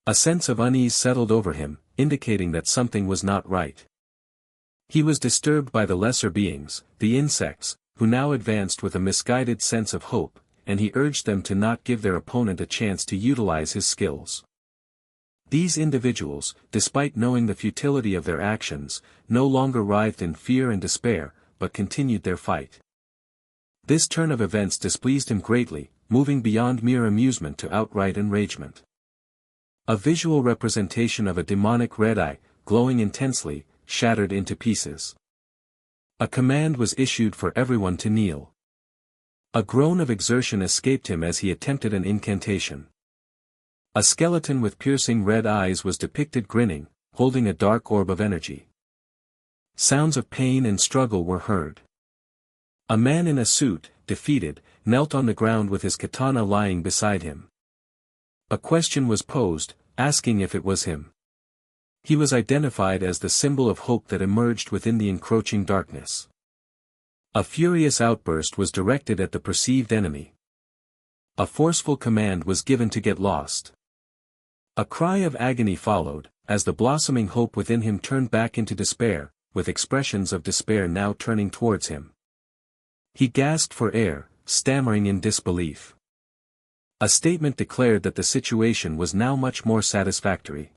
A sense of unease settled over him, indicating that something was not right. He was disturbed by the lesser beings, the insects, who now advanced with a misguided sense of hope, and he urged them to not give their opponent a chance to utilize his skills. These individuals, despite knowing the futility of their actions, no longer writhed in fear and despair, but continued their fight. This turn of events displeased him greatly, moving beyond mere amusement to outright enragement. A visual representation of a demonic red eye, glowing intensely, shattered into pieces. A command was issued for everyone to kneel. A groan of exertion escaped him as he attempted an incantation. A skeleton with piercing red eyes was depicted grinning, holding a dark orb of energy. Sounds of pain and struggle were heard. A man in a suit, defeated, knelt on the ground with his katana lying beside him. A question was posed, asking if it was him. He was identified as the symbol of hope that emerged within the encroaching darkness. A furious outburst was directed at the perceived enemy. A forceful command was given to get lost. A cry of agony followed, as the blossoming hope within him turned back into despair, with expressions of despair now turning towards him. He gasped for air, stammering in disbelief. A statement declared that the situation was now much more satisfactory.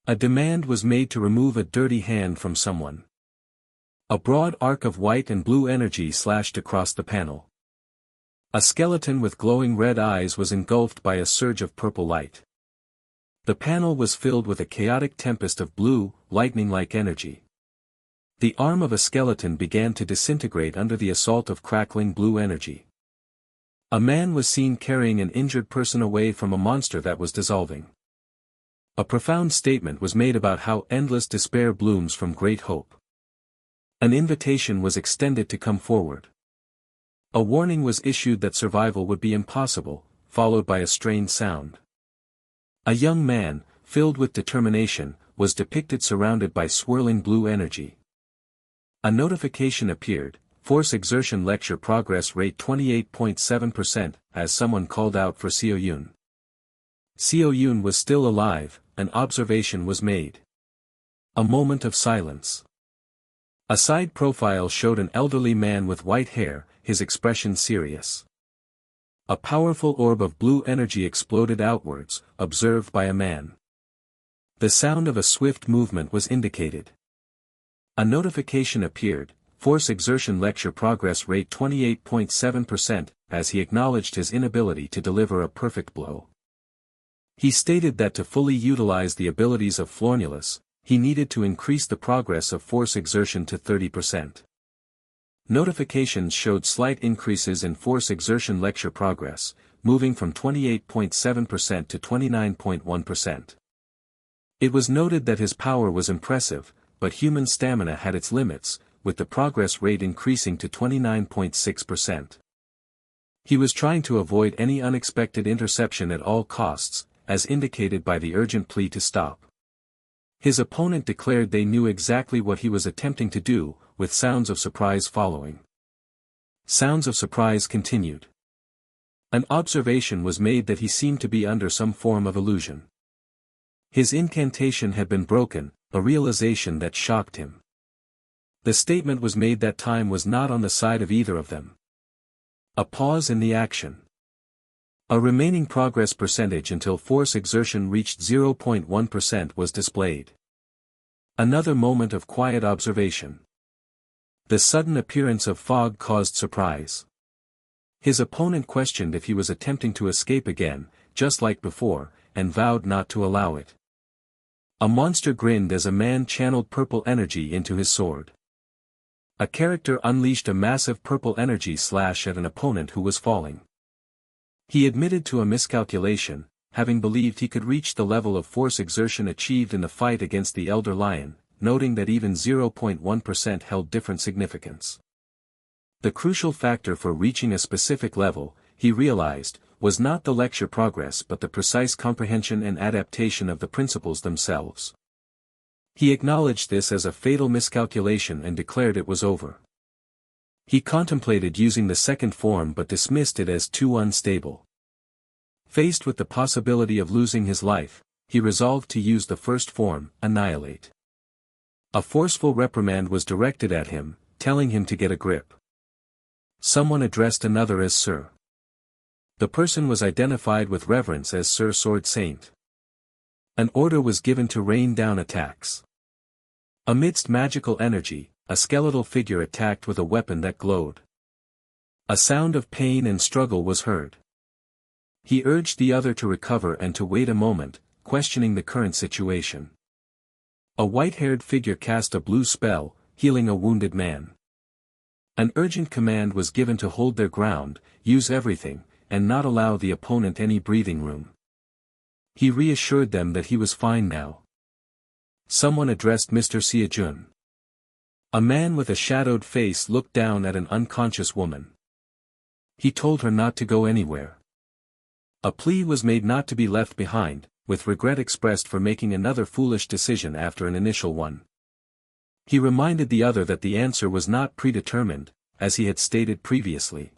A demand was made to remove a dirty hand from someone. A broad arc of white and blue energy slashed across the panel. A skeleton with glowing red eyes was engulfed by a surge of purple light. The panel was filled with a chaotic tempest of blue, lightning-like energy. The arm of a skeleton began to disintegrate under the assault of crackling blue energy. A man was seen carrying an injured person away from a monster that was dissolving. A profound statement was made about how endless despair blooms from great hope. An invitation was extended to come forward. A warning was issued that survival would be impossible, followed by a strained sound. A young man, filled with determination, was depicted surrounded by swirling blue energy. A notification appeared, Force Exertion Lecture Progress Rate 28.7%, as someone called out for SeoJoon. SeoJoon was still alive, an observation was made. A moment of silence. A side profile showed an elderly man with white hair, his expression serious. A powerful orb of blue energy exploded outwards, observed by a man. The sound of a swift movement was indicated. A notification appeared, Force Exertion Lecture Progress Rate 28.7%, as he acknowledged his inability to deliver a perfect blow. He stated that to fully utilize the abilities of Flornulus, he needed to increase the progress of force exertion to 30%. Notifications showed slight increases in force exertion lecture progress, moving from 28.7% to 29.1%. It was noted that his power was impressive, but human stamina had its limits, with the progress rate increasing to 29.6%. He was trying to avoid any unexpected interception at all costs, as indicated by the urgent plea to stop. His opponent declared they knew exactly what he was attempting to do, with sounds of surprise following. Sounds of surprise continued. An observation was made that he seemed to be under some form of illusion. His incantation had been broken, a realization that shocked him. The statement was made that time was not on the side of either of them. A pause in the action. A remaining progress percentage until force exertion reached 0.1% was displayed. Another moment of quiet observation. The sudden appearance of fog caused surprise. His opponent questioned if he was attempting to escape again, just like before, and vowed not to allow it. A monster grinned as a man channeled purple energy into his sword. A character unleashed a massive purple energy slash at an opponent who was falling. He admitted to a miscalculation, having believed he could reach the level of force exertion achieved in the fight against the Elder Lion, noting that even 0.1% held different significance. The crucial factor for reaching a specific level, he realized, was not the lecture progress but the precise comprehension and adaptation of the principles themselves. He acknowledged this as a fatal miscalculation and declared it was over. He contemplated using the second form but dismissed it as too unstable. Faced with the possibility of losing his life, he resolved to use the first form, annihilate. A forceful reprimand was directed at him, telling him to get a grip. Someone addressed another as Sir. The person was identified with reverence as Sir Sword Saint. An order was given to rain down attacks. Amidst magical energy, a skeletal figure attacked with a weapon that glowed. A sound of pain and struggle was heard. He urged the other to recover and to wait a moment, questioning the current situation. A white-haired figure cast a blue spell, healing a wounded man. An urgent command was given to hold their ground, use everything, and not allow the opponent any breathing room. He reassured them that he was fine now. Someone addressed Mr. SeoJoon. A man with a shadowed face looked down at an unconscious woman. He told her not to go anywhere. A plea was made not to be left behind, with regret expressed for making another foolish decision after an initial one. He reminded the other that the answer was not predetermined, as he had stated previously.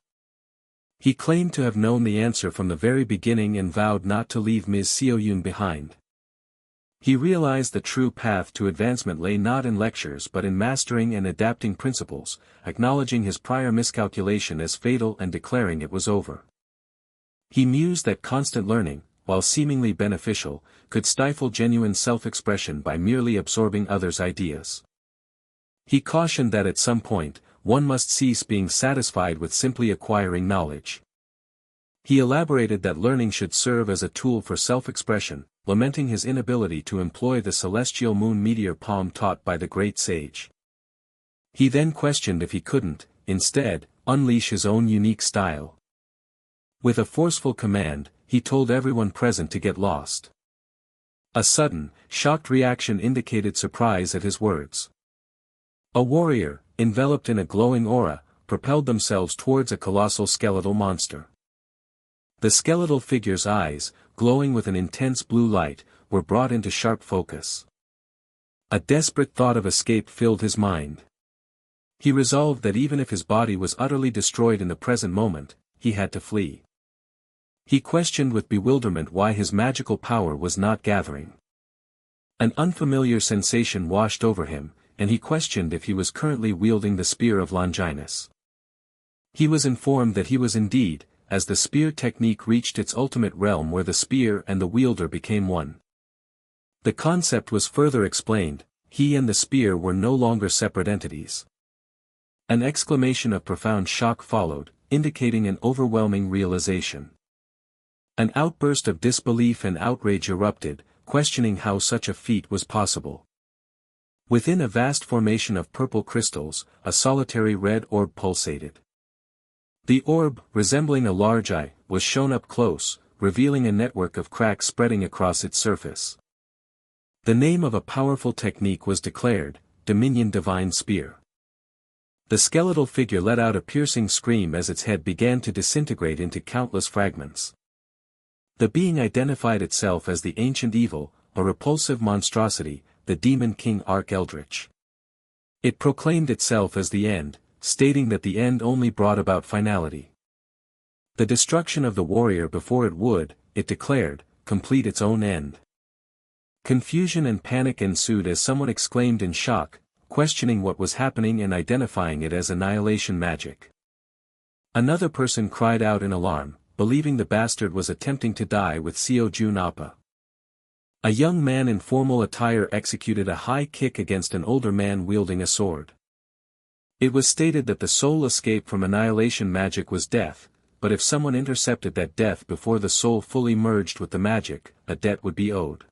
He claimed to have known the answer from the very beginning and vowed not to leave Ms. SeoJoon behind. He realized the true path to advancement lay not in lectures but in mastering and adapting principles, acknowledging his prior miscalculation as fatal and declaring it was over. He mused that constant learning, while seemingly beneficial, could stifle genuine self-expression by merely absorbing others' ideas. He cautioned that at some point, one must cease being satisfied with simply acquiring knowledge. He elaborated that learning should serve as a tool for self-expression, lamenting his inability to employ the celestial moon meteor palm taught by the great sage. He then questioned if he couldn't, instead, unleash his own unique style. With a forceful command, he told everyone present to get lost. A sudden, shocked reaction indicated surprise at his words. A warrior, enveloped in a glowing aura, propelled themselves towards a colossal skeletal monster. The skeletal figure's eyes, glowing with an intense blue light, were brought into sharp focus. A desperate thought of escape filled his mind. He resolved that even if his body was utterly destroyed in the present moment, he had to flee. He questioned with bewilderment why his magical power was not gathering. An unfamiliar sensation washed over him, and he questioned if he was currently wielding the spear of Longinus. He was informed that he was indeed, as the spear technique reached its ultimate realm where the spear and the wielder became one. The concept was further explained, he and the spear were no longer separate entities. An exclamation of profound shock followed, indicating an overwhelming realization. An outburst of disbelief and outrage erupted, questioning how such a feat was possible. Within a vast formation of purple crystals, a solitary red orb pulsated. The orb, resembling a large eye, was shown up close, revealing a network of cracks spreading across its surface. The name of a powerful technique was declared, Dominion Divine Spear. The skeletal figure let out a piercing scream as its head began to disintegrate into countless fragments. The being identified itself as the ancient evil, a repulsive monstrosity, the demon king Archeldritch. It proclaimed itself as the end, stating that the end only brought about finality. The destruction of the warrior before it would, it declared, complete its own end. Confusion and panic ensued as someone exclaimed in shock, questioning what was happening and identifying it as annihilation magic. Another person cried out in alarm, believing the bastard was attempting to die with SeoJoon Appa. A young man in formal attire executed a high kick against an older man wielding a sword. It was stated that the sole escape from annihilation magic was death, but if someone intercepted that death before the soul fully merged with the magic, a debt would be owed.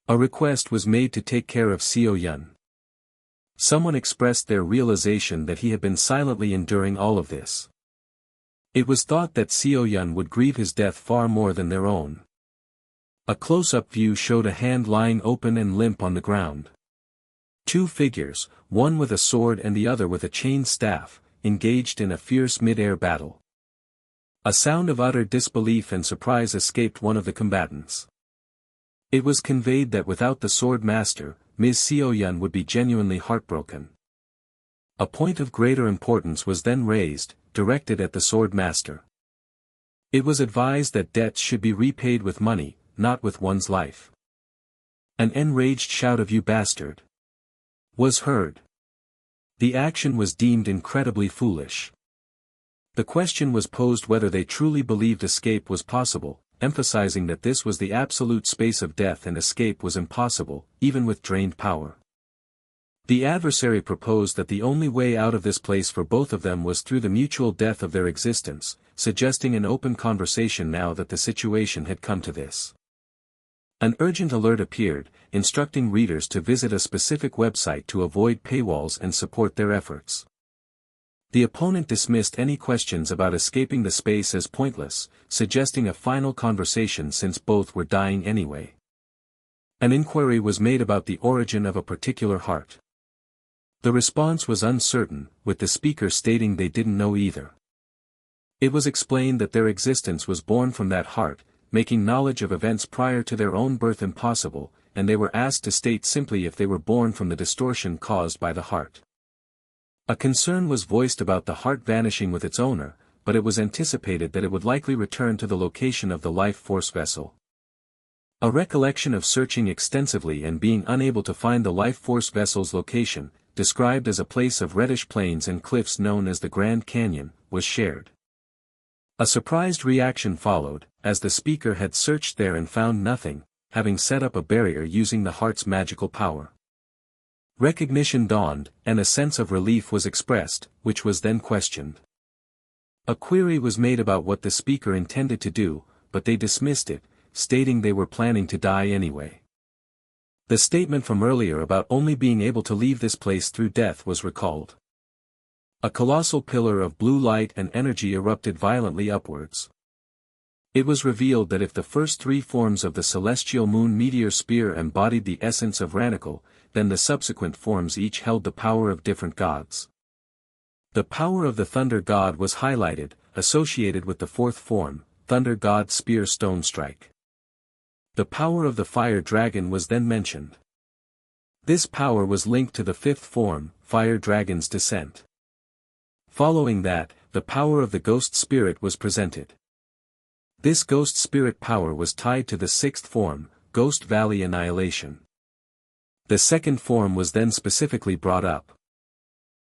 A request was made to take care of SeoJoon. Someone expressed their realization that he had been silently enduring all of this. It was thought that SeoJoon would grieve his death far more than their own. A close-up view showed a hand lying open and limp on the ground. Two figures, one with a sword and the other with a chain staff, engaged in a fierce mid-air battle. A sound of utter disbelief and surprise escaped one of the combatants. It was conveyed that without the sword master, Ms. SeoJoon would be genuinely heartbroken. A point of greater importance was then raised, directed at the sword master. It was advised that debts should be repaid with money, not with one's life. An enraged shout of "You bastard!" was heard. The action was deemed incredibly foolish. The question was posed whether they truly believed escape was possible, emphasizing that this was the absolute space of death and escape was impossible, even with drained power. The adversary proposed that the only way out of this place for both of them was through the mutual death of their existence, suggesting an open conversation now that the situation had come to this. An urgent alert appeared, instructing readers to visit a specific website to avoid paywalls and support their efforts. The opponent dismissed any questions about escaping the space as pointless, suggesting a final conversation since both were dying anyway. An inquiry was made about the origin of a particular heart. The response was uncertain, with the speaker stating they didn't know either. It was explained that their existence was born from that heart, making knowledge of events prior to their own birth impossible, and they were asked to state simply if they were born from the distortion caused by the heart. A concern was voiced about the heart vanishing with its owner, but it was anticipated that it would likely return to the location of the life force vessel. A recollection of searching extensively and being unable to find the life force vessel's location, described as a place of reddish plains and cliffs known as the Grand Canyon, was shared. A surprised reaction followed, as the speaker had searched there and found nothing, having set up a barrier using the heart's magical power. Recognition dawned, and a sense of relief was expressed, which was then questioned. A query was made about what the speaker intended to do, but they dismissed it, stating they were planning to die anyway. The statement from earlier about only being able to leave this place through death was recalled. A colossal pillar of blue light and energy erupted violently upwards. It was revealed that if the first three forms of the celestial moon meteor spear embodied the essence of Ranical, then the subsequent forms each held the power of different gods. The power of the thunder god was highlighted, associated with the fourth form, thunder god spear stone strike. The power of the fire dragon was then mentioned. This power was linked to the fifth form, fire dragon's descent. Following that, the power of the ghost spirit was presented. This ghost spirit power was tied to the sixth form, Ghost Valley Annihilation. The second form was then specifically brought up.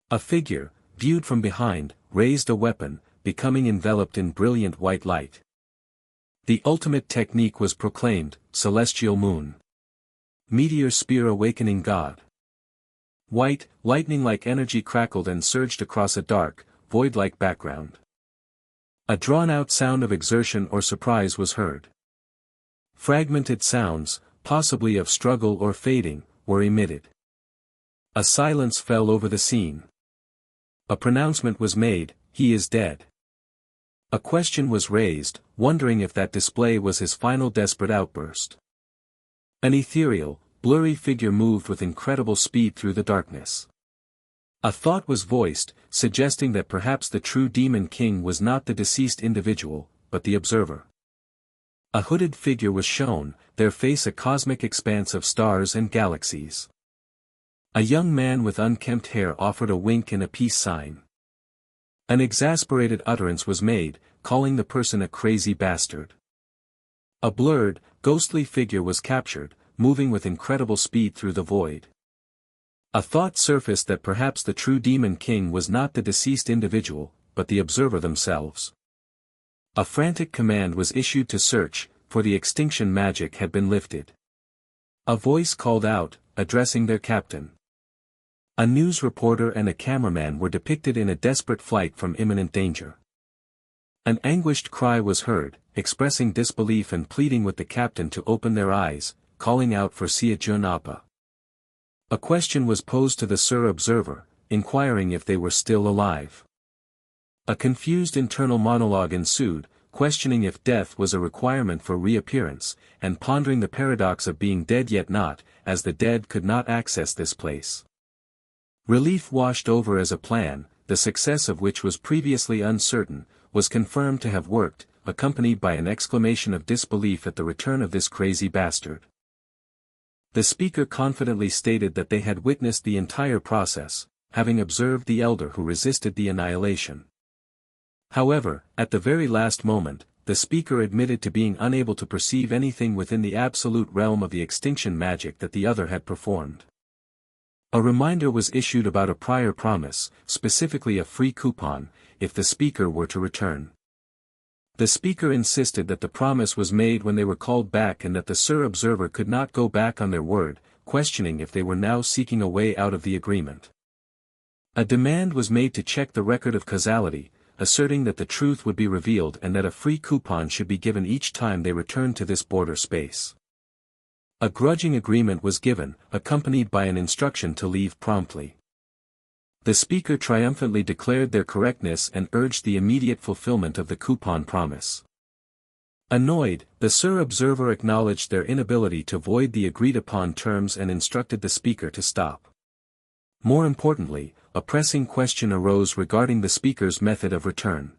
A figure, viewed from behind, raised a weapon, becoming enveloped in brilliant white light. The ultimate technique was proclaimed, Celestial Moon. Meteor Spear Awakening God. White, lightning-like energy crackled and surged across a dark, void-like background. A drawn-out sound of exertion or surprise was heard. Fragmented sounds, possibly of struggle or fading, were emitted. A silence fell over the scene. A pronouncement was made, "He is dead." A question was raised, wondering if that display was his final desperate outburst. An ethereal, blurry figure moved with incredible speed through the darkness. A thought was voiced, suggesting that perhaps the true Demon King was not the deceased individual, but the observer. A hooded figure was shown, their face a cosmic expanse of stars and galaxies. A young man with unkempt hair offered a wink and a peace sign. An exasperated utterance was made, calling the person a crazy bastard. A blurred, ghostly figure was captured, moving with incredible speed through the void. A thought surfaced that perhaps the true Demon King was not the deceased individual, but the observer themselves. A frantic command was issued to search, for the extinction magic had been lifted. A voice called out, addressing their captain. A news reporter and a cameraman were depicted in a desperate flight from imminent danger. An anguished cry was heard, expressing disbelief and pleading with the captain to open their eyes, calling out for SeoJoon Appa. A question was posed to the Sir Observer, inquiring if they were still alive. A confused internal monologue ensued, questioning if death was a requirement for reappearance, and pondering the paradox of being dead yet not, as the dead could not access this place. Relief washed over as a plan, the success of which was previously uncertain, was confirmed to have worked, accompanied by an exclamation of disbelief at the return of this crazy bastard. The speaker confidently stated that they had witnessed the entire process, having observed the elder who resisted the annihilation. However, at the very last moment, the speaker admitted to being unable to perceive anything within the absolute realm of the extinction magic that the other had performed. A reminder was issued about a prior promise, specifically a free coupon, if the speaker were to return. The speaker insisted that the promise was made when they were called back and that the observer could not go back on their word, questioning if they were now seeking a way out of the agreement. A demand was made to check the record of causality, asserting that the truth would be revealed and that a free coupon should be given each time they returned to this border space. A grudging agreement was given, accompanied by an instruction to leave promptly. The speaker triumphantly declared their correctness and urged the immediate fulfillment of the coupon promise. Annoyed, the observer acknowledged their inability to void the agreed-upon terms and instructed the speaker to stop. More importantly, a pressing question arose regarding the speaker's method of return.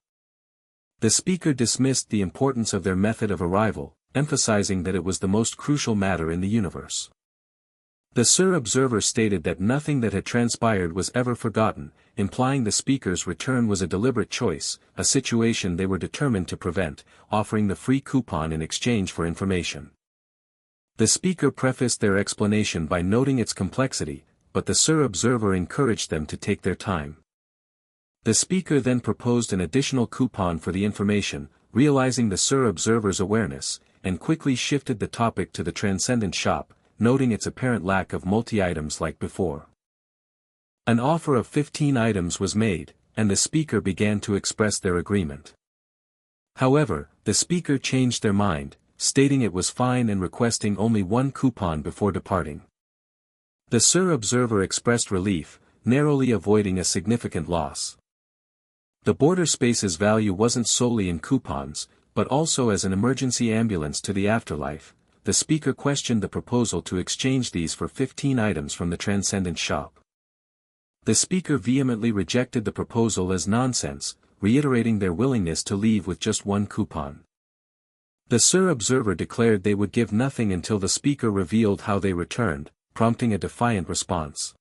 The speaker dismissed the importance of their method of arrival, emphasizing that it was the most crucial matter in the universe. The observer stated that nothing that had transpired was ever forgotten, implying the speaker's return was a deliberate choice, a situation they were determined to prevent, offering the free coupon in exchange for information. The speaker prefaced their explanation by noting its complexity, but the observer encouraged them to take their time. The speaker then proposed an additional coupon for the information, realizing the observer's awareness, and quickly shifted the topic to the Transcendent shop, noting its apparent lack of multi-items like before. An offer of 15 items was made, and the speaker began to express their agreement. However, the speaker changed their mind, stating it was fine and requesting only one coupon before departing. The observer expressed relief, narrowly avoiding a significant loss. The border space's value wasn't solely in coupons, but also as an emergency ambulance to the afterlife. The speaker questioned the proposal to exchange these for 15 items from the Transcendent shop. The speaker vehemently rejected the proposal as nonsense, reiterating their willingness to leave with just one coupon. The observer declared they would give nothing until the speaker revealed how they returned, prompting a defiant response.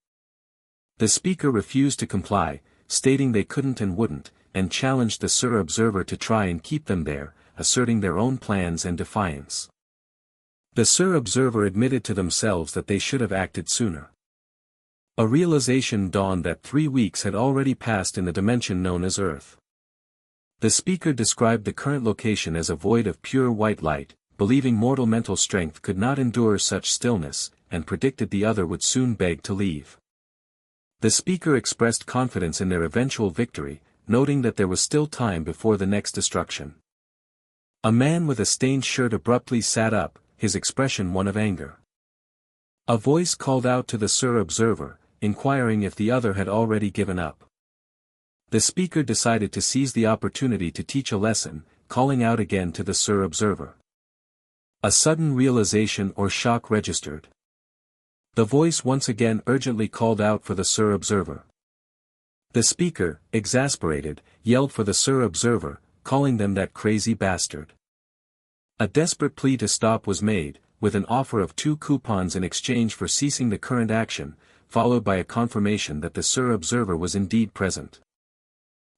The speaker refused to comply, stating they couldn't and wouldn't, and challenged the observer to try and keep them there, asserting their own plans and defiance. The observer admitted to themselves that they should have acted sooner. A realization dawned that 3 weeks had already passed in the dimension known as Earth. The speaker described the current location as a void of pure white light, believing mortal mental strength could not endure such stillness, and predicted the other would soon beg to leave. The speaker expressed confidence in their eventual victory, noting that there was still time before the next destruction. A man with a stained shirt abruptly sat up, his expression one of anger. A voice called out to the observer, inquiring if the other had already given up. The speaker decided to seize the opportunity to teach a lesson, calling out again to the observer. A sudden realization or shock registered. The voice once again urgently called out for the observer. The speaker, exasperated, yelled for the observer, calling them that crazy bastard. A desperate plea to stop was made, with an offer of 2 coupons in exchange for ceasing the current action, followed by a confirmation that the observer was indeed present.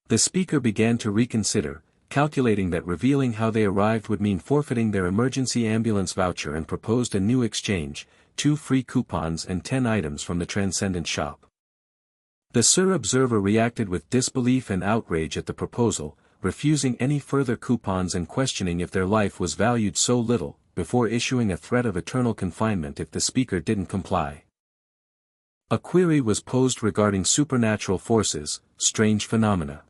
The speaker began to reconsider, calculating that revealing how they arrived would mean forfeiting their emergency ambulance voucher, and proposed a new exchange, 2 free coupons and 10 items from the Transcendent shop. The observer reacted with disbelief and outrage at the proposal, refusing any further coupons and questioning if their life was valued so little, before issuing a threat of eternal confinement if the speaker didn't comply. A query was posed regarding supernatural forces, strange phenomena.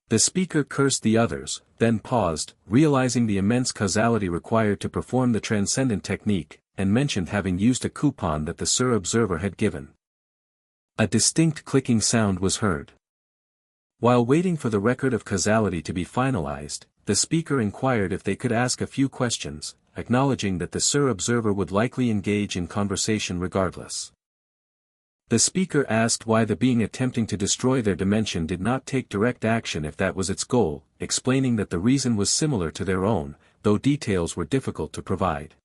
The speaker cursed the others, then paused, realizing the immense causality required to perform the transcendent technique, and mentioned having used a coupon that the observer had given. A distinct clicking sound was heard. While waiting for the record of causality to be finalized, the speaker inquired if they could ask a few questions, acknowledging that the observer would likely engage in conversation regardless. The speaker asked why the being attempting to destroy their dimension did not take direct action if that was its goal, explaining that the reason was similar to their own, though details were difficult to provide.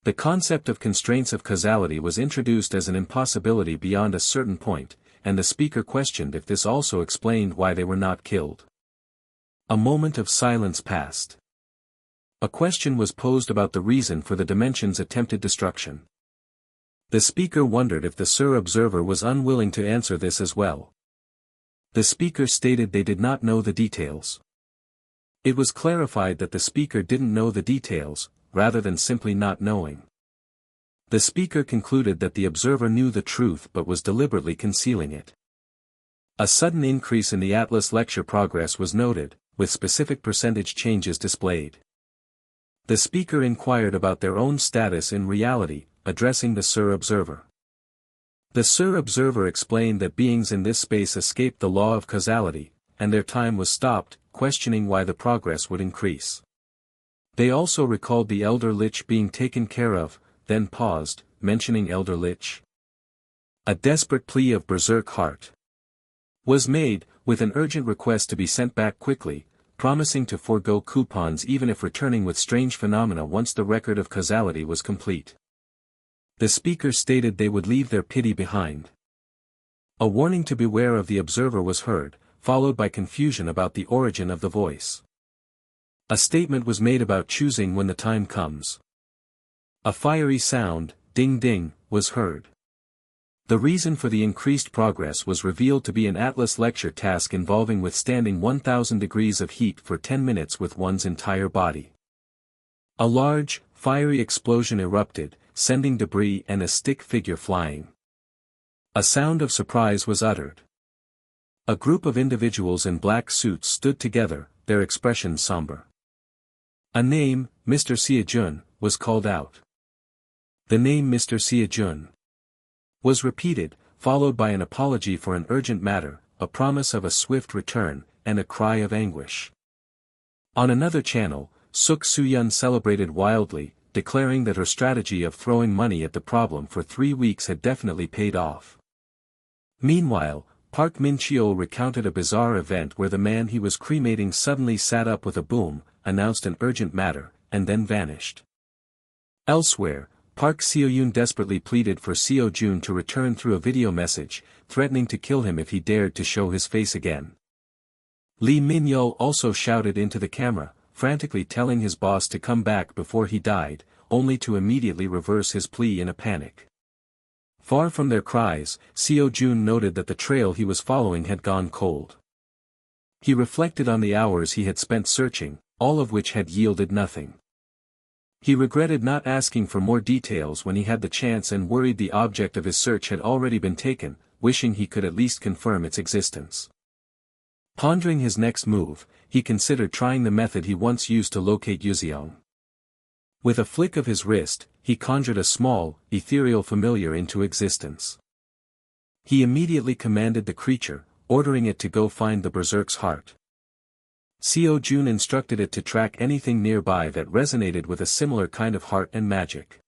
The concept of constraints of causality was introduced as an impossibility beyond a certain point, and the speaker questioned if this also explained why they were not killed. A moment of silence passed. A question was posed about the reason for the dimension's attempted destruction. The speaker wondered if the Sir Observer was unwilling to answer this as well. The speaker stated they did not know the details. It was clarified that the speaker didn't know the details, rather than simply not knowing. The speaker concluded that the observer knew the truth but was deliberately concealing it. A sudden increase in the Atlas lecture progress was noted, with specific percentage changes displayed. The speaker inquired about their own status in reality, addressing the Sir Observer. The Sir Observer explained that beings in this space escaped the law of causality, and their time was stopped, questioning why the progress would increase. They also recalled the Elder Lich being taken care of, then paused, mentioning Elder Lich. A desperate plea of berserk heart was made, with an urgent request to be sent back quickly, promising to forego coupons even if returning with strange phenomena once the record of causality was complete. The speaker stated they would leave their pity behind. A warning to beware of the observer was heard, followed by confusion about the origin of the voice. A statement was made about choosing when the time comes. A fiery sound, ding ding, was heard. The reason for the increased progress was revealed to be an Atlas lecture task involving withstanding 1000 degrees of heat for 10 minutes with one's entire body. A large, fiery explosion erupted, sending debris and a stick figure flying. A sound of surprise was uttered. A group of individuals in black suits stood together, their expressions somber. A name, Mr. SeoJoon, was called out. The name Mr. SeoJoon was repeated, followed by an apology for an urgent matter, a promise of a swift return, and a cry of anguish. On another channel, Suk Soo-yeon celebrated wildly, declaring that her strategy of throwing money at the problem for 3 weeks had definitely paid off. Meanwhile, Park Min-cheol recounted a bizarre event where the man he was cremating suddenly sat up with a boom, announced an urgent matter, and then vanished. Elsewhere, Park Seo-yoon desperately pleaded for SeoJoon to return through a video message, threatening to kill him if he dared to show his face again. Lee Min-yeol also shouted into the camera, frantically telling his boss to come back before he died, only to immediately reverse his plea in a panic. Far from their cries, SeoJoon noted that the trail he was following had gone cold. He reflected on the hours he had spent searching, all of which had yielded nothing. He regretted not asking for more details when he had the chance and worried the object of his search had already been taken, wishing he could at least confirm its existence. Pondering his next move, he considered trying the method he once used to locate Yuzeong. With a flick of his wrist, he conjured a small, ethereal familiar into existence. He immediately commanded the creature, ordering it to go find the berserk's heart. SeoJoon instructed it to track anything nearby that resonated with a similar kind of heart and magic.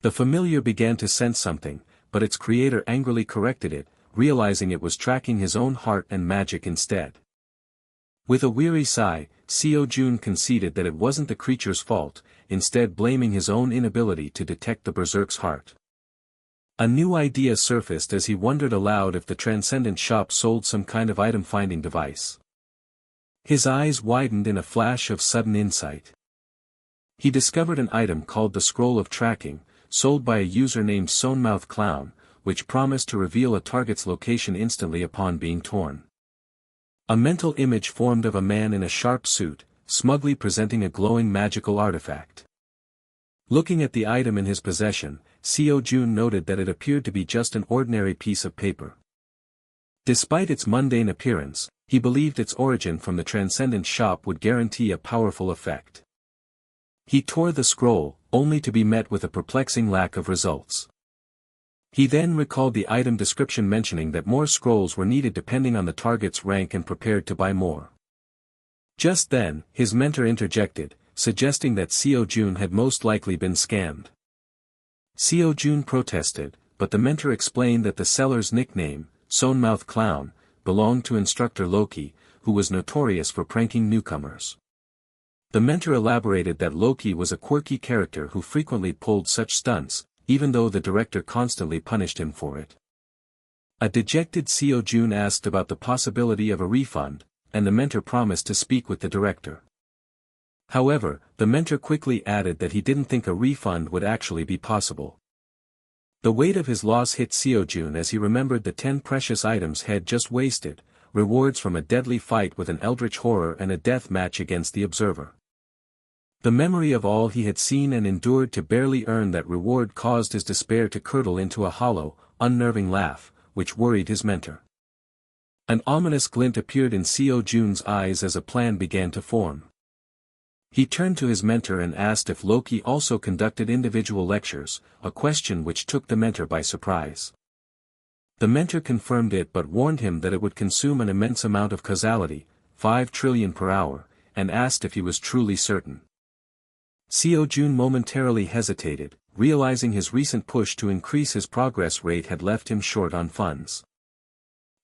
The familiar began to sense something, but its creator angrily corrected it, realizing it was tracking his own heart and magic instead. With a weary sigh, SeoJoon conceded that it wasn't the creature's fault, instead blaming his own inability to detect the berserk's heart. A new idea surfaced as he wondered aloud if the Transcendent shop sold some kind of item-finding device. His eyes widened in a flash of sudden insight. He discovered an item called the Scroll of Tracking, sold by a user named Sonmouth Clown, which promised to reveal a target's location instantly upon being torn. A mental image formed of a man in a sharp suit, smugly presenting a glowing magical artifact. Looking at the item in his possession, SeoJoon noted that it appeared to be just an ordinary piece of paper. Despite its mundane appearance, he believed its origin from the Transcendent shop would guarantee a powerful effect. He tore the scroll, only to be met with a perplexing lack of results. He then recalled the item description mentioning that more scrolls were needed depending on the target's rank and prepared to buy more. Just then, his mentor interjected, suggesting that SeoJoon had most likely been scammed. SeoJoon protested, but the mentor explained that the seller's nickname, Sonmouth Clown, belonged to instructor Loki, who was notorious for pranking newcomers. The mentor elaborated that Loki was a quirky character who frequently pulled such stunts, even though the director constantly punished him for it. A dejected SeoJoon asked about the possibility of a refund, and the mentor promised to speak with the director. However, the mentor quickly added that he didn't think a refund would actually be possible. The weight of his loss hit SeoJoon as he remembered the 10 precious items he had just wasted, rewards from a deadly fight with an eldritch horror and a death match against the observer. The memory of all he had seen and endured to barely earn that reward caused his despair to curdle into a hollow, unnerving laugh, which worried his mentor. An ominous glint appeared in SeoJoon's eyes as a plan began to form. He turned to his mentor and asked if Loki also conducted individual lectures, a question which took the mentor by surprise. The mentor confirmed it but warned him that it would consume an immense amount of causality, 5 trillion per hour, and asked if he was truly certain. SeoJoon momentarily hesitated, realizing his recent push to increase his progress rate had left him short on funds.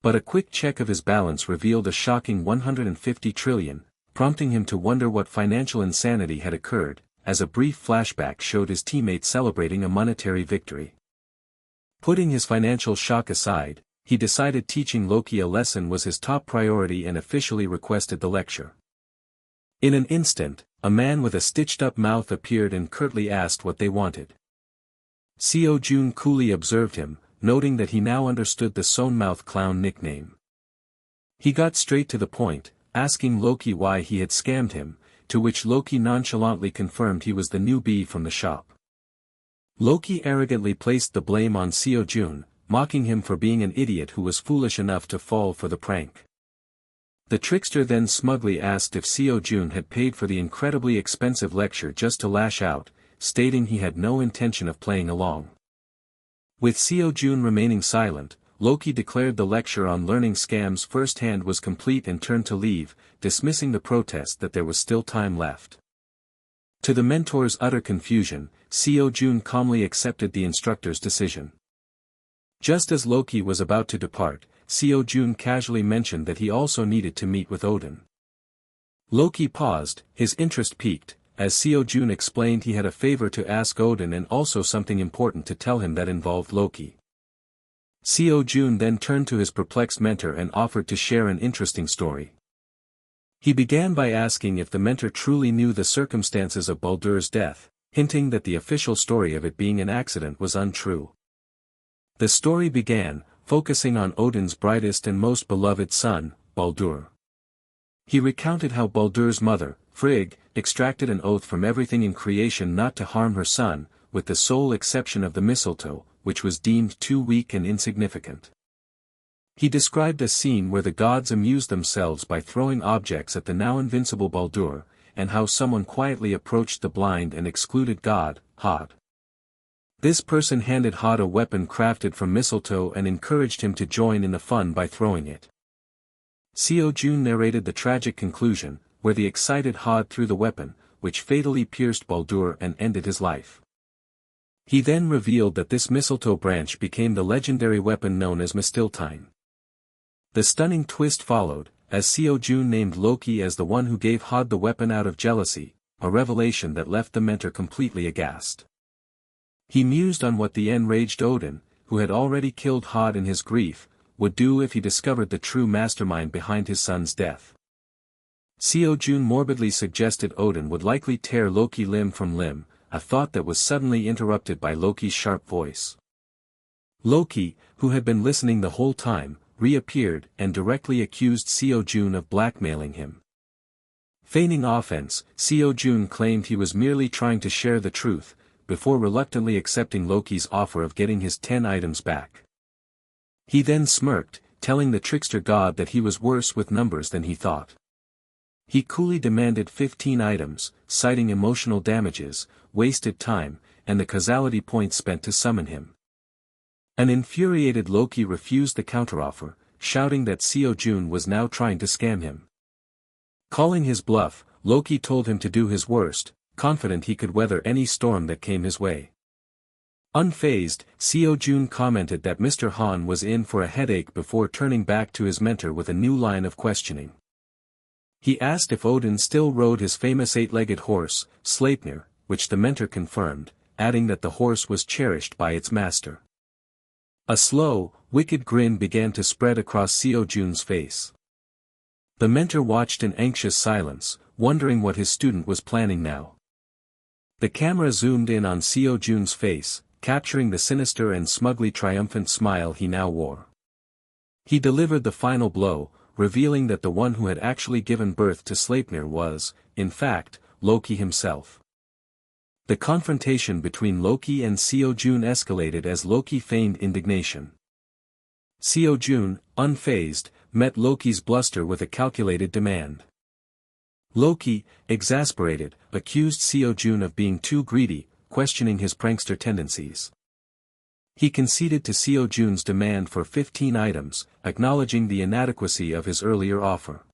But a quick check of his balance revealed a shocking 150 trillion, prompting him to wonder what financial insanity had occurred, as a brief flashback showed his teammates celebrating a monetary victory. Putting his financial shock aside, he decided teaching Loki a lesson was his top priority and officially requested the lecture. In an instant, a man with a stitched-up mouth appeared and curtly asked what they wanted. SeoJoon coolly observed him, noting that he now understood the sewn-mouth clown nickname. He got straight to the point, asking Loki why he had scammed him, to which Loki nonchalantly confirmed he was the newbie from the shop. Loki arrogantly placed the blame on SeoJoon, mocking him for being an idiot who was foolish enough to fall for the prank. The trickster then smugly asked if SeoJoon had paid for the incredibly expensive lecture just to lash out, stating he had no intention of playing along. With SeoJoon remaining silent, Loki declared the lecture on learning scams firsthand was complete and turned to leave, dismissing the protest that there was still time left. To the mentor's utter confusion, SeoJoon calmly accepted the instructor's decision. Just as Loki was about to depart, SeoJoon casually mentioned that he also needed to meet with Odin. Loki paused, his interest piqued, as SeoJoon explained he had a favor to ask Odin and also something important to tell him that involved Loki. SeoJoon then turned to his perplexed mentor and offered to share an interesting story. He began by asking if the mentor truly knew the circumstances of Baldur's death, hinting that the official story of it being an accident was untrue. The story began, focusing on Odin's brightest and most beloved son, Baldur. He recounted how Baldur's mother, Frigg, extracted an oath from everything in creation not to harm her son, with the sole exception of the mistletoe, which was deemed too weak and insignificant. He described a scene where the gods amused themselves by throwing objects at the now invincible Baldur, and how someone quietly approached the blind and excluded God, Hod. This person handed Hod a weapon crafted from mistletoe and encouraged him to join in the fun by throwing it. SeoJoon narrated the tragic conclusion, where the excited Hod threw the weapon, which fatally pierced Baldur and ended his life. He then revealed that this mistletoe branch became the legendary weapon known as Mistiltein. The stunning twist followed, as SeoJoon named Loki as the one who gave Hod the weapon out of jealousy, a revelation that left the mentor completely aghast. He mused on what the enraged Odin, who had already killed Hod in his grief, would do if he discovered the true mastermind behind his son's death. SeoJoon morbidly suggested Odin would likely tear Loki limb from limb, a thought that was suddenly interrupted by Loki's sharp voice. Loki, who had been listening the whole time, reappeared and directly accused SeoJoon of blackmailing him. Feigning offense, SeoJoon claimed he was merely trying to share the truth, before reluctantly accepting Loki's offer of getting his 10 items back. He then smirked, telling the trickster god that he was worse with numbers than he thought. He coolly demanded 15 items, citing emotional damages, wasted time, and the causality points spent to summon him. An infuriated Loki refused the counteroffer, shouting that SeoJoon was now trying to scam him. Calling his bluff, Loki told him to do his worst, confident he could weather any storm that came his way. Unfazed, SeoJoon commented that Mr. Han was in for a headache before turning back to his mentor with a new line of questioning. He asked if Odin still rode his famous 8-legged horse, Sleipnir, which the mentor confirmed, adding that the horse was cherished by its master. A slow, wicked grin began to spread across SeoJoon's face. The mentor watched in anxious silence, wondering what his student was planning now. The camera zoomed in on SeoJoon's face, capturing the sinister and smugly triumphant smile he now wore. He delivered the final blow, revealing that the one who had actually given birth to Sleipnir was, in fact, Loki himself. The confrontation between Loki and SeoJoon escalated as Loki feigned indignation. SeoJoon, unfazed, met Loki's bluster with a calculated demand. Loki, exasperated, accused SeoJoon of being too greedy, questioning his prankster tendencies. He conceded to SeoJoon's demand for 15 items, acknowledging the inadequacy of his earlier offer.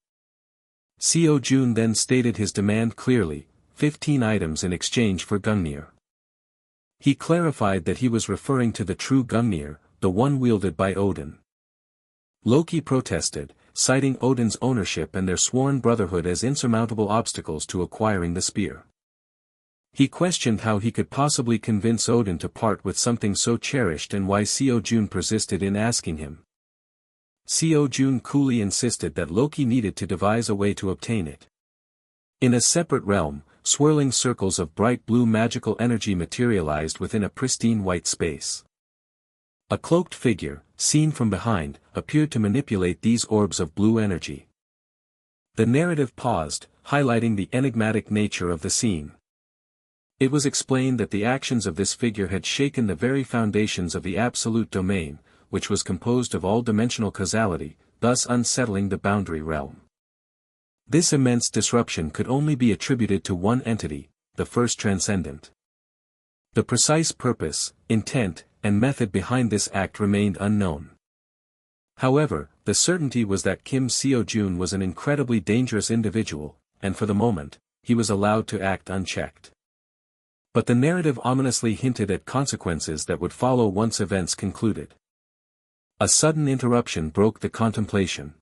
SeoJoon then stated his demand clearly, 15 items in exchange for Gungnir. He clarified that he was referring to the true Gungnir, the one wielded by Odin. Loki protested, citing Odin's ownership and their sworn brotherhood as insurmountable obstacles to acquiring the spear. He questioned how he could possibly convince Odin to part with something so cherished and why SeoJoon persisted in asking him. SeoJoon coolly insisted that Loki needed to devise a way to obtain it. In a separate realm, swirling circles of bright blue magical energy materialized within a pristine white space. A cloaked figure, seen from behind, appeared to manipulate these orbs of blue energy. The narrative paused, highlighting the enigmatic nature of the scene. It was explained that the actions of this figure had shaken the very foundations of the absolute domain, which was composed of all-dimensional causality, thus unsettling the boundary realm. This immense disruption could only be attributed to one entity, the first transcendent. The precise purpose, intent, and method behind this act remained unknown. However, the certainty was that Kim SeoJoon was an incredibly dangerous individual, and for the moment, he was allowed to act unchecked. But the narrative ominously hinted at consequences that would follow once events concluded. A sudden interruption broke the contemplation.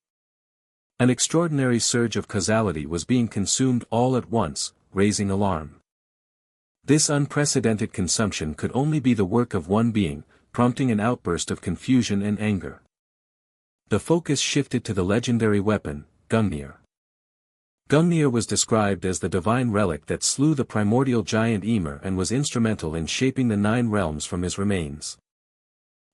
An extraordinary surge of causality was being consumed all at once, raising alarm. This unprecedented consumption could only be the work of one being, prompting an outburst of confusion and anger. The focus shifted to the legendary weapon, Gungnir. Gungnir was described as the divine relic that slew the primordial giant Ymir and was instrumental in shaping the 9 realms from his remains.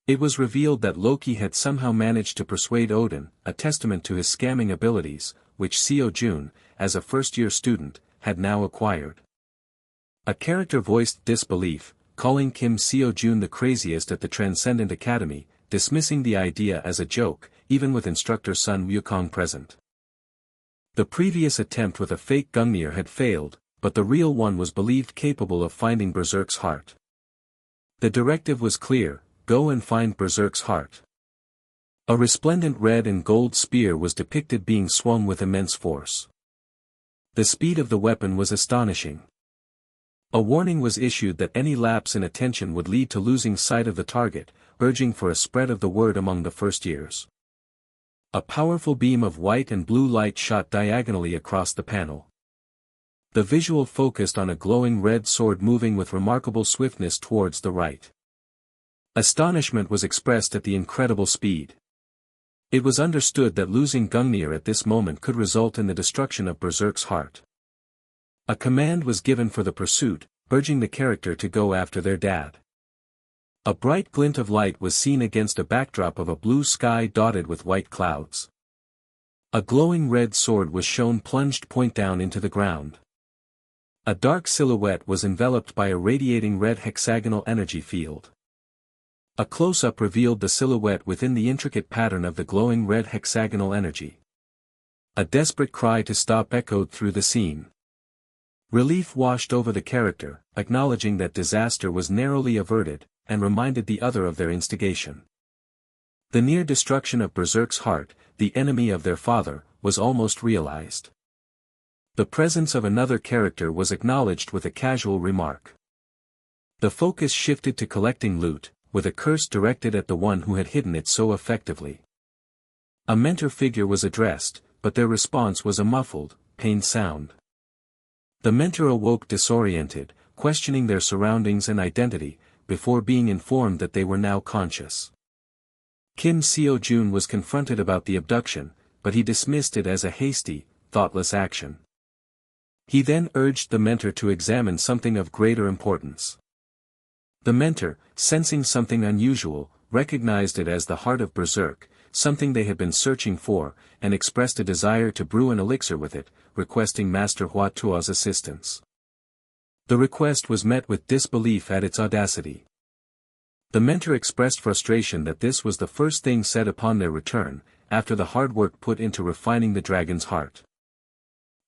It was revealed that Loki had somehow managed to persuade Odin, a testament to his scamming abilities, which SeoJoon, as a first-year student, had now acquired. A character voiced disbelief, calling Kim SeoJoon the craziest at the Transcendent Academy, dismissing the idea as a joke, even with instructor Sun Wukong present. The previous attempt with a fake Gungnir had failed, but the real one was believed capable of finding Berserk's heart. The directive was clear: go and find Berserk's heart. A resplendent red and gold spear was depicted being swung with immense force. The speed of the weapon was astonishing. A warning was issued that any lapse in attention would lead to losing sight of the target, urging for a spread of the word among the first years. A powerful beam of white and blue light shot diagonally across the panel. The visual focused on a glowing red sword moving with remarkable swiftness towards the right. Astonishment was expressed at the incredible speed. It was understood that losing Gungnir at this moment could result in the destruction of Berserk's heart. A command was given for the pursuit, urging the character to go after their dad. A bright glint of light was seen against a backdrop of a blue sky dotted with white clouds. A glowing red sword was shown plunged point down into the ground. A dark silhouette was enveloped by a radiating red hexagonal energy field. A close-up revealed the silhouette within the intricate pattern of the glowing red hexagonal energy. A desperate cry to stop echoed through the scene. Relief washed over the character, acknowledging that disaster was narrowly averted, and reminded the other of their instigation. The near destruction of Berserk's heart, the enemy of their father, was almost realized. The presence of another character was acknowledged with a casual remark. The focus shifted to collecting loot, with a curse directed at the one who had hidden it so effectively. A mentor figure was addressed, but their response was a muffled, pained sound. The mentor awoke disoriented, questioning their surroundings and identity, before being informed that they were now conscious. Kim SeoJoon was confronted about the abduction, but he dismissed it as a hasty, thoughtless action. He then urged the mentor to examine something of greater importance. The mentor, sensing something unusual, recognized it as the heart of Berserk, something they had been searching for, and expressed a desire to brew an elixir with it, requesting Master Hua Tuo's assistance. The request was met with disbelief at its audacity. The mentor expressed frustration that this was the first thing said upon their return, after the hard work put into refining the dragon's heart.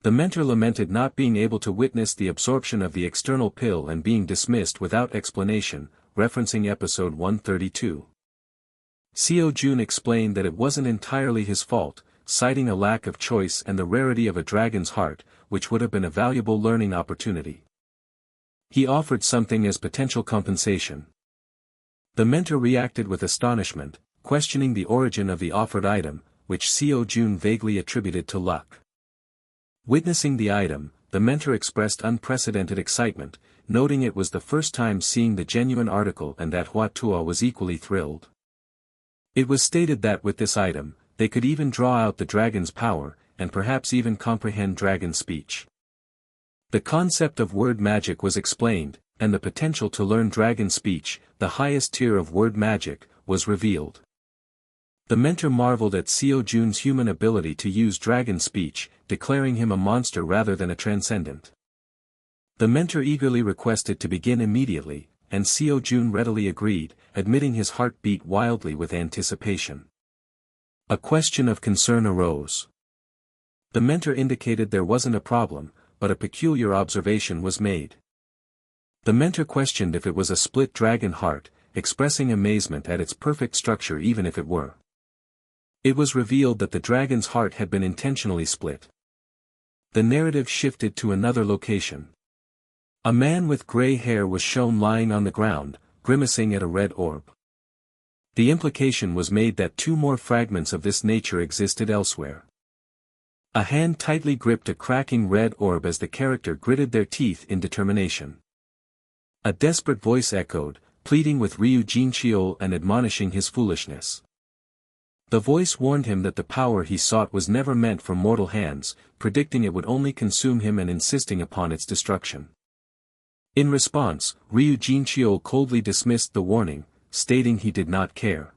The mentor lamented not being able to witness the absorption of the external pill and being dismissed without explanation, referencing episode 132. SeoJoon explained that it wasn't entirely his fault, citing a lack of choice and the rarity of a dragon's heart, which would have been a valuable learning opportunity. He offered something as potential compensation. The mentor reacted with astonishment, questioning the origin of the offered item, which SeoJoon vaguely attributed to luck. Witnessing the item, the mentor expressed unprecedented excitement, noting it was the first time seeing the genuine article and that Hua Tuo was equally thrilled. It was stated that with this item, they could even draw out the dragon's power, and perhaps even comprehend dragon speech. The concept of word magic was explained, and the potential to learn dragon speech, the highest tier of word magic, was revealed. The mentor marveled at SeoJoon's human ability to use dragon speech, declaring him a monster rather than a transcendent. The mentor eagerly requested to begin immediately, and SeoJoon readily agreed, admitting his heart beat wildly with anticipation. A question of concern arose. The mentor indicated there wasn't a problem, but a peculiar observation was made. The mentor questioned if it was a split dragon heart, expressing amazement at its perfect structure even if it were. It was revealed that the dragon's heart had been intentionally split. The narrative shifted to another location. A man with gray hair was shown lying on the ground, grimacing at a red orb. The implication was made that two more fragments of this nature existed elsewhere. A hand tightly gripped a cracking red orb as the character gritted their teeth in determination. A desperate voice echoed, pleading with Ryu Jincheol and admonishing his foolishness. The voice warned him that the power he sought was never meant for mortal hands, predicting it would only consume him and insisting upon its destruction. In response, Ryu Jincheol coldly dismissed the warning, stating he did not care.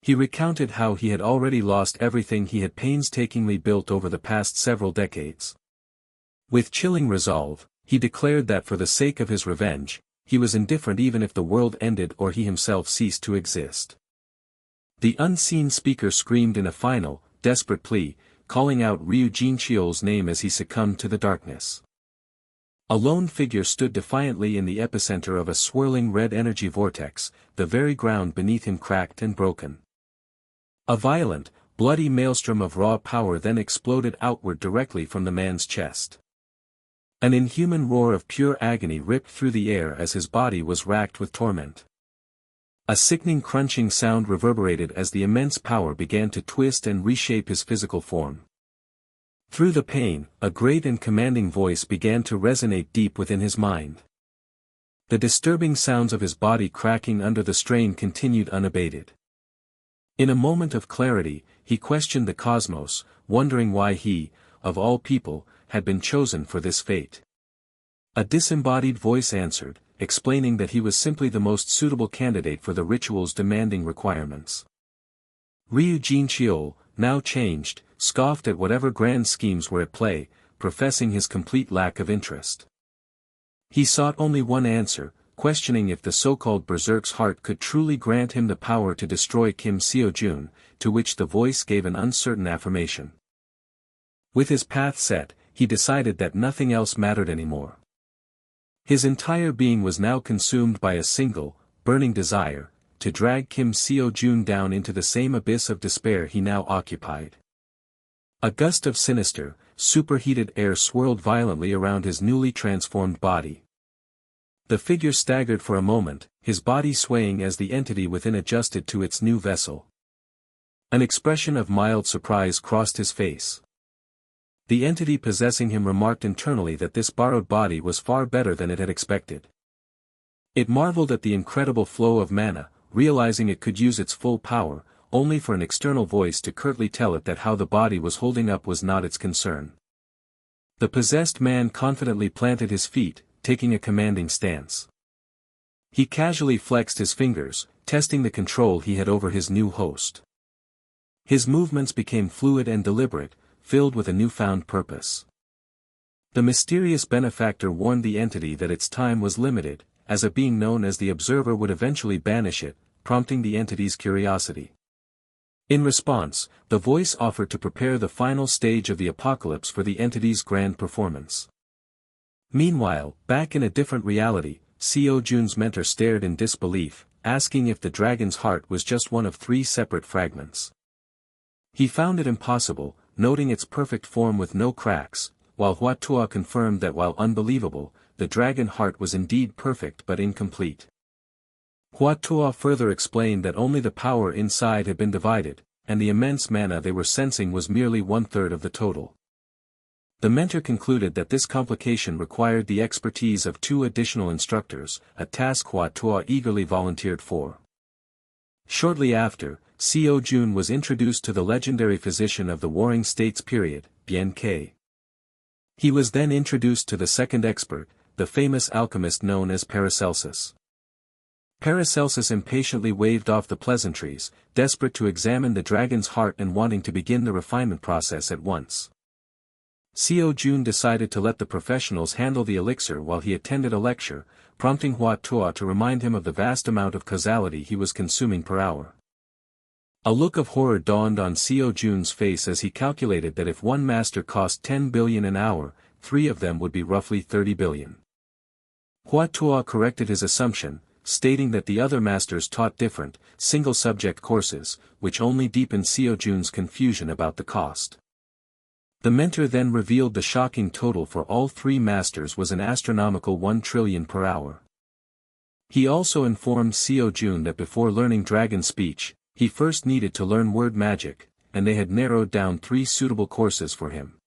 He recounted how he had already lost everything he had painstakingly built over the past several decades. With chilling resolve, he declared that for the sake of his revenge, he was indifferent even if the world ended or he himself ceased to exist. The unseen speaker screamed in a final, desperate plea, calling out Ryu Jincheol's name as he succumbed to the darkness. A lone figure stood defiantly in the epicenter of a swirling red energy vortex, the very ground beneath him cracked and broken. A violent, bloody maelstrom of raw power then exploded outward directly from the man's chest. An inhuman roar of pure agony ripped through the air as his body was racked with torment. A sickening crunching sound reverberated as the immense power began to twist and reshape his physical form. Through the pain, a great and commanding voice began to resonate deep within his mind. The disturbing sounds of his body cracking under the strain continued unabated. In a moment of clarity, he questioned the cosmos, wondering why he, of all people, had been chosen for this fate. A disembodied voice answered, explaining that he was simply the most suitable candidate for the ritual's demanding requirements. Ryu Jincheol, now changed, scoffed at whatever grand schemes were at play, professing his complete lack of interest. He sought only one answer, questioning if the so-called Berserk's heart could truly grant him the power to destroy Kim SeoJoon, to which the voice gave an uncertain affirmation. With his path set, he decided that nothing else mattered anymore. His entire being was now consumed by a single, burning desire, to drag Kim SeoJoon down into the same abyss of despair he now occupied. A gust of sinister, superheated air swirled violently around his newly transformed body. The figure staggered for a moment, his body swaying as the entity within adjusted to its new vessel. An expression of mild surprise crossed his face. The entity possessing him remarked internally that this borrowed body was far better than it had expected. It marveled at the incredible flow of mana, realizing it could use its full power, only for an external voice to curtly tell it that how the body was holding up was not its concern. The possessed man confidently planted his feet, taking a commanding stance. He casually flexed his fingers, testing the control he had over his new host. His movements became fluid and deliberate, filled with a newfound purpose. The mysterious benefactor warned the entity that its time was limited, as a being known as the Observer would eventually banish it, prompting the entity's curiosity. In response, the voice offered to prepare the final stage of the apocalypse for the entity's grand performance. Meanwhile, back in a different reality, SeoJoon's mentor stared in disbelief, asking if the dragon's heart was just one of 3 separate fragments. He found it impossible, noting its perfect form with no cracks, while Hua-Tuo confirmed that while unbelievable, the dragon heart was indeed perfect but incomplete. Hua-Tuo further explained that only the power inside had been divided, and the immense mana they were sensing was merely 1/3 of the total. The mentor concluded that this complication required the expertise of 2 additional instructors, a task Hua-Tuo eagerly volunteered for. Shortly after, SeoJoon was introduced to the legendary physician of the Warring States period, Bien K. He was then introduced to the second expert, the famous alchemist known as Paracelsus. Paracelsus impatiently waved off the pleasantries, desperate to examine the dragon's heart and wanting to begin the refinement process at once. SeoJoon decided to let the professionals handle the elixir while he attended a lecture, prompting Hua-Tuo to remind him of the vast amount of causality he was consuming per hour. A look of horror dawned on SeoJoon's face as he calculated that if one master cost 10 billion an hour, 3 of them would be roughly 30 billion. Hua-Tuo corrected his assumption, stating that the other masters taught different, single-subject courses, which only deepened SeoJoon's confusion about the cost. The mentor then revealed the shocking total for all 3 masters was an astronomical 1 trillion per hour. He also informed SeoJoon that before learning dragon speech, he first needed to learn word magic, and they had narrowed down 3 suitable courses for him.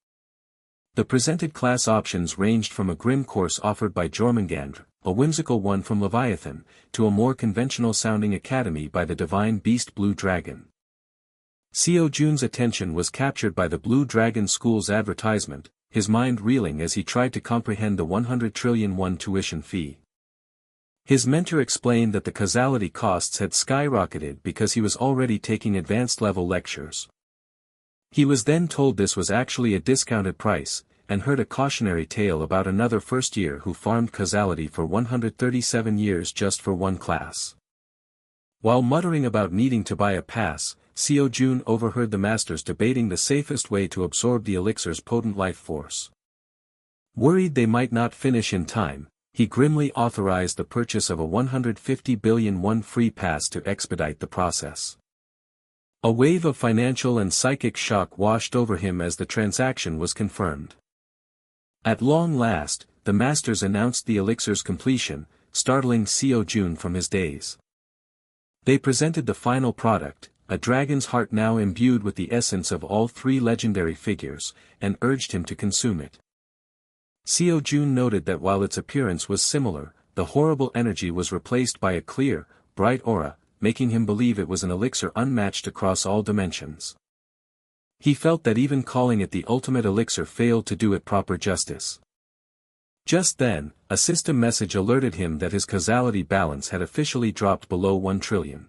The presented class options ranged from a grim course offered by Jormungandr, a whimsical one from Leviathan, to a more conventional-sounding academy by the divine beast Blue Dragon. SeoJoon's attention was captured by the Blue Dragon School's advertisement, his mind reeling as he tried to comprehend the 100 trillion won tuition fee. His mentor explained that the causality costs had skyrocketed because he was already taking advanced-level lectures. He was then told this was actually a discounted price, and heard a cautionary tale about another first year who farmed causality for 137 years just for one class. While muttering about needing to buy a pass, SeoJoon overheard the masters debating the safest way to absorb the elixir's potent life force. Worried they might not finish in time, he grimly authorized the purchase of a 150 billion won free pass to expedite the process. A wave of financial and psychic shock washed over him as the transaction was confirmed. At long last, the masters announced the elixir's completion, startling SeoJoon from his daze. They presented the final product, a dragon's heart now imbued with the essence of all 3 legendary figures, and urged him to consume it. SeoJoon noted that while its appearance was similar, the horrible energy was replaced by a clear, bright aura, making him believe it was an elixir unmatched across all dimensions. He felt that even calling it the ultimate elixir failed to do it proper justice. Just then, a system message alerted him that his causality balance had officially dropped below 1 trillion.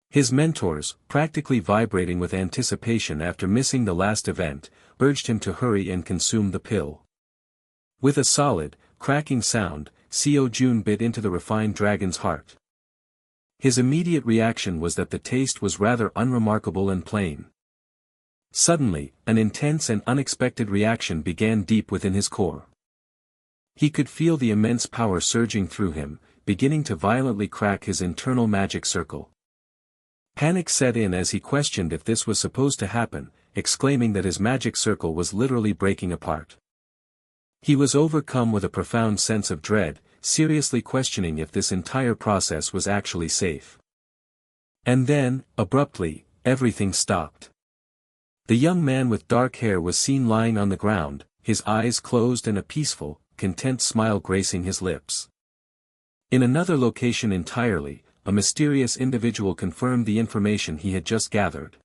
His mentors, practically vibrating with anticipation after missing the last event, urged him to hurry and consume the pill. With a solid, cracking sound, SeoJoon bit into the refined dragon's heart. His immediate reaction was that the taste was rather unremarkable and plain. Suddenly, an intense and unexpected reaction began deep within his core. He could feel the immense power surging through him, beginning to violently crack his internal magic circle. Panic set in as he questioned if this was supposed to happen, exclaiming that his magic circle was literally breaking apart. He was overcome with a profound sense of dread, seriously questioning if this entire process was actually safe. And then, abruptly, everything stopped. The young man with dark hair was seen lying on the ground, his eyes closed and a peaceful, content smile gracing his lips. In another location entirely, a mysterious individual confirmed the information he had just gathered.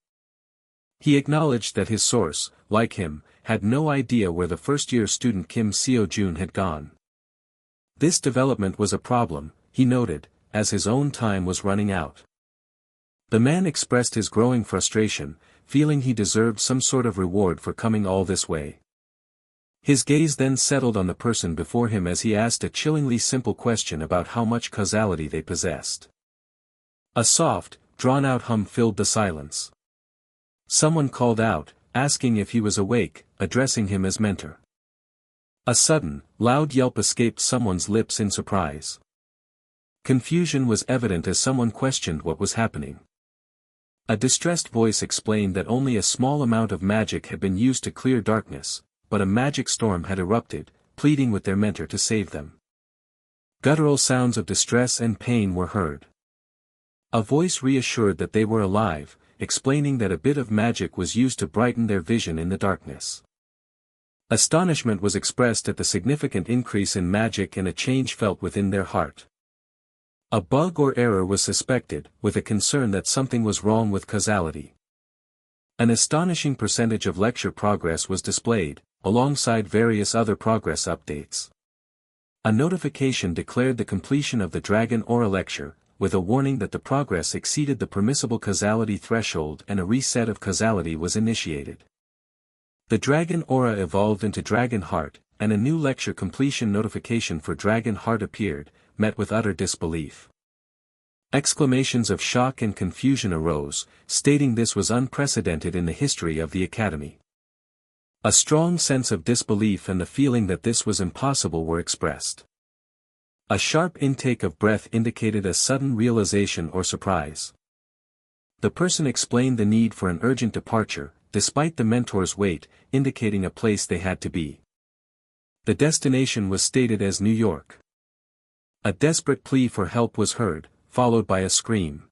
He acknowledged that his source, like him, had no idea where the first-year student Kim SeoJoon had gone. This development was a problem, he noted, as his own time was running out. The man expressed his growing frustration, feeling he deserved some sort of reward for coming all this way. His gaze then settled on the person before him as he asked a chillingly simple question about how much causality they possessed. A soft, drawn-out hum filled the silence. Someone called out, asking if he was awake, addressing him as mentor. A sudden, loud yelp escaped someone's lips in surprise. Confusion was evident as someone questioned what was happening. A distressed voice explained that only a small amount of magic had been used to clear darkness, but a magic storm had erupted, pleading with their mentor to save them. Guttural sounds of distress and pain were heard. A voice reassured that they were alive, explaining that a bit of magic was used to brighten their vision in the darkness. Astonishment was expressed at the significant increase in magic and a change felt within their heart. A bug or error was suspected, with a concern that something was wrong with causality. An astonishing percentage of lecture progress was displayed, alongside various other progress updates. A notification declared the completion of the Dragon Aura lecture, with a warning that the progress exceeded the permissible causality threshold and a reset of causality was initiated. The Dragon Aura evolved into Dragon Heart, and a new lecture completion notification for Dragon Heart appeared, met with utter disbelief. Exclamations of shock and confusion arose, stating this was unprecedented in the history of the Academy. A strong sense of disbelief and the feeling that this was impossible were expressed. A sharp intake of breath indicated a sudden realization or surprise. The person explained the need for an urgent departure, despite the mentor's wait, indicating a place they had to be. The destination was stated as New York. A desperate plea for help was heard, followed by a scream.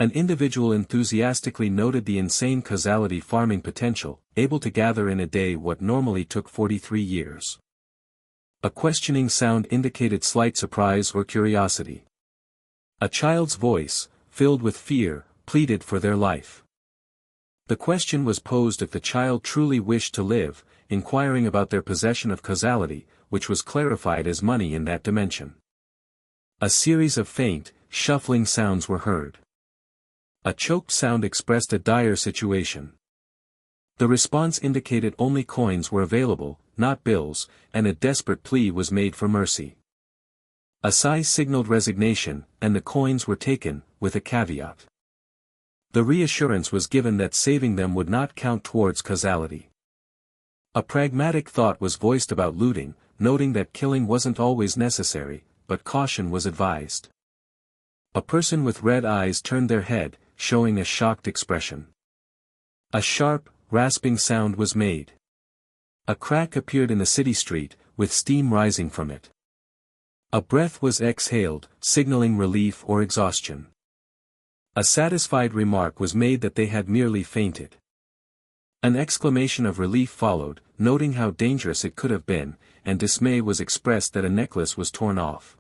An individual enthusiastically noted the insane causality farming potential, able to gather in a day what normally took 43 years. A questioning sound indicated slight surprise or curiosity. A child's voice, filled with fear, pleaded for their life. The question was posed if the child truly wished to live, inquiring about their possession of causality, which was clarified as money in that dimension. A series of faint, shuffling sounds were heard. A choked sound expressed a dire situation. The response indicated only coins were available, not bills, and a desperate plea was made for mercy. A sigh signaled resignation, and the coins were taken, with a caveat. The reassurance was given that saving them would not count towards causality. A pragmatic thought was voiced about looting, noting that killing wasn't always necessary, but caution was advised. A person with red eyes turned their head, showing a shocked expression. A sharp, rasping sound was made. A crack appeared in the city street, with steam rising from it. A breath was exhaled, signaling relief or exhaustion. A satisfied remark was made that they had merely fainted. An exclamation of relief followed, noting how dangerous it could have been, and dismay was expressed that a necklace was torn off.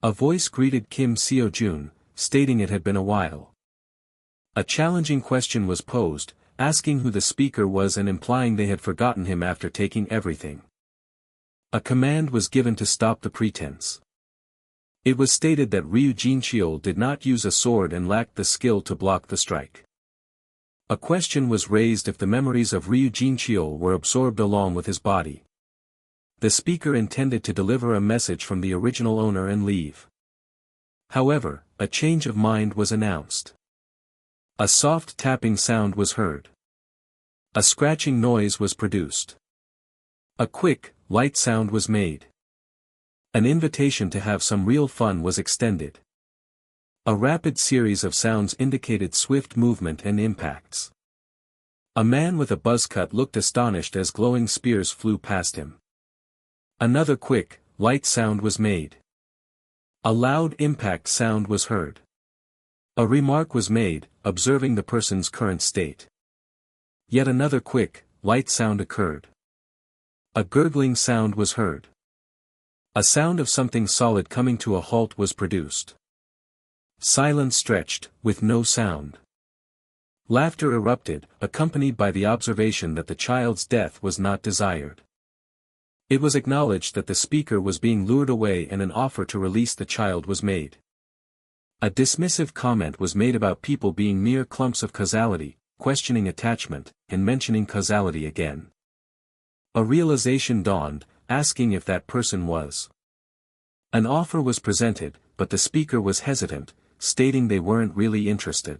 A voice greeted Kim SeoJoon, stating it had been a while. A challenging question was posed, asking who the speaker was and implying they had forgotten him after taking everything. A command was given to stop the pretense. It was stated that SeoJoon did not use a sword and lacked the skill to block the strike. A question was raised if the memories of SeoJoon were absorbed along with his body. The speaker intended to deliver a message from the original owner and leave. However, a change of mind was announced. A soft tapping sound was heard. A scratching noise was produced. A quick, light sound was made. An invitation to have some real fun was extended. A rapid series of sounds indicated swift movement and impacts. A man with a buzz cut looked astonished as glowing spears flew past him. Another quick, light sound was made. A loud impact sound was heard. A remark was made, observing the person's current state. Yet another quick, light sound occurred. A gurgling sound was heard. A sound of something solid coming to a halt was produced. Silence stretched, with no sound. Laughter erupted, accompanied by the observation that the child's death was not desired. It was acknowledged that the speaker was being lured away and an offer to release the child was made. A dismissive comment was made about people being mere clumps of causality, questioning attachment, and mentioning causality again. A realization dawned, asking if that person was. An offer was presented, but the speaker was hesitant, stating they weren't really interested.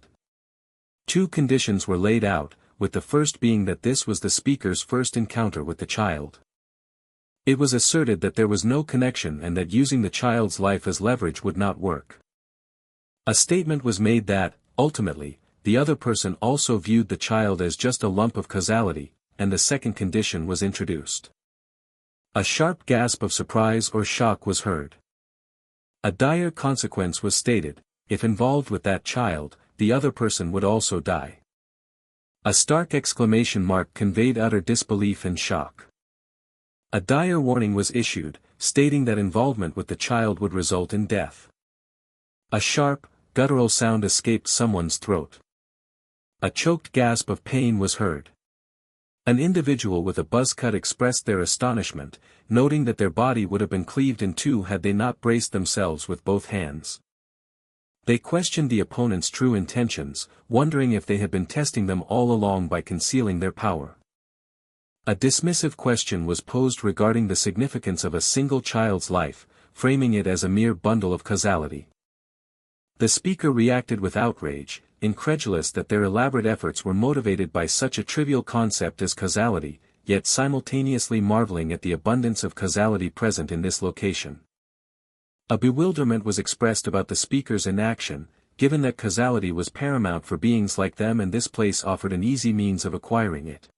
Two conditions were laid out, with the first being that this was the speaker's first encounter with the child. It was asserted that there was no connection and that using the child's life as leverage would not work. A statement was made that, ultimately, the other person also viewed the child as just a lump of causality, and the second condition was introduced. A sharp gasp of surprise or shock was heard. A dire consequence was stated: if involved with that child, the other person would also die. A stark exclamation mark conveyed utter disbelief and shock. A dire warning was issued, stating that involvement with the child would result in death. A sharp, guttural sound escaped someone's throat. A choked gasp of pain was heard. An individual with a buzz cut expressed their astonishment, noting that their body would have been cleaved in two had they not braced themselves with both hands. They questioned the opponent's true intentions, wondering if they had been testing them all along by concealing their power. A dismissive question was posed regarding the significance of a single child's life, framing it as a mere bundle of causality. The speaker reacted with outrage, incredulous that their elaborate efforts were motivated by such a trivial concept as causality, yet simultaneously marveling at the abundance of causality present in this location. A bewilderment was expressed about the speaker's inaction, given that causality was paramount for beings like them and this place offered an easy means of acquiring it.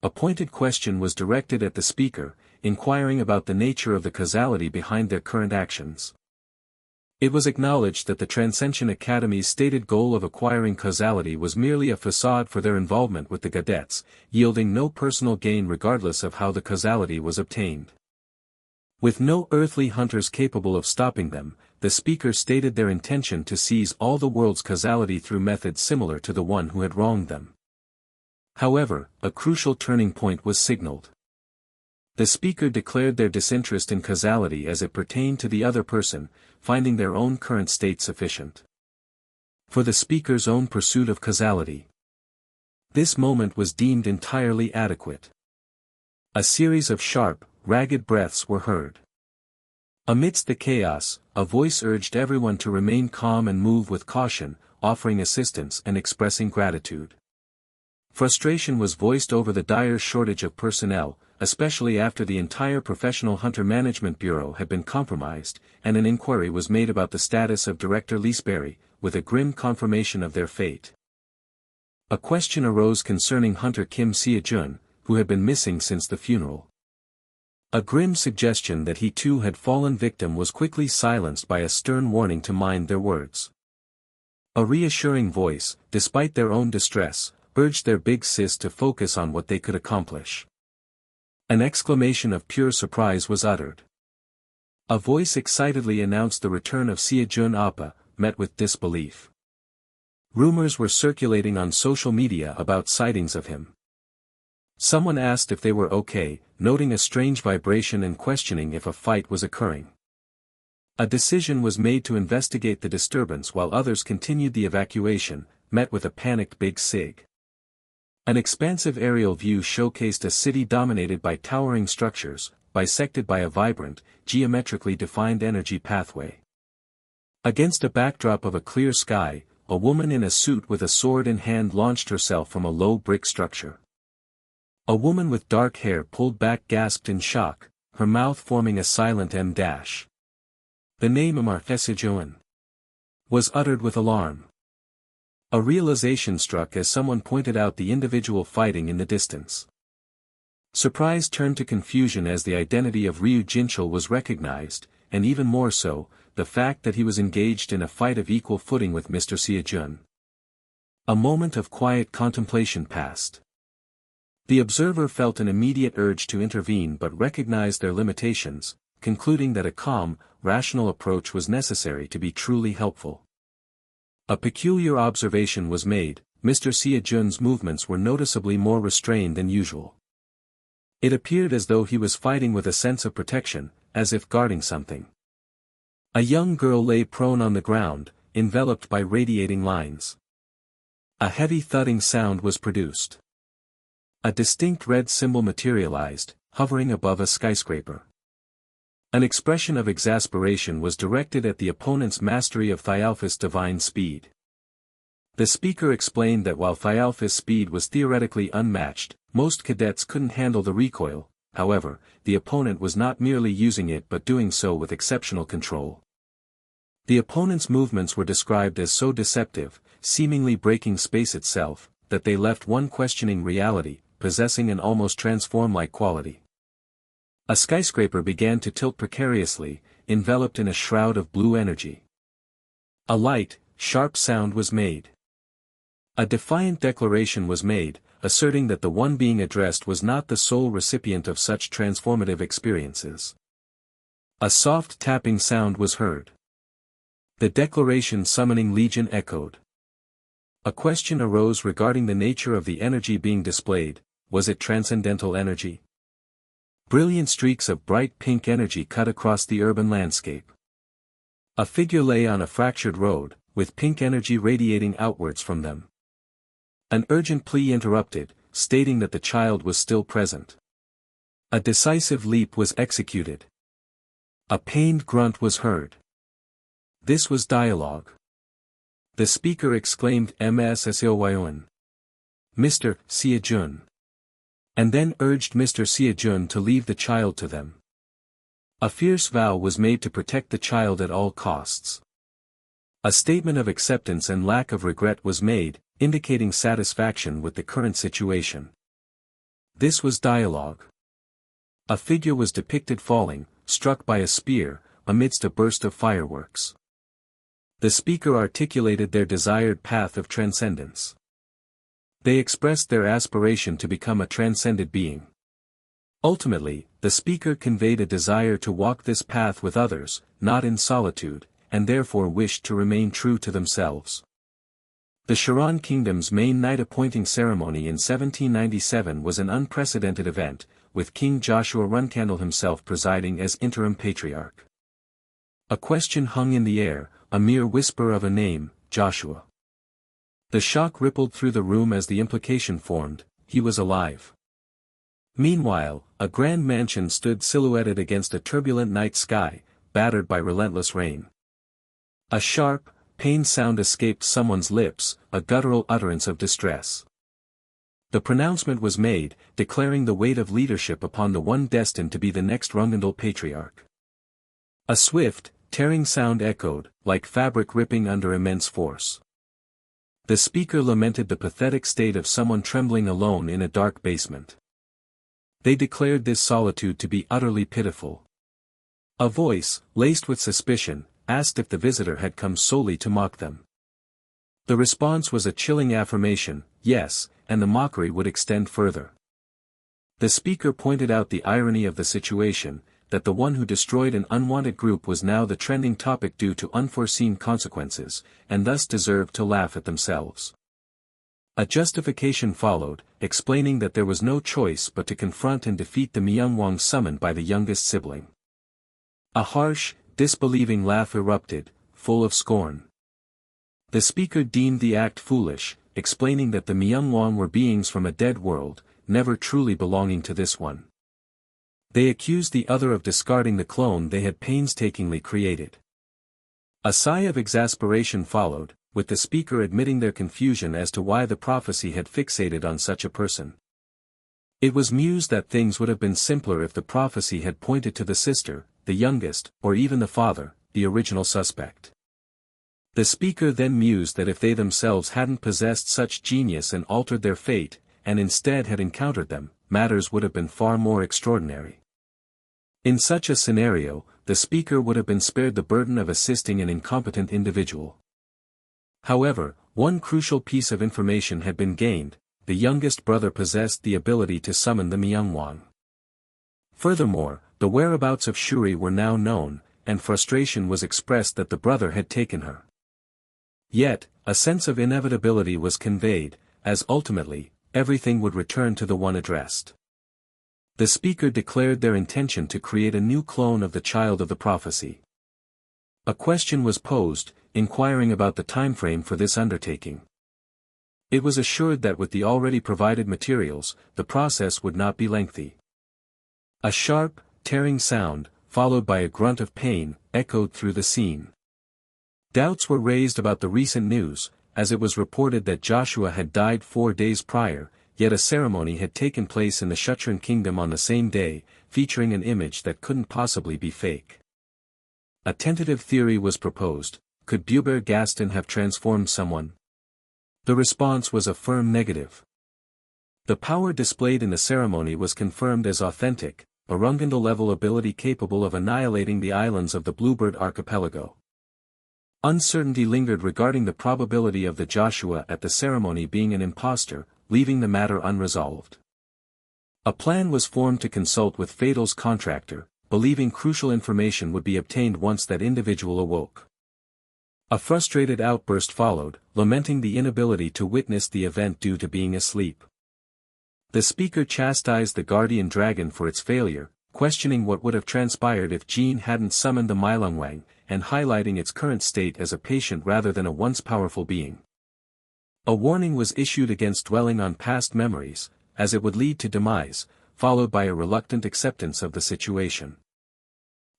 A pointed question was directed at the speaker, inquiring about the nature of the causality behind their current actions. It was acknowledged that the Transcension Academy's stated goal of acquiring causality was merely a facade for their involvement with the cadets, yielding no personal gain regardless of how the causality was obtained. With no earthly hunters capable of stopping them, the speaker stated their intention to seize all the world's causality through methods similar to the one who had wronged them. However, a crucial turning point was signaled. The speaker declared their disinterest in causality as it pertained to the other person, finding their own current state sufficient for the speaker's own pursuit of causality. This moment was deemed entirely adequate. A series of sharp, ragged breaths were heard. Amidst the chaos, a voice urged everyone to remain calm and move with caution, offering assistance and expressing gratitude. Frustration was voiced over the dire shortage of personnel, especially after the entire Professional Hunter Management Bureau had been compromised, and an inquiry was made about the status of Director Leesberry, with a grim confirmation of their fate. A question arose concerning Hunter Kim SeoJoon, who had been missing since the funeral. A grim suggestion that he too had fallen victim was quickly silenced by a stern warning to mind their words. A reassuring voice, despite their own distress, urged their big sis to focus on what they could accomplish. An exclamation of pure surprise was uttered. A voice excitedly announced the return of SeoJoon Appa, met with disbelief. Rumors were circulating on social media about sightings of him. Someone asked if they were okay, noting a strange vibration and questioning if a fight was occurring. A decision was made to investigate the disturbance while others continued the evacuation, met with a panicked Big Sig. An expansive aerial view showcased a city dominated by towering structures, bisected by a vibrant, geometrically defined energy pathway. Against a backdrop of a clear sky, a woman in a suit with a sword in hand launched herself from a low brick structure. A woman with dark hair pulled back gasped in shock, her mouth forming a silent M-. The name SeoJoon was uttered with alarm. A realization struck as someone pointed out the individual fighting in the distance. Surprise turned to confusion as the identity of Ryu Jinchul was recognized, and even more so, the fact that he was engaged in a fight of equal footing with Mr. SeoJoon. A moment of quiet contemplation passed. The observer felt an immediate urge to intervene but recognized their limitations, concluding that a calm, rational approach was necessary to be truly helpful. A peculiar observation was made: Mr. SeoJoon's movements were noticeably more restrained than usual. It appeared as though he was fighting with a sense of protection, as if guarding something. A young girl lay prone on the ground, enveloped by radiating lines. A heavy thudding sound was produced. A distinct red symbol materialized, hovering above a skyscraper. An expression of exasperation was directed at the opponent's mastery of Thialphus' divine speed. The speaker explained that while Thialphus' speed was theoretically unmatched, most cadets couldn't handle the recoil. However, the opponent was not merely using it but doing so with exceptional control. The opponent's movements were described as so deceptive, seemingly breaking space itself, that they left one questioning reality, possessing an almost transform-like quality. A skyscraper began to tilt precariously, enveloped in a shroud of blue energy. A light, sharp sound was made. A defiant declaration was made, asserting that the one being addressed was not the sole recipient of such transformative experiences. A soft tapping sound was heard. The declaration summoning legion echoed. A question arose regarding the nature of the energy being displayed: was it transcendental energy? Brilliant streaks of bright pink energy cut across the urban landscape. A figure lay on a fractured road, with pink energy radiating outwards from them. An urgent plea interrupted, stating that the child was still present. A decisive leap was executed. A pained grunt was heard. This was dialogue. The speaker exclaimed SeoJoon. Mr. SeoJoon. And then urged Mr. SeoJoon to leave the child to them. A fierce vow was made to protect the child at all costs. A statement of acceptance and lack of regret was made, indicating satisfaction with the current situation. This was dialogue. A figure was depicted falling, struck by a spear, amidst a burst of fireworks. The speaker articulated their desired path of transcendence. They expressed their aspiration to become a transcended being. Ultimately, the speaker conveyed a desire to walk this path with others, not in solitude, and therefore wished to remain true to themselves. The Ch151 kingdom's main knight appointing ceremony in 1797 was an unprecedented event, with King Joshua Runcandle himself presiding as interim patriarch. A question hung in the air, a mere whisper of a name: Joshua. The shock rippled through the room as the implication formed: he was alive. Meanwhile, a grand mansion stood silhouetted against a turbulent night sky, battered by relentless rain. A sharp, pained sound escaped someone's lips, a guttural utterance of distress. The pronouncement was made, declaring the weight of leadership upon the one destined to be the next Runcandle patriarch. A swift, tearing sound echoed, like fabric ripping under immense force. The speaker lamented the pathetic state of someone trembling alone in a dark basement. They declared this solitude to be utterly pitiful. A voice, laced with suspicion, asked if the visitor had come solely to mock them. The response was a chilling affirmation: yes, and the mockery would extend further. The speaker pointed out the irony of the situation, that the one who destroyed an unwanted group was now the trending topic due to unforeseen consequences, and thus deserved to laugh at themselves. A justification followed, explaining that there was no choice but to confront and defeat the Manhwa summoned by the youngest sibling. A harsh, disbelieving laugh erupted, full of scorn. The speaker deemed the act foolish, explaining that the Manhwa were beings from a dead world, never truly belonging to this one. They accused the other of discarding the clone they had painstakingly created. A sigh of exasperation followed, with the speaker admitting their confusion as to why the prophecy had fixated on such a person. It was mused that things would have been simpler if the prophecy had pointed to the sister, the youngest, or even the father, the original suspect. The speaker then mused that if they themselves hadn't possessed such genius and altered their fate, and instead had encountered them, matters would have been far more extraordinary. In such a scenario, the speaker would have been spared the burden of assisting an incompetent individual. However, one crucial piece of information had been gained: the youngest brother possessed the ability to summon the Manhwa. Furthermore, the whereabouts of Shuri were now known, and frustration was expressed that the brother had taken her. Yet, a sense of inevitability was conveyed, as ultimately, everything would return to the one addressed. The speaker declared their intention to create a new clone of the child of the prophecy. A question was posed, inquiring about the timeframe for this undertaking. It was assured that with the already provided materials, the process would not be lengthy. A sharp, tearing sound, followed by a grunt of pain, echoed through the scene. Doubts were raised about the recent news, as it was reported that Joshua had died 4 days prior, yet a ceremony had taken place in the Ch151 kingdom on the same day, featuring an image that couldn't possibly be fake. A tentative theory was proposed: could Buber Gaston have transformed someone? The response was a firm negative. The power displayed in the ceremony was confirmed as authentic, a Rungandal-level ability capable of annihilating the islands of the Bluebird archipelago. Uncertainty lingered regarding the probability of the Joshua at the ceremony being an impostor, leaving the matter unresolved. A plan was formed to consult with Fatal's contractor, believing crucial information would be obtained once that individual awoke. A frustrated outburst followed, lamenting the inability to witness the event due to being asleep. The speaker chastised the guardian dragon for its failure, questioning what would have transpired if Jean hadn't summoned the Milungwang, and highlighting its current state as a patient rather than a once powerful being. A warning was issued against dwelling on past memories, as it would lead to demise, followed by a reluctant acceptance of the situation.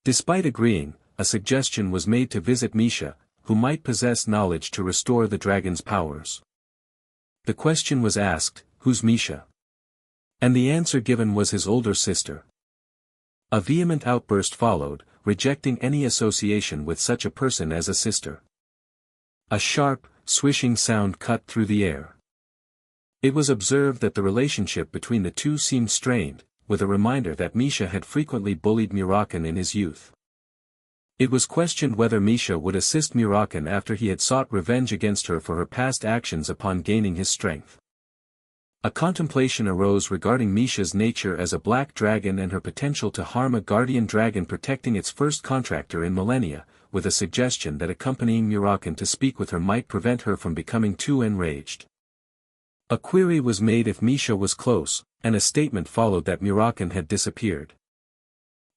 Despite agreeing, a suggestion was made to visit Misha, who might possess knowledge to restore the dragon's powers. The question was asked, "Who's Misha?" And the answer given was his older sister. A vehement outburst followed, rejecting any association with such a person as a sister. A sharp, swishing sound cut through the air. It was observed that the relationship between the two seemed strained, with a reminder that Misha had frequently bullied Murakan in his youth. It was questioned whether Misha would assist Murakan after he had sought revenge against her for her past actions upon gaining his strength. A contemplation arose regarding Misha's nature as a black dragon and her potential to harm a guardian dragon protecting its first contractor in millennia, with a suggestion that accompanying Murakan to speak with her might prevent her from becoming too enraged. A query was made if Misha was close, and a statement followed that Murakan had disappeared.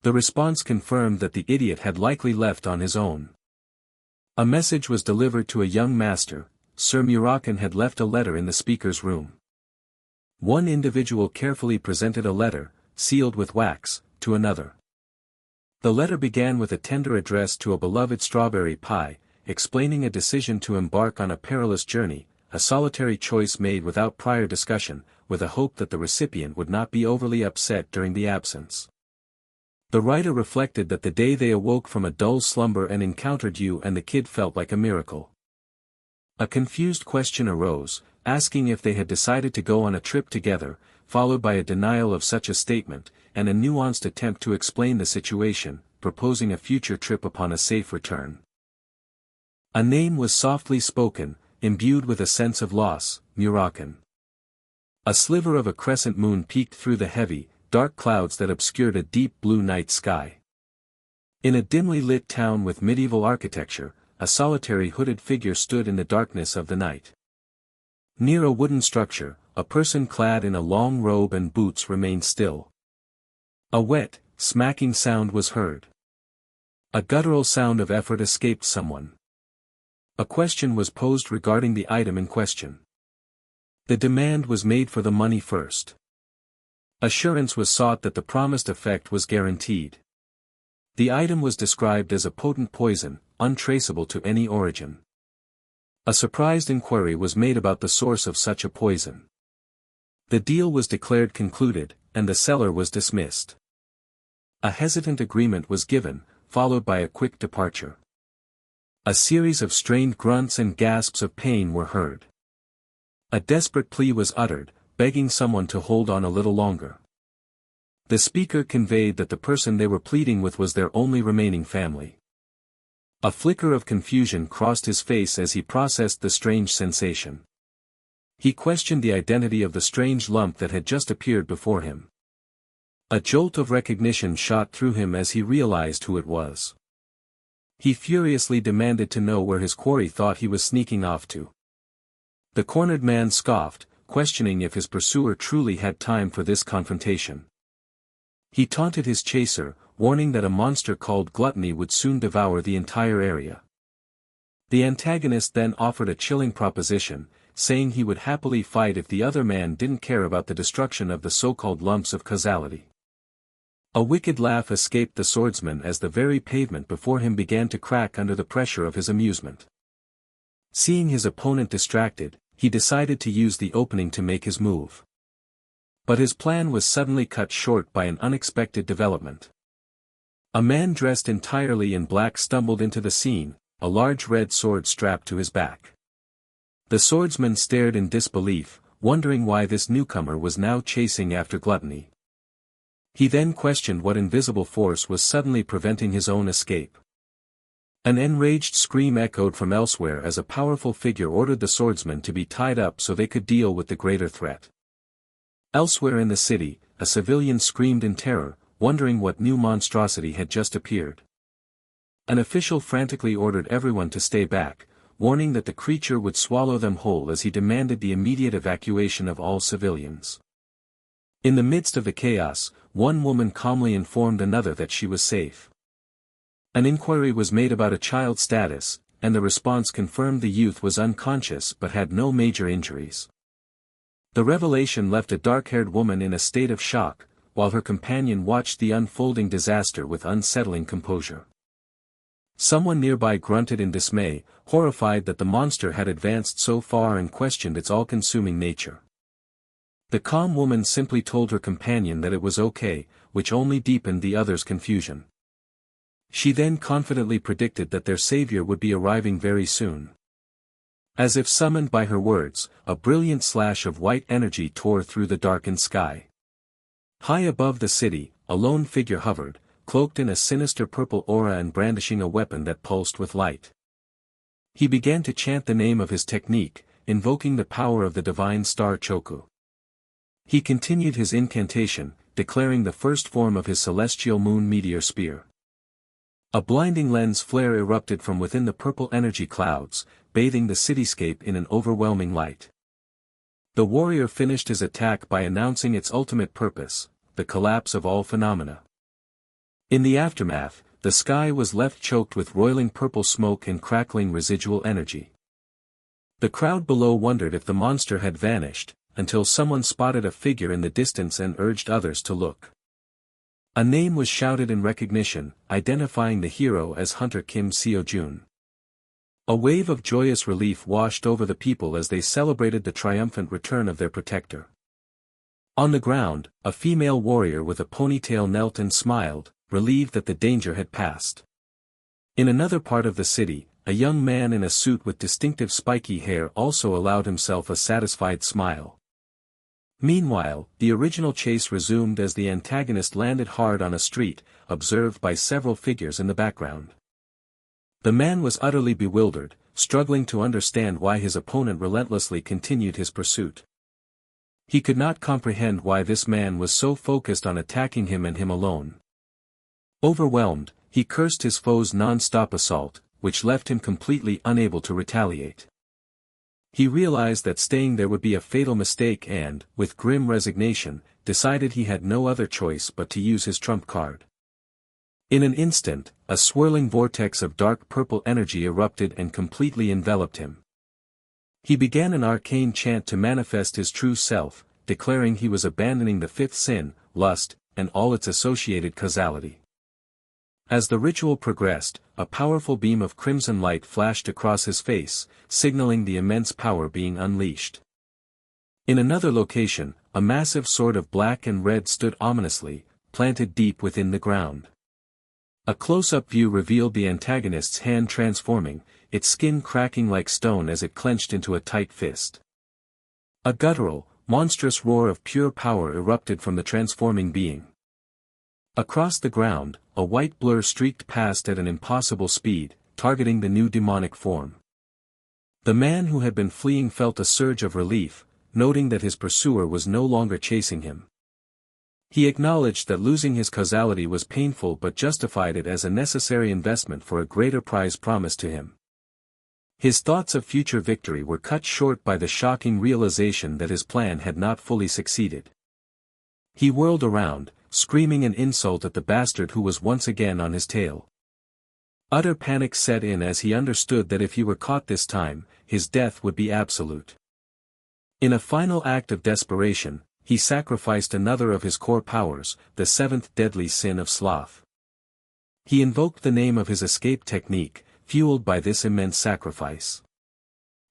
The response confirmed that the idiot had likely left on his own. A message was delivered to a young master: Sir Murakan had left a letter in the speaker's room. One individual carefully presented a letter, sealed with wax, to another. The letter began with a tender address to a beloved strawberry pie, explaining a decision to embark on a perilous journey, a solitary choice made without prior discussion, with a hope that the recipient would not be overly upset during the absence. The writer reflected that the day they awoke from a dull slumber and encountered you and the kid felt like a miracle. A confused question arose, asking if they had decided to go on a trip together, followed by a denial of such a statement, and a nuanced attempt to explain the situation, proposing a future trip upon a safe return. A name was softly spoken, imbued with a sense of loss: Murakan. A sliver of a crescent moon peeked through the heavy, dark clouds that obscured a deep blue night sky. In a dimly lit town with medieval architecture, a solitary hooded figure stood in the darkness of the night. Near a wooden structure, a person clad in a long robe and boots remained still. A wet, smacking sound was heard. A guttural sound of effort escaped someone. A question was posed regarding the item in question. The demand was made for the money first. Assurance was sought that the promised effect was guaranteed. The item was described as a potent poison, untraceable to any origin. A surprised inquiry was made about the source of such a poison. The deal was declared concluded, and the seller was dismissed. A hesitant agreement was given, followed by a quick departure. A series of strained grunts and gasps of pain were heard. A desperate plea was uttered, begging someone to hold on a little longer. The speaker conveyed that the person they were pleading with was their only remaining family. A flicker of confusion crossed his face as he processed the strange sensation. He questioned the identity of the strange lump that had just appeared before him. A jolt of recognition shot through him as he realized who it was. He furiously demanded to know where his quarry thought he was sneaking off to. The cornered man scoffed, questioning if his pursuer truly had time for this confrontation. He taunted his chaser, warning that a monster called gluttony would soon devour the entire area. The antagonist then offered a chilling proposition, saying he would happily fight if the other man didn't care about the destruction of the so-called lumps of causality. A wicked laugh escaped the swordsman as the very pavement before him began to crack under the pressure of his amusement. Seeing his opponent distracted, he decided to use the opening to make his move. But his plan was suddenly cut short by an unexpected development. A man dressed entirely in black stumbled into the scene, a large red sword strapped to his back. The swordsman stared in disbelief, wondering why this newcomer was now chasing after gluttony. He then questioned what invisible force was suddenly preventing his own escape. An enraged scream echoed from elsewhere as a powerful figure ordered the swordsman to be tied up so they could deal with the greater threat. Elsewhere in the city, a civilian screamed in terror, wondering what new monstrosity had just appeared. An official frantically ordered everyone to stay back, warning that the creature would swallow them whole as he demanded the immediate evacuation of all civilians. In the midst of the chaos, one woman calmly informed another that she was safe. An inquiry was made about a child's status, and the response confirmed the youth was unconscious but had no major injuries. The revelation left a dark-haired woman in a state of shock, while her companion watched the unfolding disaster with unsettling composure. Someone nearby grunted in dismay, horrified that the monster had advanced so far and questioned its all-consuming nature. The calm woman simply told her companion that it was okay, which only deepened the other's confusion. She then confidently predicted that their savior would be arriving very soon. As if summoned by her words, a brilliant slash of white energy tore through the darkened sky. High above the city, a lone figure hovered, cloaked in a sinister purple aura and brandishing a weapon that pulsed with light. He began to chant the name of his technique, invoking the power of the divine star Choku. He continued his incantation, declaring the first form of his celestial moon meteor spear. A blinding lens flare erupted from within the purple energy clouds, bathing the cityscape in an overwhelming light. The warrior finished his attack by announcing its ultimate purpose, the collapse of all phenomena. In the aftermath, the sky was left choked with roiling purple smoke and crackling residual energy. The crowd below wondered if the monster had vanished, until someone spotted a figure in the distance and urged others to look. A name was shouted in recognition, identifying the hero as Hunter Kim SeoJoon. A wave of joyous relief washed over the people as they celebrated the triumphant return of their protector. On the ground, a female warrior with a ponytail knelt and smiled, relieved that the danger had passed. In another part of the city, a young man in a suit with distinctive spiky hair also allowed himself a satisfied smile. Meanwhile, the original chase resumed as the antagonist landed hard on a street, observed by several figures in the background. The man was utterly bewildered, struggling to understand why his opponent relentlessly continued his pursuit. He could not comprehend why this man was so focused on attacking him and him alone. Overwhelmed, he cursed his foe's non-stop assault, which left him completely unable to retaliate. He realized that staying there would be a fatal mistake and, with grim resignation, decided he had no other choice but to use his trump card. In an instant, a swirling vortex of dark purple energy erupted and completely enveloped him. He began an arcane chant to manifest his true self, declaring he was abandoning the fifth sin, lust, and all its associated causality. As the ritual progressed, a powerful beam of crimson light flashed across his face, signaling the immense power being unleashed. In another location, a massive sword of black and red stood ominously, planted deep within the ground. A close-up view revealed the antagonist's hand transforming, its skin cracking like stone as it clenched into a tight fist. A guttural, monstrous roar of pure power erupted from the transforming being. Across the ground, a white blur streaked past at an impossible speed, targeting the new demonic form. The man who had been fleeing felt a surge of relief, noting that his pursuer was no longer chasing him. He acknowledged that losing his causality was painful but justified it as a necessary investment for a greater prize promised to him. His thoughts of future victory were cut short by the shocking realization that his plan had not fully succeeded. He whirled around, screaming an insult at the bastard who was once again on his tail. Utter panic set in as he understood that if he were caught this time, his death would be absolute. In a final act of desperation, he sacrificed another of his core powers, the seventh deadly sin of sloth. He invoked the name of his escape technique, fueled by this immense sacrifice.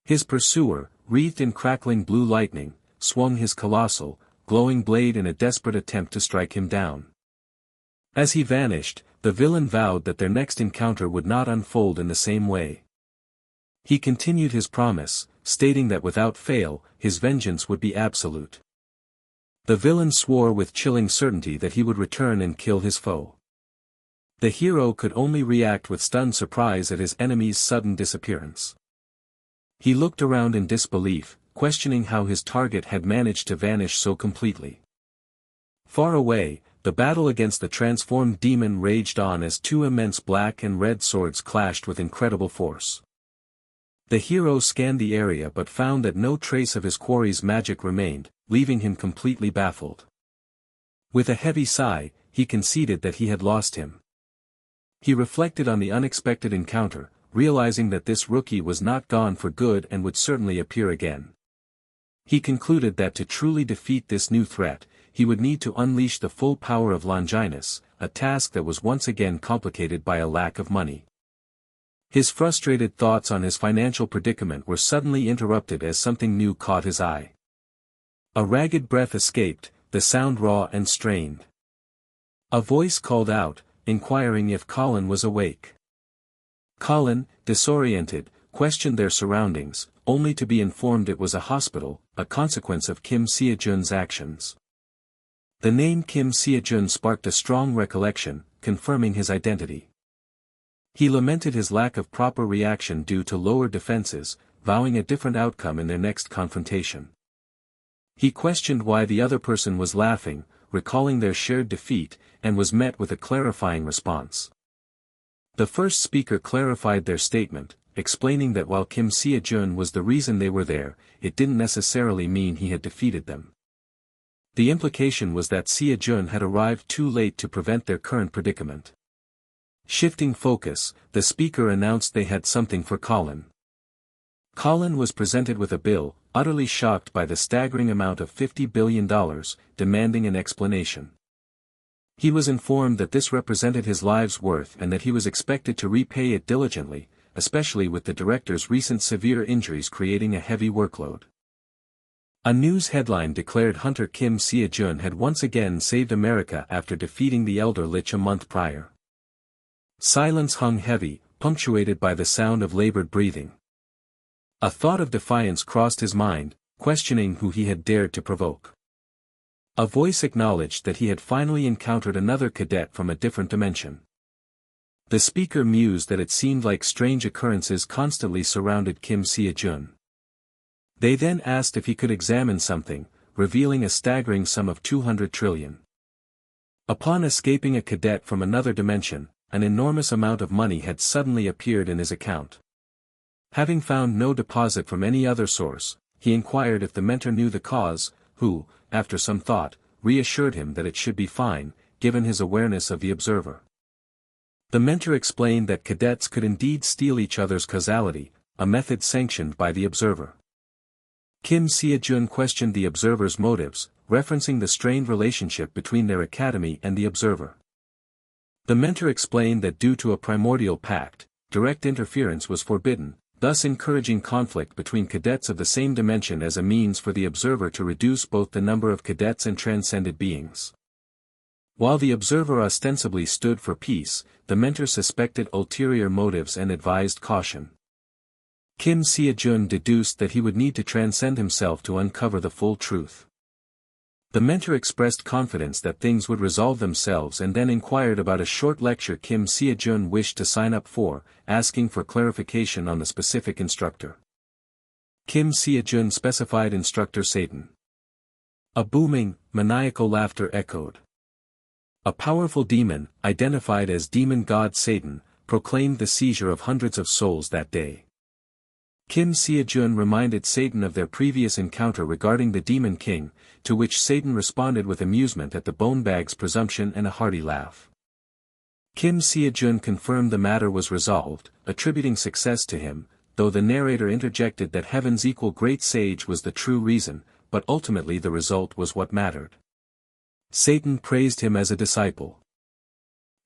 His pursuer, wreathed in crackling blue lightning, swung his colossal, glowing blade in a desperate attempt to strike him down. As he vanished, the villain vowed that their next encounter would not unfold in the same way. He continued his promise, stating that without fail, his vengeance would be absolute. The villain swore with chilling certainty that he would return and kill his foe. The hero could only react with stunned surprise at his enemy's sudden disappearance. He looked around in disbelief, questioning how his target had managed to vanish so completely. Far away, the battle against the transformed demon raged on as two immense black and red swords clashed with incredible force. The hero scanned the area but found that no trace of his quarry's magic remained, leaving him completely baffled. With a heavy sigh, he conceded that he had lost him. He reflected on the unexpected encounter, realizing that this rookie was not gone for good and would certainly appear again. He concluded that to truly defeat this new threat, he would need to unleash the full power of Longinus, a task that was once again complicated by a lack of money. His frustrated thoughts on his financial predicament were suddenly interrupted as something new caught his eye. A ragged breath escaped, the sound raw and strained. A voice called out, inquiring if Colin was awake. Colin, disoriented, questioned their surroundings, only to be informed it was a hospital, a consequence of Kim SeoJoon's actions. The name Kim SeoJoon sparked a strong recollection, confirming his identity. He lamented his lack of proper reaction due to lower defenses, vowing a different outcome in their next confrontation. He questioned why the other person was laughing, recalling their shared defeat, and was met with a clarifying response. The first speaker clarified their statement, explaining that while Kim SeoJoon was the reason they were there, it didn't necessarily mean he had defeated them. The implication was that SeoJoon had arrived too late to prevent their current predicament. Shifting focus, the speaker announced they had something for Colin. Colin was presented with a bill, utterly shocked by the staggering amount of $50 billion, demanding an explanation. He was informed that this represented his life's worth and that he was expected to repay it diligently, especially with the director's recent severe injuries creating a heavy workload. A news headline declared Hunter Kim SeoJoon had once again saved America after defeating the Elder Lich a month prior. Silence hung heavy, punctuated by the sound of labored breathing. A thought of defiance crossed his mind, questioning who he had dared to provoke. A voice acknowledged that he had finally encountered another cadet from a different dimension. The speaker mused that it seemed like strange occurrences constantly surrounded Kim SeoJoon. They then asked if he could examine something, revealing a staggering sum of 200 trillion. Upon escaping a cadet from another dimension, an enormous amount of money had suddenly appeared in his account. Having found no deposit from any other source, he inquired if the mentor knew the cause, who, after some thought, reassured him that it should be fine, given his awareness of the observer. The mentor explained that cadets could indeed steal each other's causality, a method sanctioned by the observer. Kim SeoJoon questioned the observer's motives, referencing the strained relationship between their academy and the observer. The mentor explained that due to a primordial pact, direct interference was forbidden, thus encouraging conflict between cadets of the same dimension as a means for the observer to reduce both the number of cadets and transcended beings. While the observer ostensibly stood for peace, the mentor suspected ulterior motives and advised caution. Kim SeoJoon deduced that he would need to transcend himself to uncover the full truth. The mentor expressed confidence that things would resolve themselves and then inquired about a short lecture Kim SeoJoon wished to sign up for, asking for clarification on the specific instructor. Kim SeoJoon specified instructor Satan. A booming, maniacal laughter echoed. A powerful demon, identified as demon god Satan, proclaimed the seizure of hundreds of souls that day. Kim SeoJoon reminded Satan of their previous encounter regarding the Demon King, to which Satan responded with amusement at the bonebag's presumption and a hearty laugh. Kim SeoJoon confirmed the matter was resolved, attributing success to him, though the narrator interjected that heaven's equal great sage was the true reason, but ultimately the result was what mattered. Satan praised him as a disciple.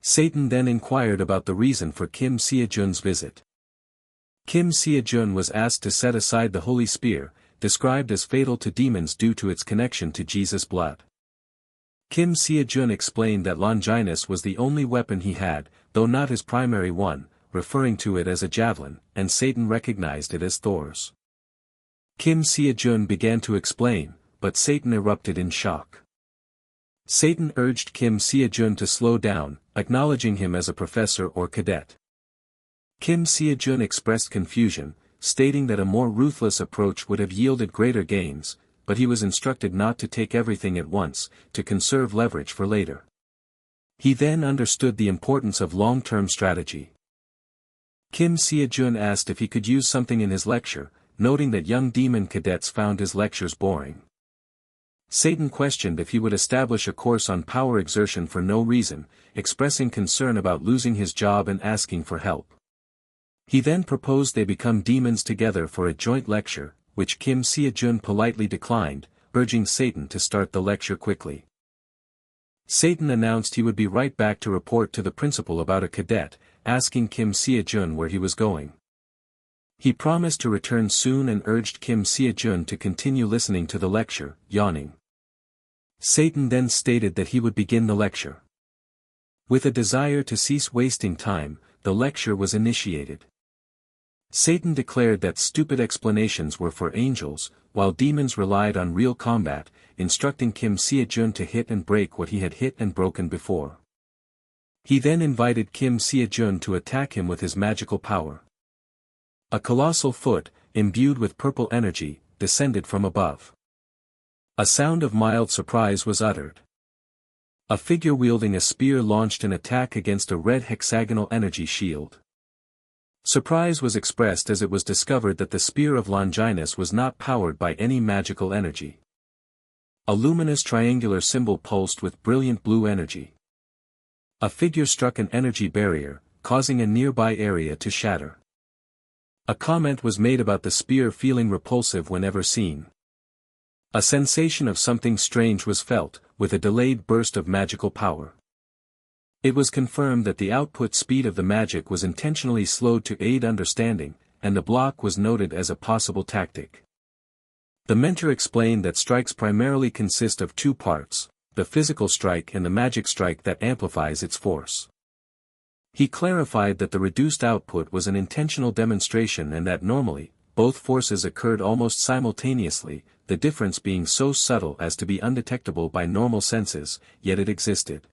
Satan then inquired about the reason for Kim SeoJoon's visit. Kim SeoJoon was asked to set aside the holy spear, described as fatal to demons due to its connection to Jesus' blood. Kim SeoJoon explained that Longinus was the only weapon he had, though not his primary one, referring to it as a javelin, and Satan recognized it as Thor's. Kim SeoJoon began to explain, but Satan erupted in shock. Satan urged Kim SeoJoon to slow down, acknowledging him as a professor or cadet. Kim SeoJoon expressed confusion, stating that a more ruthless approach would have yielded greater gains, but he was instructed not to take everything at once, to conserve leverage for later. He then understood the importance of long-term strategy. Kim SeoJoon asked if he could use something in his lecture, noting that young demon cadets found his lectures boring. Satan questioned if he would establish a course on power exertion for no reason, expressing concern about losing his job and asking for help. He then proposed they become demons together for a joint lecture, which Kim SeoJoon politely declined, urging Satan to start the lecture quickly. Satan announced he would be right back to report to the principal about a cadet, asking Kim SeoJoon where he was going. He promised to return soon and urged Kim SeoJoon to continue listening to the lecture, yawning. Satan then stated that he would begin the lecture. With a desire to cease wasting time, the lecture was initiated. Satan declared that stupid explanations were for angels, while demons relied on real combat, instructing Kim SeoJoon to hit and break what he had hit and broken before. He then invited Kim SeoJoon to attack him with his magical power. A colossal foot, imbued with purple energy, descended from above. A sound of mild surprise was uttered. A figure wielding a spear launched an attack against a red hexagonal energy shield. Surprise was expressed as it was discovered that the spear of Longinus was not powered by any magical energy. A luminous triangular symbol pulsed with brilliant blue energy. A figure struck an energy barrier, causing a nearby area to shatter. A comment was made about the spear feeling repulsive whenever seen. A sensation of something strange was felt, with a delayed burst of magical power. It was confirmed that the output speed of the magic was intentionally slowed to aid understanding, and the block was noted as a possible tactic. The mentor explained that strikes primarily consist of two parts, the physical strike and the magic strike that amplifies its force. He clarified that the reduced output was an intentional demonstration and that normally, both forces occurred almost simultaneously, the difference being so subtle as to be undetectable by normal senses, yet it existed.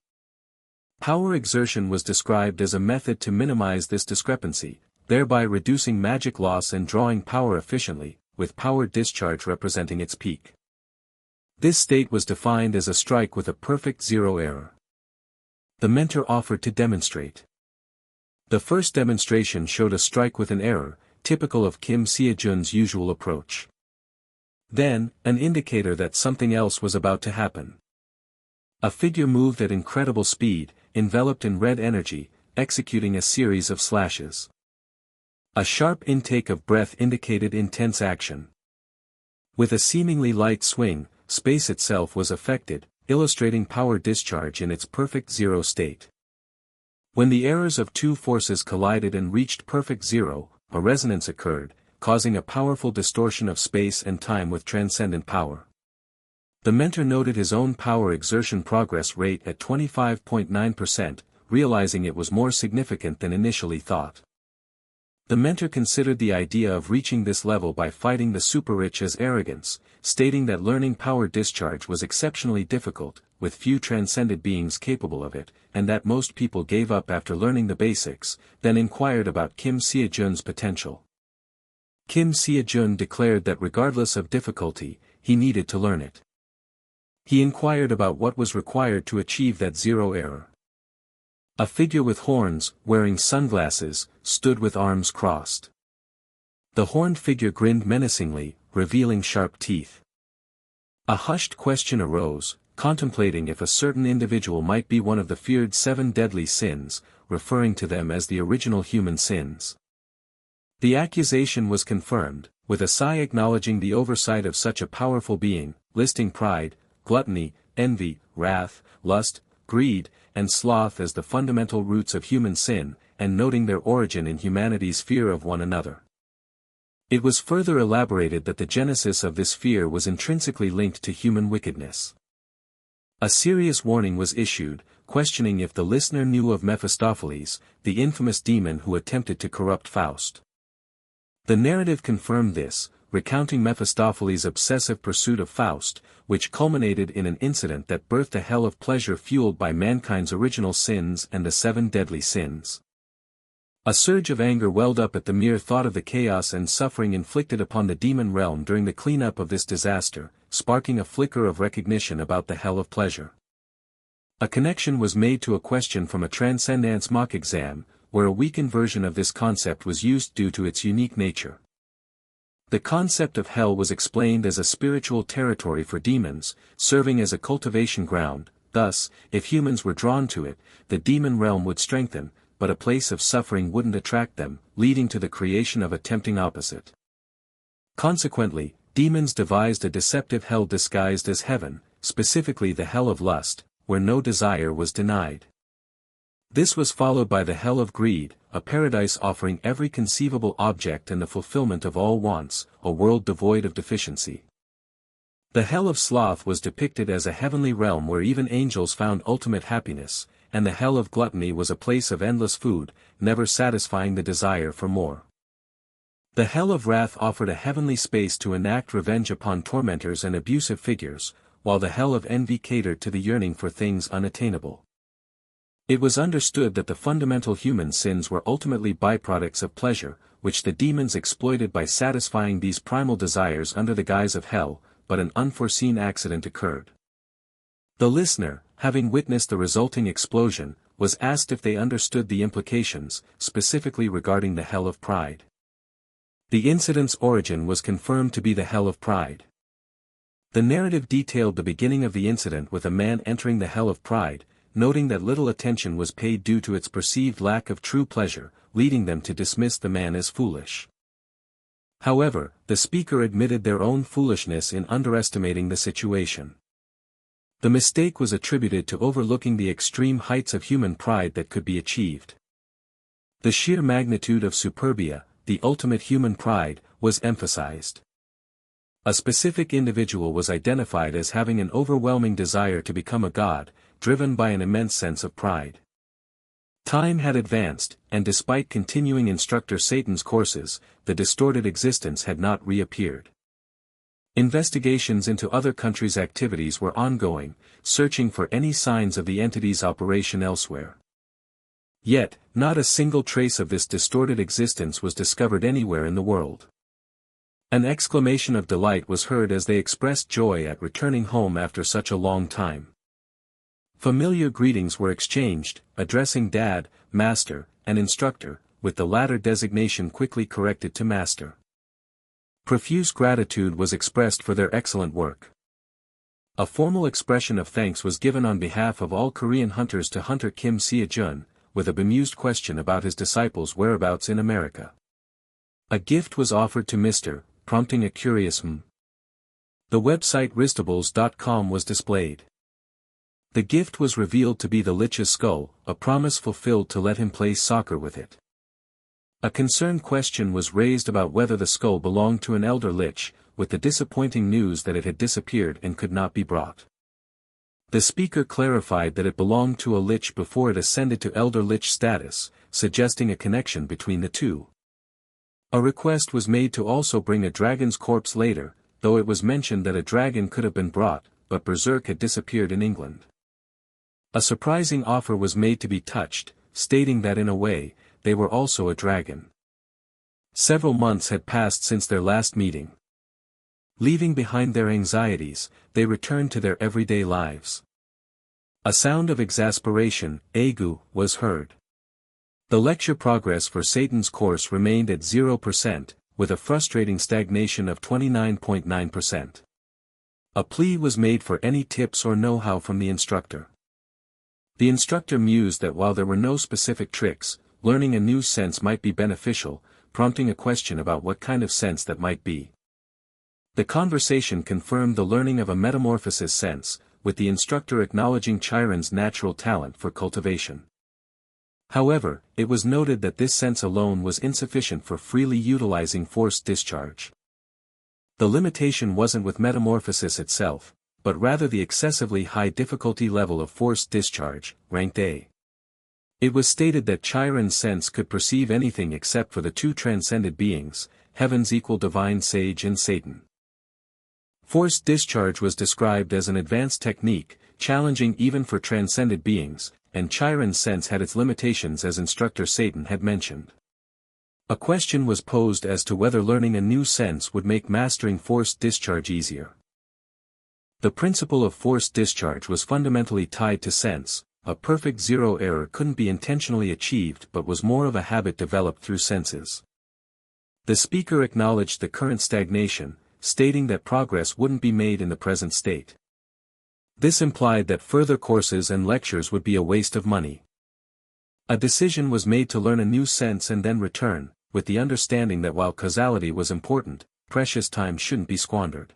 Power exertion was described as a method to minimize this discrepancy, thereby reducing magic loss and drawing power efficiently, with power discharge representing its peak. This state was defined as a strike with a perfect zero error. The mentor offered to demonstrate. The first demonstration showed a strike with an error, typical of Kim SeoJoon's usual approach. Then, an indicator that something else was about to happen. A figure moved at incredible speed, enveloped in red energy, executing a series of slashes. A sharp intake of breath indicated intense action. With a seemingly light swing, space itself was affected, illustrating power discharge in its perfect zero state. When the errors of two forces collided and reached perfect zero, a resonance occurred, causing a powerful distortion of space and time with transcendent power. The mentor noted his own power exertion progress rate at 25.9%, realizing it was more significant than initially thought. The mentor considered the idea of reaching this level by fighting the super-rich as arrogance, stating that learning power discharge was exceptionally difficult, with few transcended beings capable of it, and that most people gave up after learning the basics, then inquired about Kim SeoJoon's potential. Kim SeoJoon declared that regardless of difficulty, he needed to learn it. He inquired about what was required to achieve that zero error. A figure with horns, wearing sunglasses, stood with arms crossed. The horned figure grinned menacingly, revealing sharp teeth. A hushed question arose, contemplating if a certain individual might be one of the feared 7 deadly sins, referring to them as the original human sins. The accusation was confirmed, with a sigh acknowledging the oversight of such a powerful being, listing pride, gluttony, envy, wrath, lust, greed, and sloth as the fundamental roots of human sin, and noting their origin in humanity's fear of one another. It was further elaborated that the genesis of this fear was intrinsically linked to human wickedness. A serious warning was issued, questioning if the listener knew of Mephistopheles, the infamous demon who attempted to corrupt Faust. The narrative confirmed this, recounting Mephistopheles' obsessive pursuit of Faust, which culminated in an incident that birthed a hell of pleasure fueled by mankind's original sins and the 7 deadly sins. A surge of anger welled up at the mere thought of the chaos and suffering inflicted upon the demon realm during the cleanup of this disaster, sparking a flicker of recognition about the hell of pleasure. A connection was made to a question from a Transcendence mock exam, where a weakened version of this concept was used due to its unique nature. The concept of hell was explained as a spiritual territory for demons, serving as a cultivation ground. Thus, if humans were drawn to it, the demon realm would strengthen, but a place of suffering wouldn't attract them, leading to the creation of a tempting opposite. Consequently, demons devised a deceptive hell disguised as heaven, specifically the hell of lust, where no desire was denied. This was followed by the hell of greed, a paradise offering every conceivable object and the fulfillment of all wants, a world devoid of deficiency. The hell of sloth was depicted as a heavenly realm where even angels found ultimate happiness, and the hell of gluttony was a place of endless food, never satisfying the desire for more. The hell of wrath offered a heavenly space to enact revenge upon tormentors and abusive figures, while the hell of envy catered to the yearning for things unattainable. It was understood that the fundamental human sins were ultimately byproducts of pleasure, which the demons exploited by satisfying these primal desires under the guise of hell, but an unforeseen accident occurred. The listener, having witnessed the resulting explosion, was asked if they understood the implications, specifically regarding the hell of pride. The incident's origin was confirmed to be the hell of pride. The narrative detailed the beginning of the incident with a man entering the hell of pride, noting that little attention was paid due to its perceived lack of true pleasure, leading them to dismiss the man as foolish. However, the speaker admitted their own foolishness in underestimating the situation. The mistake was attributed to overlooking the extreme heights of human pride that could be achieved. The sheer magnitude of superbia, the ultimate human pride, was emphasized. A specific individual was identified as having an overwhelming desire to become a god, driven by an immense sense of pride. Time had advanced, and despite continuing instructor Satan's courses, the distorted existence had not reappeared. Investigations into other countries' activities were ongoing, searching for any signs of the entity's operation elsewhere. Yet, not a single trace of this distorted existence was discovered anywhere in the world. An exclamation of delight was heard as they expressed joy at returning home after such a long time. Familiar greetings were exchanged, addressing dad, master, and instructor, with the latter designation quickly corrected to master. Profuse gratitude was expressed for their excellent work. A formal expression of thanks was given on behalf of all Korean hunters to hunter Kim SeoJoon, with a bemused question about his disciples' whereabouts in America. A gift was offered to Mr., prompting a curious The website wristables.com was displayed. The gift was revealed to be the Lich's skull, a promise fulfilled to let him play soccer with it. A concerned question was raised about whether the skull belonged to an elder Lich, with the disappointing news that it had disappeared and could not be brought. The speaker clarified that it belonged to a Lich before it ascended to elder Lich status, suggesting a connection between the two. A request was made to also bring a dragon's corpse later, though it was mentioned that a dragon could have been brought, but Berserk had disappeared in England. A surprising offer was made to be touched, stating that in a way, they were also a dragon. Several months had passed since their last meeting. Leaving behind their anxieties, they returned to their everyday lives. A sound of exasperation, agu, was heard. The lecture progress for Satan's course remained at 0%, with a frustrating stagnation of 29.9%. A plea was made for any tips or know-how from the instructor. The instructor mused that while there were no specific tricks, learning a new sense might be beneficial, prompting a question about what kind of sense that might be. The conversation confirmed the learning of a metamorphosis sense, with the instructor acknowledging Ch151's natural talent for cultivation. However, it was noted that this sense alone was insufficient for freely utilizing forced discharge. The limitation wasn't with metamorphosis itself, but rather the excessively high difficulty level of forced discharge, ranked A. It was stated that Ch151's sense could perceive anything except for the two transcended beings, heaven's equal divine sage and Satan. Forced discharge was described as an advanced technique, challenging even for transcended beings, and Ch151's sense had its limitations as instructor Satan had mentioned. A question was posed as to whether learning a new sense would make mastering forced discharge easier. The principle of forced discharge was fundamentally tied to sense. A perfect zero error couldn't be intentionally achieved but was more of a habit developed through senses. The speaker acknowledged the current stagnation, stating that progress wouldn't be made in the present state. This implied that further courses and lectures would be a waste of money. A decision was made to learn a new sense and then return, with the understanding that while causality was important, precious time shouldn't be squandered.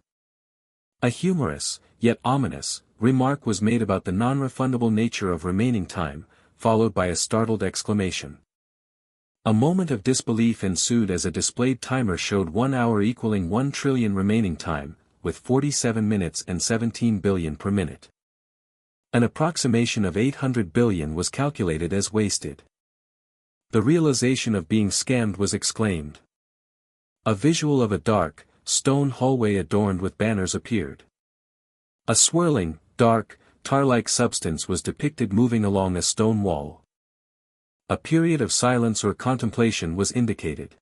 A humorous, yet ominous, remark was made about the non-refundable nature of remaining time, followed by a startled exclamation. A moment of disbelief ensued as a displayed timer showed 1 hour equaling 1 trillion remaining time, with 47 minutes and 17 billion per minute. An approximation of 800 billion was calculated as wasted. The realization of being scammed was exclaimed. A visual of a dark, stone hallway adorned with banners appeared. A swirling, dark, tar-like substance was depicted moving along a stone wall. A period of silence or contemplation was indicated.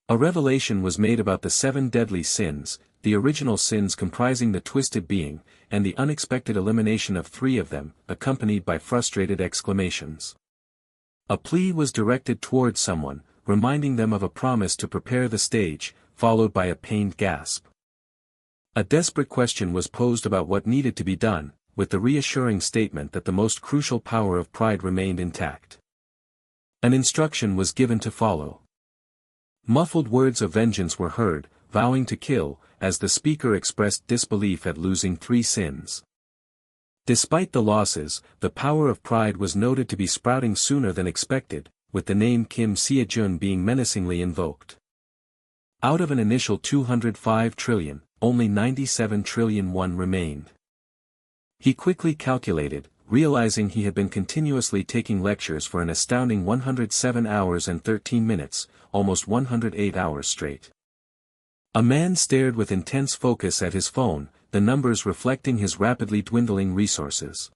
A revelation was made about the 7 deadly sins, the original sins comprising the twisted being, and the unexpected elimination of 3 of them, accompanied by frustrated exclamations. A plea was directed towards someone, reminding them of a promise to prepare the stage, followed by a pained gasp. A desperate question was posed about what needed to be done, with the reassuring statement that the most crucial power of pride remained intact. An instruction was given to follow. Muffled words of vengeance were heard, vowing to kill, as the speaker expressed disbelief at losing 3 sins. Despite the losses, the power of pride was noted to be sprouting sooner than expected, with the name Kim SeoJoon being menacingly invoked. Out of an initial 205 trillion, only 97 trillion won remained. He quickly calculated, realizing he had been continuously taking lectures for an astounding 107 hours and 13 minutes, almost 108 hours straight. A man stared with intense focus at his phone, the numbers reflecting his rapidly dwindling resources.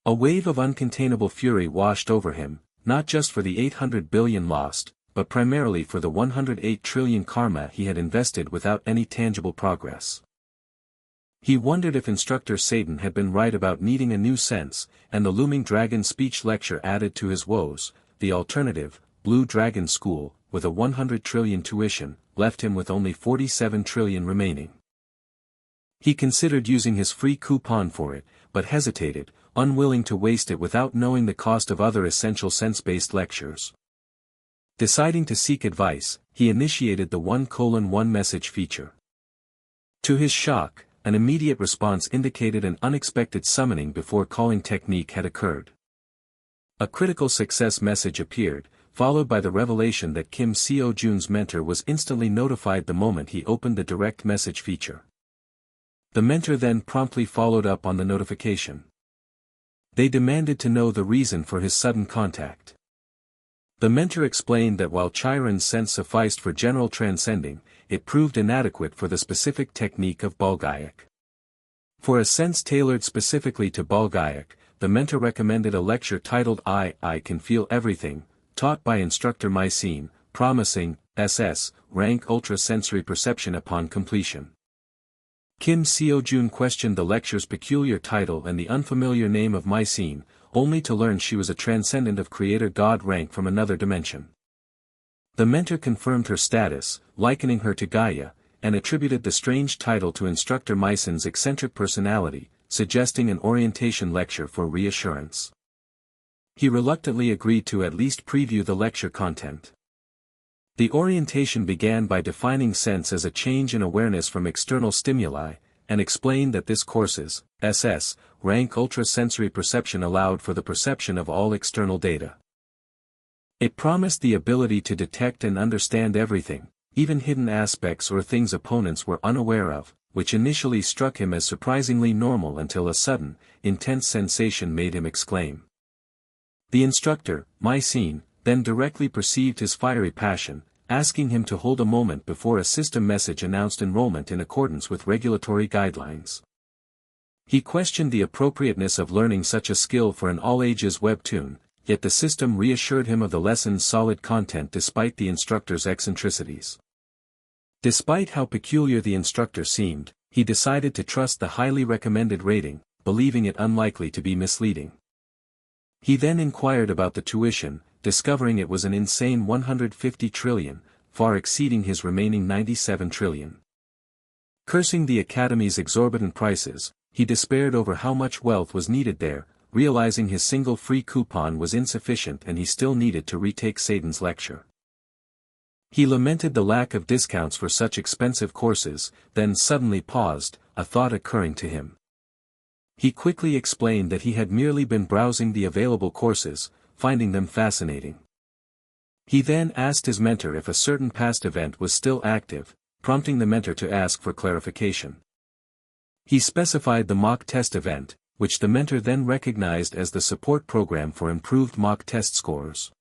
A wave of uncontainable fury washed over him, not just for the 800 billion lost, but primarily for the 108 trillion karma he had invested without any tangible progress. He wondered if instructor Satan had been right about needing a new sense, and the looming dragon speech lecture added to his woes. The alternative, Blue Dragon School, with a 100 trillion tuition, left him with only 47 trillion remaining. He considered using his free coupon for it, but hesitated, unwilling to waste it without knowing the cost of other essential sense-based lectures. Deciding to seek advice, he initiated the 1:1 message feature. To his shock, an immediate response indicated an unexpected summoning before calling technique had occurred. A critical success message appeared, followed by the revelation that Kim SeoJoon's mentor was instantly notified the moment he opened the direct message feature. The mentor then promptly followed up on the notification. They demanded to know the reason for his sudden contact. The mentor explained that while Ch151's sense sufficed for general transcending, it proved inadequate for the specific technique of Bulgayak. For a sense tailored specifically to Bulgayak, the mentor recommended a lecture titled I Can Feel Everything, taught by instructor Mycene, promising, SS, rank ultra-sensory perception upon completion. Kim SeoJoon questioned the lecture's peculiar title and the unfamiliar name of Mycene, only to learn she was a transcendent of creator god rank from another dimension. The mentor confirmed her status, likening her to Gaia, and attributed the strange title to instructor Mycene's eccentric personality, suggesting an orientation lecture for reassurance. He reluctantly agreed to at least preview the lecture content. The orientation began by defining sense as a change in awareness from external stimuli, and explained that this course's SS rank ultra-sensory perception allowed for the perception of all external data. It promised the ability to detect and understand everything, even hidden aspects or things opponents were unaware of, which initially struck him as surprisingly normal until a sudden, intense sensation made him exclaim. The instructor, Mycene, then directly perceived his fiery passion, asking him to hold a moment before a system message announced enrollment in accordance with regulatory guidelines. He questioned the appropriateness of learning such a skill for an all-ages webtoon, yet the system reassured him of the lesson's solid content despite the instructor's eccentricities. Despite how peculiar the instructor seemed, he decided to trust the highly recommended rating, believing it unlikely to be misleading. He then inquired about the tuition, discovering it was an insane 150 trillion, far exceeding his remaining 97 trillion. Cursing the Academy's exorbitant prices, he despaired over how much wealth was needed there, realizing his single free coupon was insufficient and he still needed to retake Satan's lecture. He lamented the lack of discounts for such expensive courses, then suddenly paused, a thought occurring to him. He quickly explained that he had merely been browsing the available courses, finding them fascinating. He then asked his mentor if a certain past event was still active, prompting the mentor to ask for clarification. He specified the mock test event, which the mentor then recognized as the support program for improved mock test scores.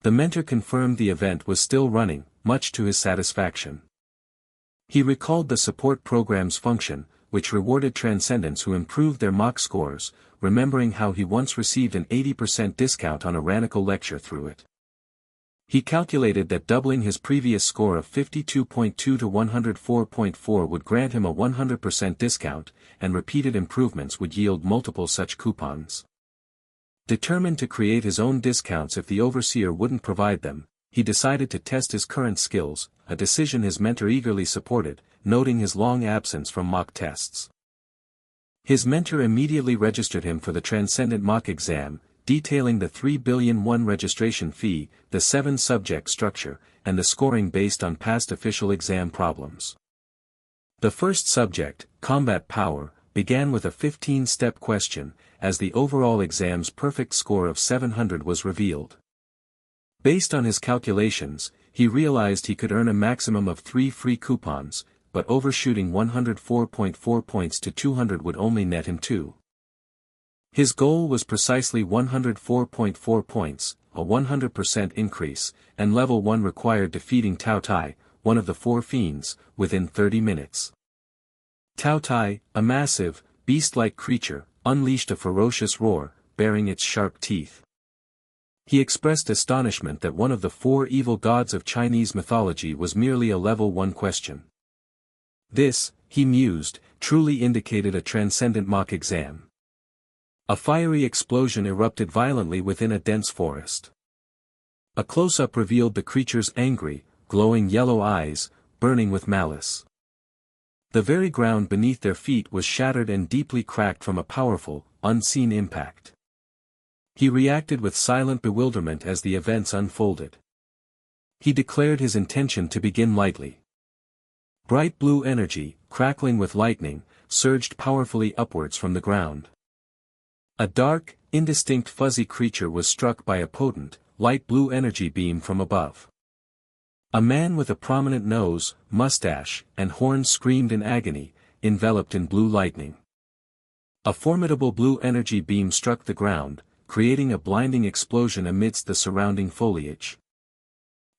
The mentor confirmed the event was still running, much to his satisfaction. He recalled the support program's function, which rewarded transcendents who improved their mock scores, remembering how he once received an 80% discount on a Radical lecture through it. He calculated that doubling his previous score of 52.2 to 104.4 would grant him a 100% discount, and repeated improvements would yield multiple such coupons. Determined to create his own discounts if the overseer wouldn't provide them, he decided to test his current skills, a decision his mentor eagerly supported, noting his long absence from mock tests. His mentor immediately registered him for the Transcendent mock exam, detailing the 3 billion won registration fee, the 7-subject structure, and the scoring based on past official exam problems. The first subject, combat power, began with a 15-step question, as the overall exam's perfect score of 700 was revealed. Based on his calculations, he realized he could earn a maximum of 3 free coupons, but overshooting 104.4 points to 200 would only net him 2. His goal was precisely 104.4 points, a 100% increase, and level 1 required defeating Tao Tai, one of the 4 fiends, within 30 minutes. Tao Tai, a massive, beast-like creature, unleashed a ferocious roar, baring its sharp teeth. He expressed astonishment that one of the 4 evil gods of Chinese mythology was merely a level 1 question. This, he mused, truly indicated a transcendent mock exam. A fiery explosion erupted violently within a dense forest. A close-up revealed the creature's angry, glowing yellow eyes, burning with malice. The very ground beneath their feet was shattered and deeply cracked from a powerful, unseen impact. He reacted with silent bewilderment as the events unfolded. He declared his intention to begin lightly. Bright blue energy, crackling with lightning, surged powerfully upwards from the ground. A dark, indistinct fuzzy creature was struck by a potent, light blue energy beam from above. A man with a prominent nose, mustache, and horns screamed in agony, enveloped in blue lightning. A formidable blue energy beam struck the ground, creating a blinding explosion amidst the surrounding foliage.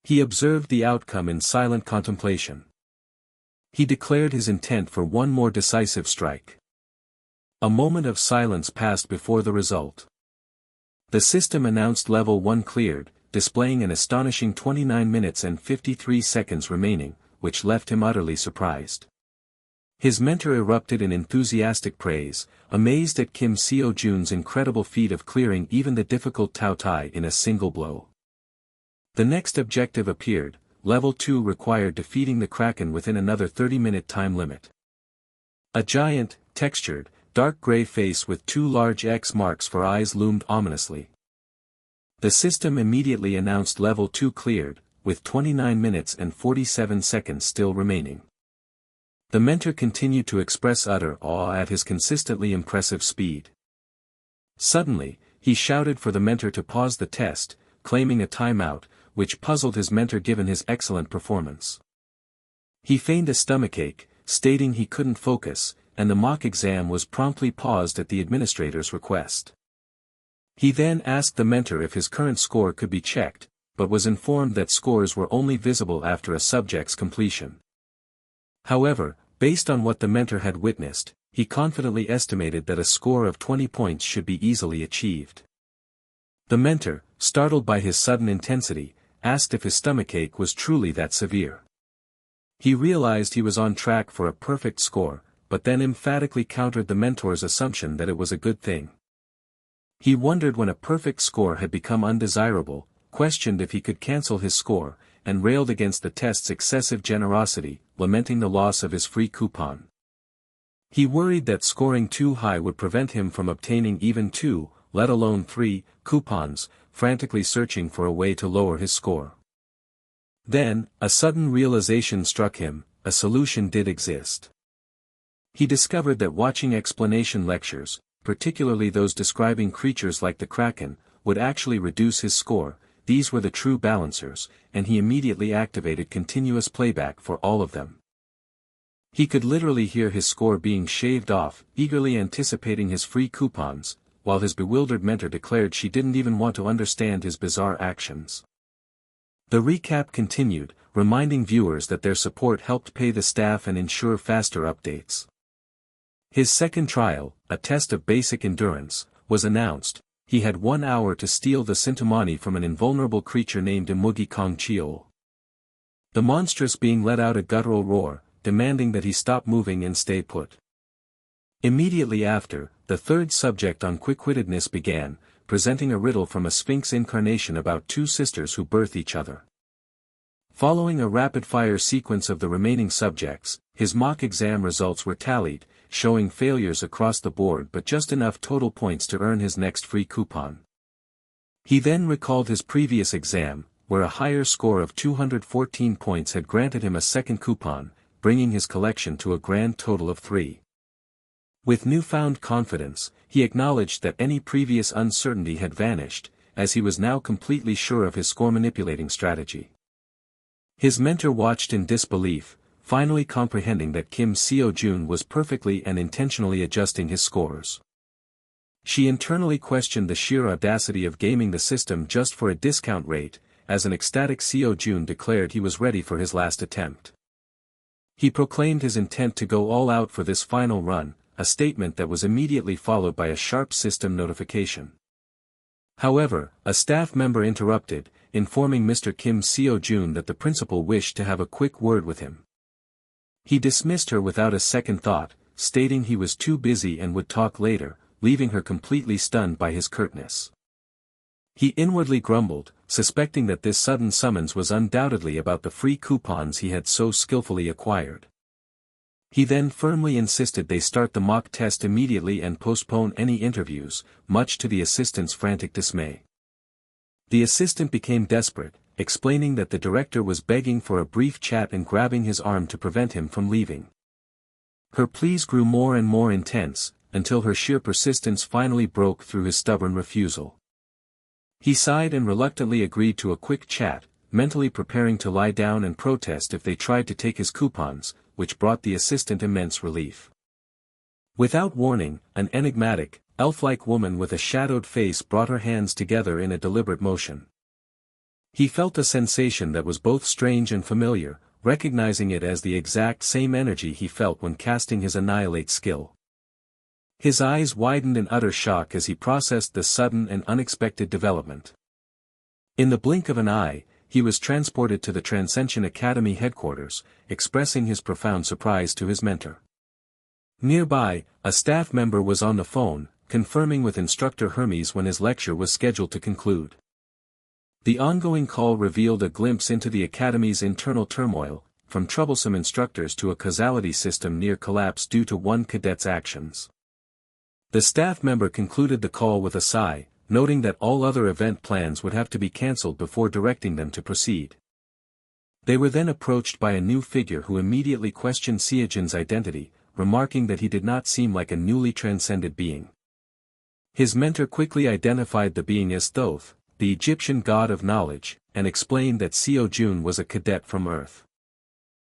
He observed the outcome in silent contemplation. He declared his intent for one more decisive strike. A moment of silence passed before the result. The system announced level 1 cleared, displaying an astonishing 29 minutes and 53 seconds remaining, which left him utterly surprised. His mentor erupted in enthusiastic praise, amazed at Kim SeoJoon's incredible feat of clearing even the difficult Tao Tai in a single blow. The next objective appeared. Level 2 required defeating the Kraken within another 30-minute time limit. A giant, textured, dark gray face with 2 large X marks for eyes loomed ominously. The system immediately announced Level 2 cleared, with 29 minutes and 47 seconds still remaining. The mentor continued to express utter awe at his consistently impressive speed. Suddenly, he shouted for the mentor to pause the test, claiming a timeout, which puzzled his mentor given his excellent performance. He feigned a stomachache, stating he couldn't focus, and the mock exam was promptly paused at the administrator's request. He then asked the mentor if his current score could be checked, but was informed that scores were only visible after a subject's completion. However, based on what the mentor had witnessed, he confidently estimated that a score of 20 points should be easily achieved. The mentor, startled by his sudden intensity, asked if his stomachache was truly that severe. He realized he was on track for a perfect score, but then emphatically countered the mentor's assumption that it was a good thing. He wondered when a perfect score had become undesirable, questioned if he could cancel his score, and railed against the test's excessive generosity, lamenting the loss of his free coupon. He worried that scoring too high would prevent him from obtaining even 2, let alone 3, coupons, frantically searching for a way to lower his score. Then, a sudden realization struck him: a solution did exist. He discovered that watching explanation lectures, particularly those describing creatures like the Kraken, would actually reduce his score. These were the true balancers, and he immediately activated continuous playback for all of them. He could literally hear his score being shaved off, eagerly anticipating his free coupons, while his bewildered mentor declared she didn't even want to understand his bizarre actions. The recap continued, reminding viewers that their support helped pay the staff and ensure faster updates. His second trial, a test of basic endurance, was announced. He had 1 hour to steal the Sintamani from an invulnerable creature named Imugi Kongcheol. The monstrous being let out a guttural roar, demanding that he stop moving and stay put. Immediately after, the third subject on quick-wittedness began, presenting a riddle from a Sphinx incarnation about 2 sisters who birth each other. Following a rapid-fire sequence of the remaining subjects, his mock exam results were tallied, showing failures across the board but just enough total points to earn his next free coupon. He then recalled his previous exam, where a higher score of 214 points had granted him a second coupon, bringing his collection to a grand total of 3. With newfound confidence, he acknowledged that any previous uncertainty had vanished, as he was now completely sure of his score-manipulating strategy. His mentor watched in disbelief, finally comprehending that Kim SeoJoon was perfectly and intentionally adjusting his scores. She internally questioned the sheer audacity of gaming the system just for a discount rate, as an ecstatic SeoJoon declared he was ready for his last attempt. He proclaimed his intent to go all out for this final run, a statement that was immediately followed by a sharp system notification. However, a staff member interrupted, informing Mr. Kim SeoJoon that the principal wished to have a quick word with him. He dismissed her without a second thought, stating he was too busy and would talk later, leaving her completely stunned by his curtness. He inwardly grumbled, suspecting that this sudden summons was undoubtedly about the free coupons he had so skillfully acquired. He then firmly insisted they start the mock test immediately and postpone any interviews, much to the assistant's frantic dismay. The assistant became desperate, explaining that the director was begging for a brief chat and grabbing his arm to prevent him from leaving. Her pleas grew more and more intense, until her sheer persistence finally broke through his stubborn refusal. He sighed and reluctantly agreed to a quick chat, mentally preparing to lie down and protest if they tried to take his coupons, which brought the assistant immense relief. Without warning, an enigmatic, elf-like woman with a shadowed face brought her hands together in a deliberate motion. He felt a sensation that was both strange and familiar, recognizing it as the exact same energy he felt when casting his Annihilate skill. His eyes widened in utter shock as he processed the sudden and unexpected development. In the blink of an eye, he was transported to the Transcension Academy headquarters, expressing his profound surprise to his mentor. Nearby, a staff member was on the phone, confirming with instructor Hermes when his lecture was scheduled to conclude. The ongoing call revealed a glimpse into the Academy's internal turmoil, from troublesome instructors to a causality system near collapse due to one cadet's actions. The staff member concluded the call with a sigh, noting that all other event plans would have to be cancelled before directing them to proceed. They were then approached by a new figure who immediately questioned SeoJoon's identity, remarking that he did not seem like a newly transcended being. His mentor quickly identified the being as Thoth, the Egyptian god of knowledge, and explained that SeoJoon was a cadet from Earth.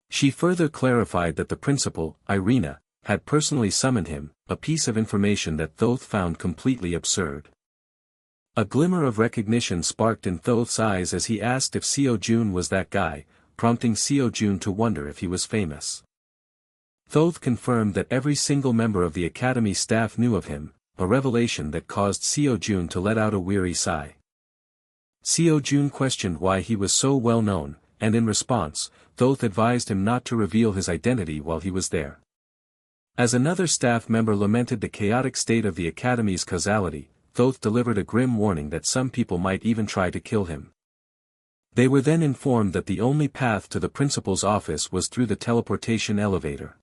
She further clarified that the principal, Irina, had personally summoned him, a piece of information that Thoth found completely absurd. A glimmer of recognition sparked in Thoth's eyes as he asked if SeoJoon was that guy, prompting SeoJoon to wonder if he was famous. Thoth confirmed that every single member of the Academy staff knew of him, a revelation that caused SeoJoon to let out a weary sigh. SeoJoon questioned why he was so well known, and in response, Thoth advised him not to reveal his identity while he was there. As another staff member lamented the chaotic state of the Academy's causality, Thoth delivered a grim warning that some people might even try to kill him. They were then informed that the only path to the principal's office was through the teleportation elevator.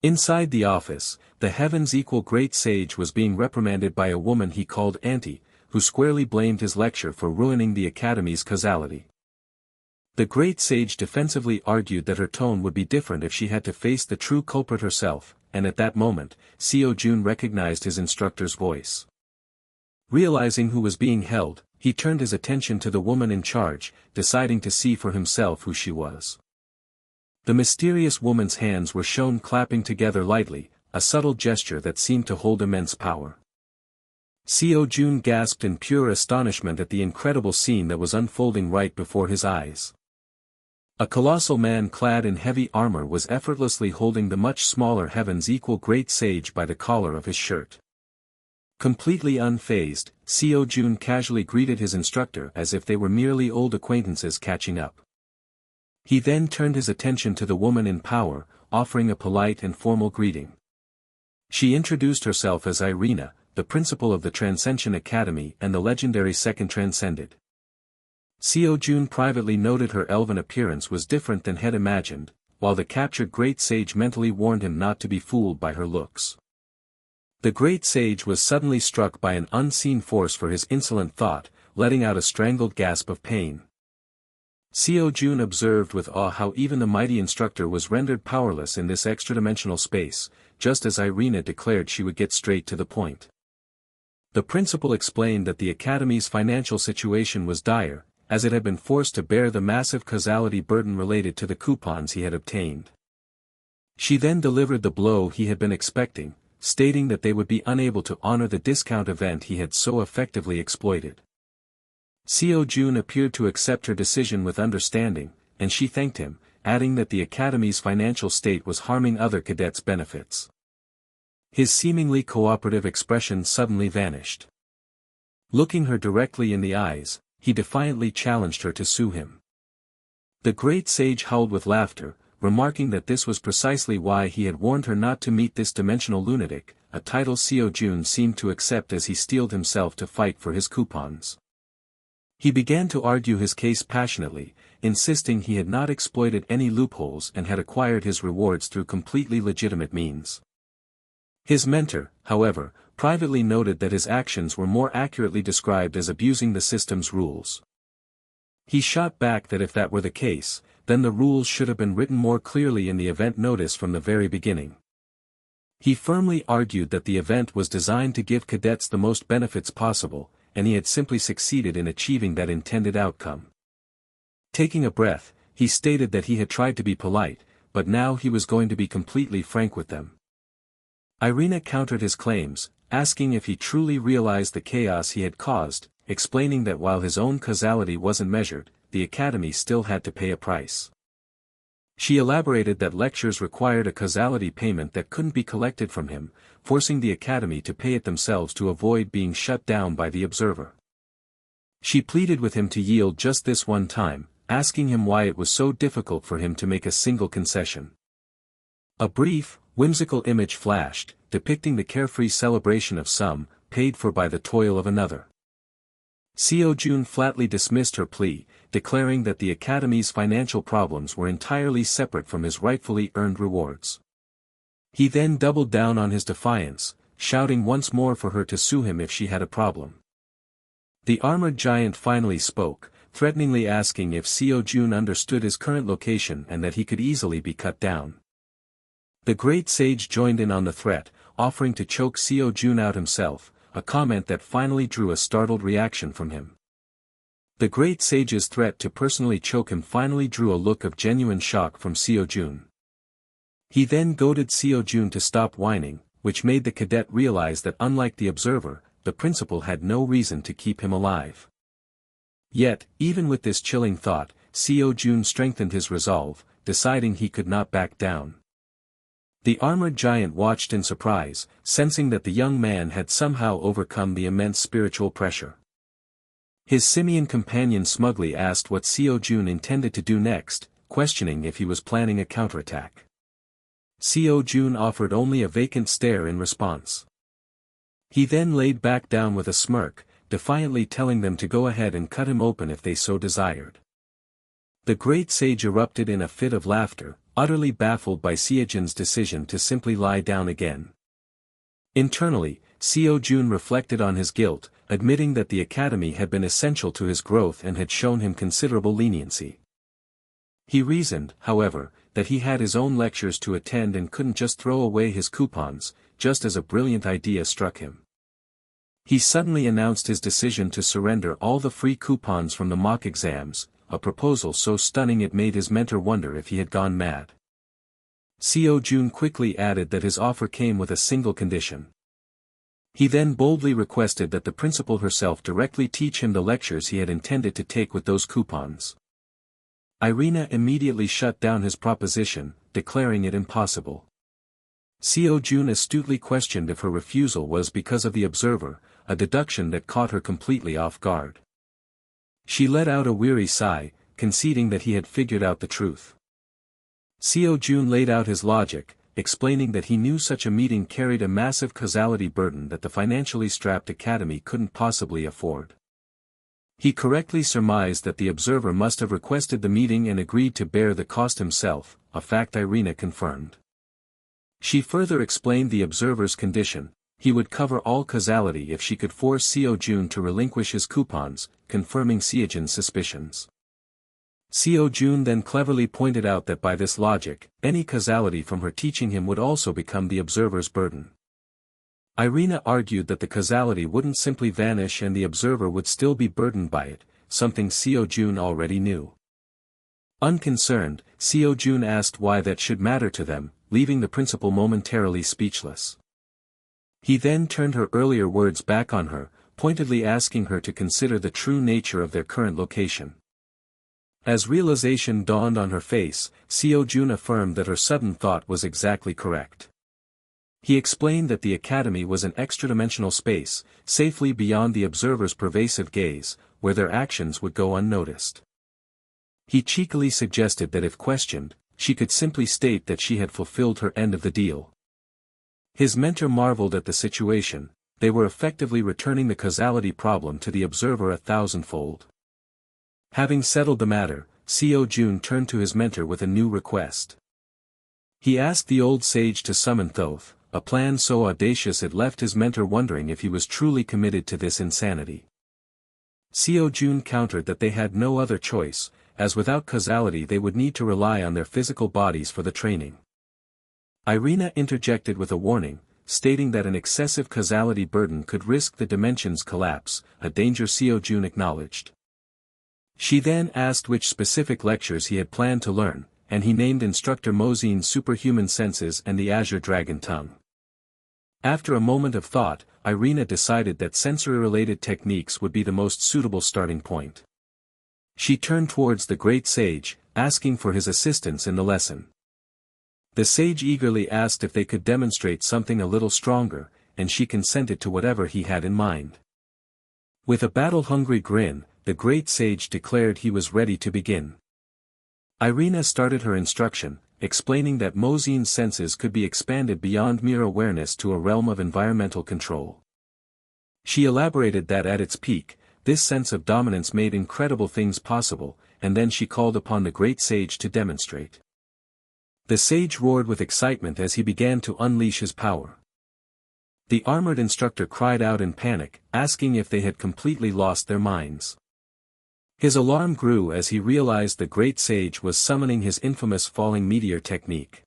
Inside the office, the heavens-equal great sage was being reprimanded by a woman he called Auntie, who squarely blamed his lecture for ruining the Academy's causality. The great sage defensively argued that her tone would be different if she had to face the true culprit herself, and at that moment, SeoJoon recognized his instructor's voice. Realizing who was being held, he turned his attention to the woman in charge, deciding to see for himself who she was. The mysterious woman's hands were shown clapping together lightly, a subtle gesture that seemed to hold immense power. SeoJoon gasped in pure astonishment at the incredible scene that was unfolding right before his eyes. A colossal man clad in heavy armor was effortlessly holding the much smaller heavens-equal great sage by the collar of his shirt. Completely unfazed, SeoJoon casually greeted his instructor as if they were merely old acquaintances catching up. He then turned his attention to the woman in power, offering a polite and formal greeting. She introduced herself as Irina, the principal of the Transcension Academy and the legendary second Transcended. SeoJoon privately noted her elven appearance was different than had imagined, while the captured great sage mentally warned him not to be fooled by her looks. The great sage was suddenly struck by an unseen force for his insolent thought, letting out a strangled gasp of pain. SeoJoon observed with awe how even the mighty instructor was rendered powerless in this extra-dimensional space, just as Irina declared she would get straight to the point. The principal explained that the Academy's financial situation was dire, as it had been forced to bear the massive causality burden related to the coupons he had obtained. She then delivered the blow he had been expecting, stating that they would be unable to honor the discount event he had so effectively exploited. SeoJoon appeared to accept her decision with understanding, and she thanked him, adding that the Academy's financial state was harming other cadets' benefits. His seemingly cooperative expression suddenly vanished. Looking her directly in the eyes, he defiantly challenged her to sue him. The great sage howled with laughter, remarking that this was precisely why he had warned her not to meet this dimensional lunatic, a title SeoJoon seemed to accept as he steeled himself to fight for his coupons. He began to argue his case passionately, insisting he had not exploited any loopholes and had acquired his rewards through completely legitimate means. His mentor, however, privately noted that his actions were more accurately described as abusing the system's rules. He shot back that if that were the case, then the rules should have been written more clearly in the event notice from the very beginning. He firmly argued that the event was designed to give cadets the most benefits possible, and he had simply succeeded in achieving that intended outcome. Taking a breath, he stated that he had tried to be polite, but now he was going to be completely frank with them. Irina countered his claims, asking if he truly realized the chaos he had caused, explaining that while his own causality wasn't measured, the Academy still had to pay a price. She elaborated that lectures required a causality payment that couldn't be collected from him, forcing the Academy to pay it themselves to avoid being shut down by the observer. She pleaded with him to yield just this one time, asking him why it was so difficult for him to make a single concession. A brief, whimsical image flashed, depicting the carefree celebration of some, paid for by the toil of another. SeoJoon flatly dismissed her plea, declaring that the Academy's financial problems were entirely separate from his rightfully earned rewards. He then doubled down on his defiance, shouting once more for her to sue him if she had a problem. The armored giant finally spoke, threateningly asking if SeoJoon understood his current location and that he could easily be cut down. The great sage joined in on the threat, offering to choke SeoJoon out himself, a comment that finally drew a startled reaction from him. The great sage's threat to personally choke him finally drew a look of genuine shock from SeoJoon. He then goaded SeoJoon to stop whining, which made the cadet realize that unlike the observer, the principal had no reason to keep him alive. Yet, even with this chilling thought, SeoJoon strengthened his resolve, deciding he could not back down. The armored giant watched in surprise, sensing that the young man had somehow overcome the immense spiritual pressure. His simian companion smugly asked what SeoJoon intended to do next, questioning if he was planning a counterattack. SeoJoon offered only a vacant stare in response. He then laid back down with a smirk, defiantly telling them to go ahead and cut him open if they so desired. The great sage erupted in a fit of laughter, utterly baffled by SeoJoon's decision to simply lie down again. Internally, SeoJoon reflected on his guilt, admitting that the Academy had been essential to his growth and had shown him considerable leniency. He reasoned, however, that he had his own lectures to attend and couldn't just throw away his coupons, just as a brilliant idea struck him. He suddenly announced his decision to surrender all the free coupons from the mock exams, a proposal so stunning it made his mentor wonder if he had gone mad. SeoJoon quickly added that his offer came with a single condition. He then boldly requested that the principal herself directly teach him the lectures he had intended to take with those coupons. Irina immediately shut down his proposition, declaring it impossible. SeoJoon astutely questioned if her refusal was because of the observer, a deduction that caught her completely off guard. She let out a weary sigh, conceding that he had figured out the truth. SeoJoon laid out his logic, explaining that he knew such a meeting carried a massive causality burden that the financially strapped Academy couldn't possibly afford. He correctly surmised that the observer must have requested the meeting and agreed to bear the cost himself, a fact Irina confirmed. She further explained the observer's condition: he would cover all causality if she could force SeoJoon to relinquish his coupons, confirming SeoJoon's suspicions. SeoJoon then cleverly pointed out that by this logic, any causality from her teaching him would also become the observer's burden. Irina argued that the causality wouldn't simply vanish and the observer would still be burdened by it, something SeoJoon already knew. Unconcerned, SeoJoon asked why that should matter to them, leaving the principal momentarily speechless. He then turned her earlier words back on her, pointedly asking her to consider the true nature of their current location. As realization dawned on her face, SeoJoon affirmed that her sudden thought was exactly correct. He explained that the Academy was an extra-dimensional space, safely beyond the observer's pervasive gaze, where their actions would go unnoticed. He cheekily suggested that if questioned, she could simply state that she had fulfilled her end of the deal. His mentor marveled at the situation. They were effectively returning the causality problem to the observer 1,000-fold. Having settled the matter, SeoJoon turned to his mentor with a new request. He asked the old sage to summon Thoth, a plan so audacious it left his mentor wondering if he was truly committed to this insanity. SeoJoon countered that they had no other choice, as without causality they would need to rely on their physical bodies for the training. Irina interjected with a warning, stating that an excessive causality burden could risk the dimension's collapse, a danger SeoJoon acknowledged. She then asked which specific lectures he had planned to learn, and he named Instructor Mozine's superhuman senses and the Azure Dragon Tongue. After a moment of thought, Irina decided that sensory-related techniques would be the most suitable starting point. She turned towards the great sage, asking for his assistance in the lesson. The sage eagerly asked if they could demonstrate something a little stronger, and she consented to whatever he had in mind. With a battle-hungry grin, the great sage declared he was ready to begin. Irina started her instruction, explaining that SeoJoon's senses could be expanded beyond mere awareness to a realm of environmental control. She elaborated that at its peak, this sense of dominance made incredible things possible, and then she called upon the great sage to demonstrate. The sage roared with excitement as he began to unleash his power. The armored instructor cried out in panic, asking if they had completely lost their minds. His alarm grew as he realized the great sage was summoning his infamous falling meteor technique.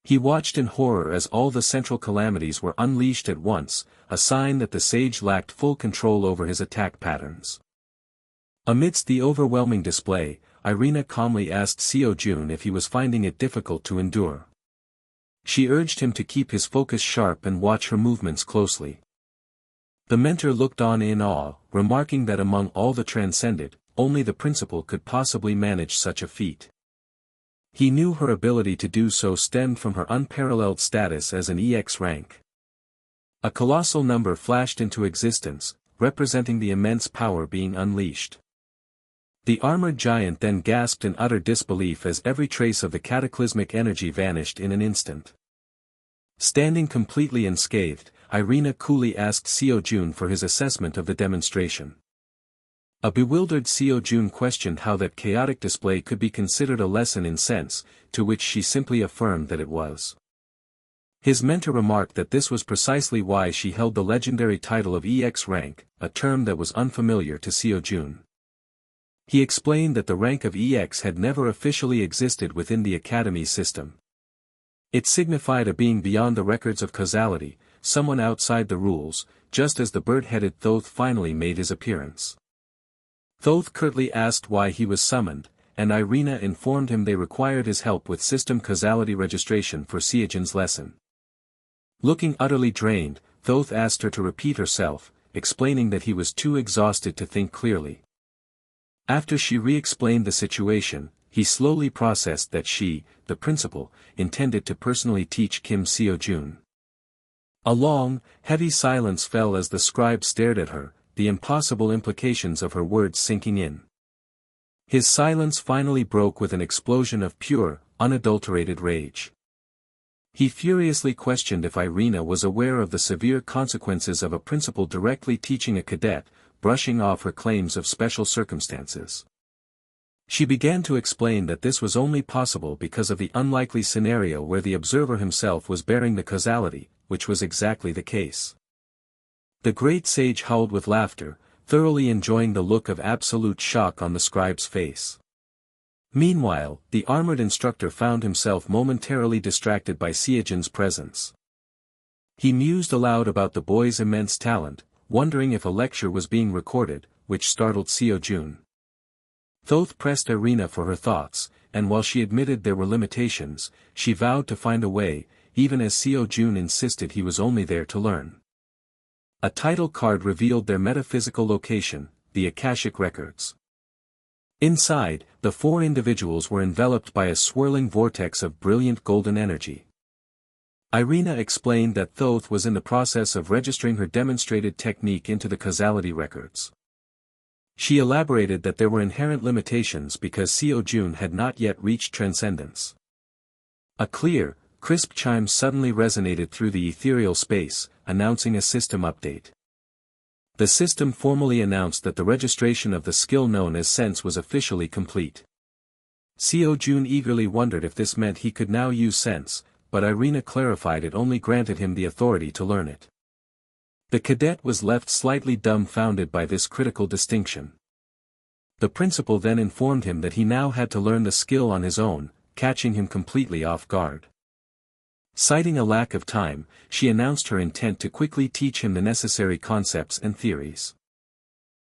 He watched in horror as all the central calamities were unleashed at once, a sign that the sage lacked full control over his attack patterns. Amidst the overwhelming display, Irina calmly asked SeoJoon if he was finding it difficult to endure. She urged him to keep his focus sharp and watch her movements closely. The mentor looked on in awe, remarking that among all the transcended, only the principal could possibly manage such a feat. He knew her ability to do so stemmed from her unparalleled status as an EX rank. A colossal number flashed into existence, representing the immense power being unleashed. The armored giant then gasped in utter disbelief as every trace of the cataclysmic energy vanished in an instant. Standing completely unscathed, Irina coolly asked SeoJoon for his assessment of the demonstration. A bewildered SeoJoon questioned how that chaotic display could be considered a lesson in sense, to which she simply affirmed that it was. His mentor remarked that this was precisely why she held the legendary title of EX rank, a term that was unfamiliar to SeoJoon. He explained that the rank of EX had never officially existed within the Academy system. It signified a being beyond the records of causality, someone outside the rules, just as the bird-headed Thoth finally made his appearance. Thoth curtly asked why he was summoned, and Irina informed him they required his help with system causality registration for SeoJoon's lesson. Looking utterly drained, Thoth asked her to repeat herself, explaining that he was too exhausted to think clearly. After she re-explained the situation, he slowly processed that she, the principal, intended to personally teach Kim SeoJoon. A long, heavy silence fell as the scribe stared at her, the impossible implications of her words sinking in. His silence finally broke with an explosion of pure, unadulterated rage. He furiously questioned if Irina was aware of the severe consequences of a principal directly teaching a cadet, brushing off her claims of special circumstances. She began to explain that this was only possible because of the unlikely scenario where the observer himself was bearing the causality, which was exactly the case. The great sage howled with laughter, thoroughly enjoying the look of absolute shock on the scribe's face. Meanwhile, the armored instructor found himself momentarily distracted by SeoJoon's presence. He mused aloud about the boy's immense talent, wondering if a lecture was being recorded, which startled SeoJoon. Thoth pressed Irina for her thoughts, and while she admitted there were limitations, she vowed to find a way, even as SeoJoon insisted he was only there to learn. A title card revealed their metaphysical location, the Akashic Records. Inside, the four individuals were enveloped by a swirling vortex of brilliant golden energy. Irina explained that Thoth was in the process of registering her demonstrated technique into the causality records. She elaborated that there were inherent limitations because SeoJoon had not yet reached transcendence. A clear, crisp chime suddenly resonated through the ethereal space, announcing a system update. The system formally announced that the registration of the skill known as sense was officially complete. SeoJoon eagerly wondered if this meant he could now use sense, but Irina clarified it only granted him the authority to learn it. The cadet was left slightly dumbfounded by this critical distinction. The principal then informed him that he now had to learn the skill on his own, catching him completely off guard. Citing a lack of time, she announced her intent to quickly teach him the necessary concepts and theories.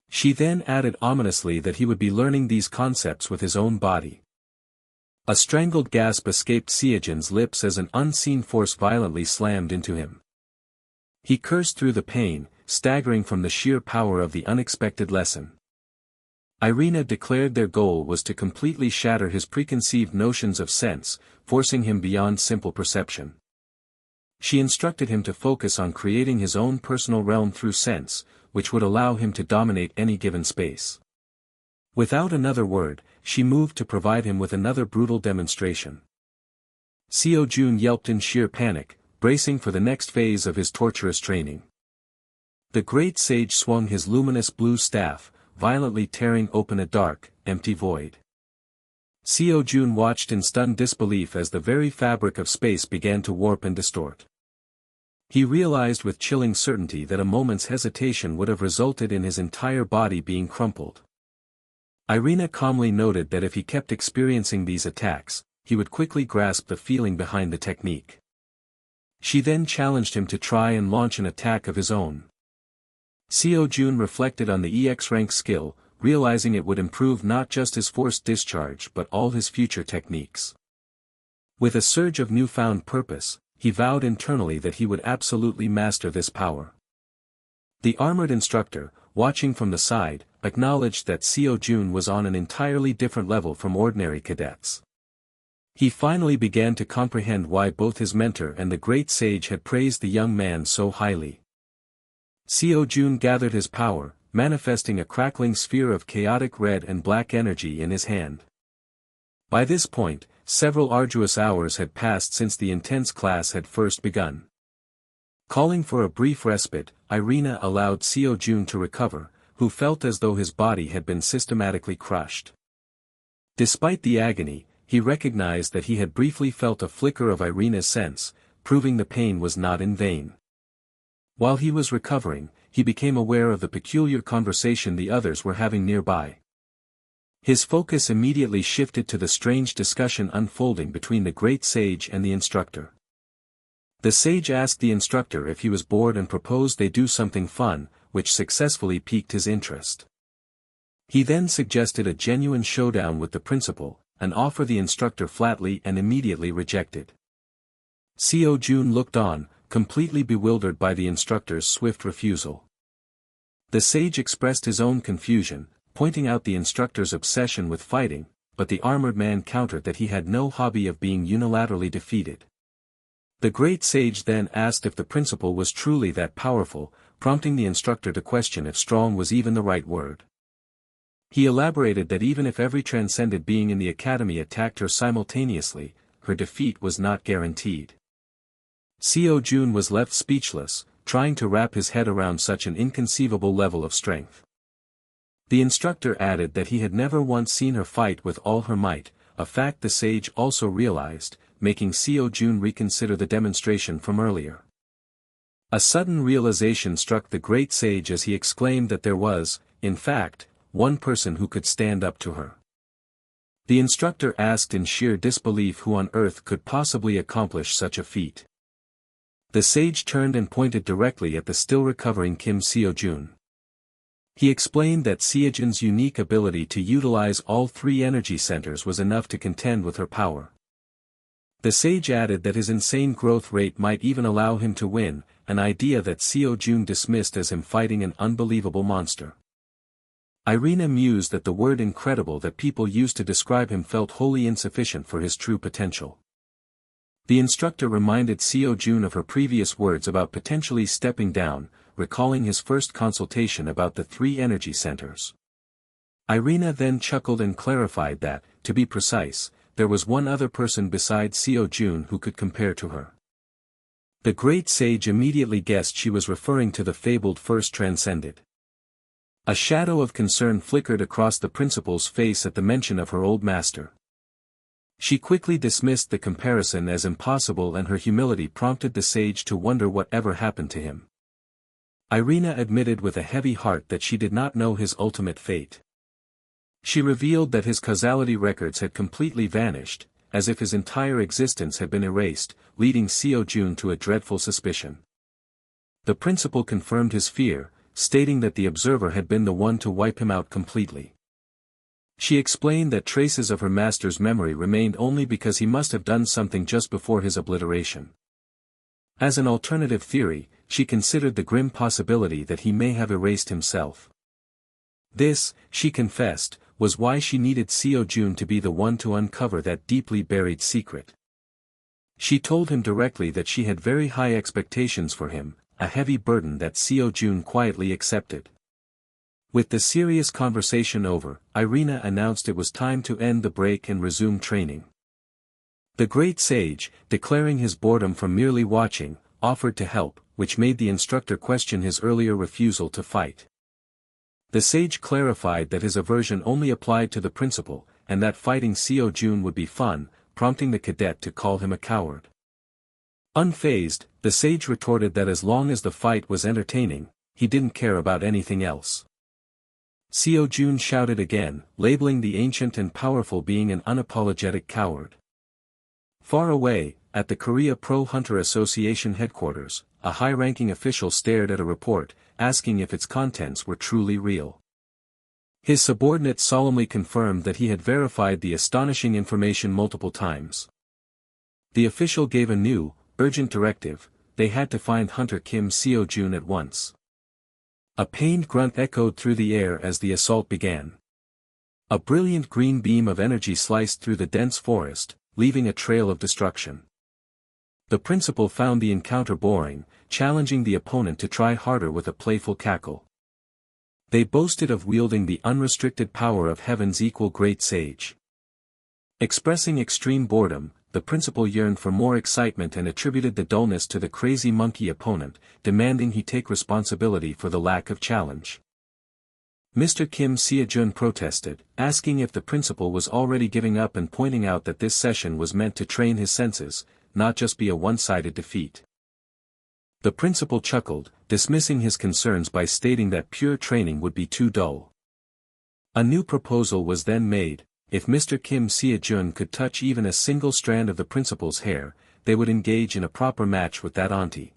She then added ominously that he would be learning these concepts with his own body. A strangled gasp escaped SeoJoon's lips as an unseen force violently slammed into him. He cursed through the pain, staggering from the sheer power of the unexpected lesson. Irina declared their goal was to completely shatter his preconceived notions of sense, forcing him beyond simple perception. She instructed him to focus on creating his own personal realm through sense, which would allow him to dominate any given space. Without another word, she moved to provide him with another brutal demonstration. SeoJoon yelped in sheer panic, bracing for the next phase of his torturous training. The great sage swung his luminous blue staff, violently tearing open a dark, empty void. SeoJoon watched in stunned disbelief as the very fabric of space began to warp and distort. He realized with chilling certainty that a moment's hesitation would have resulted in his entire body being crumpled. Irina calmly noted that if he kept experiencing these attacks, he would quickly grasp the feeling behind the technique. She then challenged him to try and launch an attack of his own. SeoJoon reflected on the EX rank skill, realizing it would improve not just his forced discharge but all his future techniques. With a surge of newfound purpose, he vowed internally that he would absolutely master this power. The armored instructor, watching from the side, acknowledged that SeoJoon was on an entirely different level from ordinary cadets. He finally began to comprehend why both his mentor and the great sage had praised the young man so highly. SeoJoon gathered his power, manifesting a crackling sphere of chaotic red and black energy in his hand. By this point, several arduous hours had passed since the intense class had first begun. Calling for a brief respite, Irina allowed SeoJoon to recover, who felt as though his body had been systematically crushed. Despite the agony, he recognized that he had briefly felt a flicker of Irina's sense, proving the pain was not in vain. While he was recovering, he became aware of the peculiar conversation the others were having nearby. His focus immediately shifted to the strange discussion unfolding between the great sage and the instructor. The sage asked the instructor if he was bored and proposed they do something fun, which successfully piqued his interest. He then suggested a genuine showdown with the principal, an offer the instructor flatly and immediately rejected. SeoJoon looked on, completely bewildered by the instructor's swift refusal. The sage expressed his own confusion, pointing out the instructor's obsession with fighting, but the armored man countered that he had no hobby of being unilaterally defeated. The great sage then asked if the principal was truly that powerful, prompting the instructor to question if strong was even the right word. He elaborated that even if every transcended being in the academy attacked her simultaneously, her defeat was not guaranteed. SeoJoon was left speechless, trying to wrap his head around such an inconceivable level of strength. The instructor added that he had never once seen her fight with all her might, a fact the sage also realized, making SeoJoon reconsider the demonstration from earlier. A sudden realization struck the great sage as he exclaimed that there was, in fact, one person who could stand up to her. The instructor asked in sheer disbelief who on earth could possibly accomplish such a feat. The sage turned and pointed directly at the still recovering Kim SeoJoon. He explained that SeoJoon's unique ability to utilize all three energy centers was enough to contend with her power. The sage added that his insane growth rate might even allow him to win, an idea that SeoJoon dismissed as him fighting an unbelievable monster. Irina mused that the word incredible that people used to describe him felt wholly insufficient for his true potential. The instructor reminded SeoJoon of her previous words about potentially stepping down, recalling his first consultation about the three energy centers. Irina then chuckled and clarified that, to be precise, there was one other person besides SeoJoon who could compare to her. The great sage immediately guessed she was referring to the fabled first transcended. A shadow of concern flickered across the principal's face at the mention of her old master. She quickly dismissed the comparison as impossible, and her humility prompted the sage to wonder whatever happened to him. Irina admitted with a heavy heart that she did not know his ultimate fate. She revealed that his causality records had completely vanished, as if his entire existence had been erased, leading SeoJoon to a dreadful suspicion. The principal confirmed his fear, stating that the observer had been the one to wipe him out completely. She explained that traces of her master's memory remained only because he must have done something just before his obliteration. As an alternative theory, she considered the grim possibility that he may have erased himself. This, she confessed, was why she needed SeoJoon to be the one to uncover that deeply buried secret. She told him directly that she had very high expectations for him, a heavy burden that SeoJoon quietly accepted. With the serious conversation over, Irina announced it was time to end the break and resume training. The great sage, declaring his boredom from merely watching, offered to help, which made the instructor question his earlier refusal to fight. The sage clarified that his aversion only applied to the principal, and that fighting SeoJoon would be fun, prompting the cadet to call him a coward. Unfazed, the sage retorted that as long as the fight was entertaining, he didn't care about anything else. SeoJoon shouted again, labeling the ancient and powerful being an unapologetic coward. Far away, at the Korea Pro Hunter Association headquarters, a high-ranking official stared at a report, asking if its contents were truly real. His subordinate solemnly confirmed that he had verified the astonishing information multiple times. The official gave a new, urgent directive: they had to find Hunter Kim SeoJoon at once. A pained grunt echoed through the air as the assault began. A brilliant green beam of energy sliced through the dense forest, leaving a trail of destruction. The principal found the encounter boring, challenging the opponent to try harder with a playful cackle. They boasted of wielding the unrestricted power of heaven's equal great sage. Expressing extreme boredom, the principal yearned for more excitement and attributed the dullness to the crazy monkey opponent, demanding he take responsibility for the lack of challenge. Mr. Kim SeoJoon protested, asking if the principal was already giving up and pointing out that this session was meant to train his senses, not just be a one-sided defeat. The principal chuckled, dismissing his concerns by stating that pure training would be too dull. A new proposal was then made: if Mr. Kim SeoJoon could touch even a single strand of the principal's hair, they would engage in a proper match with that auntie.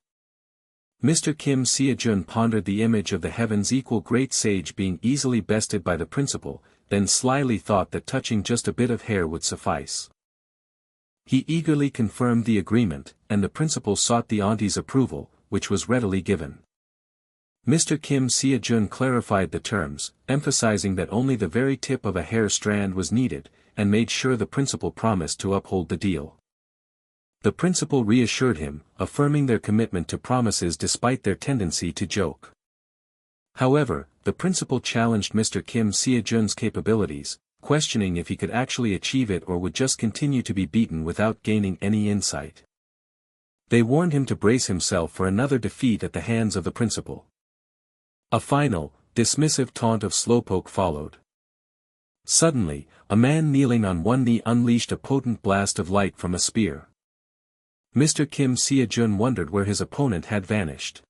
Mr. Kim SeoJoon pondered the image of the heaven's equal great sage being easily bested by the principal, then slyly thought that touching just a bit of hair would suffice. He eagerly confirmed the agreement, and the principal sought the auntie's approval, which was readily given. Mr. Kim SeoJoon clarified the terms, emphasizing that only the very tip of a hair strand was needed, and made sure the principal promised to uphold the deal. The principal reassured him, affirming their commitment to promises despite their tendency to joke. However, the principal challenged Mr. Kim SeoJoon's capabilities, questioning if he could actually achieve it or would just continue to be beaten without gaining any insight. They warned him to brace himself for another defeat at the hands of the principal. A final, dismissive taunt of slowpoke followed. Suddenly, a man kneeling on one knee unleashed a potent blast of light from a spear. Mr. Kim SeoJoon wondered where his opponent had vanished.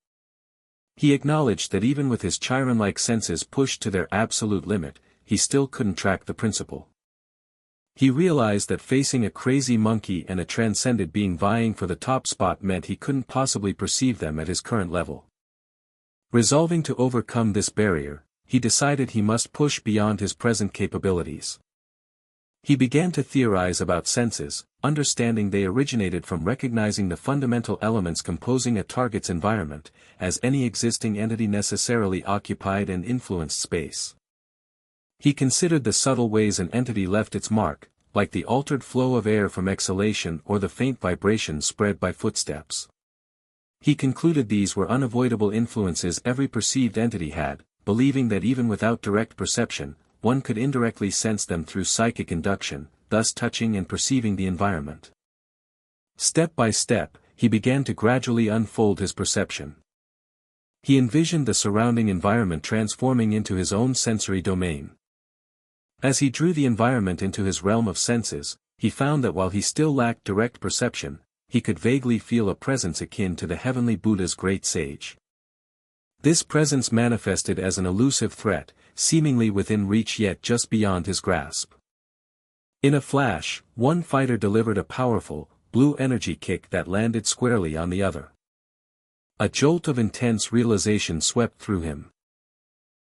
He acknowledged that even with his Chiron-like senses pushed to their absolute limit, he still couldn't track the principal. He realized that facing a crazy monkey and a transcended being vying for the top spot meant he couldn't possibly perceive them at his current level. Resolving to overcome this barrier, he decided he must push beyond his present capabilities. He began to theorize about senses, understanding they originated from recognizing the fundamental elements composing a target's environment, as any existing entity necessarily occupied and influenced space. He considered the subtle ways an entity left its mark, like the altered flow of air from exhalation or the faint vibration spread by footsteps. He concluded these were unavoidable influences every perceived entity had, believing that even without direct perception, one could indirectly sense them through psychic induction, thus touching and perceiving the environment. Step by step, he began to gradually unfold his perception. He envisioned the surrounding environment transforming into his own sensory domain. As he drew the environment into his realm of senses, he found that while he still lacked direct perception, he could vaguely feel a presence akin to the heavenly Buddha's great sage. This presence manifested as an elusive threat, seemingly within reach yet just beyond his grasp. In a flash, one fighter delivered a powerful, blue energy kick that landed squarely on the other. A jolt of intense realization swept through him.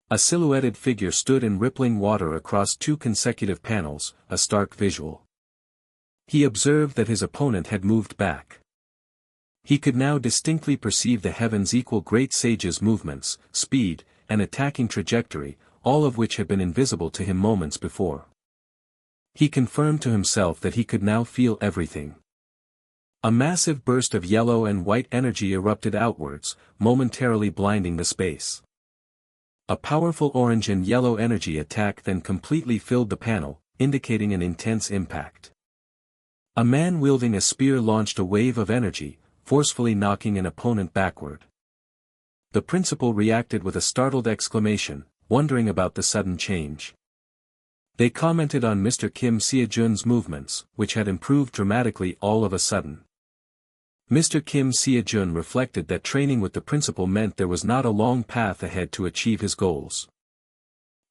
A silhouetted figure stood in rippling water across 2 consecutive panels, a stark visual. He observed that his opponent had moved back. He could now distinctly perceive the heaven's equal great sage's movements, speed, and attacking trajectory, all of which had been invisible to him moments before. He confirmed to himself that he could now feel everything. A massive burst of yellow and white energy erupted outwards, momentarily blinding the space. A powerful orange and yellow energy attack then completely filled the panel, indicating an intense impact. A man wielding a spear launched a wave of energy, forcefully knocking an opponent backward. The principal reacted with a startled exclamation, wondering about the sudden change. They commented on Mr. Kim SeoJoon's movements, which had improved dramatically all of a sudden. Mr. Kim SeoJoon reflected that training with the principal meant there was not a long path ahead to achieve his goals.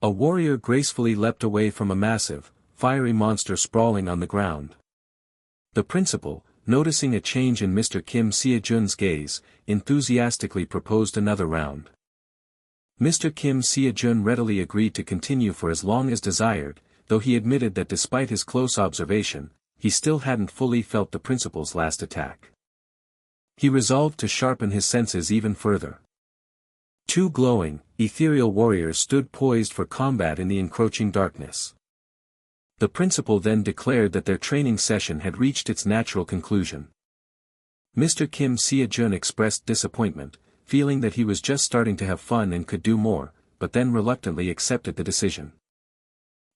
A warrior gracefully leapt away from a massive, fiery monster sprawling on the ground. The principal, noticing a change in Mr. Kim SeoJoon's gaze, enthusiastically proposed another round. Mr. Kim SeoJoon readily agreed to continue for as long as desired, though he admitted that despite his close observation, he still hadn't fully felt the principal's last attack. He resolved to sharpen his senses even further. Two glowing, ethereal warriors stood poised for combat in the encroaching darkness. The principal then declared that their training session had reached its natural conclusion. Mr. Kim SeoJoon expressed disappointment, feeling that he was just starting to have fun and could do more, but then reluctantly accepted the decision.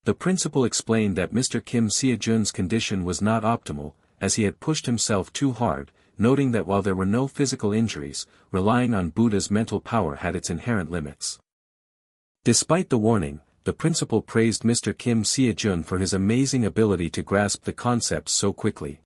The principal explained that Mr. Kim SeoJoon's condition was not optimal, as he had pushed himself too hard, noting that while there were no physical injuries, relying on Buddha's mental power had its inherent limits. Despite the warning, the principal praised Mr. Kim SeoJoon for his amazing ability to grasp the concepts so quickly.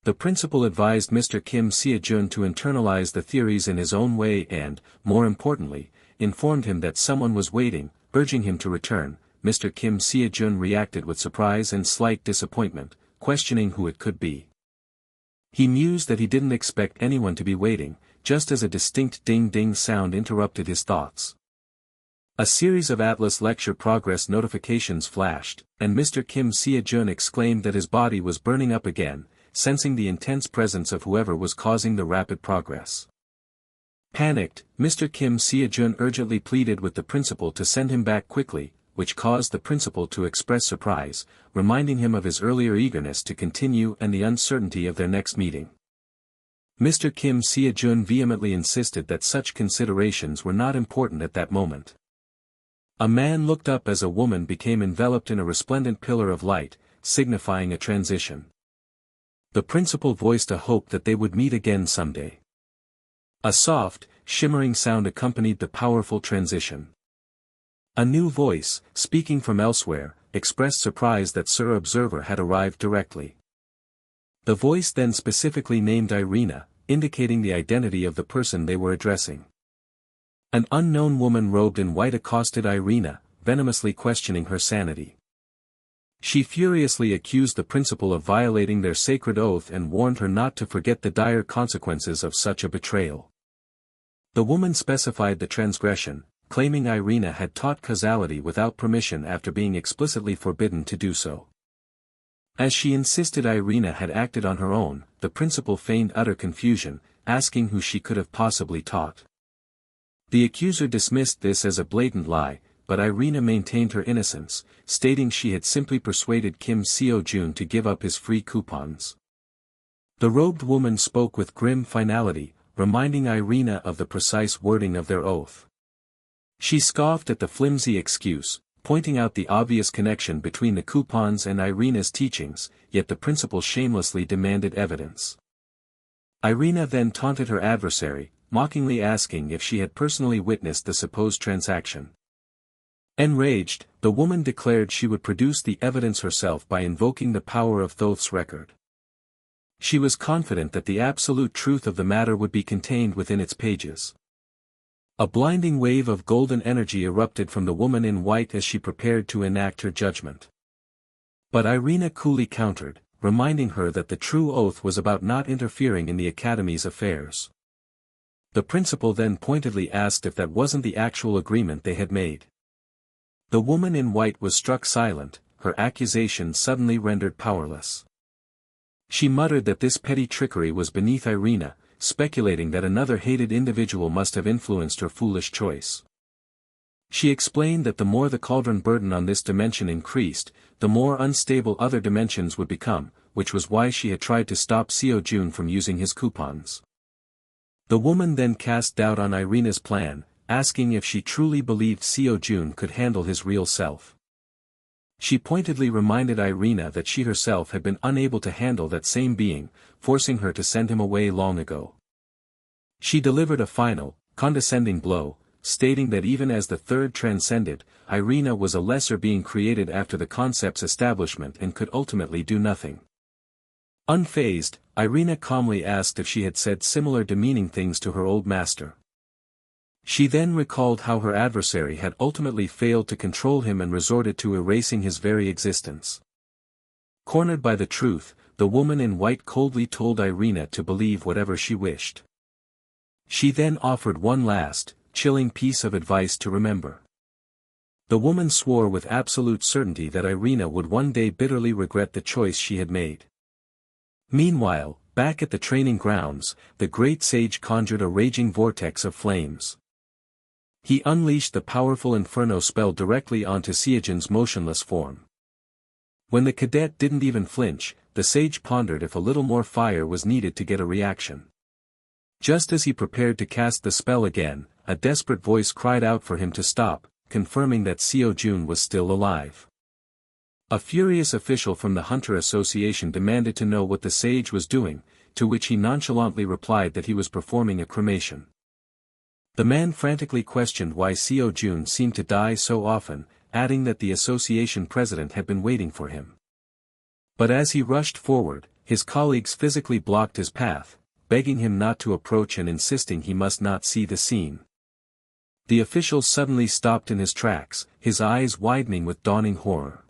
The principal advised Mr. Kim SeoJoon to internalize the theories in his own way and, more importantly, informed him that someone was waiting, urging him to return. Mr. Kim SeoJoon reacted with surprise and slight disappointment, questioning who it could be. He mused that he didn't expect anyone to be waiting, just as a distinct ding-ding sound interrupted his thoughts. A series of Atlas lecture progress notifications flashed, and Mr. Kim SeoJoon exclaimed that his body was burning up again, sensing the intense presence of whoever was causing the rapid progress. Panicked, Mr. Kim SeoJoon urgently pleaded with the principal to send him back quickly, which caused the principal to express surprise, reminding him of his earlier eagerness to continue and the uncertainty of their next meeting. Mr. Kim SeoJoon vehemently insisted that such considerations were not important at that moment. A man looked up as a woman became enveloped in a resplendent pillar of light, signifying a transition. The principal voiced a hope that they would meet again someday. A soft, shimmering sound accompanied the powerful transition. A new voice, speaking from elsewhere, expressed surprise that Sir Observer had arrived directly. The voice then specifically named Irina, indicating the identity of the person they were addressing. An unknown woman robed in white accosted Irina, venomously questioning her sanity. She furiously accused the principal of violating their sacred oath and warned her not to forget the dire consequences of such a betrayal. The woman specified the transgression, claiming Irina had taught causality without permission after being explicitly forbidden to do so. As she insisted Irina had acted on her own, the principal feigned utter confusion, asking who she could have possibly taught. The accuser dismissed this as a blatant lie, but Irina maintained her innocence, stating she had simply persuaded Kim SeoJoon to give up his free coupons. The robed woman spoke with grim finality, reminding Irina of the precise wording of their oath. She scoffed at the flimsy excuse, pointing out the obvious connection between the coupons and Irina's teachings, yet the principal shamelessly demanded evidence. Irina then taunted her adversary, mockingly asking if she had personally witnessed the supposed transaction. Enraged, the woman declared she would produce the evidence herself by invoking the power of Thoth's record. She was confident that the absolute truth of the matter would be contained within its pages. A blinding wave of golden energy erupted from the woman in white as she prepared to enact her judgment. But Irina coolly countered, reminding her that the true oath was about not interfering in the Academy's affairs. The principal then pointedly asked if that wasn't the actual agreement they had made. The woman in white was struck silent, her accusation suddenly rendered powerless. She muttered that this petty trickery was beneath Irina, speculating that another hated individual must have influenced her foolish choice. She explained that the more the cauldron burden on this dimension increased, the more unstable other dimensions would become, which was why she had tried to stop SeoJoon from using his coupons. The woman then cast doubt on Irina's plan, asking if she truly believed SeoJoon could handle his real self. She pointedly reminded Irina that she herself had been unable to handle that same being, forcing her to send him away long ago. She delivered a final, condescending blow, stating that even as the third transcended, Irina was a lesser being created after the concept's establishment and could ultimately do nothing. Unfazed, Irina calmly asked if she had said similar demeaning things to her old master. She then recalled how her adversary had ultimately failed to control him and resorted to erasing his very existence. Cornered by the truth, the woman in white coldly told Irina to believe whatever she wished. She then offered one last, chilling piece of advice to remember. The woman swore with absolute certainty that Irina would one day bitterly regret the choice she had made. Meanwhile, back at the training grounds, the great sage conjured a raging vortex of flames. He unleashed the powerful inferno spell directly onto SeoJoon's motionless form. When the cadet didn't even flinch, the sage pondered if a little more fire was needed to get a reaction. Just as he prepared to cast the spell again, a desperate voice cried out for him to stop, confirming that SeoJoon was still alive. A furious official from the Hunter Association demanded to know what the sage was doing, to which he nonchalantly replied that he was performing a cremation. The man frantically questioned why SeoJoon seemed to die so often, adding that the association president had been waiting for him. But as he rushed forward, his colleagues physically blocked his path, begging him not to approach and insisting he must not see the scene. The official suddenly stopped in his tracks, his eyes widening with dawning horror.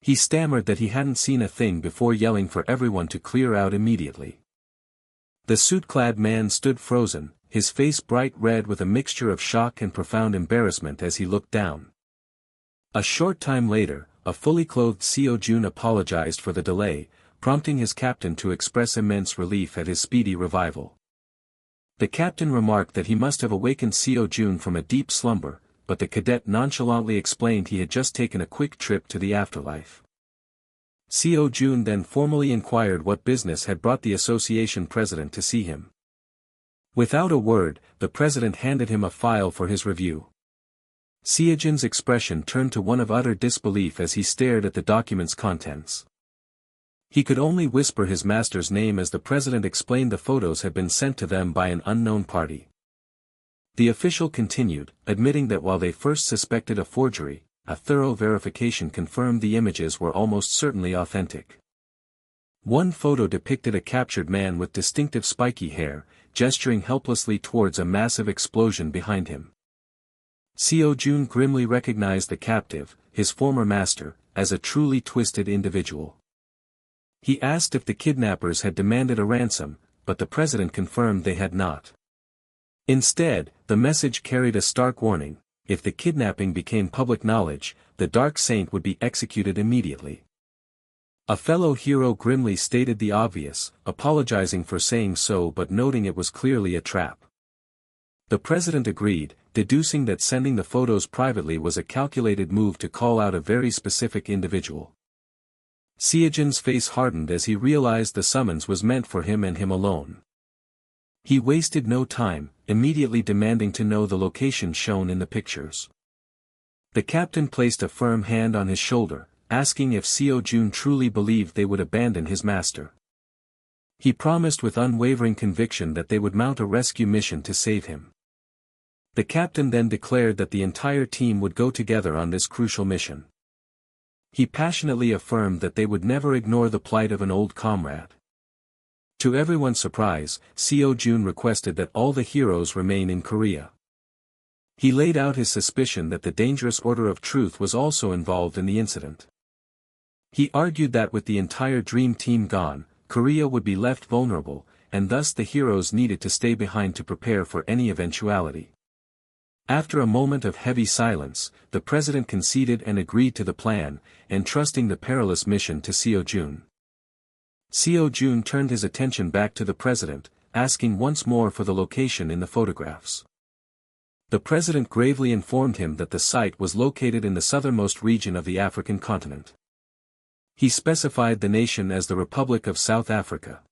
He stammered that he hadn't seen a thing before yelling for everyone to clear out immediately. The suit-clad man stood frozen, his face bright red with a mixture of shock and profound embarrassment as he looked down. A short time later, a fully clothed SeoJoon apologized for the delay, prompting his captain to express immense relief at his speedy revival. The captain remarked that he must have awakened SeoJoon from a deep slumber, but the cadet nonchalantly explained he had just taken a quick trip to the afterlife. SeoJoon then formally inquired what business had brought the association president to see him. Without a word, the president handed him a file for his review. SeoJoon's expression turned to one of utter disbelief as he stared at the document's contents. He could only whisper his master's name as the president explained the photos had been sent to them by an unknown party. The official continued, admitting that while they first suspected a forgery, a thorough verification confirmed the images were almost certainly authentic. One photo depicted a captured man with distinctive spiky hair, gesturing helplessly towards a massive explosion behind him. SeoJoon grimly recognized the captive, his former master, as a truly twisted individual. He asked if the kidnappers had demanded a ransom, but the president confirmed they had not. Instead, the message carried a stark warning: if the kidnapping became public knowledge, the Dark Saint would be executed immediately. A fellow hero grimly stated the obvious, apologizing for saying so but noting it was clearly a trap. The president agreed, deducing that sending the photos privately was a calculated move to call out a very specific individual. SeoJoon's face hardened as he realized the summons was meant for him and him alone. He wasted no time, immediately demanding to know the location shown in the pictures. The captain placed a firm hand on his shoulder, asking if SeoJoon truly believed they would abandon his master. He promised with unwavering conviction that they would mount a rescue mission to save him. The captain then declared that the entire team would go together on this crucial mission. He passionately affirmed that they would never ignore the plight of an old comrade. To everyone's surprise, SeoJoon requested that all the heroes remain in Korea. He laid out his suspicion that the dangerous Order of Truth was also involved in the incident. He argued that with the entire dream team gone, Korea would be left vulnerable, and thus the heroes needed to stay behind to prepare for any eventuality. After a moment of heavy silence, the president conceded and agreed to the plan, entrusting the perilous mission to SeoJoon. SeoJoon turned his attention back to the president, asking once more for the location in the photographs. The president gravely informed him that the site was located in the southernmost region of the African continent. He specified the nation as the Republic of South Africa.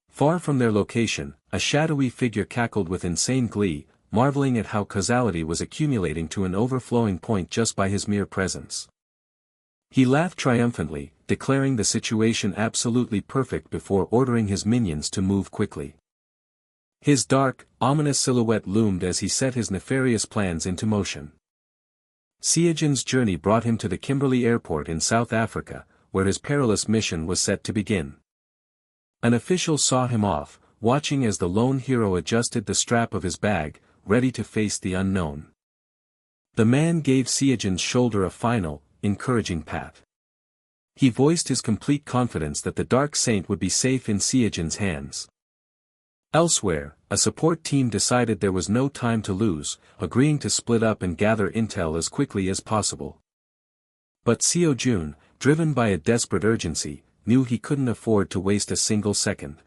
Far from their location, a shadowy figure cackled with insane glee, marveling at how causality was accumulating to an overflowing point just by his mere presence. He laughed triumphantly, declaring the situation absolutely perfect before ordering his minions to move quickly. His dark, ominous silhouette loomed as he set his nefarious plans into motion. SeoJoon's journey brought him to the Kimberley Airport in South Africa, where his perilous mission was set to begin. An official saw him off, watching as the lone hero adjusted the strap of his bag, ready to face the unknown. The man gave SeoJoon's shoulder a final, encouraging pat. He voiced his complete confidence that the Dark Saint would be safe in SeoJoon's hands. Elsewhere, a support team decided there was no time to lose, agreeing to split up and gather intel as quickly as possible. But SeoJoon, driven by a desperate urgency, knew he couldn't afford to waste a single second.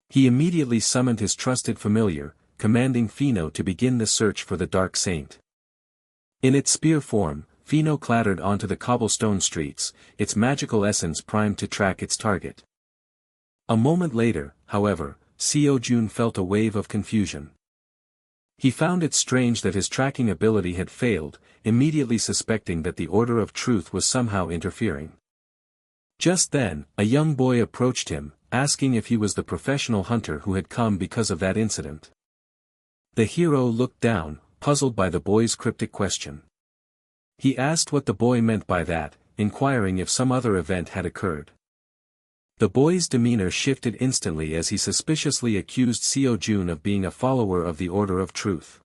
He immediately summoned his trusted familiar, commanding Fino to begin the search for the Dark Saint. In its spear form, Fino clattered onto the cobblestone streets, its magical essence primed to track its target. A moment later, however, SeoJoon felt a wave of confusion. He found it strange that his tracking ability had failed, immediately suspecting that the Order of Truth was somehow interfering. Just then, a young boy approached him, asking if he was the professional hunter who had come because of that incident. The hero looked down, puzzled by the boy's cryptic question. He asked what the boy meant by that, inquiring if some other event had occurred. The boy's demeanor shifted instantly as he suspiciously accused SeoJoon of being a follower of the Order of Truth.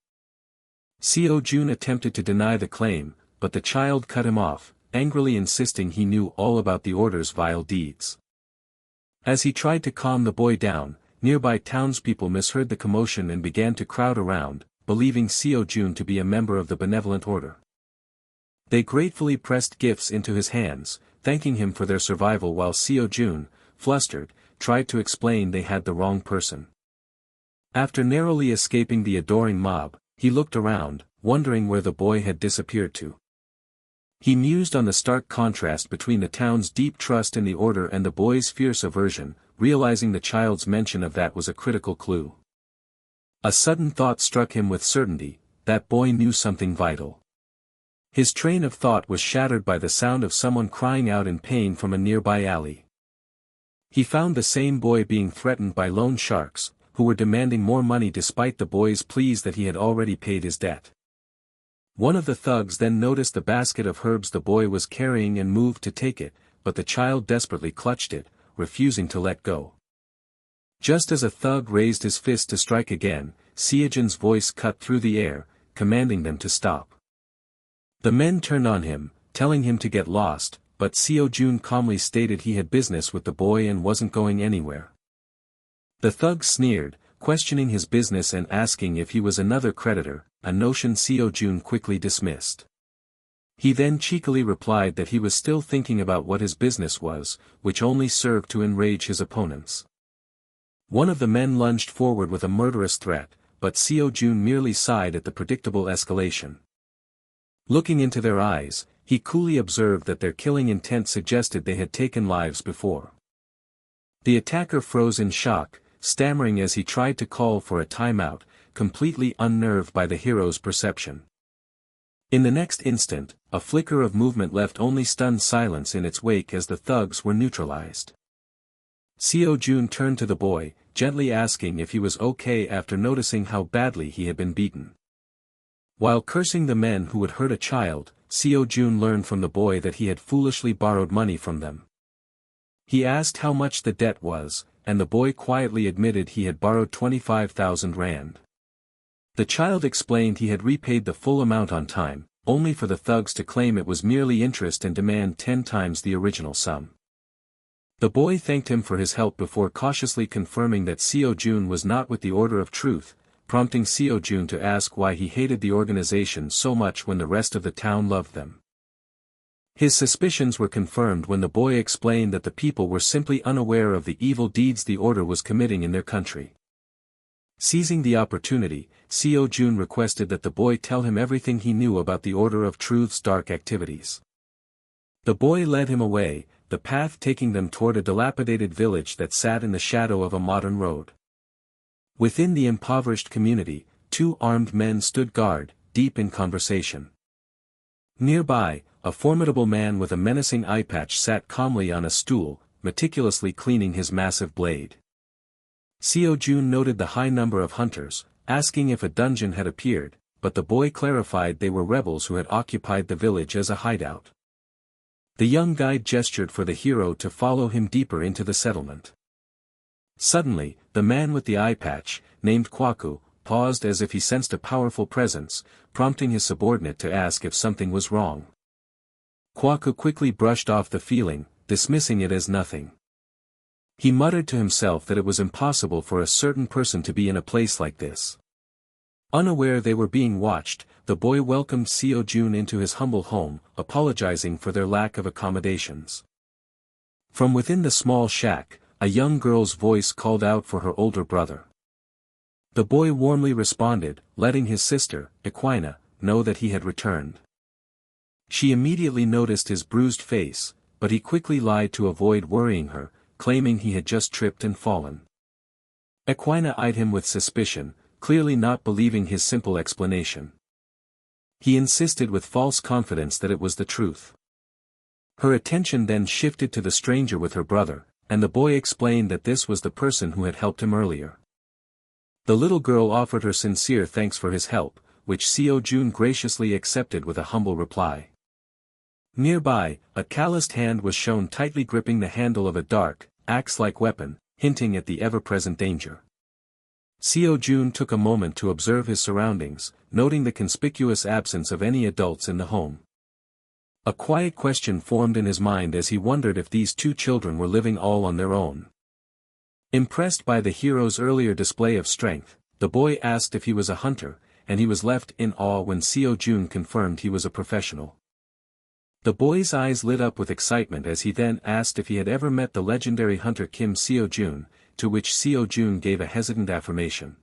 SeoJoon attempted to deny the claim, but the child cut him off, angrily insisting he knew all about the Order's vile deeds. As he tried to calm the boy down, nearby townspeople misheard the commotion and began to crowd around, believing SeoJoon to be a member of the benevolent order. They gratefully pressed gifts into his hands, thanking him for their survival while SeoJoon, flustered, tried to explain they had the wrong person. After narrowly escaping the adoring mob, he looked around, wondering where the boy had disappeared to. He mused on the stark contrast between the town's deep trust in the order and the boy's fierce aversion, realizing the child's mention of that was a critical clue. A sudden thought struck him with certainty: that boy knew something vital. His train of thought was shattered by the sound of someone crying out in pain from a nearby alley. He found the same boy being threatened by loan sharks, who were demanding more money despite the boy's pleas that he had already paid his debt. One of the thugs then noticed the basket of herbs the boy was carrying and moved to take it, but the child desperately clutched it, refusing to let go. Just as a thug raised his fist to strike again, SeoJoon's voice cut through the air, commanding them to stop. The men turned on him, telling him to get lost, but SeoJoon calmly stated he had business with the boy and wasn't going anywhere. The thug sneered, questioning his business and asking if he was another creditor, a notion SeoJoon quickly dismissed. He then cheekily replied that he was still thinking about what his business was, which only served to enrage his opponents. One of the men lunged forward with a murderous threat, but SeoJoon merely sighed at the predictable escalation. Looking into their eyes, he coolly observed that their killing intent suggested they had taken lives before. The attacker froze in shock, stammering as he tried to call for a timeout, completely unnerved by the hero's perception. In the next instant, a flicker of movement left only stunned silence in its wake as the thugs were neutralized. SeoJoon turned to the boy, gently asking if he was okay after noticing how badly he had been beaten. While cursing the men who would hurt a child, SeoJoon learned from the boy that he had foolishly borrowed money from them. He asked how much the debt was, and the boy quietly admitted he had borrowed 25,000 rand. The child explained he had repaid the full amount on time, only for the thugs to claim it was merely interest and demand 10 times the original sum. The boy thanked him for his help before cautiously confirming that SeoJoon was not with the Order of Truth, prompting SeoJoon to ask why he hated the organization so much when the rest of the town loved them. His suspicions were confirmed when the boy explained that the people were simply unaware of the evil deeds the Order was committing in their country. Seizing the opportunity, SeoJoon requested that the boy tell him everything he knew about the Order of Truth's dark activities. The boy led him away, the path taking them toward a dilapidated village that sat in the shadow of a modern road. Within the impoverished community, 2 armed men stood guard, deep in conversation. Nearby, a formidable man with a menacing eye patch sat calmly on a stool, meticulously cleaning his massive blade. SeoJoon noted the high number of hunters, asking if a dungeon had appeared, but the boy clarified they were rebels who had occupied the village as a hideout. The young guide gestured for the hero to follow him deeper into the settlement. Suddenly, the man with the eye patch, named Kwaku, paused as if he sensed a powerful presence, prompting his subordinate to ask if something was wrong. Kwaku quickly brushed off the feeling, dismissing it as nothing. He muttered to himself that it was impossible for a certain person to be in a place like this. Unaware they were being watched, the boy welcomed SeoJoon into his humble home, apologizing for their lack of accommodations. From within the small shack, a young girl's voice called out for her older brother. The boy warmly responded, letting his sister, Equina, know that he had returned. She immediately noticed his bruised face, but he quickly lied to avoid worrying her, claiming he had just tripped and fallen. Equina eyed him with suspicion, clearly not believing his simple explanation. He insisted with false confidence that it was the truth. Her attention then shifted to the stranger with her brother, and the boy explained that this was the person who had helped him earlier. The little girl offered her sincere thanks for his help, which SeoJoon graciously accepted with a humble reply. Nearby, a calloused hand was shown tightly gripping the handle of a dark, axe-like weapon, hinting at the ever-present danger. SeoJoon took a moment to observe his surroundings, noting the conspicuous absence of any adults in the home. A quiet question formed in his mind as he wondered if these two children were living all on their own. Impressed by the hero's earlier display of strength, the boy asked if he was a hunter, and he was left in awe when SeoJoon confirmed he was a professional. The boy's eyes lit up with excitement as he then asked if he had ever met the legendary hunter Kim SeoJoon, to which SeoJoon gave a hesitant affirmation.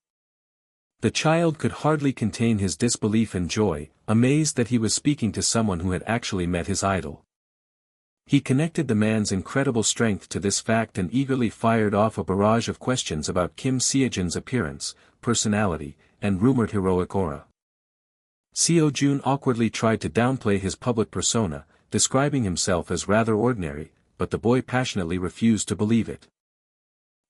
The child could hardly contain his disbelief and joy, amazed that he was speaking to someone who had actually met his idol. He connected the man's incredible strength to this fact and eagerly fired off a barrage of questions about Kim SeoJoon's appearance, personality, and rumored heroic aura. SeoJoon awkwardly tried to downplay his public persona, describing himself as rather ordinary, but the boy passionately refused to believe it.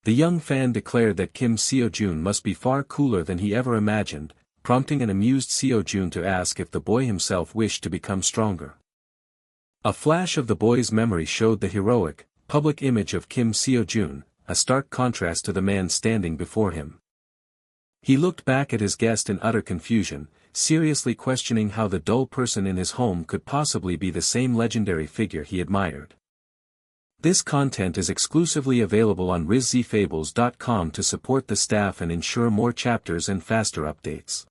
The young fan declared that Kim SeoJoon must be far cooler than he ever imagined, prompting an amused SeoJoon to ask if the boy himself wished to become stronger. A flash of the boy's memory showed the heroic, public image of Kim SeoJoon, a stark contrast to the man standing before him. He looked back at his guest in utter confusion, seriously questioning how the dull person in his home could possibly be the same legendary figure he admired. This content is exclusively available on rizzifables.com to support the staff and ensure more chapters and faster updates.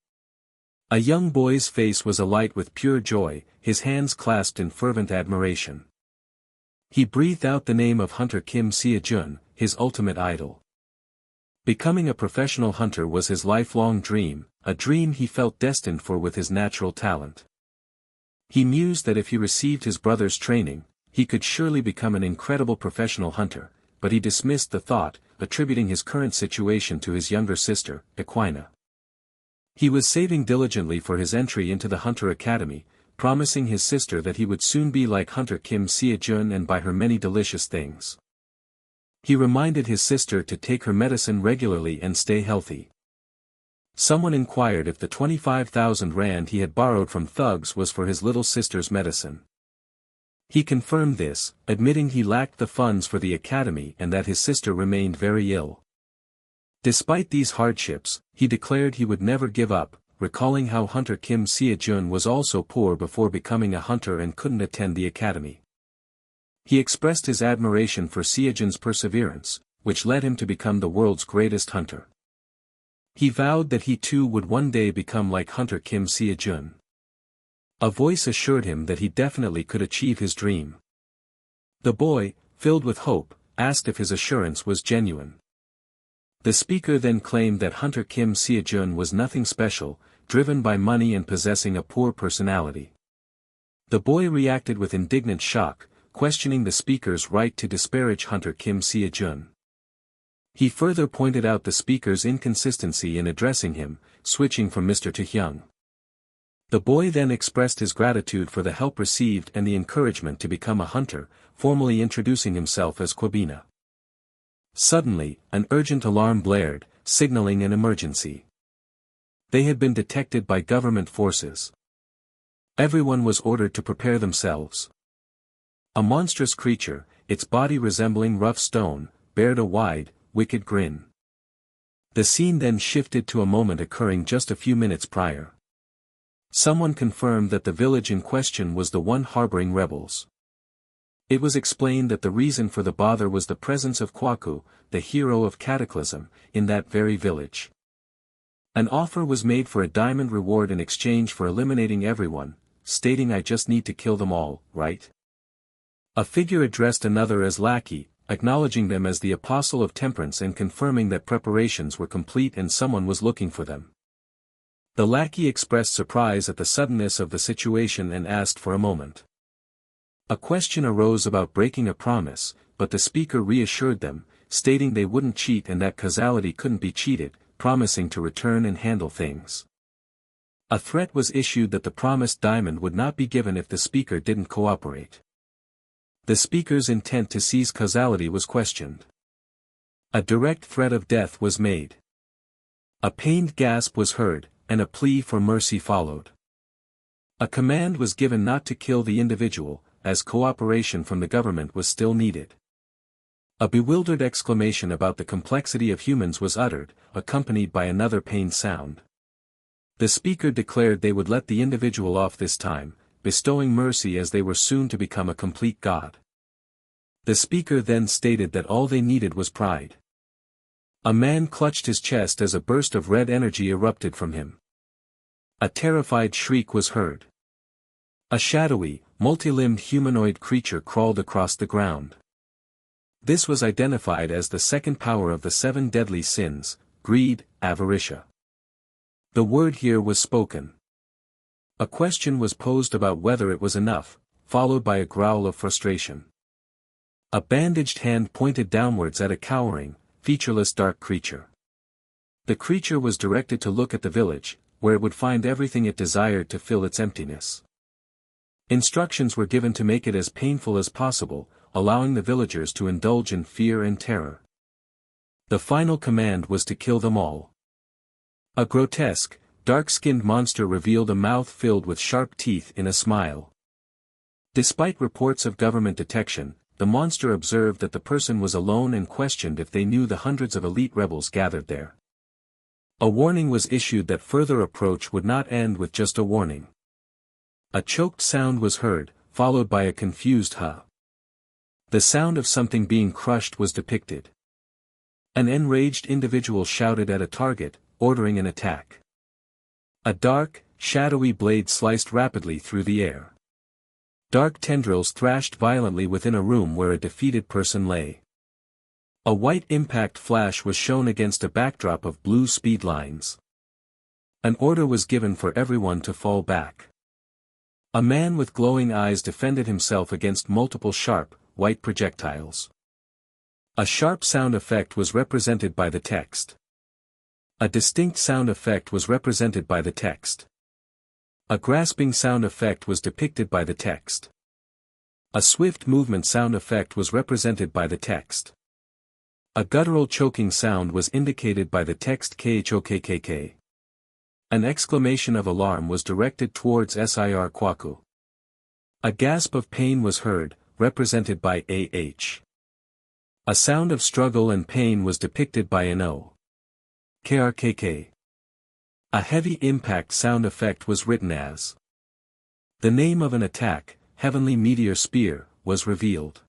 A young boy's face was alight with pure joy, his hands clasped in fervent admiration. He breathed out the name of hunter Kim SeoJoon, his ultimate idol. Becoming a professional hunter was his lifelong dream, a dream he felt destined for with his natural talent. He mused that if he received his brother's training, he could surely become an incredible professional hunter, but he dismissed the thought, attributing his current situation to his younger sister, Equina. He was saving diligently for his entry into the Hunter Academy, promising his sister that he would soon be like hunter Kim SeoJoon and buy her many delicious things. He reminded his sister to take her medicine regularly and stay healthy. Someone inquired if the 25,000 rand he had borrowed from thugs was for his little sister's medicine. He confirmed this, admitting he lacked the funds for the academy and that his sister remained very ill. Despite these hardships, he declared he would never give up, recalling how hunter Kim SeoJoon was also poor before becoming a hunter and couldn't attend the academy. He expressed his admiration for SeoJoon's perseverance, which led him to become the world's greatest hunter. He vowed that he too would one day become like hunter Kim SeoJoon. A voice assured him that he definitely could achieve his dream. The boy, filled with hope, asked if his assurance was genuine. The speaker then claimed that hunter Kim SeoJoon was nothing special, driven by money and possessing a poor personality. The boy reacted with indignant shock, questioning the speaker's right to disparage hunter Kim SeoJoon. He further pointed out the speaker's inconsistency in addressing him, switching from Mr. to Hyung. The boy then expressed his gratitude for the help received and the encouragement to become a hunter, formally introducing himself as Kwabena. Suddenly, an urgent alarm blared, signaling an emergency. They had been detected by government forces. Everyone was ordered to prepare themselves. A monstrous creature, its body resembling rough stone, bared a wide, wicked grin. The scene then shifted to a moment occurring just a few minutes prior. Someone confirmed that the village in question was the one harboring rebels. It was explained that the reason for the bother was the presence of Kwaku, the hero of Cataclysm, in that very village. An offer was made for a diamond reward in exchange for eliminating everyone, stating, "I just need to kill them all, right?" A figure addressed another as lackey, acknowledging them as the apostle of temperance and confirming that preparations were complete and someone was looking for them. The lackey expressed surprise at the suddenness of the situation and asked for a moment. A question arose about breaking a promise, but the speaker reassured them, stating they wouldn't cheat and that causality couldn't be cheated, promising to return and handle things. A threat was issued that the promised diamond would not be given if the speaker didn't cooperate. The speaker's intent to seize causality was questioned. A direct threat of death was made. A pained gasp was heard, and a plea for mercy followed. A command was given not to kill the individual, as cooperation from the government was still needed. A bewildered exclamation about the complexity of humans was uttered, accompanied by another pained sound. The speaker declared they would let the individual off this time, bestowing mercy as they were soon to become a complete god. The speaker then stated that all they needed was pride. A man clutched his chest as a burst of red energy erupted from him. A terrified shriek was heard. A shadowy, multi-limbed humanoid creature crawled across the ground. This was identified as the second power of the 7 deadly sins, greed, avaricia. The word here was spoken. A question was posed about whether it was enough, followed by a growl of frustration. A bandaged hand pointed downwards at a cowering, featureless dark creature. The creature was directed to look at the village, where it would find everything it desired to fill its emptiness. Instructions were given to make it as painful as possible, allowing the villagers to indulge in fear and terror. The final command was to kill them all. A grotesque, dark-skinned monster revealed a mouth filled with sharp teeth in a smile. Despite reports of government detection, the monster observed that the person was alone and questioned if they knew the hundreds of elite rebels gathered there. A warning was issued that further approach would not end with just a warning. A choked sound was heard, followed by a confused huh. The sound of something being crushed was depicted. An enraged individual shouted at a target, ordering an attack. A dark, shadowy blade sliced rapidly through the air. Dark tendrils thrashed violently within a room where a defeated person lay. A white impact flash was shown against a backdrop of blue speed lines. An order was given for everyone to fall back. A man with glowing eyes defended himself against multiple sharp, white projectiles. A sharp sound effect was represented by the text. A distinct sound effect was represented by the text. A grasping sound effect was depicted by the text. A swift movement sound effect was represented by the text. A guttural choking sound was indicated by the text KHOKKK. An exclamation of alarm was directed towards Sir Kwaku. A gasp of pain was heard, represented by AH. A sound of struggle and pain was depicted by an O. KRKK. A heavy impact sound effect was written as. The name of an attack, Heavenly Meteor Spear, was revealed.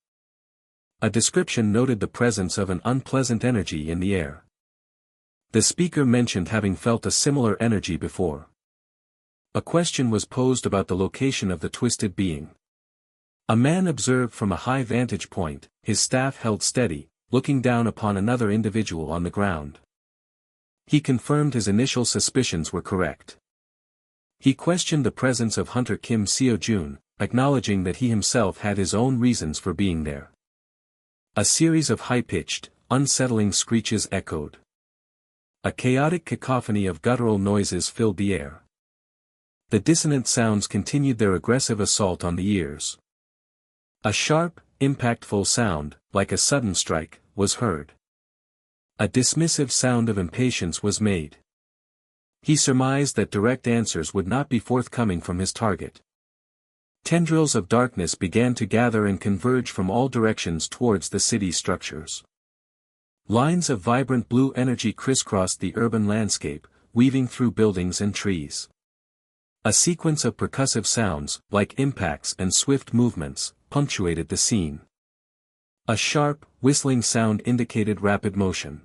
A description noted the presence of an unpleasant energy in the air. The speaker mentioned having felt a similar energy before. A question was posed about the location of the twisted being. A man observed from a high vantage point, his staff held steady, looking down upon another individual on the ground. He confirmed his initial suspicions were correct. He questioned the presence of Hunter Kim SeoJoon, acknowledging that he himself had his own reasons for being there. A series of high-pitched, unsettling screeches echoed. A chaotic cacophony of guttural noises filled the air. The dissonant sounds continued their aggressive assault on the ears. A sharp, impactful sound, like a sudden strike, was heard. A dismissive sound of impatience was made. He surmised that direct answers would not be forthcoming from his target. Tendrils of darkness began to gather and converge from all directions towards the city structures. Lines of vibrant blue energy crisscrossed the urban landscape, weaving through buildings and trees. A sequence of percussive sounds, like impacts and swift movements, punctuated the scene. A sharp, whistling sound indicated rapid motion.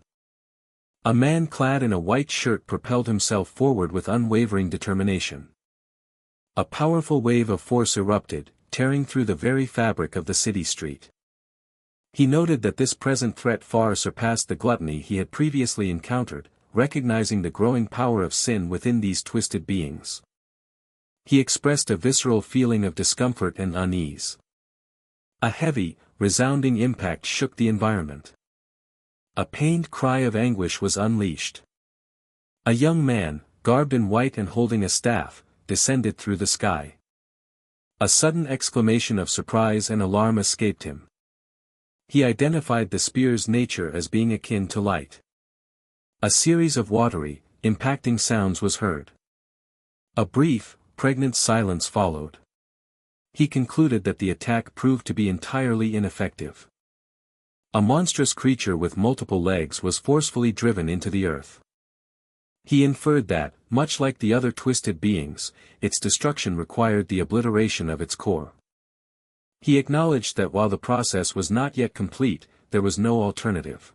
A man clad in a white shirt propelled himself forward with unwavering determination. A powerful wave of force erupted, tearing through the very fabric of the city street. He noted that this present threat far surpassed the gluttony he had previously encountered, recognizing the growing power of sin within these twisted beings. He expressed a visceral feeling of discomfort and unease. A heavy, resounding impact shook the environment. A pained cry of anguish was unleashed. A young man, garbed in white and holding a staff, descended through the sky. A sudden exclamation of surprise and alarm escaped him. He identified the spear's nature as being akin to light. A series of watery, impacting sounds was heard. A brief, pregnant silence followed. He concluded that the attack proved to be entirely ineffective. A monstrous creature with multiple legs was forcefully driven into the earth. He inferred that, much like the other twisted beings, its destruction required the obliteration of its core. He acknowledged that while the process was not yet complete, there was no alternative.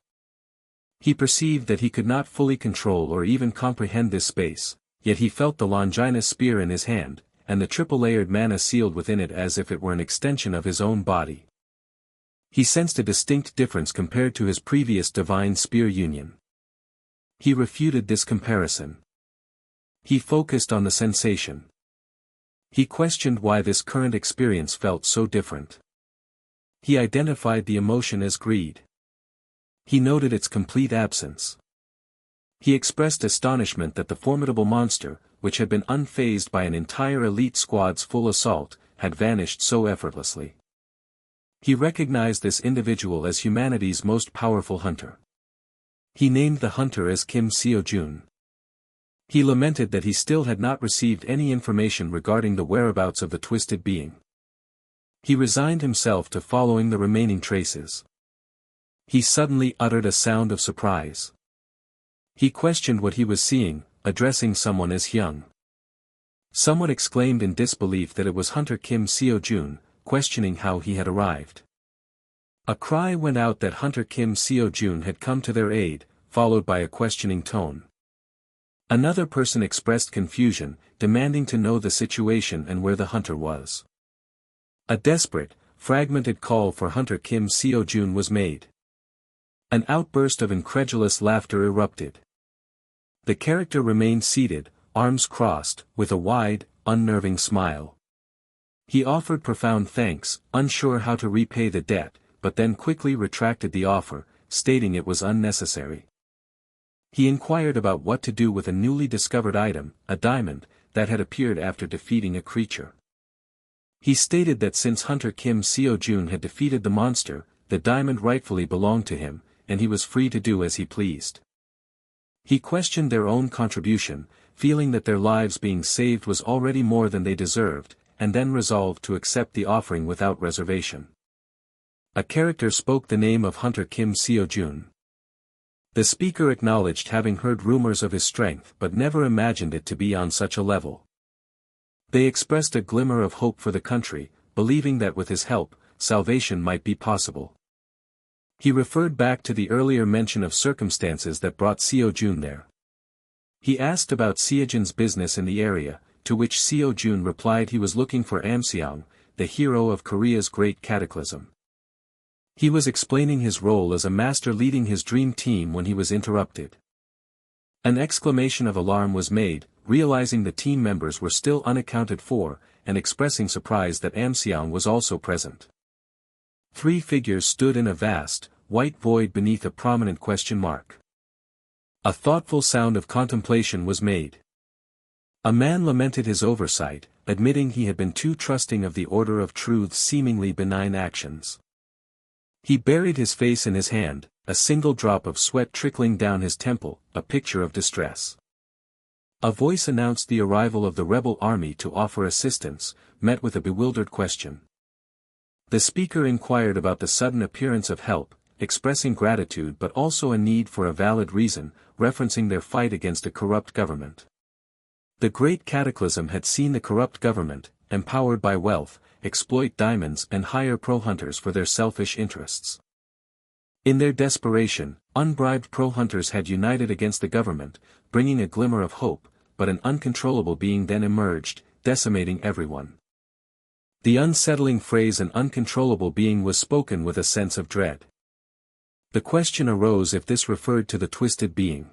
He perceived that he could not fully control or even comprehend this space, yet he felt the Longinus spear in his hand, and the triple-layered mana sealed within it as if it were an extension of his own body. He sensed a distinct difference compared to his previous divine spear union. He refuted this comparison. He focused on the sensation. He questioned why this current experience felt so different. He identified the emotion as greed. He noted its complete absence. He expressed astonishment that the formidable monster, which had been unfazed by an entire elite squad's full assault, had vanished so effortlessly. He recognized this individual as humanity's most powerful hunter. He named the hunter as Kim SeoJoon. He lamented that he still had not received any information regarding the whereabouts of the twisted being. He resigned himself to following the remaining traces. He suddenly uttered a sound of surprise. He questioned what he was seeing, addressing someone as Hyung. Someone exclaimed in disbelief that it was Hunter Kim SeoJoon, questioning how he had arrived. A cry went out that Hunter Kim SeoJoon had come to their aid, followed by a questioning tone. Another person expressed confusion, demanding to know the situation and where the hunter was. A desperate, fragmented call for Hunter Kim SeoJoon was made. An outburst of incredulous laughter erupted. The character remained seated, arms crossed, with a wide, unnerving smile. He offered profound thanks, unsure how to repay the debt, but then quickly retracted the offer, stating it was unnecessary. He inquired about what to do with a newly discovered item, a diamond, that had appeared after defeating a creature. He stated that since Hunter Kim SeoJoon had defeated the monster, the diamond rightfully belonged to him, and he was free to do as he pleased. He questioned their own contribution, feeling that their lives being saved was already more than they deserved, and then resolved to accept the offering without reservation. A character spoke the name of Hunter Kim SeoJoon. The speaker acknowledged having heard rumors of his strength but never imagined it to be on such a level. They expressed a glimmer of hope for the country, believing that with his help, salvation might be possible. He referred back to the earlier mention of circumstances that brought SeoJoon there. He asked about SeoJoon's business in the area, to which SeoJoon replied he was looking for Amseong, the hero of Korea's Great Cataclysm. He was explaining his role as a master leading his dream team when he was interrupted. An exclamation of alarm was made, realizing the team members were still unaccounted for, and expressing surprise that Amseong was also present. 3 figures stood in a vast, white void beneath a prominent question mark. A thoughtful sound of contemplation was made. A man lamented his oversight, admitting he had been too trusting of the order of truth's seemingly benign actions. He buried his face in his hand, a single drop of sweat trickling down his temple, a picture of distress. A voice announced the arrival of the rebel army to offer assistance, met with a bewildered question. The speaker inquired about the sudden appearance of help, expressing gratitude but also a need for a valid reason, referencing their fight against a corrupt government. The Great Cataclysm had seen the corrupt government, empowered by wealth, exploit diamonds and hire pro-hunters for their selfish interests. In their desperation, unbribed pro-hunters had united against the government, bringing a glimmer of hope, but an uncontrollable being then emerged, decimating everyone. The unsettling phrase "an uncontrollable being" was spoken with a sense of dread. The question arose if this referred to the twisted being.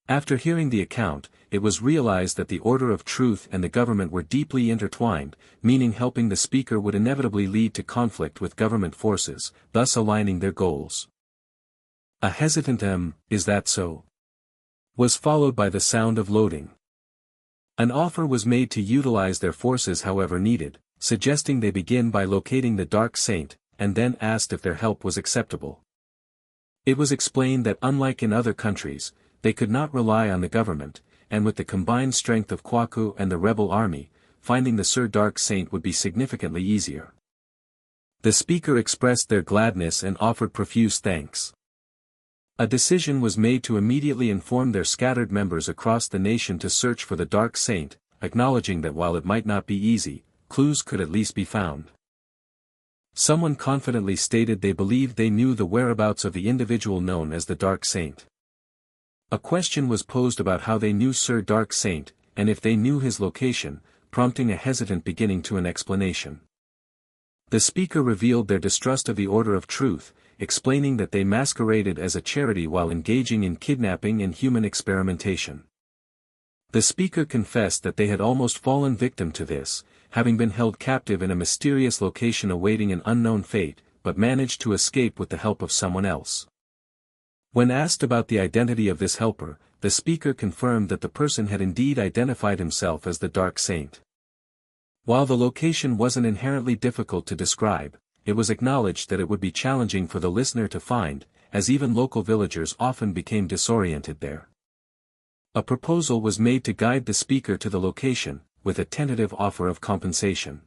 After hearing the account, it was realized that the order of truth and the government were deeply intertwined, meaning helping the speaker would inevitably lead to conflict with government forces, thus aligning their goals. A hesitant "Is that so?" was followed by the sound of loading. An offer was made to utilize their forces however needed, suggesting they begin by locating the Dark Saint, and then asked if their help was acceptable. It was explained that unlike in other countries, they could not rely on the government, and with the combined strength of Kwaku and the rebel army, finding the Sir Dark Saint would be significantly easier. The speaker expressed their gladness and offered profuse thanks. A decision was made to immediately inform their scattered members across the nation to search for the Dark Saint, acknowledging that while it might not be easy, clues could at least be found. Someone confidently stated they believed they knew the whereabouts of the individual known as the Dark Saint. A question was posed about how they knew Sir Dark Saint, and if they knew his location, prompting a hesitant beginning to an explanation. The speaker revealed their distrust of the order of truth, explaining that they masqueraded as a charity while engaging in kidnapping and human experimentation. The speaker confessed that they had almost fallen victim to this, having been held captive in a mysterious location awaiting an unknown fate, but managed to escape with the help of someone else. When asked about the identity of this helper, the speaker confirmed that the person had indeed identified himself as the Dark Saint. While the location wasn't inherently difficult to describe, it was acknowledged that it would be challenging for the listener to find, as even local villagers often became disoriented there. A proposal was made to guide the speaker to the location, with a tentative offer of compensation.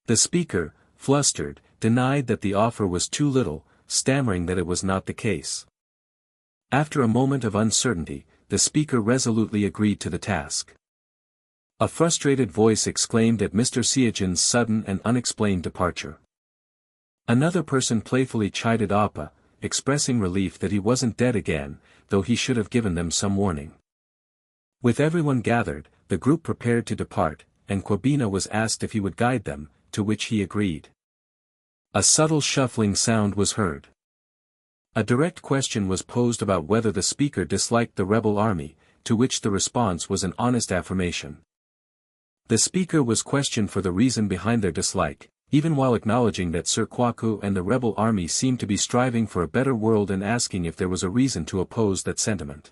The speaker, flustered, denied that the offer was too little, stammering that it was not the case. After a moment of uncertainty, the speaker resolutely agreed to the task. A frustrated voice exclaimed at Mr. SeoJoon's sudden and unexplained departure. Another person playfully chided Appa, expressing relief that he wasn't dead again, though he should have given them some warning. With everyone gathered, the group prepared to depart, and Kwabena was asked if he would guide them, to which he agreed. A subtle shuffling sound was heard. A direct question was posed about whether the speaker disliked the rebel army, to which the response was an honest affirmation. The speaker was questioned for the reason behind their dislike, even while acknowledging that Sir Kwaku and the rebel army seemed to be striving for a better world and asking if there was a reason to oppose that sentiment.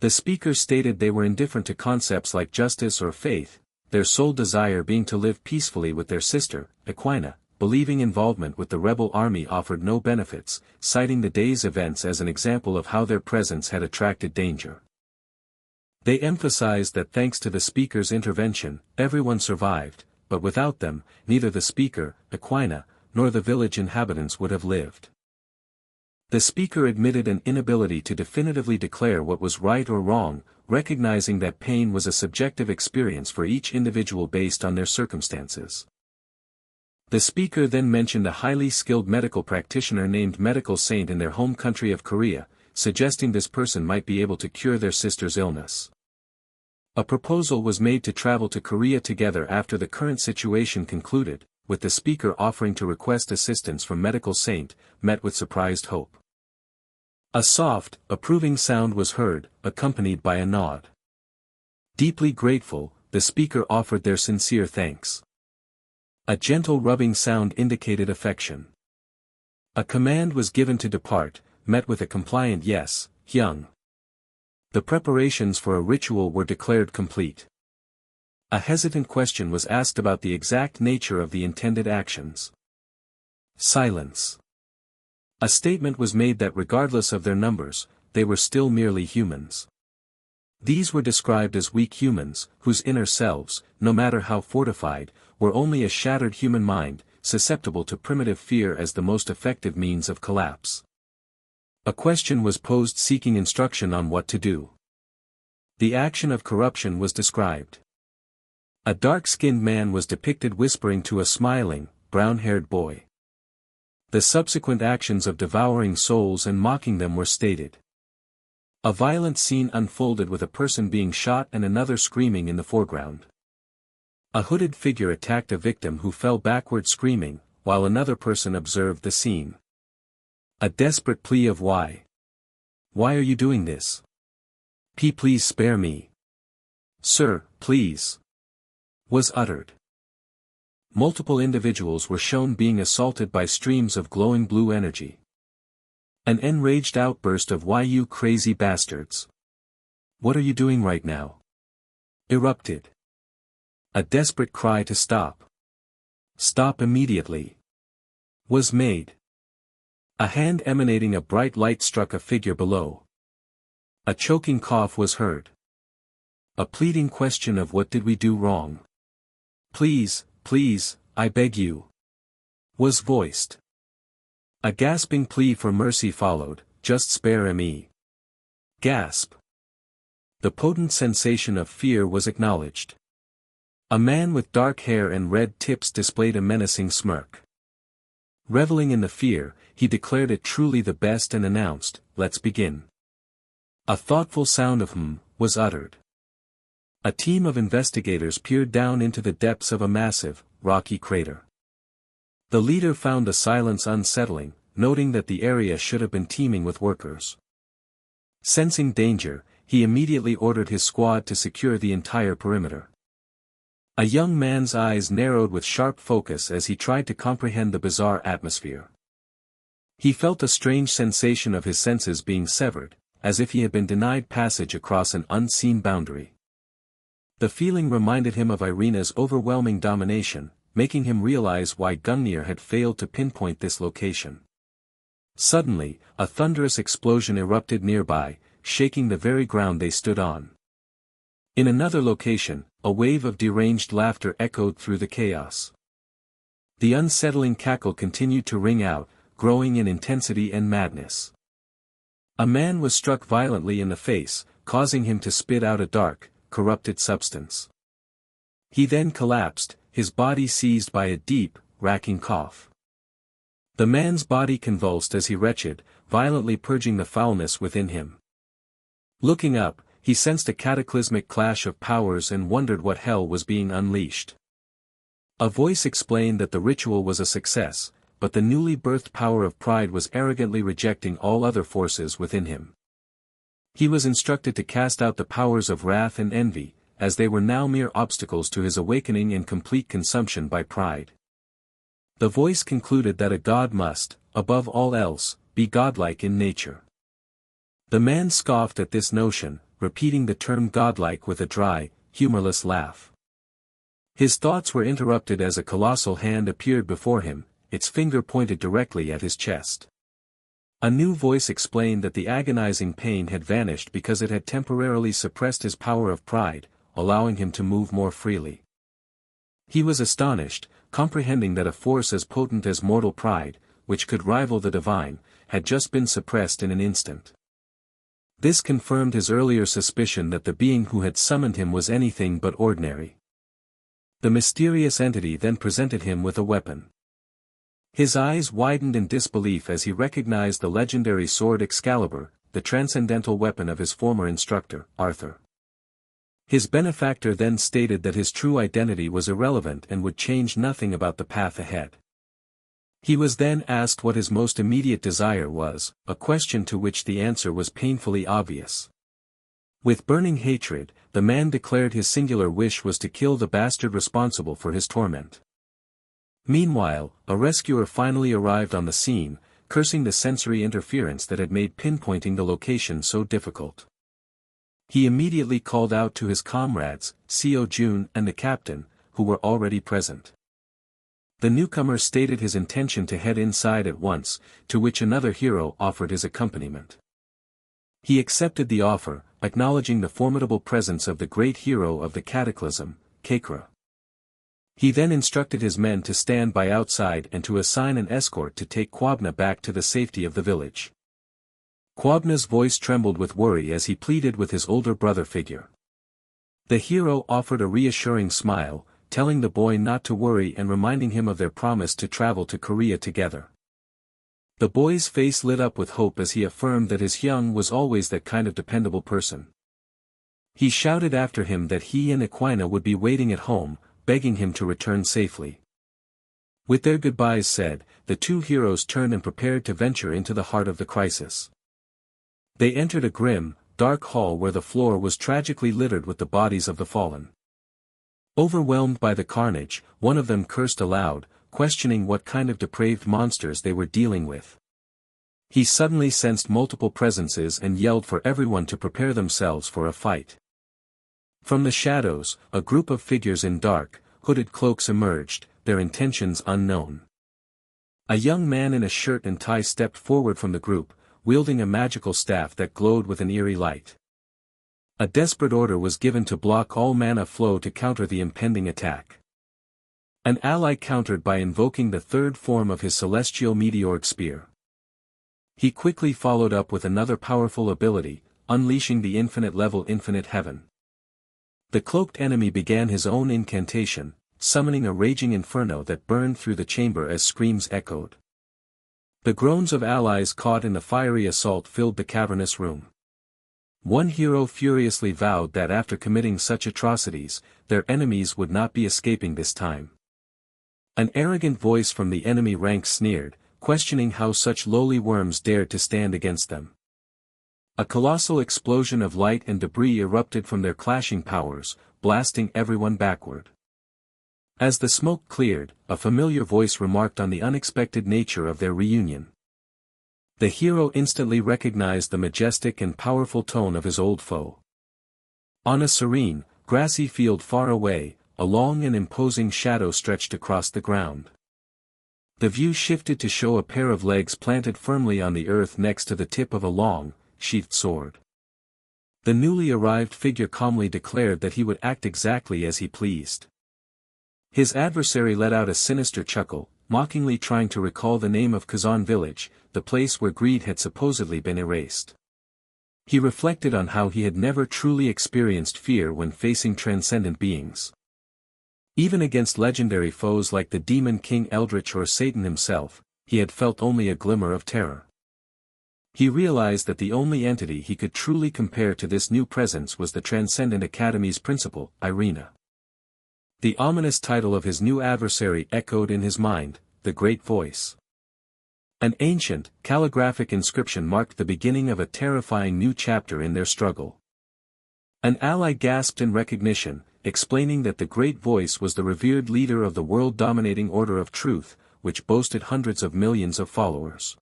The speaker stated they were indifferent to concepts like justice or faith, their sole desire being to live peacefully with their sister, Equina, believing involvement with the rebel army offered no benefits, citing the day's events as an example of how their presence had attracted danger. They emphasized that thanks to the speaker's intervention, everyone survived, but without them, neither the speaker, Equina, nor the village inhabitants would have lived. The speaker admitted an inability to definitively declare what was right or wrong, recognizing that pain was a subjective experience for each individual based on their circumstances. The speaker then mentioned a highly skilled medical practitioner named Medical Saint in their home country of Korea, suggesting this person might be able to cure their sister's illness. A proposal was made to travel to Korea together after the current situation concluded, with the speaker offering to request assistance from Medical Saint, met with surprised hope. A soft, approving sound was heard, accompanied by a nod. Deeply grateful, the speaker offered their sincere thanks. A gentle rubbing sound indicated affection. A command was given to depart, met with a compliant yes, Hyung. The preparations for a ritual were declared complete. A hesitant question was asked about the exact nature of the intended actions. Silence. A statement was made that regardless of their numbers, they were still merely humans. These were described as weak humans, whose inner selves, no matter how fortified, were only a shattered human mind, susceptible to primitive fear as the most effective means of collapse. A question was posed seeking instruction on what to do. The action of corruption was described. A dark-skinned man was depicted whispering to a smiling, brown-haired boy. The subsequent actions of devouring souls and mocking them were stated. A violent scene unfolded with a person being shot and another screaming in the foreground. A hooded figure attacked a victim who fell backward screaming, while another person observed the scene. A desperate plea of why? Why are you doing this? Please spare me. Sir, please. Was uttered. Multiple individuals were shown being assaulted by streams of glowing blue energy. An enraged outburst of "Why you crazy bastards? What are you doing right now?" erupted. A desperate cry to stop. Stop immediately. Was made. A hand emanating a bright light struck a figure below. A choking cough was heard. A pleading question of "What did we do wrong? Please, please, I beg you," was voiced. A gasping plea for mercy followed, "Just spare me." Gasp. The potent sensation of fear was acknowledged. A man with dark hair and red tips displayed a menacing smirk. Reveling in the fear, he declared it truly the best and announced, "Let's begin." A thoughtful sound of was uttered. A team of investigators peered down into the depths of a massive, rocky crater. The leader found the silence unsettling, noting that the area should have been teeming with workers. Sensing danger, he immediately ordered his squad to secure the entire perimeter. A young man's eyes narrowed with sharp focus as he tried to comprehend the bizarre atmosphere. He felt a strange sensation of his senses being severed, as if he had been denied passage across an unseen boundary. The feeling reminded him of Irina's overwhelming domination, making him realize why Gungnir had failed to pinpoint this location. Suddenly, a thunderous explosion erupted nearby, shaking the very ground they stood on. In another location, a wave of deranged laughter echoed through the chaos. The unsettling cackle continued to ring out, growing in intensity and madness. A man was struck violently in the face, causing him to spit out a dark, corrupted substance. He then collapsed, his body seized by a deep, racking cough. The man's body convulsed as he retched, violently purging the foulness within him. Looking up, he sensed a cataclysmic clash of powers and wondered what hell was being unleashed. A voice explained that the ritual was a success, but the newly birthed power of pride was arrogantly rejecting all other forces within him. He was instructed to cast out the powers of wrath and envy, as they were now mere obstacles to his awakening and complete consumption by pride. The voice concluded that a god must, above all else, be godlike in nature. The man scoffed at this notion, repeating the term godlike with a dry, humorless laugh. His thoughts were interrupted as a colossal hand appeared before him, its finger pointed directly at his chest. A new voice explained that the agonizing pain had vanished because it had temporarily suppressed his power of pride, allowing him to move more freely. He was astonished, comprehending that a force as potent as mortal pride, which could rival the divine, had just been suppressed in an instant. This confirmed his earlier suspicion that the being who had summoned him was anything but ordinary. The mysterious entity then presented him with a weapon. His eyes widened in disbelief as he recognized the legendary sword Excalibur, the transcendental weapon of his former instructor, Arthur. His benefactor then stated that his true identity was irrelevant and would change nothing about the path ahead. He was then asked what his most immediate desire was, a question to which the answer was painfully obvious. With burning hatred, the man declared his singular wish was to kill the bastard responsible for his torment. Meanwhile, a rescuer finally arrived on the scene, cursing the sensory interference that had made pinpointing the location so difficult. He immediately called out to his comrades, SeoJoon and the captain, who were already present. The newcomer stated his intention to head inside at once, to which another hero offered his accompaniment. He accepted the offer, acknowledging the formidable presence of the great hero of the cataclysm, Kakra. He then instructed his men to stand by outside and to assign an escort to take Kwabna back to the safety of the village. Kwabna's voice trembled with worry as he pleaded with his older brother figure. The hero offered a reassuring smile, telling the boy not to worry and reminding him of their promise to travel to Korea together. The boy's face lit up with hope as he affirmed that his Hyung was always that kind of dependable person. He shouted after him that he and Aquina would be waiting at home, begging him to return safely. With their goodbyes said, the two heroes turned and prepared to venture into the heart of the crisis. They entered a grim, dark hall where the floor was tragically littered with the bodies of the fallen. Overwhelmed by the carnage, one of them cursed aloud, questioning what kind of depraved monsters they were dealing with. He suddenly sensed multiple presences and yelled for everyone to prepare themselves for a fight. From the shadows, a group of figures in dark, hooded cloaks emerged, their intentions unknown. A young man in a shirt and tie stepped forward from the group, wielding a magical staff that glowed with an eerie light. A desperate order was given to block all mana flow to counter the impending attack. An ally countered by invoking the third form of his celestial meteoric spear. He quickly followed up with another powerful ability, unleashing the infinite level infinite heaven. The cloaked enemy began his own incantation, summoning a raging inferno that burned through the chamber as screams echoed. The groans of allies caught in the fiery assault filled the cavernous room. One hero furiously vowed that after committing such atrocities, their enemies would not be escaping this time. An arrogant voice from the enemy ranks sneered, questioning how such lowly worms dared to stand against them. A colossal explosion of light and debris erupted from their clashing powers, blasting everyone backward. As the smoke cleared, a familiar voice remarked on the unexpected nature of their reunion. The hero instantly recognized the majestic and powerful tone of his old foe. On a serene, grassy field far away, a long and imposing shadow stretched across the ground. The view shifted to show a pair of legs planted firmly on the earth next to the tip of a long, sheathed sword. The newly arrived figure calmly declared that he would act exactly as he pleased. His adversary let out a sinister chuckle, mockingly trying to recall the name of Kazan village, the place where greed had supposedly been erased. He reflected on how he had never truly experienced fear when facing transcendent beings. Even against legendary foes like the demon king Eldritch or Satan himself, he had felt only a glimmer of terror. He realized that the only entity he could truly compare to this new presence was the Transcendent Academy's principal, Irina. The ominous title of his new adversary echoed in his mind, the Great Voice. An ancient, calligraphic inscription marked the beginning of a terrifying new chapter in their struggle. An ally gasped in recognition, explaining that the Great Voice was the revered leader of the world-dominating Order of Truth, which boasted hundreds of millions of followers.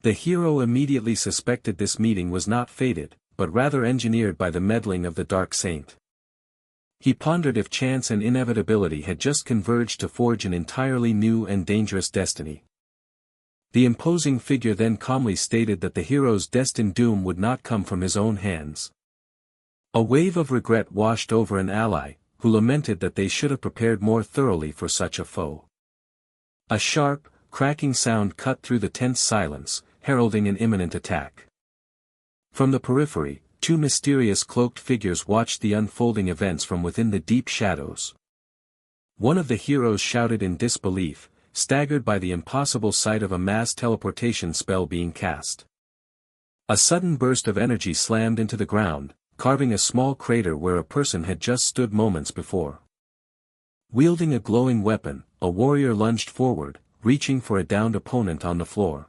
The hero immediately suspected this meeting was not fated, but rather engineered by the meddling of the Dark Saint. He pondered if chance and inevitability had just converged to forge an entirely new and dangerous destiny. The imposing figure then calmly stated that the hero's destined doom would not come from his own hands. A wave of regret washed over an ally, who lamented that they should have prepared more thoroughly for such a foe. A sharp, cracking sound cut through the tense silence, heralding an imminent attack. From the periphery, two mysterious cloaked figures watched the unfolding events from within the deep shadows. One of the heroes shouted in disbelief, staggered by the impossible sight of a mass teleportation spell being cast. A sudden burst of energy slammed into the ground, carving a small crater where a person had just stood moments before. Wielding a glowing weapon, a warrior lunged forward, reaching for a downed opponent on the floor.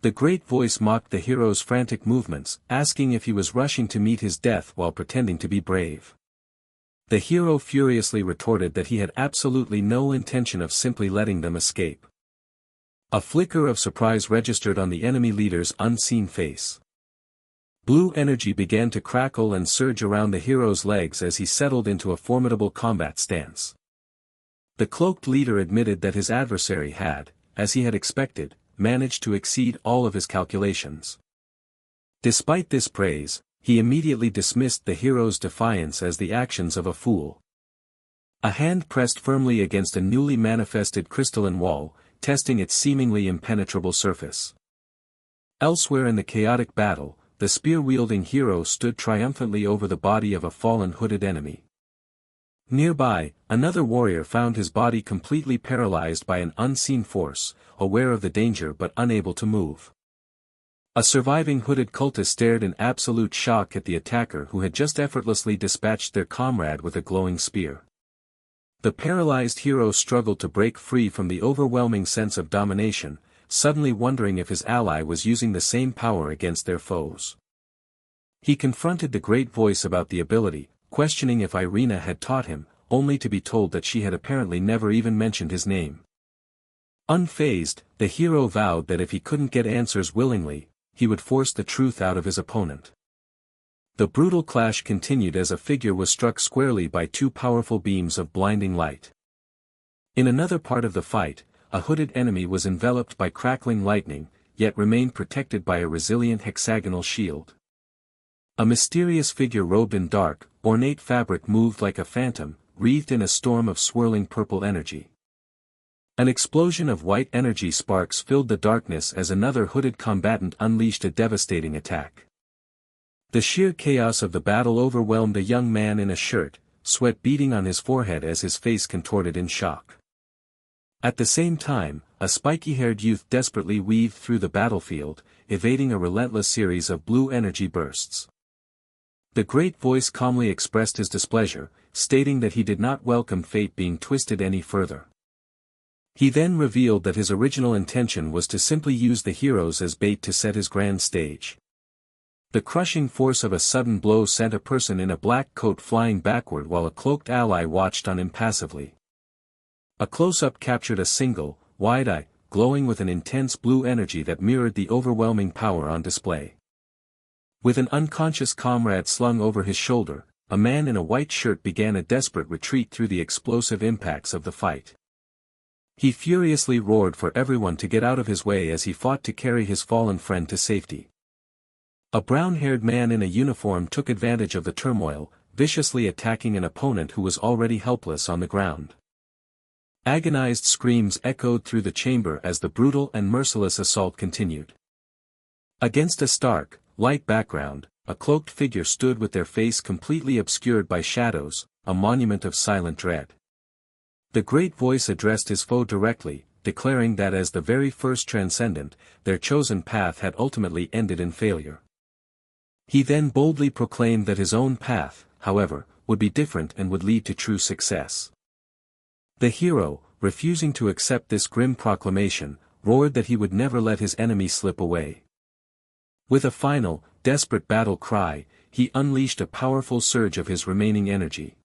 The Great Voice mocked the hero's frantic movements, asking if he was rushing to meet his death while pretending to be brave. The hero furiously retorted that he had absolutely no intention of simply letting them escape. A flicker of surprise registered on the enemy leader's unseen face. Blue energy began to crackle and surge around the hero's legs as he settled into a formidable combat stance. The cloaked leader admitted that his adversary had, as he had expected, managed to exceed all of his calculations. Despite this praise, he immediately dismissed the hero's defiance as the actions of a fool. A hand pressed firmly against a newly manifested crystalline wall, testing its seemingly impenetrable surface. Elsewhere in the chaotic battle, the spear-wielding hero stood triumphantly over the body of a fallen hooded enemy. Nearby, another warrior found his body completely paralyzed by an unseen force, aware of the danger but unable to move. A surviving hooded cultist stared in absolute shock at the attacker who had just effortlessly dispatched their comrade with a glowing spear. The paralyzed hero struggled to break free from the overwhelming sense of domination, suddenly wondering if his ally was using the same power against their foes. He confronted the great voice about the ability, questioning if Irina had taught him, only to be told that she had apparently never even mentioned his name. Unfazed, the hero vowed that if he couldn't get answers willingly, he would force the truth out of his opponent. The brutal clash continued as a figure was struck squarely by two powerful beams of blinding light. In another part of the fight, a hooded enemy was enveloped by crackling lightning, yet remained protected by a resilient hexagonal shield. A mysterious figure robed in dark, ornate fabric moved like a phantom, wreathed in a storm of swirling purple energy. An explosion of white energy sparks filled the darkness as another hooded combatant unleashed a devastating attack. The sheer chaos of the battle overwhelmed a young man in a shirt, sweat beading on his forehead as his face contorted in shock. At the same time, a spiky-haired youth desperately weaved through the battlefield, evading a relentless series of blue energy bursts. The great voice calmly expressed his displeasure, stating that he did not welcome fate being twisted any further. He then revealed that his original intention was to simply use the heroes as bait to set his grand stage. The crushing force of a sudden blow sent a person in a black coat flying backward while a cloaked ally watched on impassively. A close-up captured a single, wide eye, glowing with an intense blue energy that mirrored the overwhelming power on display. With an unconscious comrade slung over his shoulder, a man in a white shirt began a desperate retreat through the explosive impacts of the fight. He furiously roared for everyone to get out of his way as he fought to carry his fallen friend to safety. A brown-haired man in a uniform took advantage of the turmoil, viciously attacking an opponent who was already helpless on the ground. Agonized screams echoed through the chamber as the brutal and merciless assault continued. Against a stark, light background, a cloaked figure stood with their face completely obscured by shadows, a monument of silent dread. The great voice addressed his foe directly, declaring that as the very first Transcendent, their chosen path had ultimately ended in failure. He then boldly proclaimed that his own path, however, would be different and would lead to true success. The hero, refusing to accept this grim proclamation, roared that he would never let his enemy slip away. With a final, desperate battle cry, he unleashed a powerful surge of his remaining energy.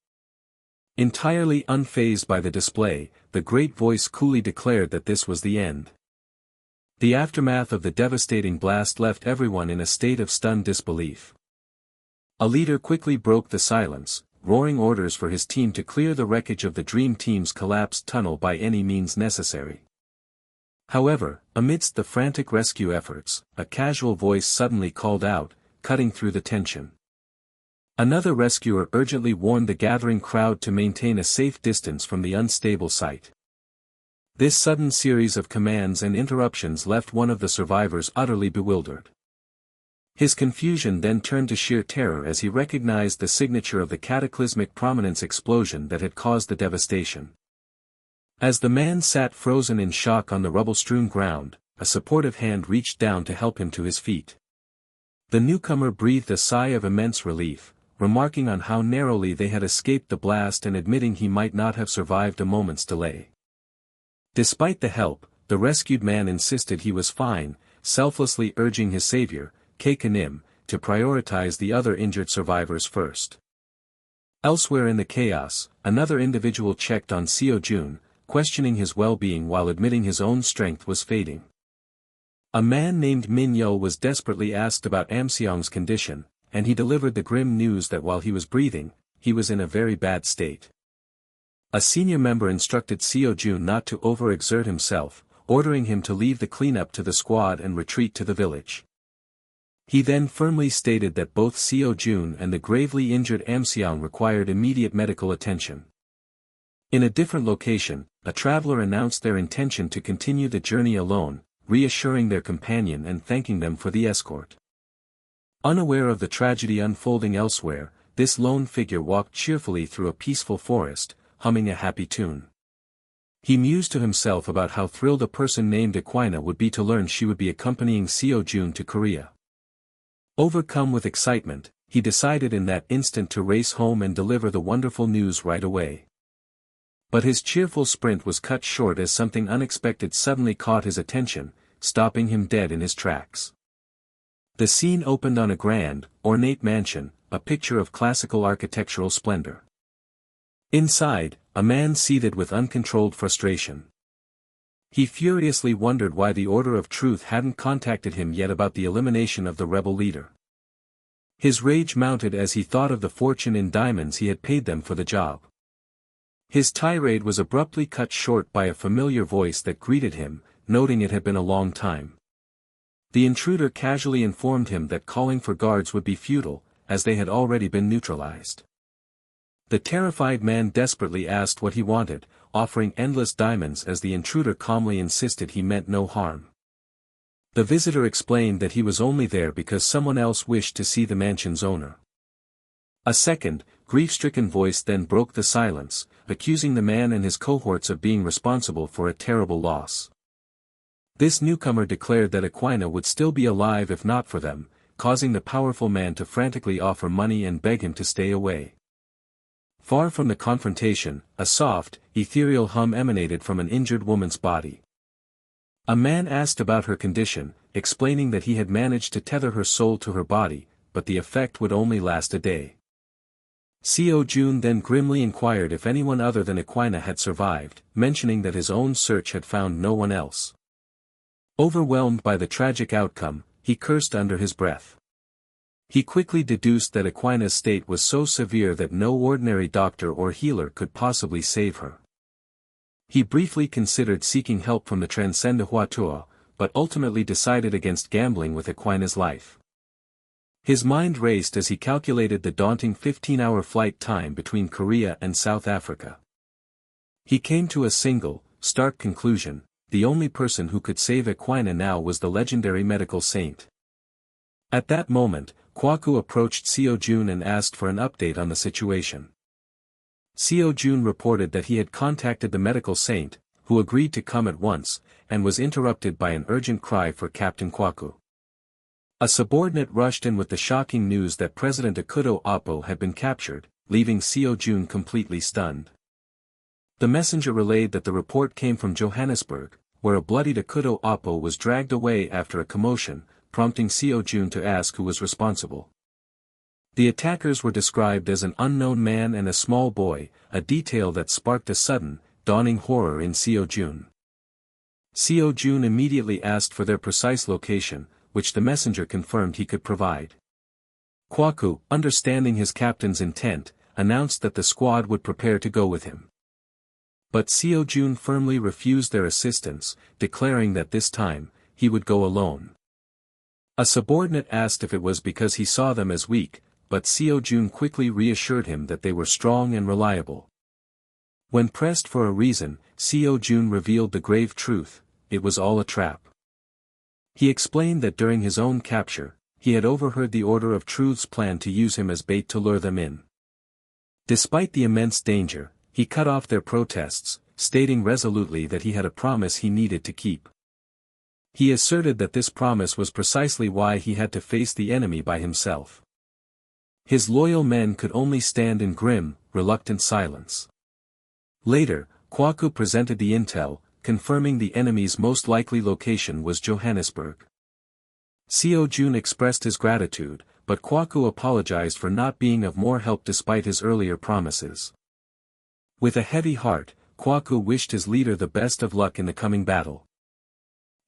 Entirely unfazed by the display, the great voice coolly declared that this was the end. The aftermath of the devastating blast left everyone in a state of stunned disbelief. A leader quickly broke the silence, roaring orders for his team to clear the wreckage of the Dream Team's collapsed tunnel by any means necessary. However, amidst the frantic rescue efforts, a casual voice suddenly called out, cutting through the tension. Another rescuer urgently warned the gathering crowd to maintain a safe distance from the unstable site. This sudden series of commands and interruptions left one of the survivors utterly bewildered. His confusion then turned to sheer terror as he recognized the signature of the cataclysmic prominence explosion that had caused the devastation. As the man sat frozen in shock on the rubble-strewn ground, a supportive hand reached down to help him to his feet. The newcomer breathed a sigh of immense relief, remarking on how narrowly they had escaped the blast and admitting he might not have survived a moment's delay. Despite the help, the rescued man insisted he was fine, selflessly urging his savior, Ch151, to prioritize the other injured survivors first. Elsewhere in the chaos, another individual checked on SeoJoon, questioning his well-being while admitting his own strength was fading. A man named Min Yo was desperately asked about Seo's condition, and he delivered the grim news that while he was breathing, he was in a very bad state. A senior member instructed SeoJoon not to overexert himself, ordering him to leave the cleanup to the squad and retreat to the village. He then firmly stated that both SeoJoon and the gravely injured Seo required immediate medical attention. In a different location, a traveler announced their intention to continue the journey alone, reassuring their companion and thanking them for the escort. Unaware of the tragedy unfolding elsewhere, this lone figure walked cheerfully through a peaceful forest, humming a happy tune. He mused to himself about how thrilled a person named Aquina would be to learn she would be accompanying SeoJoon to Korea. Overcome with excitement, he decided in that instant to race home and deliver the wonderful news right away. But his cheerful sprint was cut short as something unexpected suddenly caught his attention, stopping him dead in his tracks. The scene opened on a grand, ornate mansion, a picture of classical architectural splendor. Inside, a man seethed with uncontrolled frustration. He furiously wondered why the Order of Truth hadn't contacted him yet about the elimination of the rebel leader. His rage mounted as he thought of the fortune in diamonds he had paid them for the job. His tirade was abruptly cut short by a familiar voice that greeted him, noting it had been a long time. The intruder casually informed him that calling for guards would be futile, as they had already been neutralized. The terrified man desperately asked what he wanted, offering endless diamonds as the intruder calmly insisted he meant no harm. The visitor explained that he was only there because someone else wished to see the mansion's owner. A second, grief-stricken voice then broke the silence, accusing the man and his cohorts of being responsible for a terrible loss. This newcomer declared that Aquina would still be alive if not for them, causing the powerful man to frantically offer money and beg him to stay away. Far from the confrontation, a soft, ethereal hum emanated from an injured woman's body. A man asked about her condition, explaining that he had managed to tether her soul to her body, but the effect would only last a day. SeoJoon then grimly inquired if anyone other than Aquina had survived, mentioning that his own search had found no one else. Overwhelmed by the tragic outcome, he cursed under his breath. He quickly deduced that Aquina's state was so severe that no ordinary doctor or healer could possibly save her. He briefly considered seeking help from the Transcendent Academy, but ultimately decided against gambling with Aquina's life. His mind raced as he calculated the daunting 15-hour flight time between Korea and South Africa. He came to a single, stark conclusion: the only person who could save Aquina now was the legendary medical saint. At that moment, Kwaku approached SeoJoon and asked for an update on the situation. SeoJoon reported that he had contacted the medical saint, who agreed to come at once, and was interrupted by an urgent cry for Captain Kwaku. A subordinate rushed in with the shocking news that President Akudo Oppo had been captured, leaving SeoJoon completely stunned. The messenger relayed that the report came from Johannesburg, where a bloodied Akudo Oppo was dragged away after a commotion, prompting SeoJoon to ask who was responsible. The attackers were described as an unknown man and a small boy, a detail that sparked a sudden, dawning horror in SeoJoon. SeoJoon immediately asked for their precise location, which the messenger confirmed he could provide. Kwaku, understanding his captain's intent, announced that the squad would prepare to go with him. But SeoJoon firmly refused their assistance, declaring that this time, he would go alone. A subordinate asked if it was because he saw them as weak, but SeoJoon quickly reassured him that they were strong and reliable. When pressed for a reason, SeoJoon revealed the grave truth: it was all a trap. He explained that during his own capture, he had overheard the Order of Truth's plan to use him as bait to lure them in. Despite the immense danger, he cut off their protests, stating resolutely that he had a promise he needed to keep. He asserted that this promise was precisely why he had to face the enemy by himself. His loyal men could only stand in grim, reluctant silence. Later, Kwaku presented the intel, confirming the enemy's most likely location was Johannesburg. SeoJoon expressed his gratitude, but Kwaku apologized for not being of more help despite his earlier promises. With a heavy heart, Kwaku wished his leader the best of luck in the coming battle.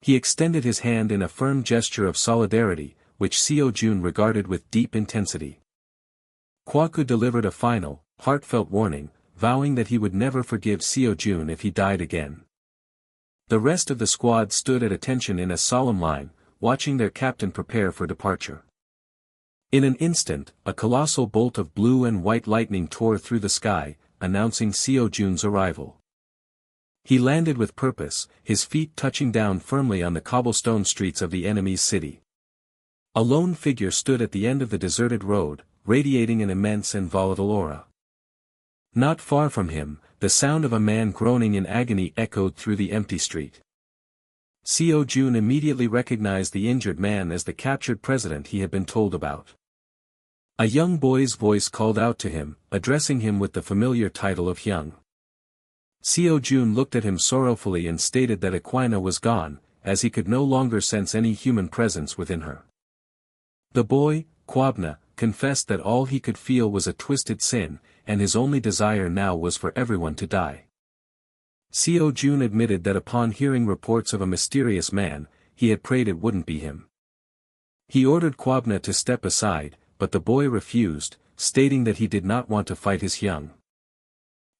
He extended his hand in a firm gesture of solidarity, which SeoJoon regarded with deep intensity. Kwaku delivered a final, heartfelt warning, vowing that he would never forgive SeoJoon if he died again. The rest of the squad stood at attention in a solemn line, watching their captain prepare for departure. In an instant, a colossal bolt of blue and white lightning tore through the sky, announcing SeoJoon's arrival. He landed with purpose, his feet touching down firmly on the cobblestone streets of the enemy's city. A lone figure stood at the end of the deserted road, radiating an immense and volatile aura. Not far from him, the sound of a man groaning in agony echoed through the empty street. SeoJoon immediately recognized the injured man as the captured president he had been told about. A young boy's voice called out to him, addressing him with the familiar title of Hyung. SeoJoon looked at him sorrowfully and stated that Aquina was gone, as he could no longer sense any human presence within her. The boy, Kwabna, confessed that all he could feel was a twisted sin, and his only desire now was for everyone to die. SeoJoon admitted that upon hearing reports of a mysterious man, he had prayed it wouldn't be him. He ordered Kwabna to step aside, but the boy refused, stating that he did not want to fight his Hyung.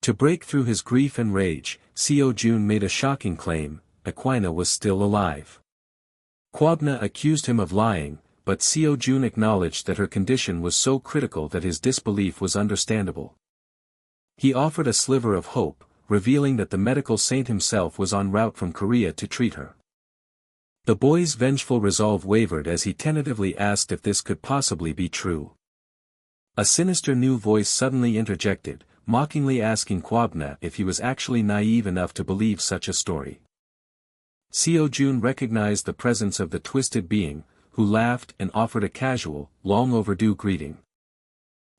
To break through his grief and rage, SeoJoon made a shocking claim: Aquina was still alive. Kwabna accused him of lying, but SeoJoon acknowledged that her condition was so critical that his disbelief was understandable. He offered a sliver of hope, revealing that the medical saint himself was en route from Korea to treat her. The boy's vengeful resolve wavered as he tentatively asked if this could possibly be true. A sinister new voice suddenly interjected, mockingly asking Kwabna if he was actually naive enough to believe such a story. SeoJoon recognized the presence of the twisted being, who laughed and offered a casual, long-overdue greeting.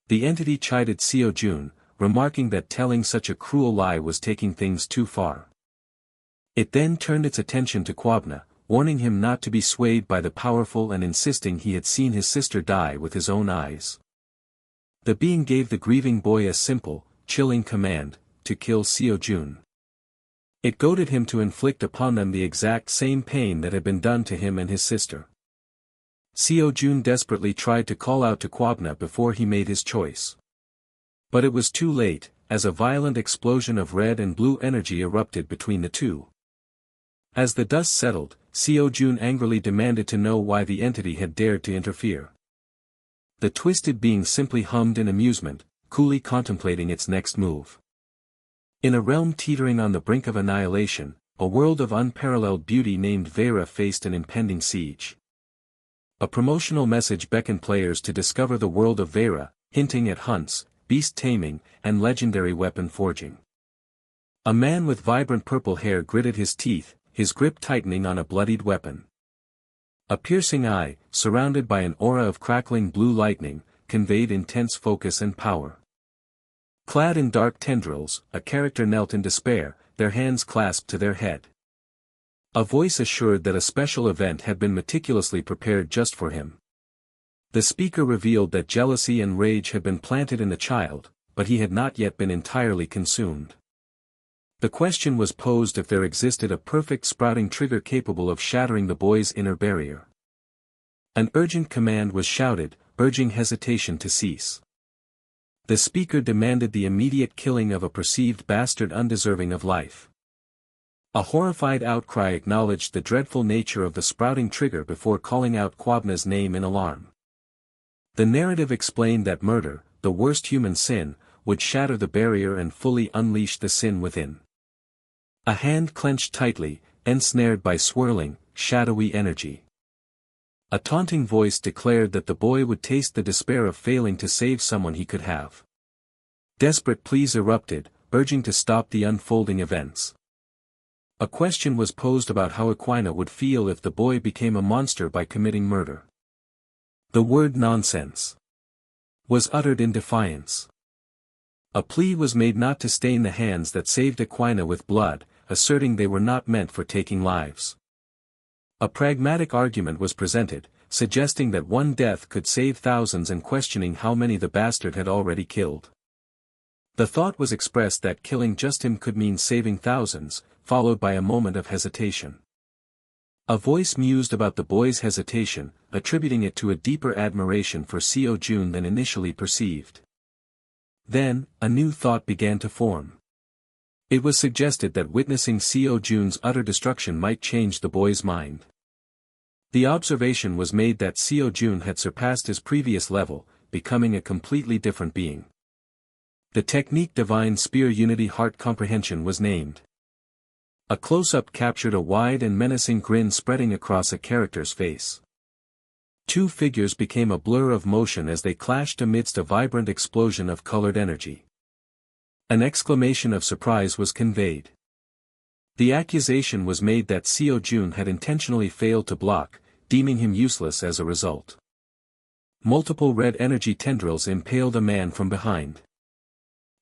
The entity chided SeoJoon, remarking that telling such a cruel lie was taking things too far. It then turned its attention to Kwabna, warning him not to be swayed by the powerful and insisting he had seen his sister die with his own eyes. The being gave the grieving boy a simple, chilling command: to kill SeoJoon. It goaded him to inflict upon them the exact same pain that had been done to him and his sister. SeoJoon desperately tried to call out to Kwabna before he made his choice. But it was too late, as a violent explosion of red and blue energy erupted between the two. As the dust settled, SeoJoon angrily demanded to know why the entity had dared to interfere. The twisted being simply hummed in amusement, coolly contemplating its next move. In a realm teetering on the brink of annihilation, a world of unparalleled beauty named Vera faced an impending siege. A promotional message beckoned players to discover the world of Vera, hinting at hunts, beast taming, and legendary weapon forging. A man with vibrant purple hair gritted his teeth, his grip tightening on a bloodied weapon. A piercing eye, surrounded by an aura of crackling blue lightning, conveyed intense focus and power. Clad in dark tendrils, a character knelt in despair, their hands clasped to their head. A voice assured that a special event had been meticulously prepared just for him. The speaker revealed that jealousy and rage had been planted in the child, but he had not yet been entirely consumed. The question was posed if there existed a perfect sprouting trigger capable of shattering the boy's inner barrier. An urgent command was shouted, urging hesitation to cease. The speaker demanded the immediate killing of a perceived bastard undeserving of life. A horrified outcry acknowledged the dreadful nature of the sprouting trigger before calling out Kwabna's name in alarm. The narrative explained that murder, the worst human sin, would shatter the barrier and fully unleash the sin within. A hand clenched tightly, ensnared by swirling, shadowy energy. A taunting voice declared that the boy would taste the despair of failing to save someone he could have. Desperate pleas erupted, urging to stop the unfolding events. A question was posed about how Aquina would feel if the boy became a monster by committing murder. The word nonsense was uttered in defiance. A plea was made not to stain the hands that saved Aquina with blood, asserting they were not meant for taking lives. A pragmatic argument was presented, suggesting that one death could save thousands and questioning how many the bastard had already killed. The thought was expressed that killing just him could mean saving thousands, followed by a moment of hesitation. A voice mused about the boy's hesitation, attributing it to a deeper admiration for SeoJoon than initially perceived. Then, a new thought began to form. It was suggested that witnessing SeoJoon's utter destruction might change the boy's mind. The observation was made that SeoJoon had surpassed his previous level, becoming a completely different being. The technique Divine Spear Unity Heart Comprehension was named. A close-up captured a wide and menacing grin spreading across a character's face. Two figures became a blur of motion as they clashed amidst a vibrant explosion of colored energy. An exclamation of surprise was conveyed. The accusation was made that SeoJoon had intentionally failed to block, deeming him useless as a result. Multiple red energy tendrils impaled a man from behind.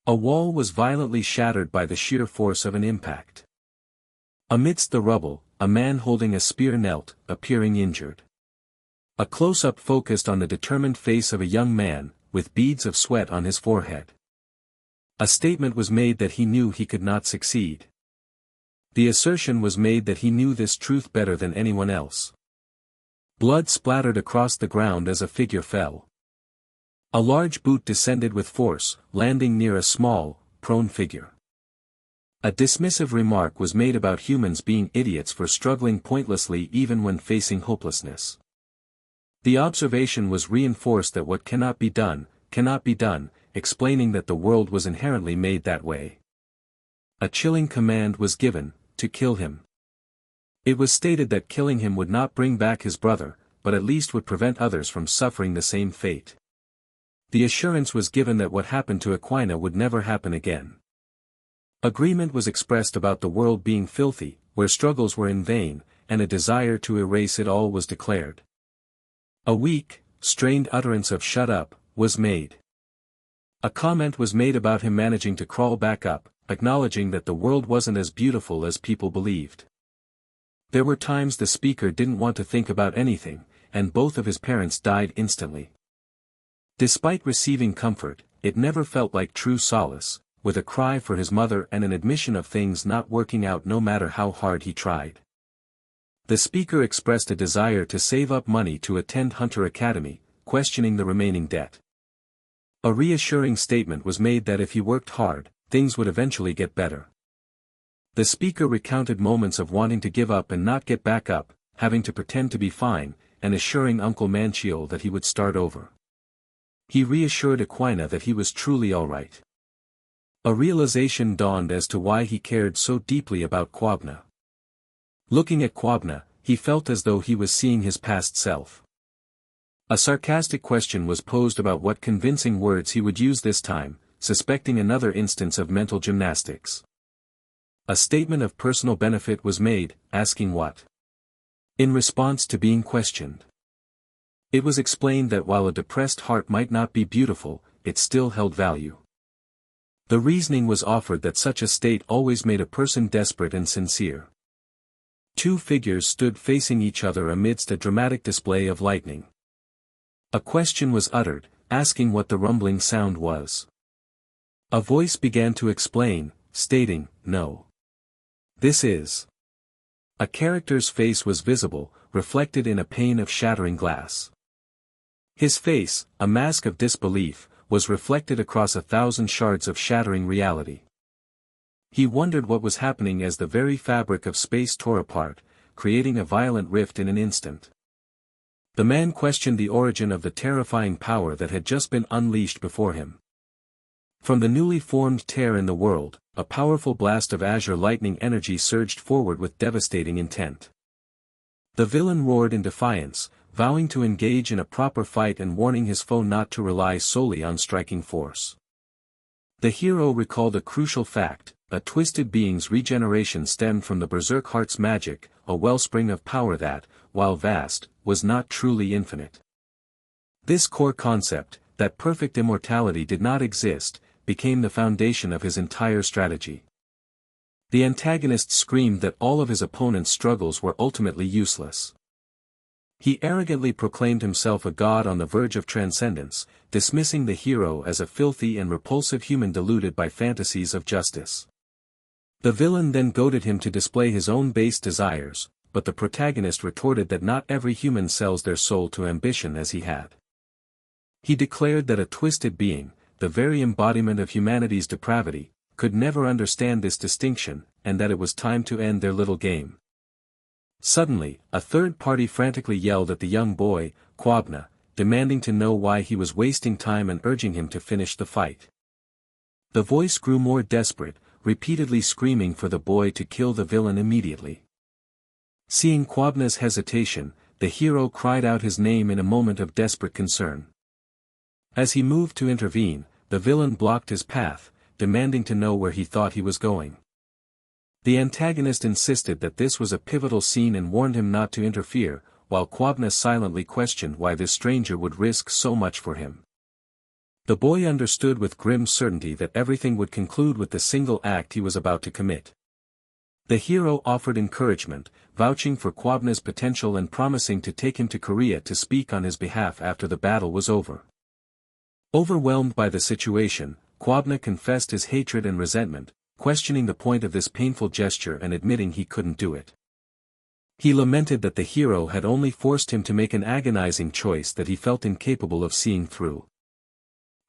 A wall was violently shattered by the sheer force of an impact. Amidst the rubble, a man holding a spear knelt, appearing injured. A close-up focused on the determined face of a young man, with beads of sweat on his forehead. A statement was made that he knew he could not succeed. The assertion was made that he knew this truth better than anyone else. Blood splattered across the ground as a figure fell. A large boot descended with force, landing near a small, prone figure. A dismissive remark was made about humans being idiots for struggling pointlessly even when facing hopelessness. The observation was reinforced that what cannot be done, explaining that the world was inherently made that way. A chilling command was given, to kill him. It was stated that killing him would not bring back his brother, but at least would prevent others from suffering the same fate. The assurance was given that what happened to Aquina would never happen again. Agreement was expressed about the world being filthy, where struggles were in vain, and a desire to erase it all was declared. A weak, strained utterance of "shut up," was made. A comment was made about him managing to crawl back up, acknowledging that the world wasn't as beautiful as people believed. There were times the speaker didn't want to think about anything, and both of his parents died instantly. Despite receiving comfort, it never felt like true solace, with a cry for his mother and an admission of things not working out no matter how hard he tried. The speaker expressed a desire to save up money to attend Hunter Academy, questioning the remaining debt. A reassuring statement was made that if he worked hard, things would eventually get better. The speaker recounted moments of wanting to give up and not get back up, having to pretend to be fine, and assuring Uncle Manchiel that he would start over. He reassured Aquina that he was truly alright. A realization dawned as to why he cared so deeply about Kwabna. Looking at Kwabna, he felt as though he was seeing his past self. A sarcastic question was posed about what convincing words he would use this time, suspecting another instance of mental gymnastics. A statement of personal benefit was made, asking what? In response to being questioned. It was explained that while a depressed heart might not be beautiful, it still held value. The reasoning was offered that such a state always made a person desperate and sincere. Two figures stood facing each other amidst a dramatic display of lightning. A question was uttered, asking what the rumbling sound was. A voice began to explain, stating, "No. This is." A character's face was visible, reflected in a pane of shattering glass. His face, a mask of disbelief, was reflected across 1,000 shards of shattering reality. He wondered what was happening as the very fabric of space tore apart, creating a violent rift in an instant. The man questioned the origin of the terrifying power that had just been unleashed before him. From the newly formed tear in the world, a powerful blast of azure lightning energy surged forward with devastating intent. The villain roared in defiance, vowing to engage in a proper fight and warning his foe not to rely solely on striking force. The hero recalled a crucial fact: a twisted being's regeneration stemmed from the berserk heart's magic, a wellspring of power that, while vast, was not truly infinite. This core concept, that perfect immortality did not exist, became the foundation of his entire strategy. The antagonist screamed that all of his opponent's struggles were ultimately useless. He arrogantly proclaimed himself a god on the verge of transcendence, dismissing the hero as a filthy and repulsive human deluded by fantasies of justice. The villain then goaded him to display his own base desires, but the protagonist retorted that not every human sells their soul to ambition as he had. He declared that a twisted being, the very embodiment of humanity's depravity, could never understand this distinction, and that it was time to end their little game. Suddenly, a third party frantically yelled at the young boy, Kwabna, demanding to know why he was wasting time and urging him to finish the fight. The voice grew more desperate, repeatedly screaming for the boy to kill the villain immediately. Seeing Kwabna's hesitation, the hero cried out his name in a moment of desperate concern. As he moved to intervene, the villain blocked his path, demanding to know where he thought he was going. The antagonist insisted that this was a pivotal scene and warned him not to interfere, while Kwabna silently questioned why this stranger would risk so much for him. The boy understood with grim certainty that everything would conclude with the single act he was about to commit. The hero offered encouragement, vouching for Kwabna's potential and promising to take him to Korea to speak on his behalf after the battle was over. Overwhelmed by the situation, Kwabna confessed his hatred and resentment, questioning the point of this painful gesture and admitting he couldn't do it. He lamented that the hero had only forced him to make an agonizing choice that he felt incapable of seeing through.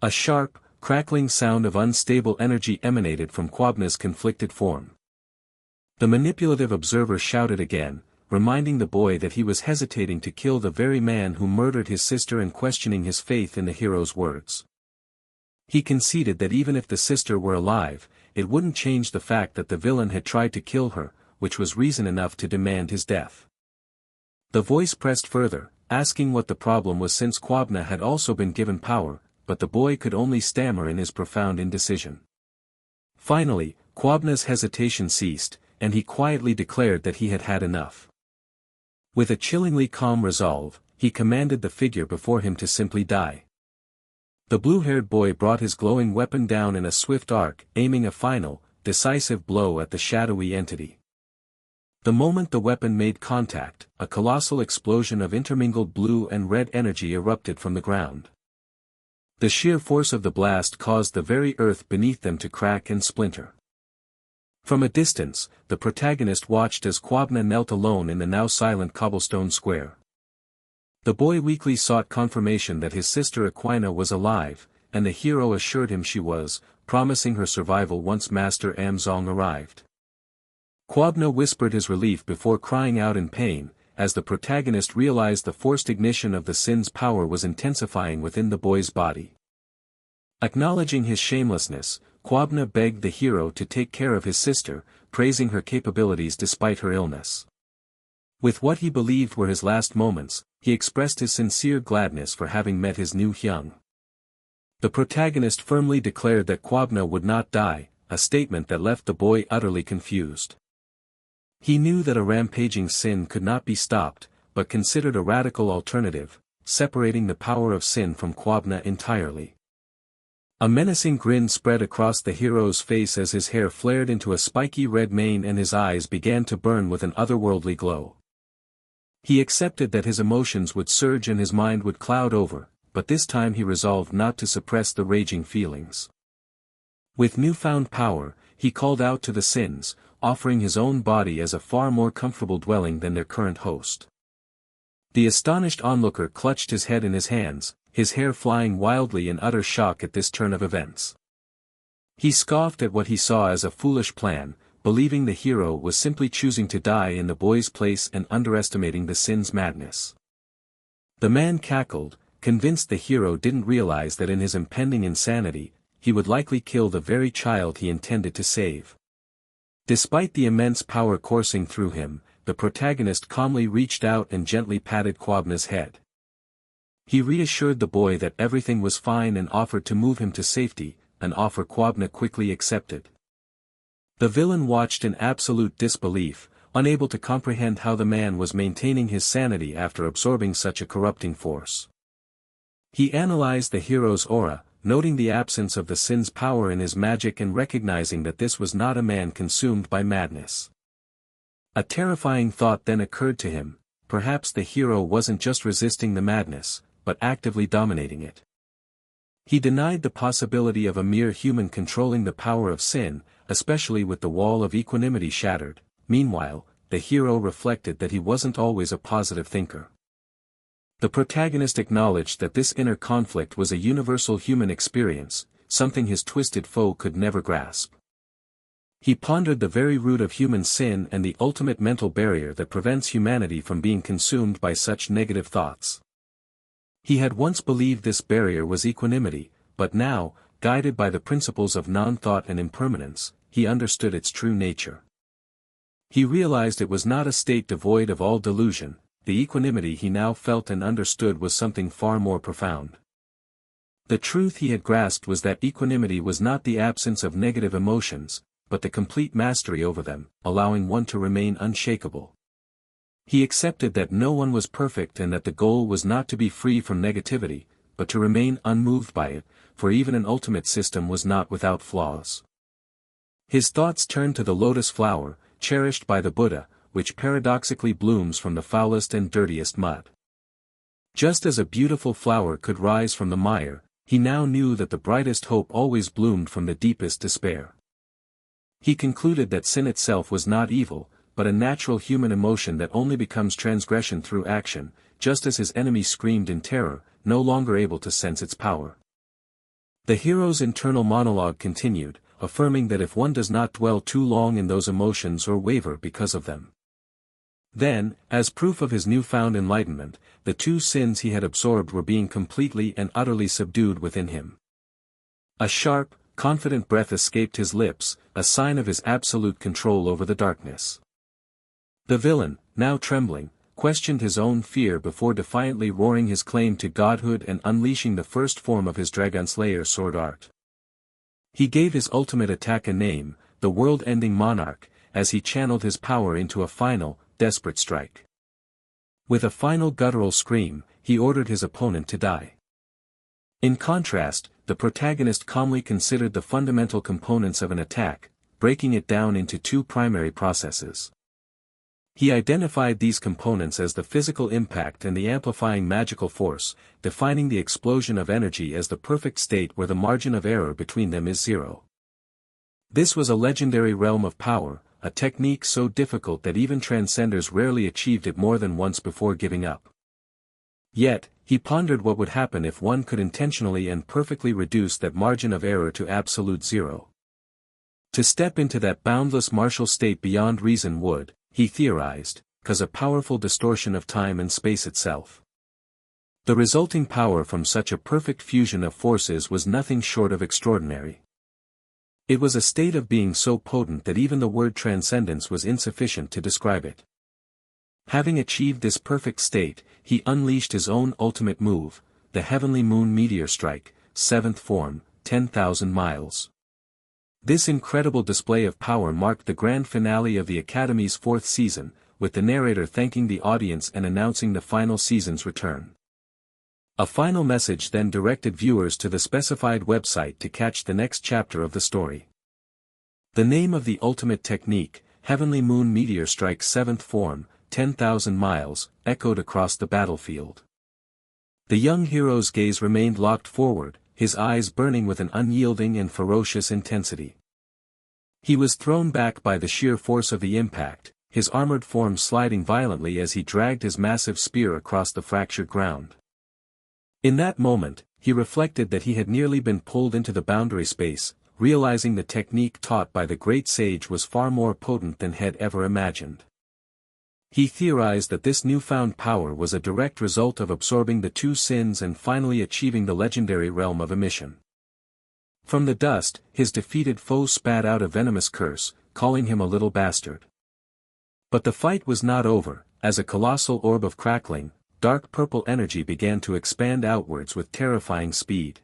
A sharp, crackling sound of unstable energy emanated from Kwabna's conflicted form. The manipulative observer shouted again, reminding the boy that he was hesitating to kill the very man who murdered his sister and questioning his faith in the hero's words. He conceded that even if the sister were alive, it wouldn't change the fact that the villain had tried to kill her, which was reason enough to demand his death. The voice pressed further, asking what the problem was since Kwabna had also been given power, but the boy could only stammer in his profound indecision. Finally, Kwabna's hesitation ceased, and he quietly declared that he had had enough. With a chillingly calm resolve, he commanded the figure before him to simply die. The blue-haired boy brought his glowing weapon down in a swift arc, aiming a final, decisive blow at the shadowy entity. The moment the weapon made contact, a colossal explosion of intermingled blue and red energy erupted from the ground. The sheer force of the blast caused the very earth beneath them to crack and splinter. From a distance, the protagonist watched as Kwabna knelt alone in the now silent cobblestone square. The boy weakly sought confirmation that his sister Aquina was alive, and the hero assured him she was, promising her survival once Master Amzong arrived. Kwabna whispered his relief before crying out in pain, as the protagonist realized the forced ignition of the sin's power was intensifying within the boy's body. Acknowledging his shamelessness, Kwabna begged the hero to take care of his sister, praising her capabilities despite her illness. With what he believed were his last moments, he expressed his sincere gladness for having met his new hyung. The protagonist firmly declared that Kwabna would not die, a statement that left the boy utterly confused. He knew that a rampaging sin could not be stopped, but considered a radical alternative, separating the power of sin from Kwabna entirely. A menacing grin spread across the hero's face as his hair flared into a spiky red mane and his eyes began to burn with an otherworldly glow. He accepted that his emotions would surge and his mind would cloud over, but this time he resolved not to suppress the raging feelings. With newfound power, he called out to the sins, offering his own body as a far more comfortable dwelling than their current host. The astonished onlooker clutched his head in his hands, his hair flying wildly in utter shock at this turn of events. He scoffed at what he saw as a foolish plan, believing the hero was simply choosing to die in the boy's place and underestimating the sin's madness. The man cackled, convinced the hero didn't realize that in his impending insanity, he would likely kill the very child he intended to save. Despite the immense power coursing through him, the protagonist calmly reached out and gently patted Kwabna's head. He reassured the boy that everything was fine and offered to move him to safety, an offer Kwabna quickly accepted. The villain watched in absolute disbelief, unable to comprehend how the man was maintaining his sanity after absorbing such a corrupting force. He analyzed the hero's aura, noting the absence of the sin's power in his magic and recognizing that this was not a man consumed by madness. A terrifying thought then occurred to him: perhaps the hero wasn't just resisting the madness, but actively dominating it. He denied the possibility of a mere human controlling the power of sin, especially with the wall of equanimity shattered. Meanwhile, the hero reflected that he wasn't always a positive thinker. The protagonist acknowledged that this inner conflict was a universal human experience, something his twisted foe could never grasp. He pondered the very root of human sin and the ultimate mental barrier that prevents humanity from being consumed by such negative thoughts. He had once believed this barrier was equanimity, but now, guided by the principles of non-thought and impermanence, he understood its true nature. He realized it was not a state devoid of all delusion. The equanimity he now felt and understood was something far more profound. The truth he had grasped was that equanimity was not the absence of negative emotions, but the complete mastery over them, allowing one to remain unshakable. He accepted that no one was perfect and that the goal was not to be free from negativity, but to remain unmoved by it, for even an ultimate system was not without flaws. His thoughts turned to the lotus flower, cherished by the Buddha, which paradoxically blooms from the foulest and dirtiest mud. Just as a beautiful flower could rise from the mire, he now knew that the brightest hope always bloomed from the deepest despair. He concluded that sin itself was not evil, but a natural human emotion that only becomes transgression through action, just as his enemy screamed in terror, no longer able to sense its power. The hero's internal monologue continued, affirming that if one does not dwell too long in those emotions or waver because of them, then, as proof of his newfound enlightenment, the two sins he had absorbed were being completely and utterly subdued within him. A sharp, confident breath escaped his lips, a sign of his absolute control over the darkness. The villain, now trembling, questioned his own fear before defiantly roaring his claim to godhood and unleashing the first form of his Dragon Slayer sword art. He gave his ultimate attack a name, the world-ending monarch, as he channeled his power into a final, desperate strike. With a final guttural scream, he ordered his opponent to die. In contrast, the protagonist calmly considered the fundamental components of an attack, breaking it down into two primary processes. He identified these components as the physical impact and the amplifying magical force, defining the explosion of energy as the perfect state where the margin of error between them is zero. This was a legendary realm of power, a technique so difficult that even transcenders rarely achieved it more than once before giving up. Yet, he pondered what would happen if one could intentionally and perfectly reduce that margin of error to absolute zero. To step into that boundless martial state beyond reason would, he theorized, cause a powerful distortion of time and space itself. The resulting power from such a perfect fusion of forces was nothing short of extraordinary. It was a state of being so potent that even the word transcendence was insufficient to describe it. Having achieved this perfect state, he unleashed his own ultimate move, the Heavenly Moon Meteor Strike, 7th form, 10,000 miles. This incredible display of power marked the grand finale of the Academy's 4th season, with the narrator thanking the audience and announcing the final season's return. A final message then directed viewers to the specified website to catch the next chapter of the story. The name of the ultimate technique, Heavenly Moon Meteor Strike 7th form, 10,000 miles, echoed across the battlefield. The young hero's gaze remained locked forward, his eyes burning with an unyielding and ferocious intensity. He was thrown back by the sheer force of the impact, his armored form sliding violently as he dragged his massive spear across the fractured ground. In that moment, he reflected that he had nearly been pulled into the boundary space, realizing the technique taught by the great sage was far more potent than had ever imagined. He theorized that this newfound power was a direct result of absorbing the two sins and finally achieving the legendary realm of emission. From the dust, his defeated foe spat out a venomous curse, calling him a little bastard. But the fight was not over, as a colossal orb of crackling, dark purple energy began to expand outwards with terrifying speed.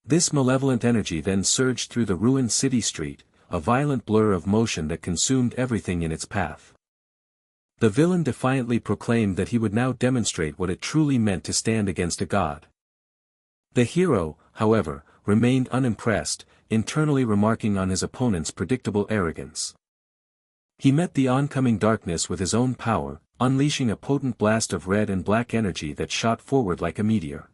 This malevolent energy then surged through the ruined city street, a violent blur of motion that consumed everything in its path. The villain defiantly proclaimed that he would now demonstrate what it truly meant to stand against a god. The hero, however, remained unimpressed, internally remarking on his opponent's predictable arrogance. He met the oncoming darkness with his own power, unleashing a potent blast of red and black energy that shot forward like a meteor.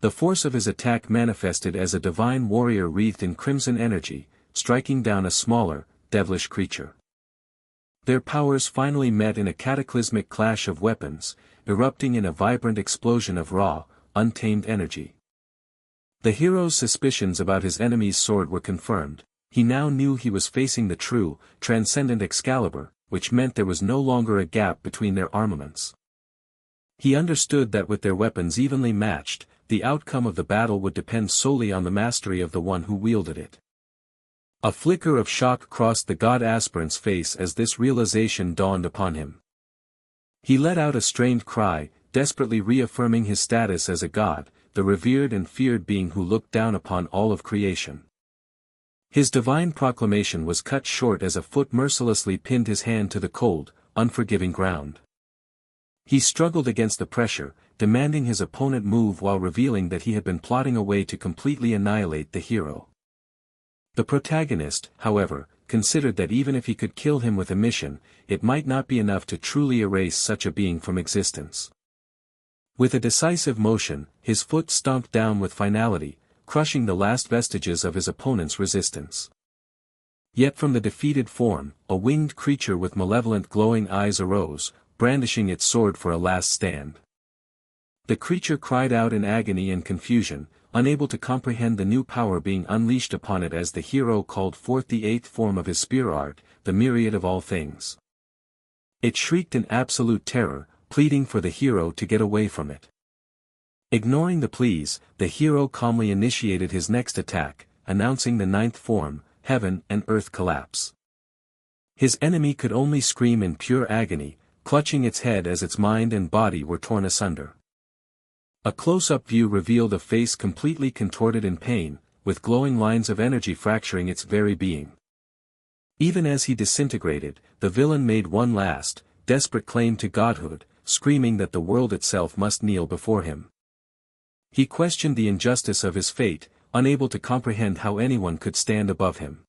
The force of his attack manifested as a divine warrior wreathed in crimson energy, striking down a smaller, devilish creature. Their powers finally met in a cataclysmic clash of weapons, erupting in a vibrant explosion of raw, untamed energy. The hero's suspicions about his enemy's sword were confirmed. He now knew he was facing the true, transcendent Excalibur, which meant there was no longer a gap between their armaments. He understood that with their weapons evenly matched, the outcome of the battle would depend solely on the mastery of the one who wielded it. A flicker of shock crossed the god aspirant's face as this realization dawned upon him. He let out a strained cry, desperately reaffirming his status as a god, the revered and feared being who looked down upon all of creation. His divine proclamation was cut short as a foot mercilessly pinned his hand to the cold, unforgiving ground. He struggled against the pressure, demanding his opponent move while revealing that he had been plotting a way to completely annihilate the hero. The protagonist, however, considered that even if he could kill him with a mission, it might not be enough to truly erase such a being from existence. With a decisive motion, his foot stomped down with finality, crushing the last vestiges of his opponent's resistance. Yet from the defeated form, a winged creature with malevolent glowing eyes arose, brandishing its sword for a last stand. The creature cried out in agony and confusion, unable to comprehend the new power being unleashed upon it as the hero called forth the eighth form of his spear art, the myriad of all things. It shrieked in absolute terror, pleading for the hero to get away from it. Ignoring the pleas, the hero calmly initiated his next attack, announcing the ninth form, heaven and earth collapse. His enemy could only scream in pure agony, clutching its head as its mind and body were torn asunder. A close-up view revealed a face completely contorted in pain, with glowing lines of energy fracturing its very being. Even as he disintegrated, the villain made one last, desperate claim to godhood, screaming that the world itself must kneel before him. He questioned the injustice of his fate, unable to comprehend how anyone could stand above him.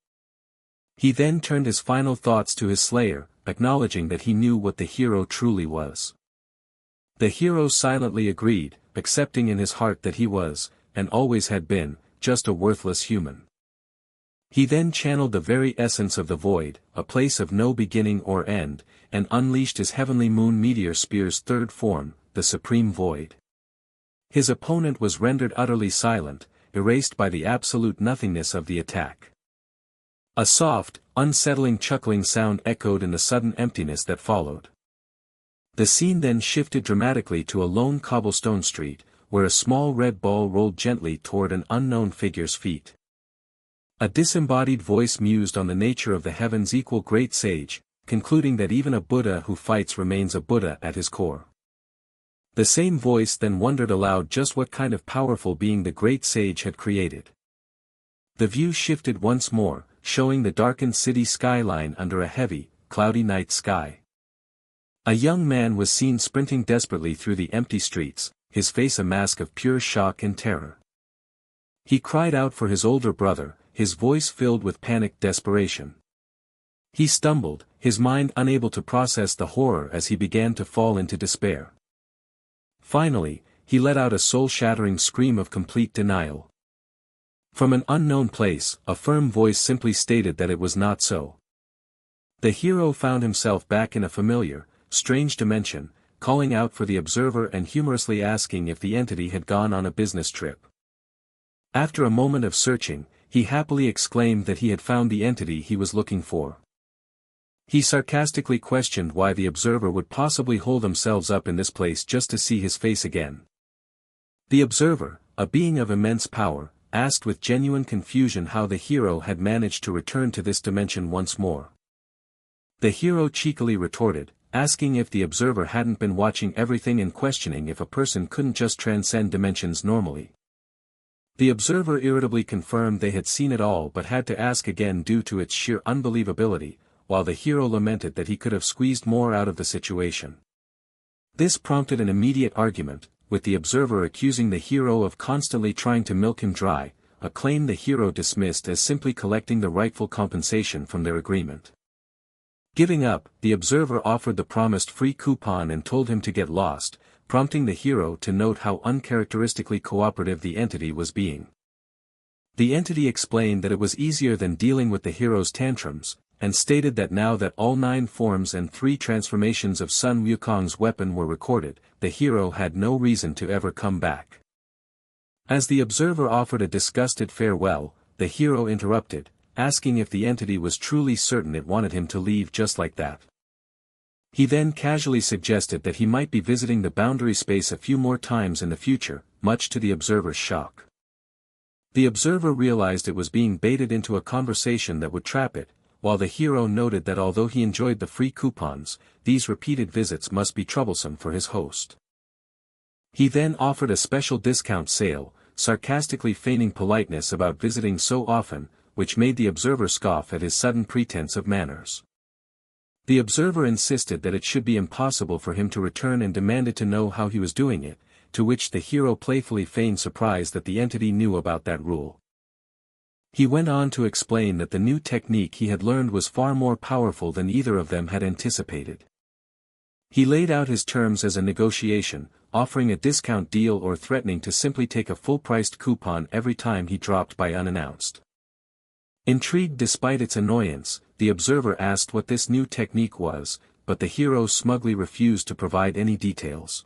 He then turned his final thoughts to his slayer, acknowledging that he knew what the hero truly was. The hero silently agreed, accepting in his heart that he was, and always had been, just a worthless human. He then channeled the very essence of the void, a place of no beginning or end, and unleashed his heavenly moon meteor spear's third form, the supreme void. His opponent was rendered utterly silent, erased by the absolute nothingness of the attack. A soft, unsettling chuckling sound echoed in the sudden emptiness that followed. The scene then shifted dramatically to a lone cobblestone street, where a small red ball rolled gently toward an unknown figure's feet. A disembodied voice mused on the nature of the heaven's equal great sage, concluding that even a Buddha who fights remains a Buddha at his core. The same voice then wondered aloud just what kind of powerful being the great sage had created. The view shifted once more, showing the darkened city skyline under a heavy, cloudy night sky. A young man was seen sprinting desperately through the empty streets, his face a mask of pure shock and terror. He cried out for his older brother, his voice filled with panicked desperation. He stumbled, his mind unable to process the horror as he began to fall into despair. Finally, he let out a soul-shattering scream of complete denial. From an unknown place, a firm voice simply stated that it was not so. The hero found himself back in a familiar, strange dimension, calling out for the observer and humorously asking if the entity had gone on a business trip. After a moment of searching, he happily exclaimed that he had found the entity he was looking for. He sarcastically questioned why the observer would possibly hold themselves up in this place just to see his face again. The observer, a being of immense power, asked with genuine confusion how the hero had managed to return to this dimension once more. The hero cheekily retorted, asking if the observer hadn't been watching everything and questioning if a person couldn't just transcend dimensions normally. The observer irritably confirmed they had seen it all but had to ask again due to its sheer unbelievability, while the hero lamented that he could have squeezed more out of the situation. This prompted an immediate argument, with the observer accusing the hero of constantly trying to milk him dry, a claim the hero dismissed as simply collecting the rightful compensation from their agreement. Giving up, the observer offered the promised free coupon and told him to get lost, prompting the hero to note how uncharacteristically cooperative the entity was being. The entity explained that it was easier than dealing with the hero's tantrums, and stated that now that all 9 forms and 3 transformations of Sun Wukong's weapon were recorded, the hero had no reason to ever come back. As the observer offered a disgusted farewell, the hero interrupted, asking if the entity was truly certain it wanted him to leave just like that. He then casually suggested that he might be visiting the boundary space a few more times in the future, much to the observer's shock. The observer realized it was being baited into a conversation that would trap it, while the hero noted that although he enjoyed the free coupons, these repeated visits must be troublesome for his host. He then offered a special discount sale, sarcastically feigning politeness about visiting so often, which made the observer scoff at his sudden pretense of manners. The observer insisted that it should be impossible for him to return and demanded to know how he was doing it, to which the hero playfully feigned surprise that the entity knew about that rule. He went on to explain that the new technique he had learned was far more powerful than either of them had anticipated. He laid out his terms as a negotiation, offering a discount deal or threatening to simply take a full-priced coupon every time he dropped by unannounced. Intrigued despite its annoyance, the observer asked what this new technique was, but the hero smugly refused to provide any details.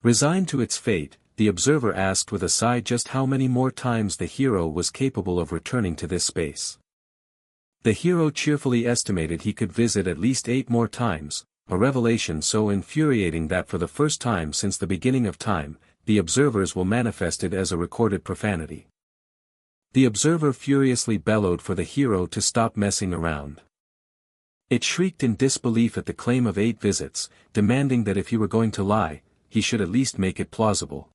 Resigned to its fate, the observer asked with a sigh just how many more times the hero was capable of returning to this space. The hero cheerfully estimated he could visit at least 8 more times, a revelation so infuriating that for the first time since the beginning of time, the observers will manifest it as a recorded profanity. The observer furiously bellowed for the hero to stop messing around. It shrieked in disbelief at the claim of 8 visits, demanding that if he were going to lie, he should at least make it plausible.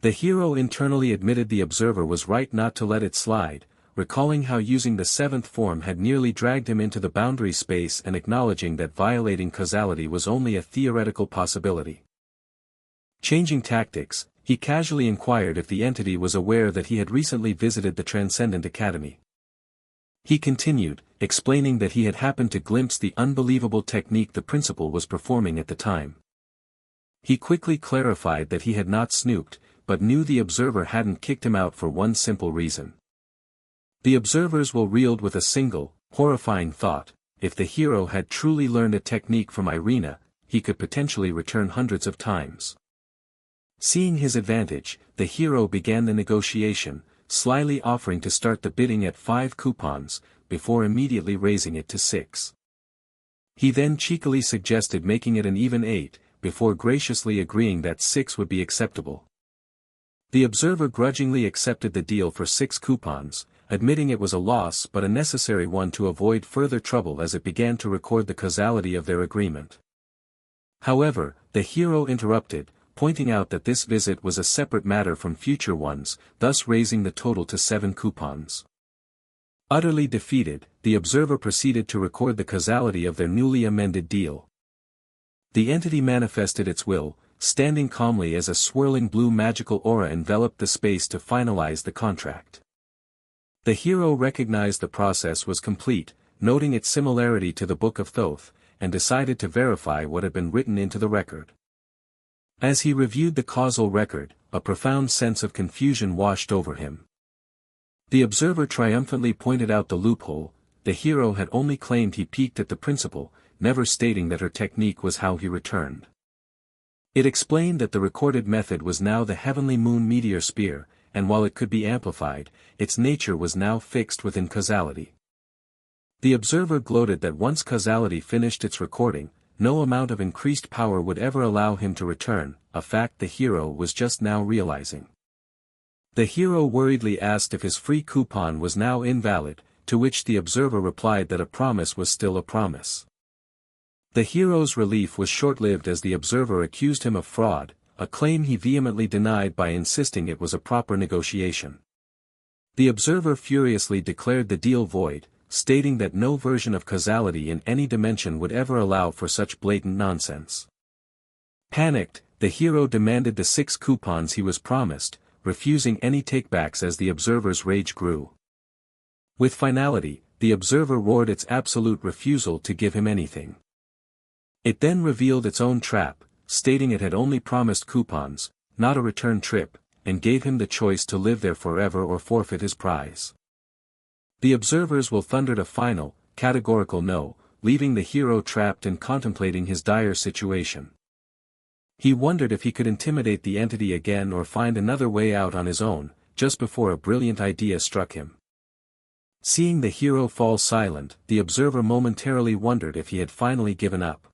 The hero internally admitted the observer was right not to let it slide, recalling how using the 7th form had nearly dragged him into the boundary space and acknowledging that violating causality was only a theoretical possibility. Changing tactics, he casually inquired if the entity was aware that he had recently visited the Transcendent Academy. He continued, explaining that he had happened to glimpse the unbelievable technique the principal was performing at the time. He quickly clarified that he had not snooped, but knew the observer hadn't kicked him out for one simple reason. The observers were reeled with a single, horrifying thought: if the hero had truly learned a technique from Irina, he could potentially return hundreds of times. Seeing his advantage, the hero began the negotiation, slyly offering to start the bidding at 5 coupons, before immediately raising it to 6. He then cheekily suggested making it an even 8, before graciously agreeing that 6 would be acceptable. The observer grudgingly accepted the deal for 6 coupons, admitting it was a loss but a necessary one to avoid further trouble as it began to record the causality of their agreement. However, the hero interrupted, pointing out that this visit was a separate matter from future ones, thus raising the total to 7 coupons. Utterly defeated, the observer proceeded to record the causality of their newly amended deal. The entity manifested its will, standing calmly as a swirling blue magical aura enveloped the space to finalize the contract. The hero recognized the process was complete, noting its similarity to the Book of Thoth, and decided to verify what had been written into the record. As he reviewed the causal record, a profound sense of confusion washed over him. The observer triumphantly pointed out the loophole: the hero had only claimed he peeked at the principal, never stating that her technique was how he returned. It explained that the recorded method was now the heavenly moon meteor spear, and while it could be amplified, its nature was now fixed within causality. The observer gloated that once causality finished its recording, no amount of increased power would ever allow him to return, a fact the hero was just now realizing. The hero worriedly asked if his free coupon was now invalid, to which the observer replied that a promise was still a promise. The hero's relief was short-lived as the observer accused him of fraud, a claim he vehemently denied by insisting it was a proper negotiation. The observer furiously declared the deal void, stating that no version of causality in any dimension would ever allow for such blatant nonsense. Panicked, the hero demanded the 6 coupons he was promised, refusing any takebacks as the observer's rage grew. With finality, the observer roared its absolute refusal to give him anything. It then revealed its own trap, stating it had only promised coupons, not a return trip, and gave him the choice to live there forever or forfeit his prize. The observers will thundered a final, categorical no, leaving the hero trapped and contemplating his dire situation. He wondered if he could intimidate the entity again or find another way out on his own, just before a brilliant idea struck him. Seeing the hero fall silent, the observer momentarily wondered if he had finally given up.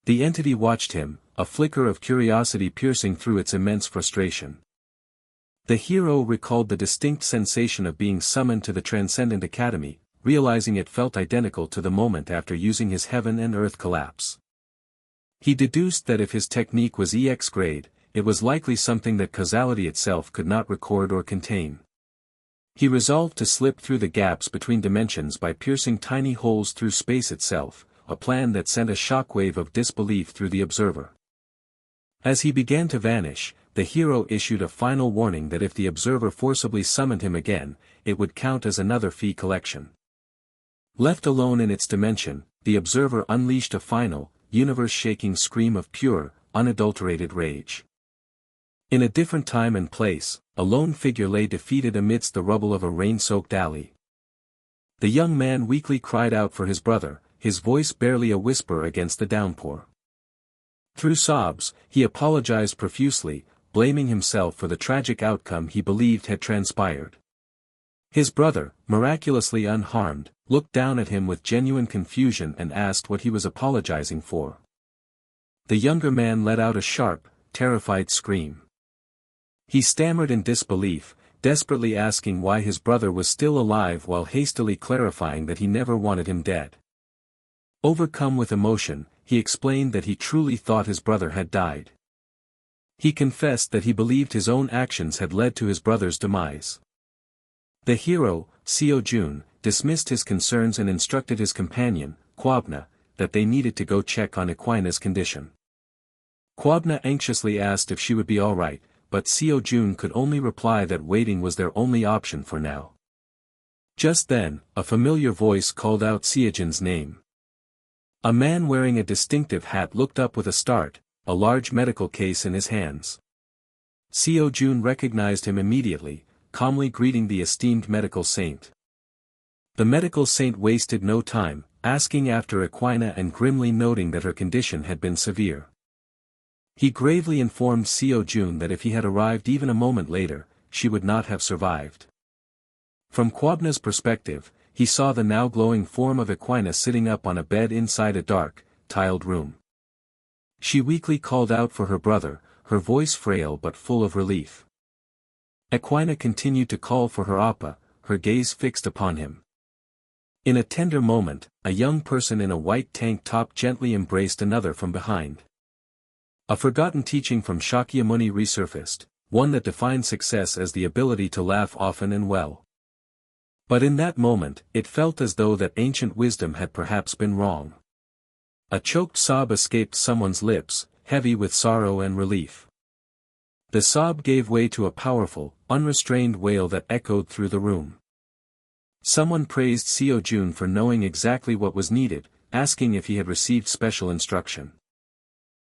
The entity watched him, a flicker of curiosity piercing through its immense frustration. The hero recalled the distinct sensation of being summoned to the Transcendent Academy, realizing it felt identical to the moment after using his heaven and earth collapse. He deduced that if his technique was EX grade, it was likely something that causality itself could not record or contain. He resolved to slip through the gaps between dimensions by piercing tiny holes through space itself, a plan that sent a shockwave of disbelief through the observer. As he began to vanish, the hero issued a final warning that if the observer forcibly summoned him again, it would count as another fee collection. Left alone in its dimension, the observer unleashed a final, universe-shaking scream of pure, unadulterated rage. In a different time and place, a lone figure lay defeated amidst the rubble of a rain-soaked alley. The young man weakly cried out for his brother, his voice barely a whisper against the downpour. Through sobs, he apologized profusely, blaming himself for the tragic outcome he believed had transpired. His brother, miraculously unharmed, looked down at him with genuine confusion and asked what he was apologizing for. The younger man let out a sharp, terrified scream. He stammered in disbelief, desperately asking why his brother was still alive while hastily clarifying that he never wanted him dead. Overcome with emotion, he explained that he truly thought his brother had died. He confessed that he believed his own actions had led to his brother's demise. The hero, SeoJoon, dismissed his concerns and instructed his companion, Kwabna, that they needed to go check on Equina's condition. Kwabna anxiously asked if she would be alright, but SeoJoon could only reply that waiting was their only option for now. Just then, a familiar voice called out SeoJoon's name. A man wearing a distinctive hat looked up with a start, a large medical case in his hands. SeoJoon recognized him immediately, calmly greeting the esteemed medical saint. The medical saint wasted no time, asking after Equina and grimly noting that her condition had been severe. He gravely informed SeoJoon that if he had arrived even a moment later, she would not have survived. From Kwabna's perspective, he saw the now glowing form of Equina sitting up on a bed inside a dark, tiled room. She weakly called out for her brother, her voice frail but full of relief. Equina continued to call for her appa, her gaze fixed upon him. In a tender moment, a young person in a white tank top gently embraced another from behind. A forgotten teaching from Shakyamuni resurfaced, one that defined success as the ability to laugh often and well. But in that moment, it felt as though that ancient wisdom had perhaps been wrong. A choked sob escaped someone's lips, heavy with sorrow and relief. The sob gave way to a powerful, unrestrained wail that echoed through the room. Someone praised SeoJoon for knowing exactly what was needed, asking if he had received special instruction.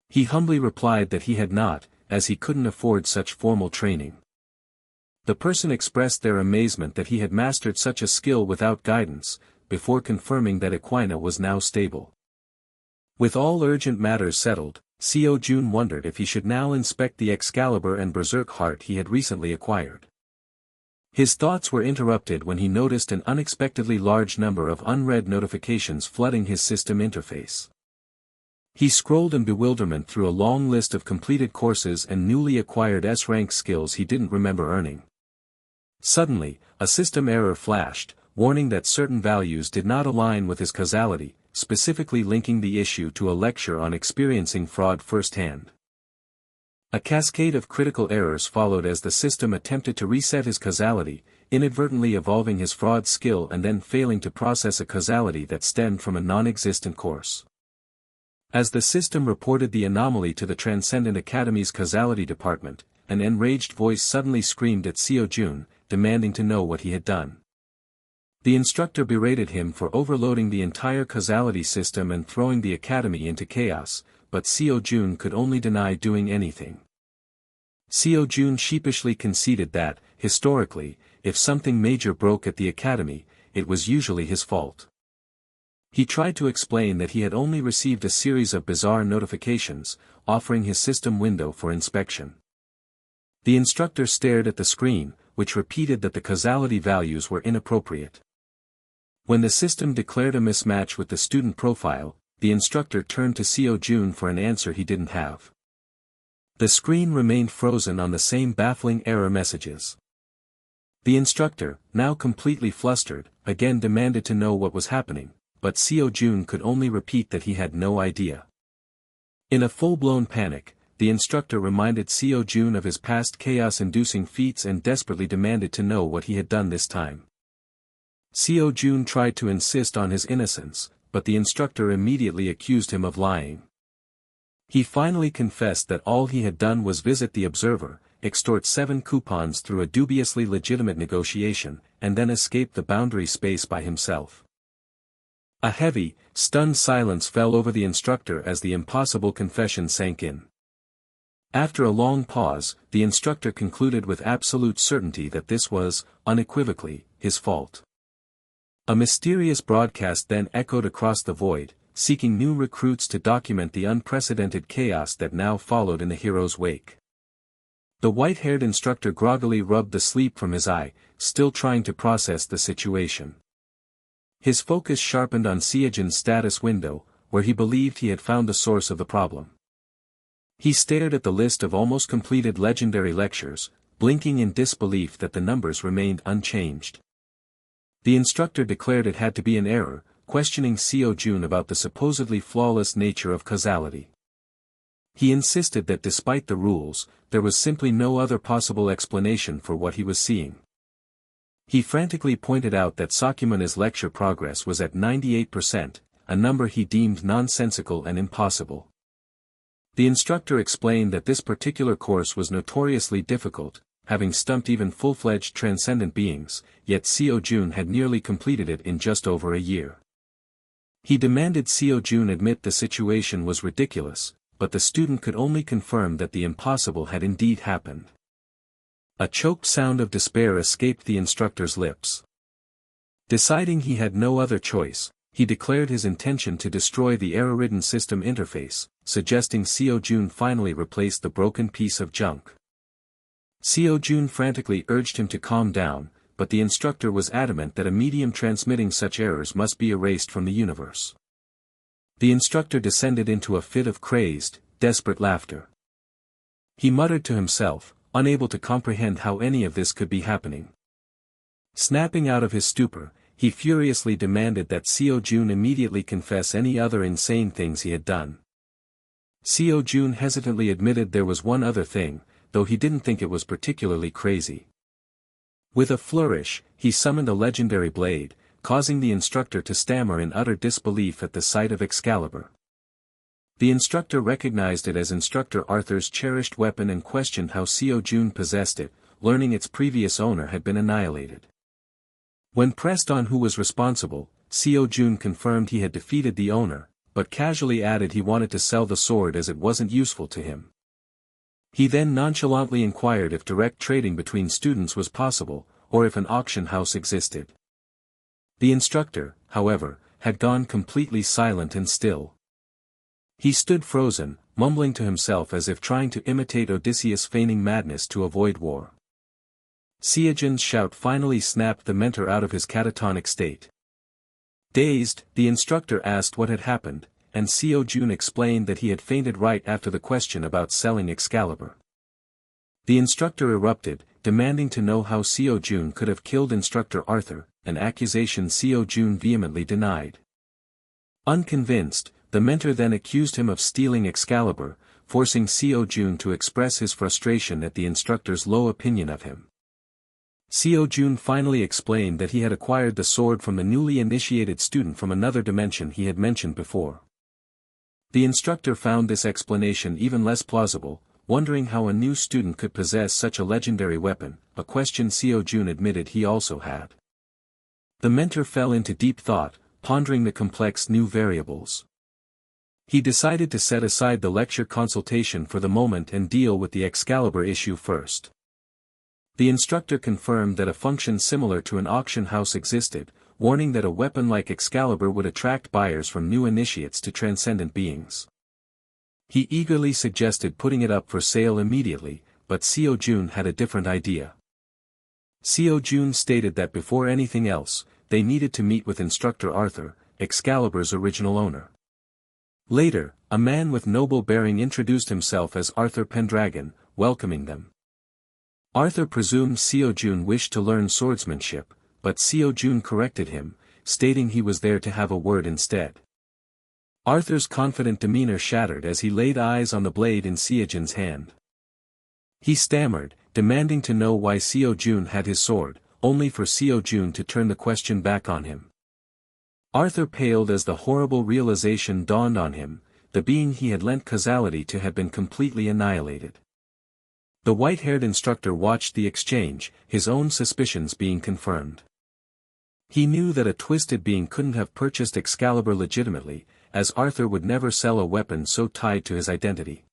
He humbly replied that he had not, as he couldn't afford such formal training. The person expressed their amazement that he had mastered such a skill without guidance, before confirming that Equina was now stable. With all urgent matters settled, SeoJoon wondered if he should now inspect the Excalibur and Berserk heart he had recently acquired. His thoughts were interrupted when he noticed an unexpectedly large number of unread notifications flooding his system interface. He scrolled in bewilderment through a long list of completed courses and newly acquired S-rank skills he didn't remember earning. Suddenly, a system error flashed, warning that certain values did not align with his causality, specifically linking the issue to a lecture on experiencing fraud firsthand. A cascade of critical errors followed as the system attempted to reset his causality, inadvertently evolving his fraud skill and then failing to process a causality that stemmed from a non-existent course. As the system reported the anomaly to the Transcendent Academy's causality department, an enraged voice suddenly screamed at SeoJoon, demanding to know what he had done. The instructor berated him for overloading the entire causality system and throwing the academy into chaos, but SeoJoon could only deny doing anything. SeoJoon sheepishly conceded that, historically, if something major broke at the academy, it was usually his fault. He tried to explain that he had only received a series of bizarre notifications, offering his system window for inspection. The instructor stared at the screen, which repeated that the causality values were inappropriate. When the system declared a mismatch with the student profile, the instructor turned to SeoJoon for an answer he didn't have. The screen remained frozen on the same baffling error messages. The instructor, now completely flustered, again demanded to know what was happening, but SeoJoon could only repeat that he had no idea. In a full-blown panic, the instructor reminded SeoJoon of his past chaos-inducing feats and desperately demanded to know what he had done this time. SeoJoon tried to insist on his innocence, but the instructor immediately accused him of lying. He finally confessed that all he had done was visit the observer, extort 7 coupons through a dubiously legitimate negotiation, and then escape the boundary space by himself. A heavy, stunned silence fell over the instructor as the impossible confession sank in. After a long pause, the instructor concluded with absolute certainty that this was, unequivocally, his fault. A mysterious broadcast then echoed across the void, seeking new recruits to document the unprecedented chaos that now followed in the hero's wake. The white-haired instructor groggily rubbed the sleep from his eye, still trying to process the situation. His focus sharpened on SeoJoon's status window, where he believed he had found the source of the problem. He stared at the list of almost completed legendary lectures, blinking in disbelief that the numbers remained unchanged. The instructor declared it had to be an error, questioning SeoJoon about the supposedly flawless nature of causality. He insisted that despite the rules, there was simply no other possible explanation for what he was seeing. He frantically pointed out that Sakyamana's lecture progress was at 98%, a number he deemed nonsensical and impossible. The instructor explained that this particular course was notoriously difficult, having stumped even full-fledged transcendent beings, yet SeoJoon had nearly completed it in just over a year. He demanded SeoJoon admit the situation was ridiculous, but the student could only confirm that the impossible had indeed happened. A choked sound of despair escaped the instructor's lips. Deciding he had no other choice, he declared his intention to destroy the error-ridden system interface, suggesting SeoJoon finally replace the broken piece of junk. SeoJoon frantically urged him to calm down, but the instructor was adamant that a medium transmitting such errors must be erased from the universe. The instructor descended into a fit of crazed, desperate laughter. He muttered to himself, unable to comprehend how any of this could be happening. Snapping out of his stupor, he furiously demanded that SeoJoon immediately confess any other insane things he had done. SeoJoon hesitantly admitted there was one other thing, though he didn't think it was particularly crazy. With a flourish, he summoned a legendary blade, causing the instructor to stammer in utter disbelief at the sight of Excalibur. The instructor recognized it as Instructor Arthur's cherished weapon and questioned how SeoJoon possessed it, learning its previous owner had been annihilated. When pressed on who was responsible, SeoJoon confirmed he had defeated the owner, but casually added he wanted to sell the sword as it wasn't useful to him. He then nonchalantly inquired if direct trading between students was possible, or if an auction house existed. The instructor, however, had gone completely silent and still. He stood frozen, mumbling to himself as if trying to imitate Odysseus feigning madness to avoid war. SeoJoon's shout finally snapped the mentor out of his catatonic state. Dazed, the instructor asked what had happened, and SeoJoon explained that he had fainted right after the question about selling Excalibur. The instructor erupted, demanding to know how SeoJoon could have killed Instructor Arthur, an accusation SeoJoon vehemently denied. Unconvinced, the mentor then accused him of stealing Excalibur, forcing SeoJoon to express his frustration at the instructor's low opinion of him. SeoJoon finally explained that he had acquired the sword from the newly initiated student from another dimension he had mentioned before. The instructor found this explanation even less plausible, wondering how a new student could possess such a legendary weapon, a question SeoJoon admitted he also had. The mentor fell into deep thought, pondering the complex new variables. He decided to set aside the lecture consultation for the moment and deal with the Excalibur issue first. The instructor confirmed that a function similar to an auction house existed, warning that a weapon like Excalibur would attract buyers from new initiates to transcendent beings. He eagerly suggested putting it up for sale immediately, but SeoJoon had a different idea. SeoJoon stated that before anything else, they needed to meet with Instructor Arthur, Excalibur's original owner. Later, a man with noble bearing introduced himself as Arthur Pendragon, welcoming them. Arthur presumed SeoJoon wished to learn swordsmanship, but SeoJoon corrected him, stating he was there to have a word instead. Arthur's confident demeanor shattered as he laid eyes on the blade in SeoJoon's hand. He stammered, demanding to know why SeoJoon had his sword, only for SeoJoon to turn the question back on him. Arthur paled as the horrible realization dawned on him: the being he had lent causality to had been completely annihilated. The white-haired instructor watched the exchange, his own suspicions being confirmed. He knew that a twisted being couldn't have purchased Excalibur legitimately, as Arthur would never sell a weapon so tied to his identity.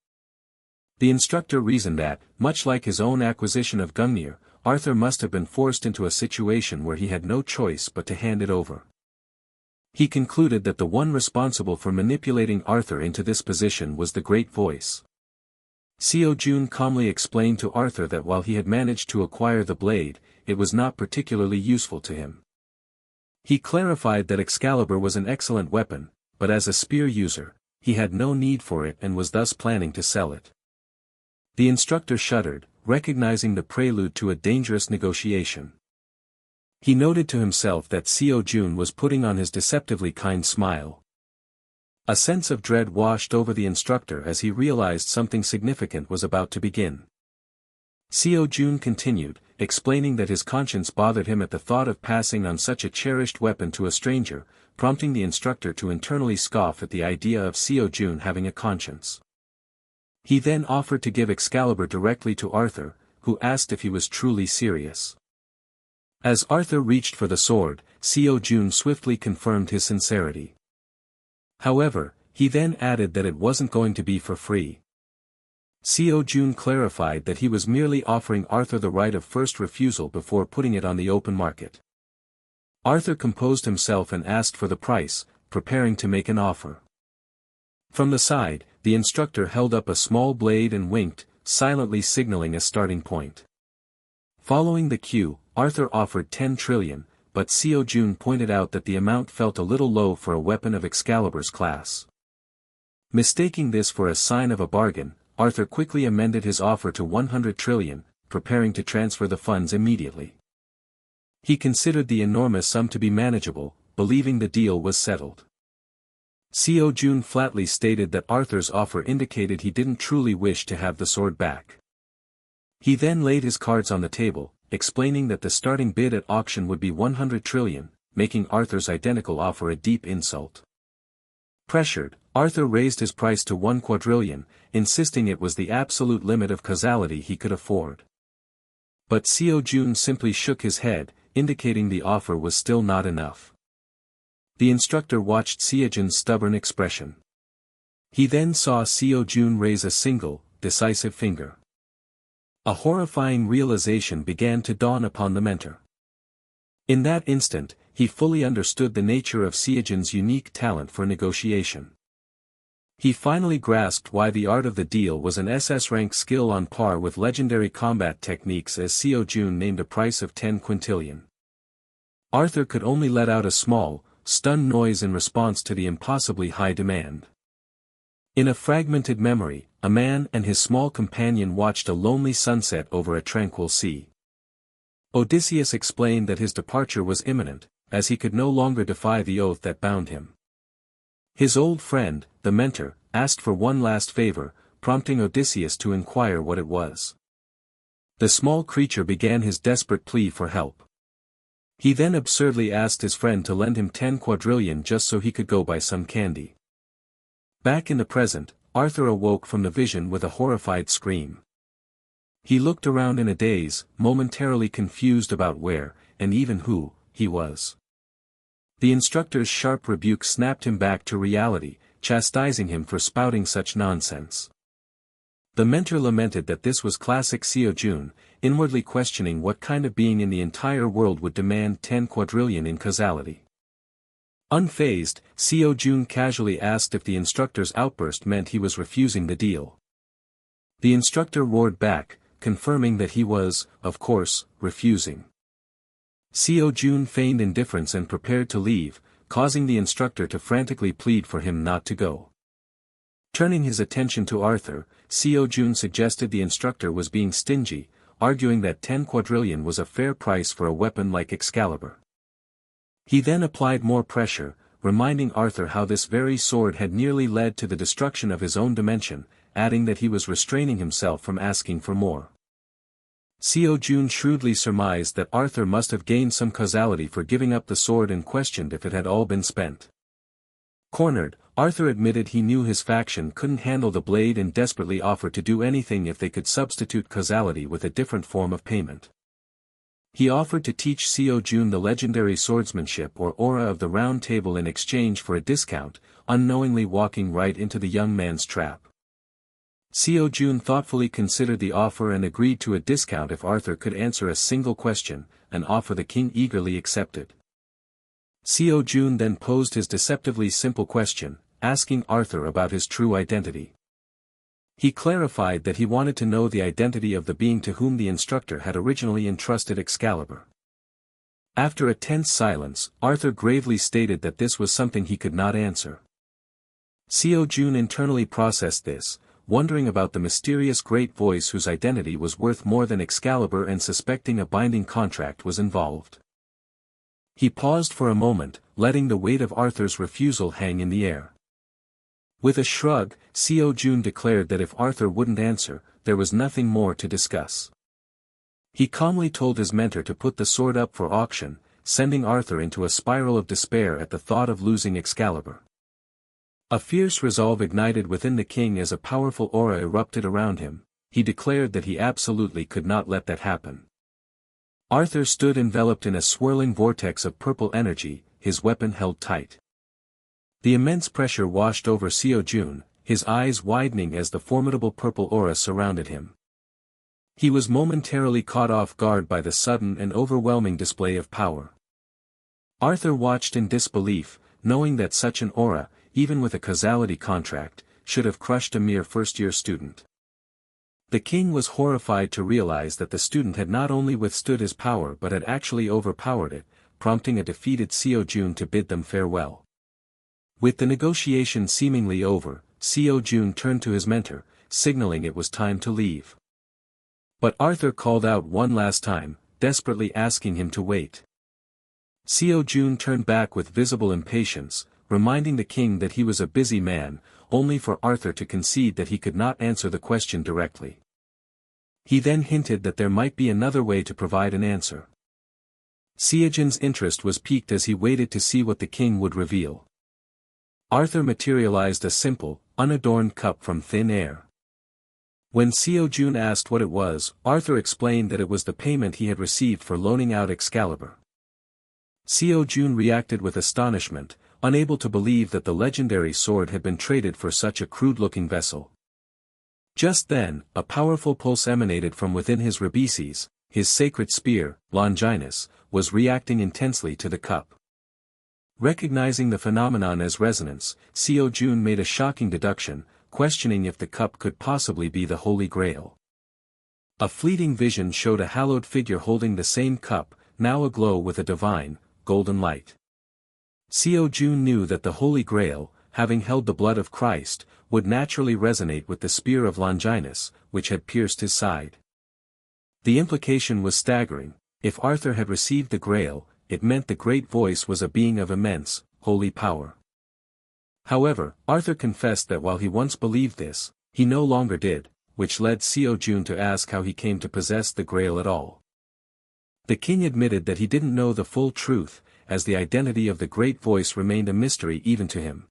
The instructor reasoned that, much like his own acquisition of Gungnir, Arthur must have been forced into a situation where he had no choice but to hand it over. He concluded that the one responsible for manipulating Arthur into this position was the Great Voice. SeoJoon calmly explained to Arthur that while he had managed to acquire the blade, it was not particularly useful to him. He clarified that Excalibur was an excellent weapon, but as a spear user, he had no need for it and was thus planning to sell it. The instructor shuddered, recognizing the prelude to a dangerous negotiation. He noted to himself that SeoJoon was putting on his deceptively kind smile. A sense of dread washed over the instructor as he realized something significant was about to begin. SeoJoon continued, explaining that his conscience bothered him at the thought of passing on such a cherished weapon to a stranger, prompting the instructor to internally scoff at the idea of SeoJoon having a conscience. He then offered to give Excalibur directly to Arthur, who asked if he was truly serious. As Arthur reached for the sword, SeoJoon swiftly confirmed his sincerity. However, he then added that it wasn't going to be for free. SeoJoon clarified that he was merely offering Arthur the right of first refusal before putting it on the open market. Arthur composed himself and asked for the price, preparing to make an offer. From the side, the instructor held up a small blade and winked, silently signaling a starting point. Following the cue, Arthur offered 10 trillion, but SeoJoon pointed out that the amount felt a little low for a weapon of Excalibur's class. Mistaking this for a sign of a bargain, Arthur quickly amended his offer to 100 trillion, preparing to transfer the funds immediately. He considered the enormous sum to be manageable, believing the deal was settled. SeoJoon flatly stated that Arthur's offer indicated he didn't truly wish to have the sword back. He then laid his cards on the table, explaining that the starting bid at auction would be 100 trillion, making Arthur's identical offer a deep insult. Pressured, Arthur raised his price to 1 quadrillion, insisting it was the absolute limit of causality he could afford. But SeoJoon simply shook his head, indicating the offer was still not enough. The instructor watched SeoJoon's stubborn expression. He then saw SeoJoon raise a single, decisive finger. A horrifying realization began to dawn upon the mentor. In that instant, he fully understood the nature of SeoJoon's unique talent for negotiation. He finally grasped why the art of the deal was an SS-rank skill on par with legendary combat techniques, as SeoJoon named a price of 10 quintillion. Arthur could only let out a small, stunned noise in response to the impossibly high demand. In a fragmented memory, a man and his small companion watched a lonely sunset over a tranquil sea. Odysseus explained that his departure was imminent, as he could no longer defy the oath that bound him. His old friend, the mentor, asked for one last favor, prompting Odysseus to inquire what it was. The small creature began his desperate plea for help. He then absurdly asked his friend to lend him 10 quadrillion just so he could go buy some candy. Back in the present, Arthur awoke from the vision with a horrified scream. He looked around in a daze, momentarily confused about where, and even who, he was. The instructor's sharp rebuke snapped him back to reality, chastising him for spouting such nonsense. The mentor lamented that this was classic SeoJoon, inwardly questioning what kind of being in the entire world would demand 10 quadrillion in causality. Unfazed, SeoJoon casually asked if the instructor's outburst meant he was refusing the deal. The instructor roared back, confirming that he was, of course, refusing. SeoJoon feigned indifference and prepared to leave, causing the instructor to frantically plead for him not to go. Turning his attention to Arthur, SeoJoon suggested the instructor was being stingy, arguing that 10 quadrillion was a fair price for a weapon like Excalibur. He then applied more pressure, reminding Arthur how this very sword had nearly led to the destruction of his own dimension, adding that he was restraining himself from asking for more. SeoJoon shrewdly surmised that Arthur must have gained some causality for giving up the sword and questioned if it had all been spent. Cornered, Arthur admitted he knew his faction couldn't handle the blade and desperately offered to do anything if they could substitute causality with a different form of payment. He offered to teach SeoJoon the legendary swordsmanship or aura of the Round Table in exchange for a discount, unknowingly walking right into the young man's trap. SeoJoon thoughtfully considered the offer and agreed to a discount if Arthur could answer a single question, an offer the king eagerly accepted. SeoJoon then posed his deceptively simple question, asking Arthur about his true identity. He clarified that he wanted to know the identity of the being to whom the instructor had originally entrusted Excalibur. After a tense silence, Arthur gravely stated that this was something he could not answer. SeoJoon internally processed this, wondering about the mysterious great voice whose identity was worth more than Excalibur and suspecting a binding contract was involved. He paused for a moment, letting the weight of Arthur's refusal hang in the air. With a shrug, SeoJoon declared that if Arthur wouldn't answer, there was nothing more to discuss. He calmly told his mentor to put the sword up for auction, sending Arthur into a spiral of despair at the thought of losing Excalibur. A fierce resolve ignited within the king as a powerful aura erupted around him. He declared that he absolutely could not let that happen. Arthur stood enveloped in a swirling vortex of purple energy, his weapon held tight. The immense pressure washed over SeoJoon, his eyes widening as the formidable purple aura surrounded him. He was momentarily caught off guard by the sudden and overwhelming display of power. Arthur watched in disbelief, knowing that such an aura, even with a causality contract, should have crushed a mere first-year student. The king was horrified to realize that the student had not only withstood his power but had actually overpowered it, prompting a defeated SeoJoon to bid them farewell. With the negotiation seemingly over, SeoJoon turned to his mentor, signaling it was time to leave. But Arthur called out one last time, desperately asking him to wait. SeoJoon turned back with visible impatience, reminding the king that he was a busy man, only for Arthur to concede that he could not answer the question directly. He then hinted that there might be another way to provide an answer. SeoJoon's interest was piqued as he waited to see what the king would reveal. Arthur materialized a simple, unadorned cup from thin air. When SeoJoon asked what it was, Arthur explained that it was the payment he had received for loaning out Excalibur. SeoJoon reacted with astonishment, unable to believe that the legendary sword had been traded for such a crude-looking vessel. Just then, a powerful pulse emanated from within his rhabes, his sacred spear, Longinus, was reacting intensely to the cup. Recognizing the phenomenon as resonance, SeoJoon made a shocking deduction, questioning if the cup could possibly be the Holy Grail. A fleeting vision showed a hallowed figure holding the same cup, now aglow with a divine, golden light. SeoJoon knew that the Holy Grail, having held the blood of Christ, would naturally resonate with the spear of Longinus, which had pierced his side. The implication was staggering. If Arthur had received the Grail, it meant the great voice was a being of immense, holy power. However, Arthur confessed that while he once believed this, he no longer did, which led SeoJoon to ask how he came to possess the Grail at all. The king admitted that he didn't know the full truth, as the identity of the great voice remained a mystery even to him.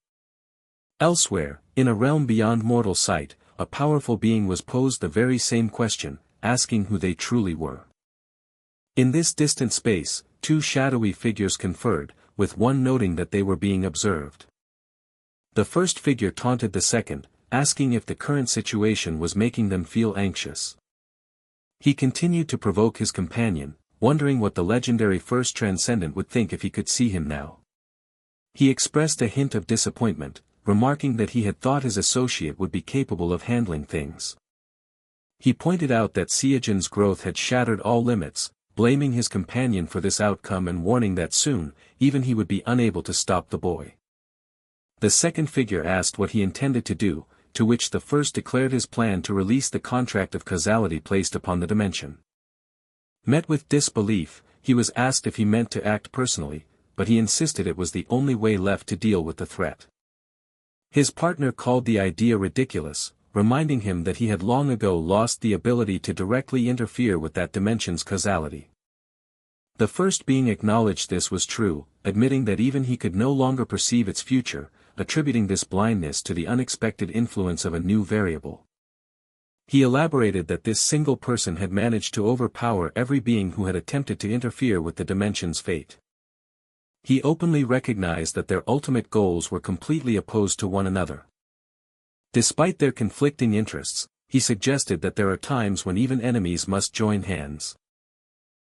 Elsewhere, in a realm beyond mortal sight, a powerful being was posed the very same question, asking who they truly were. In this distant space, two shadowy figures conferred, with one noting that they were being observed. The first figure taunted the second, asking if the current situation was making them feel anxious. He continued to provoke his companion, wondering what the legendary first transcendent would think if he could see him now. He expressed a hint of disappointment, remarking that he had thought his associate would be capable of handling things. He pointed out that SeoJoon's growth had shattered all limits, blaming his companion for this outcome and warning that soon, even he would be unable to stop the boy. The second figure asked what he intended to do, to which the first declared his plan to release the contract of causality placed upon the dimension. Met with disbelief, he was asked if he meant to act personally, but he insisted it was the only way left to deal with the threat. His partner called the idea ridiculous, reminding him that he had long ago lost the ability to directly interfere with that dimension's causality. The first being acknowledged this was true, admitting that even he could no longer perceive its future, attributing this blindness to the unexpected influence of a new variable. He elaborated that this single person had managed to overpower every being who had attempted to interfere with the dimension's fate. He openly recognized that their ultimate goals were completely opposed to one another. Despite their conflicting interests, he suggested that there are times when even enemies must join hands.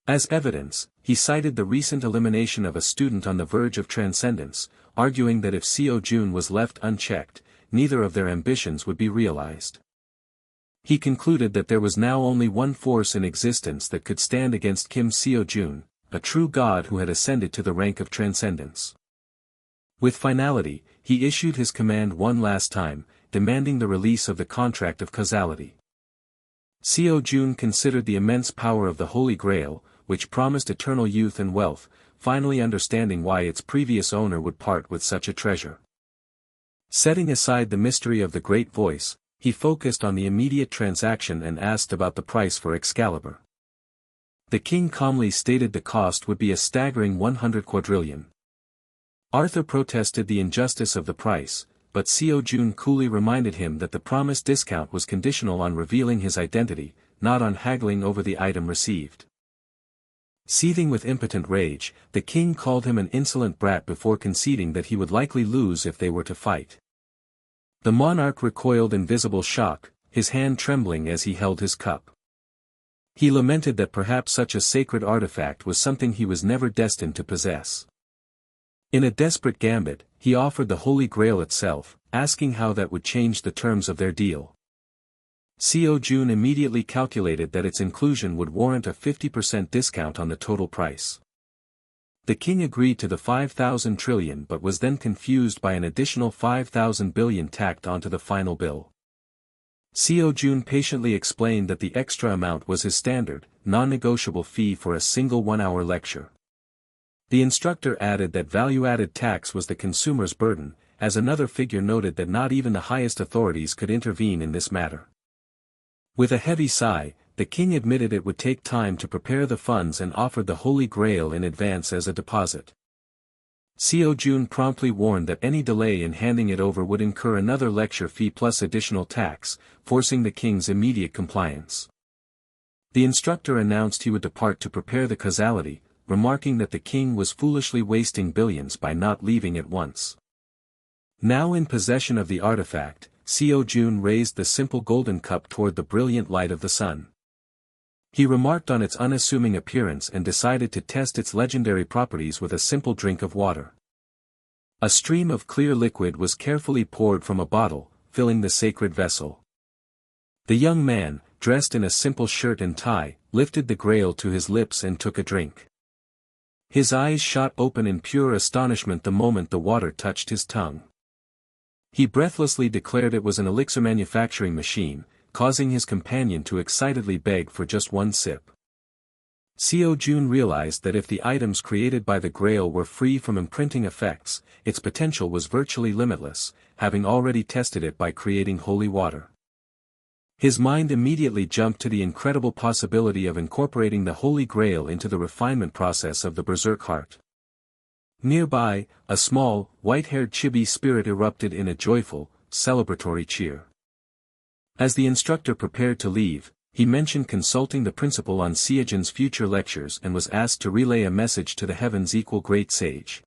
As evidence, he cited the recent elimination of a student on the verge of transcendence, arguing that if SeoJoon was left unchecked, neither of their ambitions would be realized. He concluded that there was now only one force in existence that could stand against Kim SeoJoon, a true god who had ascended to the rank of transcendence. With finality, he issued his command one last time, demanding the release of the contract of causality. SeoJoon considered the immense power of the Holy Grail, which promised eternal youth and wealth, finally understanding why its previous owner would part with such a treasure. Setting aside the mystery of the Great Voice, he focused on the immediate transaction and asked about the price for Excalibur. The king calmly stated the cost would be a staggering 100 quadrillion. Arthur protested the injustice of the price, but SeoJoon coolly reminded him that the promised discount was conditional on revealing his identity, not on haggling over the item received. Seething with impotent rage, the king called him an insolent brat before conceding that he would likely lose if they were to fight. The monarch recoiled in visible shock, his hand trembling as he held his cup. He lamented that perhaps such a sacred artifact was something he was never destined to possess. In a desperate gambit, he offered the Holy Grail itself, asking how that would change the terms of their deal. SeoJoon immediately calculated that its inclusion would warrant a 50% discount on the total price. The king agreed to the 5,000 trillion but was then confused by an additional 5,000 billion tacked onto the final bill. SeoJoon patiently explained that the extra amount was his standard, non-negotiable fee for a single one-hour lecture. The instructor added that value-added tax was the consumer's burden, as another figure noted that not even the highest authorities could intervene in this matter. With a heavy sigh, the king admitted it would take time to prepare the funds and offered the Holy Grail in advance as a deposit. SeoJoon promptly warned that any delay in handing it over would incur another lecture fee plus additional tax, forcing the king's immediate compliance. The instructor announced he would depart to prepare the causality, remarking that the king was foolishly wasting billions by not leaving at once. Now in possession of the artifact, SeoJoon raised the simple golden cup toward the brilliant light of the sun. He remarked on its unassuming appearance and decided to test its legendary properties with a simple drink of water. A stream of clear liquid was carefully poured from a bottle, filling the sacred vessel. The young man, dressed in a simple shirt and tie, lifted the grail to his lips and took a drink. His eyes shot open in pure astonishment the moment the water touched his tongue. He breathlessly declared it was an elixir manufacturing machine, causing his companion to excitedly beg for just one sip. SeoJoon realized that if the items created by the Grail were free from imprinting effects, its potential was virtually limitless, having already tested it by creating holy water. His mind immediately jumped to the incredible possibility of incorporating the Holy Grail into the refinement process of the Berserk heart. Nearby, a small, white-haired chibi spirit erupted in a joyful, celebratory cheer. As the instructor prepared to leave, he mentioned consulting the principal on SeoJoon's future lectures and was asked to relay a message to the heavens equal great sage.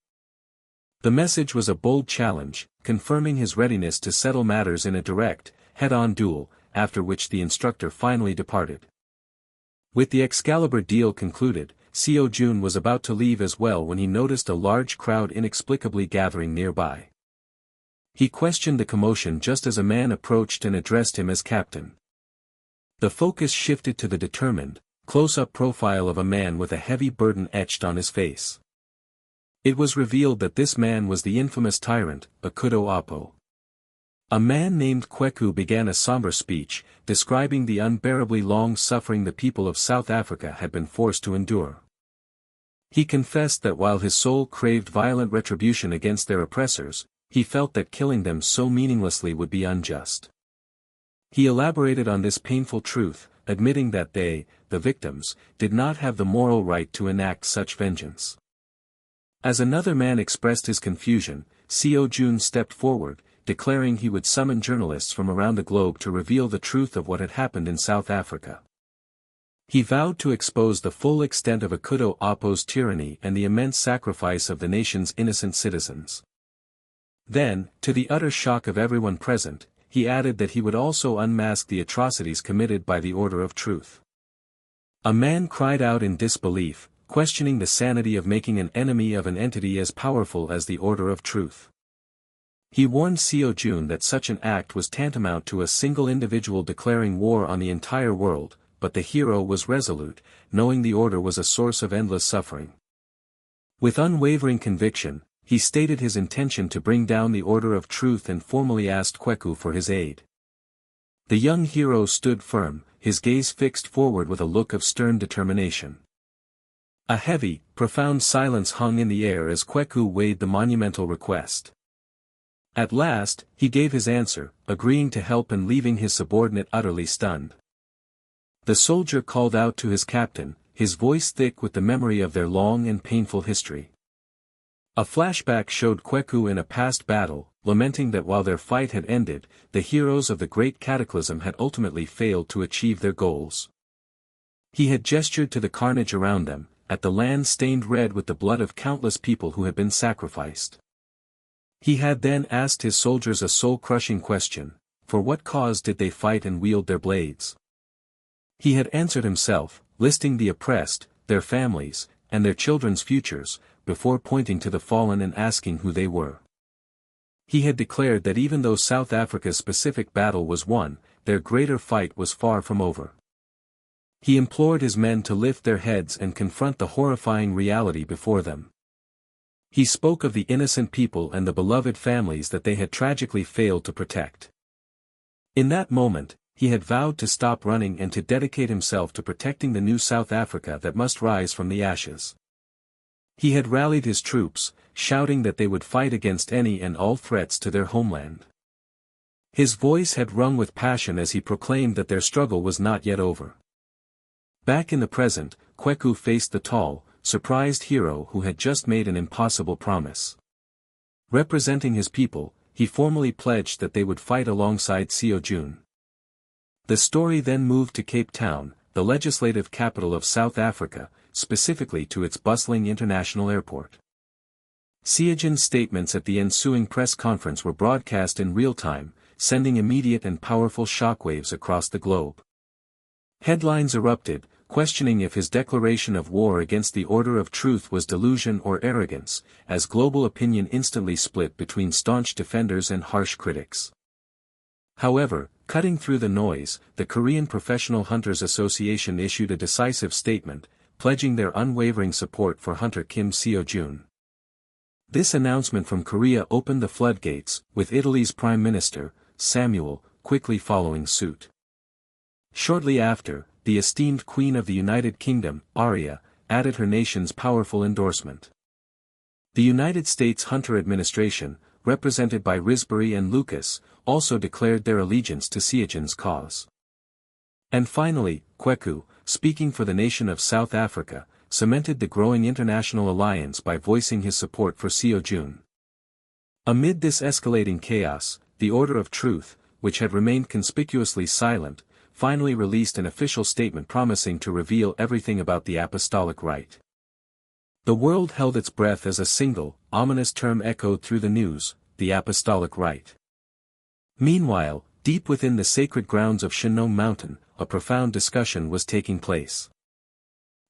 The message was a bold challenge, confirming his readiness to settle matters in a direct, head-on duel, after which the instructor finally departed. With the Excalibur deal concluded, SeoJoon was about to leave as well when he noticed a large crowd inexplicably gathering nearby. He questioned the commotion just as a man approached and addressed him as captain. The focus shifted to the determined, close-up profile of a man with a heavy burden etched on his face. It was revealed that this man was the infamous tyrant, Akudo Apo. A man named Kweku began a somber speech, describing the unbearably long suffering the people of South Africa had been forced to endure. He confessed that while his soul craved violent retribution against their oppressors, he felt that killing them so meaninglessly would be unjust. He elaborated on this painful truth, admitting that they, the victims, did not have the moral right to enact such vengeance. As another man expressed his confusion, SeoJoon stepped forward, declaring he would summon journalists from around the globe to reveal the truth of what had happened in South Africa. He vowed to expose the full extent of Akudo Apo's tyranny and the immense sacrifice of the nation's innocent citizens. Then, to the utter shock of everyone present, he added that he would also unmask the atrocities committed by the Order of Truth. A man cried out in disbelief, questioning the sanity of making an enemy of an entity as powerful as the Order of Truth. He warned SeoJoon that such an act was tantamount to a single individual declaring war on the entire world, but the hero was resolute, knowing the order was a source of endless suffering. With unwavering conviction, he stated his intention to bring down the Order of Truth and formally asked Kweku for his aid. The young hero stood firm, his gaze fixed forward with a look of stern determination. A heavy, profound silence hung in the air as Kweku weighed the monumental request. At last, he gave his answer, agreeing to help and leaving his subordinate utterly stunned. The soldier called out to his captain, his voice thick with the memory of their long and painful history. A flashback showed Kweku in a past battle, lamenting that while their fight had ended, the heroes of the Great Cataclysm had ultimately failed to achieve their goals. He had gestured to the carnage around them, at the land stained red with the blood of countless people who had been sacrificed. He had then asked his soldiers a soul-crushing question: for what cause did they fight and wield their blades? He had answered himself, listing the oppressed, their families, and their children's futures, before pointing to the fallen and asking who they were. He had declared that even though South Africa's specific battle was won, their greater fight was far from over. He implored his men to lift their heads and confront the horrifying reality before them. He spoke of the innocent people and the beloved families that they had tragically failed to protect. In that moment, he had vowed to stop running and to dedicate himself to protecting the new South Africa that must rise from the ashes. He had rallied his troops, shouting that they would fight against any and all threats to their homeland. His voice had rung with passion as he proclaimed that their struggle was not yet over. Back in the present, Kweku faced the tall, surprised hero who had just made an impossible promise. Representing his people, he formally pledged that they would fight alongside SeoJoon. The story then moved to Cape Town, the legislative capital of South Africa, specifically to its bustling international airport. SeoJoon's statements at the ensuing press conference were broadcast in real time, sending immediate and powerful shockwaves across the globe. Headlines erupted, questioning if his declaration of war against the Order of Truth was delusion or arrogance, as global opinion instantly split between staunch defenders and harsh critics. However, cutting through the noise, the Korean Professional Hunters Association issued a decisive statement, pledging their unwavering support for hunter Kim SeoJoon. This announcement from Korea opened the floodgates, with Italy's Prime Minister, Samuel, quickly following suit. Shortly after, the esteemed Queen of the United Kingdom, Arya, added her nation's powerful endorsement. The United States Hunter Administration, represented by Risbury and Lucas, also declared their allegiance to SeoJoon's cause. And finally, Kweku, speaking for the nation of South Africa, cemented the growing international alliance by voicing his support for SeoJoon. Amid this escalating chaos, the Order of Truth, which had remained conspicuously silent, finally released an official statement promising to reveal everything about the apostolic rite. The world held its breath as a single, ominous term echoed through the news: the apostolic rite. Meanwhile, deep within the sacred grounds of Shinno Mountain, a profound discussion was taking place.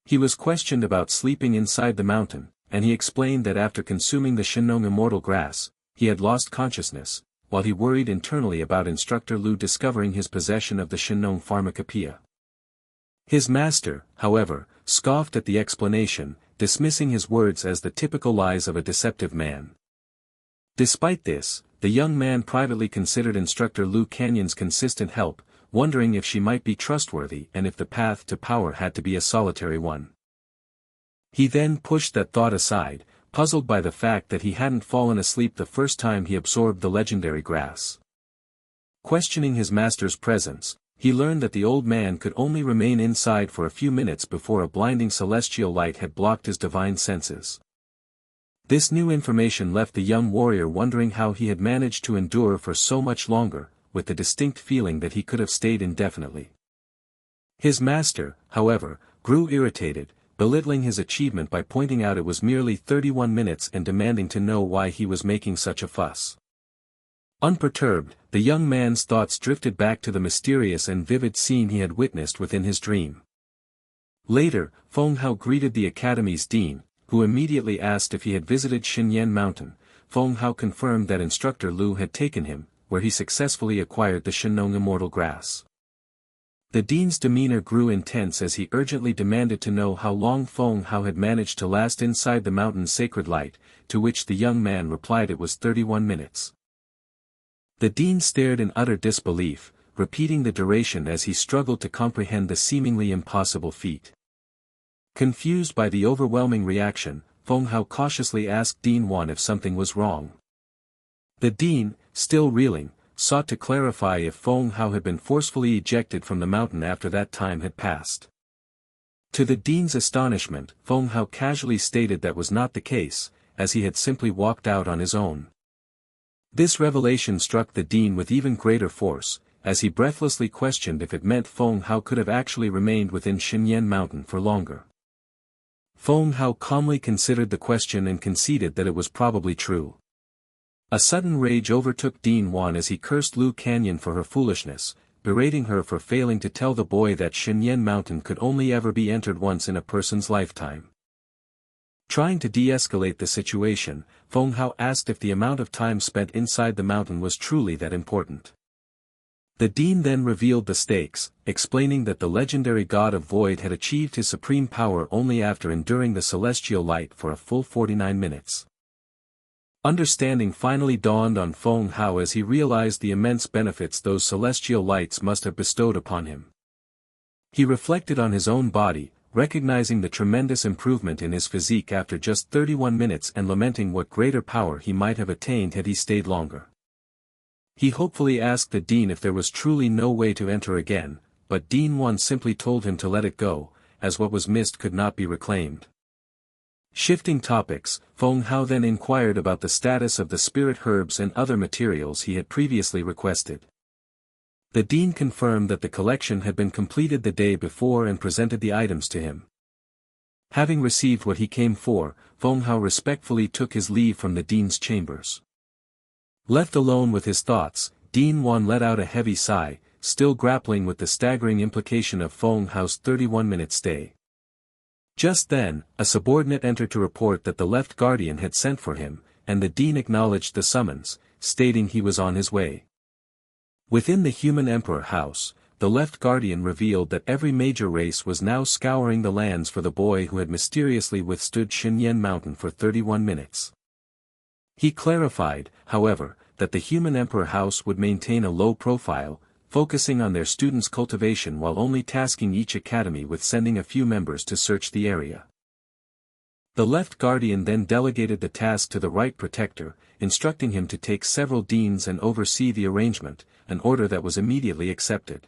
He was questioned about sleeping inside the mountain, and he explained that after consuming the Shinong immortal grass, he had lost consciousness, while he worried internally about Instructor Lu discovering his possession of the Shinong pharmacopoeia. His master, however, scoffed at the explanation, dismissing his words as the typical lies of a deceptive man. Despite this, the young man privately considered Instructor Lu Canyon's consistent help, wondering if she might be trustworthy and if the path to power had to be a solitary one. He then pushed that thought aside, puzzled by the fact that he hadn't fallen asleep the first time he absorbed the legendary grass. Questioning his master's presence, he learned that the old man could only remain inside for a few minutes before a blinding celestial light had blocked his divine senses. This new information left the young warrior wondering how he had managed to endure for so much longer, with the distinct feeling that he could have stayed indefinitely. His master, however, grew irritated, belittling his achievement by pointing out it was merely 31 minutes and demanding to know why he was making such a fuss. Unperturbed, the young man's thoughts drifted back to the mysterious and vivid scene he had witnessed within his dream. Later, Feng Hao greeted the Academy's dean, who immediately asked if he had visited Xinyan Mountain. Feng Hao confirmed that Instructor Lu had taken him, where he successfully acquired the Shinong immortal grass. The dean's demeanor grew intense as he urgently demanded to know how long Feng Hao had managed to last inside the mountain's sacred light, to which the young man replied it was 31 minutes. The dean stared in utter disbelief, repeating the duration as he struggled to comprehend the seemingly impossible feat. Confused by the overwhelming reaction, Feng Hao cautiously asked Dean Wan if something was wrong. The dean, still reeling, sought to clarify if Feng Hao had been forcefully ejected from the mountain after that time had passed. To the dean's astonishment, Feng Hao casually stated that was not the case, as he had simply walked out on his own. This revelation struck the dean with even greater force, as he breathlessly questioned if it meant Feng Hao could have actually remained within Xinyan Mountain for longer. Feng Hao calmly considered the question and conceded that it was probably true. A sudden rage overtook Dean Wan as he cursed Lu Canyon for her foolishness, berating her for failing to tell the boy that Xinyan Mountain could only ever be entered once in a person's lifetime. Trying to de-escalate the situation, Feng Hao asked if the amount of time spent inside the mountain was truly that important. The dean then revealed the stakes, explaining that the legendary god of void had achieved his supreme power only after enduring the celestial light for a full 49 minutes. Understanding finally dawned on Feng Hao as he realized the immense benefits those celestial lights must have bestowed upon him. He reflected on his own body, recognizing the tremendous improvement in his physique after just 31 minutes and lamenting what greater power he might have attained had he stayed longer. He hopefully asked the dean if there was truly no way to enter again, but Dean Wan simply told him to let it go, as what was missed could not be reclaimed. Shifting topics, Feng Hao then inquired about the status of the spirit herbs and other materials he had previously requested. The dean confirmed that the collection had been completed the day before and presented the items to him. Having received what he came for, Feng Hao respectfully took his leave from the dean's chambers. Left alone with his thoughts, Dean Wan let out a heavy sigh, still grappling with the staggering implication of Feng Hao's 31-minute stay. Just then, a subordinate entered to report that the left guardian had sent for him, and the dean acknowledged the summons, stating he was on his way. Within the human emperor house, the left guardian revealed that every major race was now scouring the lands for the boy who had mysteriously withstood Xinyan Mountain for 31 minutes. He clarified, however, that the human emperor house would maintain a low profile, focusing on their students' cultivation while only tasking each academy with sending a few members to search the area. The left guardian then delegated the task to the right protector, instructing him to take several deans and oversee the arrangement, an order that was immediately accepted.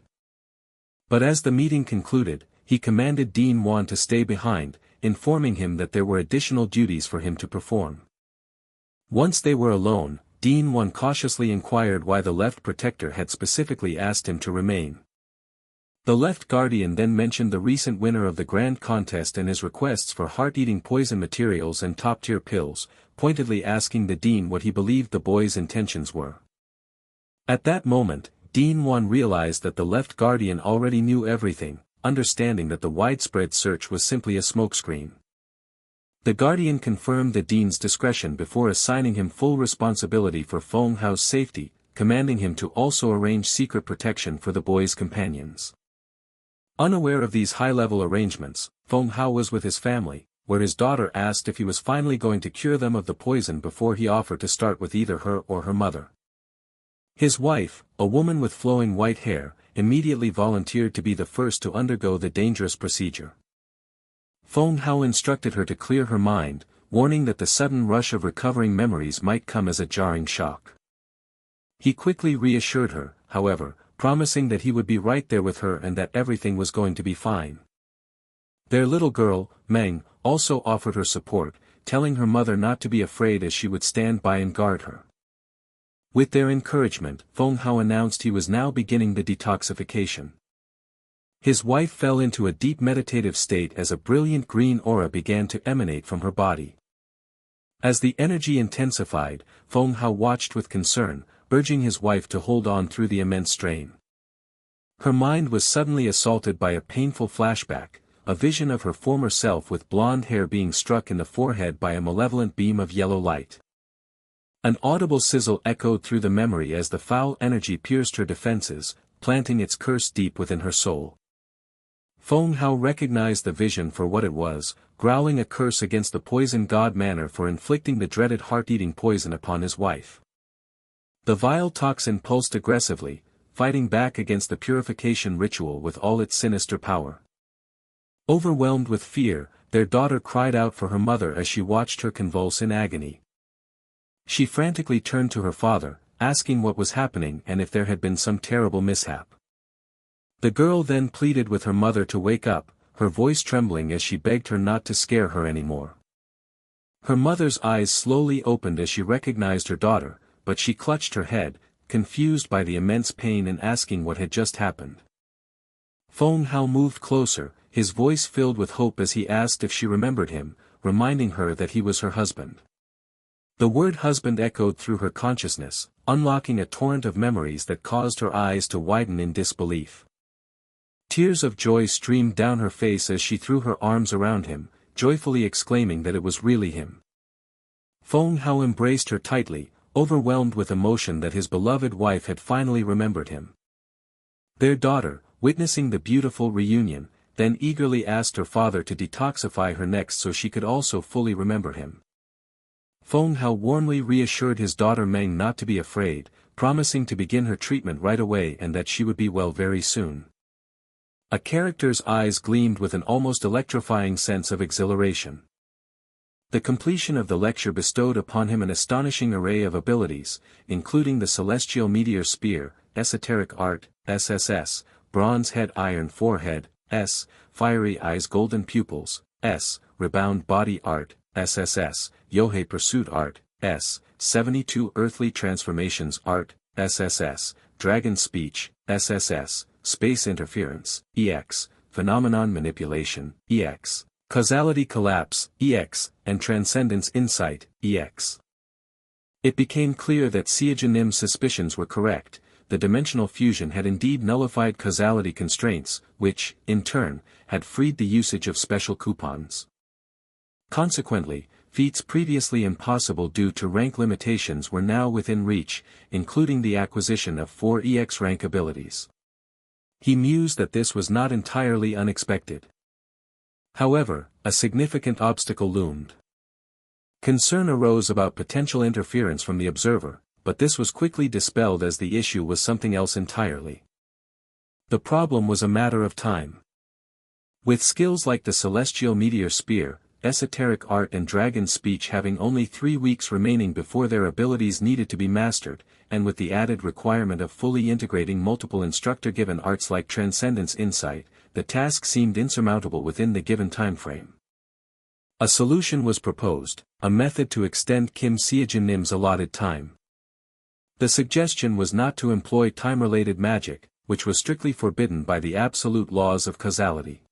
But as the meeting concluded, he commanded Dean Wan to stay behind, informing him that there were additional duties for him to perform. Once they were alone, Dean Wan cautiously inquired why the left protector had specifically asked him to remain. The left guardian then mentioned the recent winner of the grand contest and his requests for heart-eating poison materials and top-tier pills, pointedly asking the dean what he believed the boy's intentions were. At that moment, Dean Wan realized that the left guardian already knew everything, understanding that the widespread search was simply a smokescreen. The guardian confirmed the dean's discretion before assigning him full responsibility for Feng Hao's safety, commanding him to also arrange secret protection for the boy's companions. Unaware of these high-level arrangements, Feng Hao was with his family, where his daughter asked if he was finally going to cure them of the poison before he offered to start with either her or her mother. His wife, a woman with flowing white hair, immediately volunteered to be the first to undergo the dangerous procedure. Feng Hao instructed her to clear her mind, warning that the sudden rush of recovering memories might come as a jarring shock. He quickly reassured her, however, promising that he would be right there with her and that everything was going to be fine. Their little girl, Meng, also offered her support, telling her mother not to be afraid as she would stand by and guard her. With their encouragement, Feng Hao announced he was now beginning the detoxification. His wife fell into a deep meditative state as a brilliant green aura began to emanate from her body. As the energy intensified, Feng Hao watched with concern, urging his wife to hold on through the immense strain. Her mind was suddenly assaulted by a painful flashback, a vision of her former self with blonde hair being struck in the forehead by a malevolent beam of yellow light. An audible sizzle echoed through the memory as the foul energy pierced her defenses, planting its curse deep within her soul. Feng Hao recognized the vision for what it was, growling a curse against the poison god Manhwa for inflicting the dreaded heart-eating poison upon his wife. The vile toxin pulsed aggressively, fighting back against the purification ritual with all its sinister power. Overwhelmed with fear, their daughter cried out for her mother as she watched her convulse in agony. She frantically turned to her father, asking what was happening and if there had been some terrible mishap. The girl then pleaded with her mother to wake up, her voice trembling as she begged her not to scare her anymore. Her mother's eyes slowly opened as she recognized her daughter, but she clutched her head, confused by the immense pain and asking what had just happened. Feng Hao moved closer, his voice filled with hope as he asked if she remembered him, reminding her that he was her husband. The word husband echoed through her consciousness, unlocking a torrent of memories that caused her eyes to widen in disbelief. Tears of joy streamed down her face as she threw her arms around him, joyfully exclaiming that it was really him. Feng Hao embraced her tightly, overwhelmed with emotion that his beloved wife had finally remembered him. Their daughter, witnessing the beautiful reunion, then eagerly asked her father to detoxify her next so she could also fully remember him. Feng Hao warmly reassured his daughter Meng not to be afraid, promising to begin her treatment right away and that she would be well very soon. A character's eyes gleamed with an almost electrifying sense of exhilaration. The completion of the lecture bestowed upon him an astonishing array of abilities, including the Celestial Meteor Spear, Esoteric Art, SSS, Bronze Head Iron Forehead, S, Fiery Eyes Golden Pupils, S, Rebound Body Art, SSS, Yohei Pursuit Art, S, 72 Earthly Transformations Art, SSS, Dragon Speech, SSS, Space Interference, EX, Phenomenon Manipulation, EX, Causality Collapse, EX, and Transcendence Insight, EX. It became clear that SeoJoon's suspicions were correct. The dimensional fusion had indeed nullified causality constraints, which, in turn, had freed the usage of special coupons. Consequently, feats previously impossible due to rank limitations were now within reach, including the acquisition of 4 EX rank abilities. He mused that this was not entirely unexpected. However, a significant obstacle loomed. Concern arose about potential interference from the observer, but this was quickly dispelled as the issue was something else entirely. The problem was a matter of time. With skills like the Celestial Meteor Spear, Esoteric Art and Dragon Speech having only 3 weeks remaining before their abilities needed to be mastered, and with the added requirement of fully integrating multiple instructor-given arts like Transcendence Insight, the task seemed insurmountable within the given timeframe. A solution was proposed, a method to extend Kim SeoJoon's allotted time. The suggestion was not to employ time-related magic, which was strictly forbidden by the absolute laws of causality.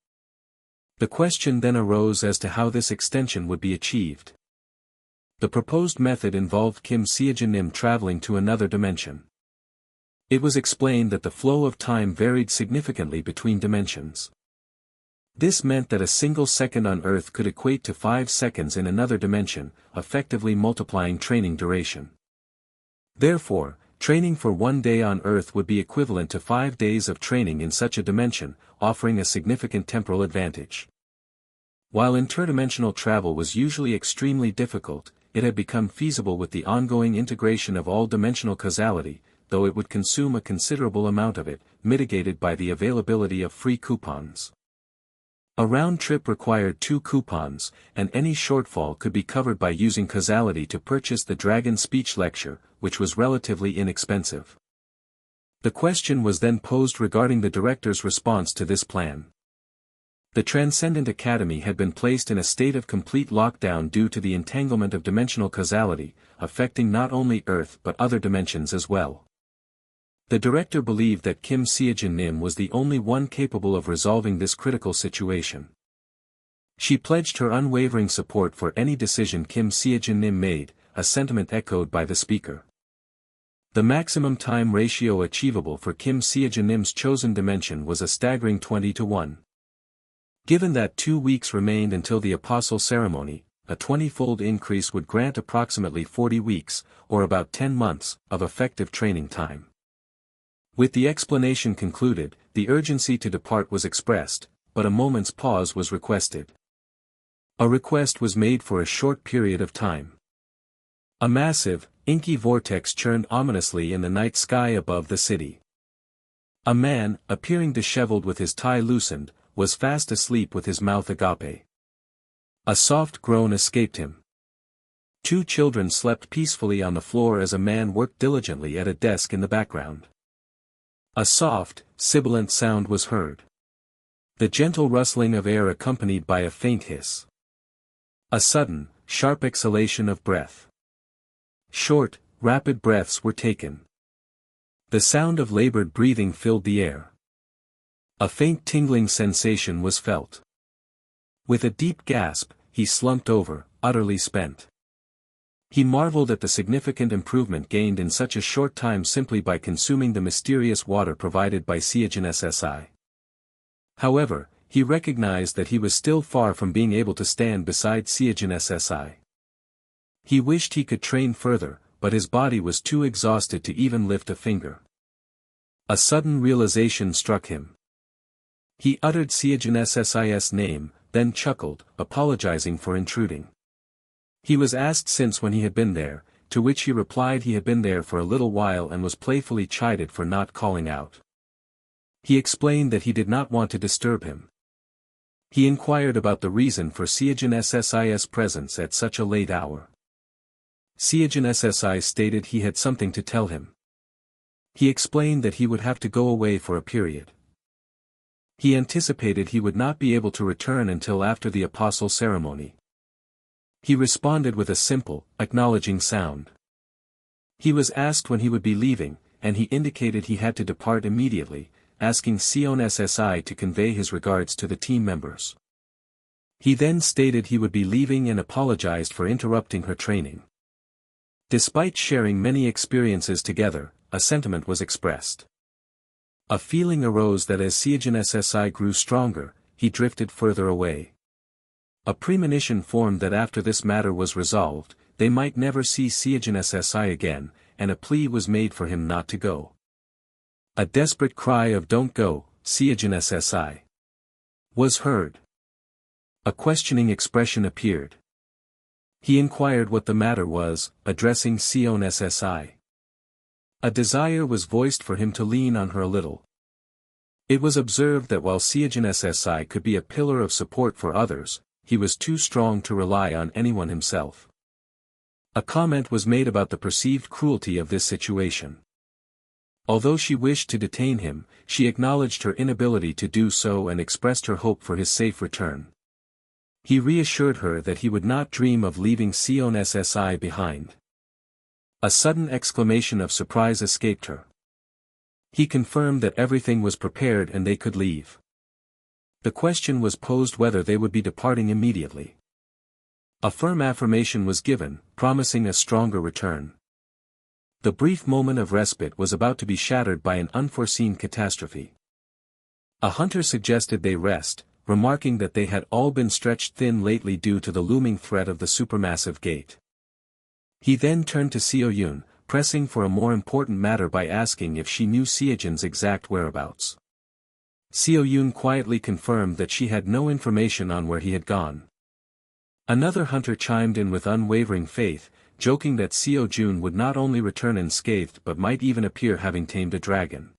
The question then arose as to how this extension would be achieved. The proposed method involved Kim SeoJoon traveling to another dimension. It was explained that the flow of time varied significantly between dimensions. This meant that a single second on Earth could equate to 5 seconds in another dimension, effectively multiplying training duration. Therefore, training for 1 day on Earth would be equivalent to 5 days of training in such a dimension, offering a significant temporal advantage. While interdimensional travel was usually extremely difficult, it had become feasible with the ongoing integration of all-dimensional causality, though it would consume a considerable amount of it, mitigated by the availability of free coupons. A round trip required 2 coupons, and any shortfall could be covered by using causality to purchase the Dragon Speech Lecture, which was relatively inexpensive. The question was then posed regarding the director's response to this plan. The Transcendent Academy had been placed in a state of complete lockdown due to the entanglement of dimensional causality, affecting not only Earth but other dimensions as well. The director believed that Kim SeoJoon was the only one capable of resolving this critical situation. She pledged her unwavering support for any decision Kim SeoJoon made, a sentiment echoed by the speaker. The maximum time ratio achievable for Kim SeoJoon's chosen dimension was a staggering 20-to-1. Given that 2 weeks remained until the Apostle Ceremony, a 20-fold increase would grant approximately 40 weeks, or about 10 months, of effective training time. With the explanation concluded, the urgency to depart was expressed, but a moment's pause was requested. A request was made for a short period of time. A massive, inky vortex churned ominously in the night sky above the city. A man, appearing disheveled with his tie loosened, was fast asleep with his mouth agape. A soft groan escaped him. 2 children slept peacefully on the floor as a man worked diligently at a desk in the background. A soft, sibilant sound was heard. The gentle rustling of air accompanied by a faint hiss. A sudden, sharp exhalation of breath. Short, rapid breaths were taken. The sound of labored breathing filled the air. A faint tingling sensation was felt. With a deep gasp, he slumped over, utterly spent. He marveled at the significant improvement gained in such a short time simply by consuming the mysterious water provided by SeoJoon. However, he recognized that he was still far from being able to stand beside SeoJoon. He wished he could train further, but his body was too exhausted to even lift a finger. A sudden realization struck him. He uttered SeoJoon's name, then chuckled, apologizing for intruding. He was asked since when he had been there, to which he replied he had been there for a little while and was playfully chided for not calling out. He explained that he did not want to disturb him. He inquired about the reason for SeoJoon's presence at such a late hour. SeoJoon stated he had something to tell him. He explained that he would have to go away for a period. He anticipated he would not be able to return until after the Apostle Ceremony. He responded with a simple, acknowledging sound. He was asked when he would be leaving, and he indicated he had to depart immediately, asking SeoJoon to convey his regards to the team members. He then stated he would be leaving and apologized for interrupting her training. Despite sharing many experiences together, a sentiment was expressed. A feeling arose that as SeoJoon grew stronger, he drifted further away. A premonition formed that after this matter was resolved, they might never see SeoJoon again, and a plea was made for him not to go. A desperate cry of "Don't go, SeoJoon," was heard. A questioning expression appeared. He inquired what the matter was, addressing SeoJoon. A desire was voiced for him to lean on her a little. It was observed that while SeoJoon could be a pillar of support for others, he was too strong to rely on anyone himself. A comment was made about the perceived cruelty of this situation. Although she wished to detain him, she acknowledged her inability to do so and expressed her hope for his safe return. He reassured her that he would not dream of leaving SeoJoon behind. A sudden exclamation of surprise escaped her. He confirmed that everything was prepared and they could leave. The question was posed whether they would be departing immediately. A firm affirmation was given, promising a stronger return. The brief moment of respite was about to be shattered by an unforeseen catastrophe. A hunter suggested they rest, remarking that they had all been stretched thin lately due to the looming threat of the supermassive gate. He then turned to SeoJoon, pressing for a more important matter by asking if she knew SeoJoon's exact whereabouts. SeoJoon quietly confirmed that she had no information on where he had gone. Another hunter chimed in with unwavering faith, joking that SeoJoon would not only return unscathed but might even appear having tamed a dragon.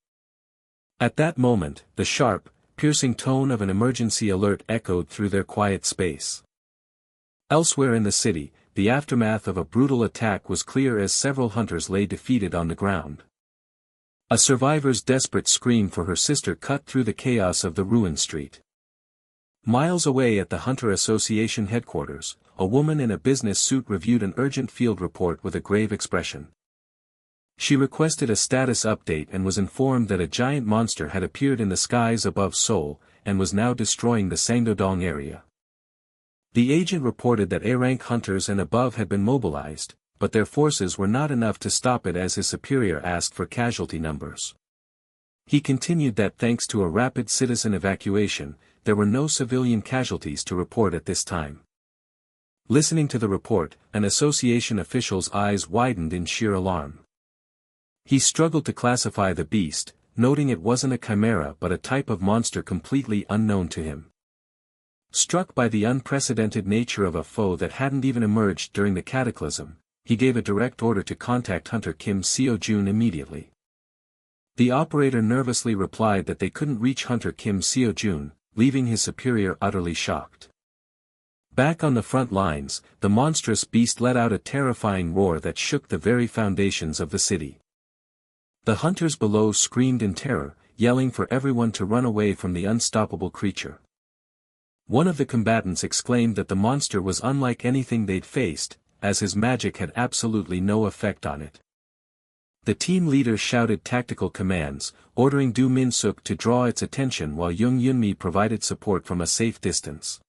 At that moment, the sharp, piercing tone of an emergency alert echoed through their quiet space. Elsewhere in the city, the aftermath of a brutal attack was clear as several hunters lay defeated on the ground. A survivor's desperate scream for her sister cut through the chaos of the ruined street. Miles away at the Hunter Association headquarters, a woman in a business suit reviewed an urgent field report with a grave expression. She requested a status update and was informed that a giant monster had appeared in the skies above Seoul, and was now destroying the Sangdodong area. The agent reported that A-rank hunters and above had been mobilized, but their forces were not enough to stop it as his superior asked for casualty numbers. He continued that thanks to a rapid citizen evacuation, there were no civilian casualties to report at this time. Listening to the report, an association official's eyes widened in sheer alarm. He struggled to classify the beast, noting it wasn't a chimera but a type of monster completely unknown to him. Struck by the unprecedented nature of a foe that hadn't even emerged during the cataclysm, he gave a direct order to contact Hunter Kim SeoJoon immediately. The operator nervously replied that they couldn't reach Hunter Kim SeoJoon, leaving his superior utterly shocked. Back on the front lines, the monstrous beast let out a terrifying roar that shook the very foundations of the city. The hunters below screamed in terror, yelling for everyone to run away from the unstoppable creature. One of the combatants exclaimed that the monster was unlike anything they'd faced, as his magic had absolutely no effect on it. The team leader shouted tactical commands, ordering Do Min-suk to draw its attention while Young Yunmi provided support from a safe distance.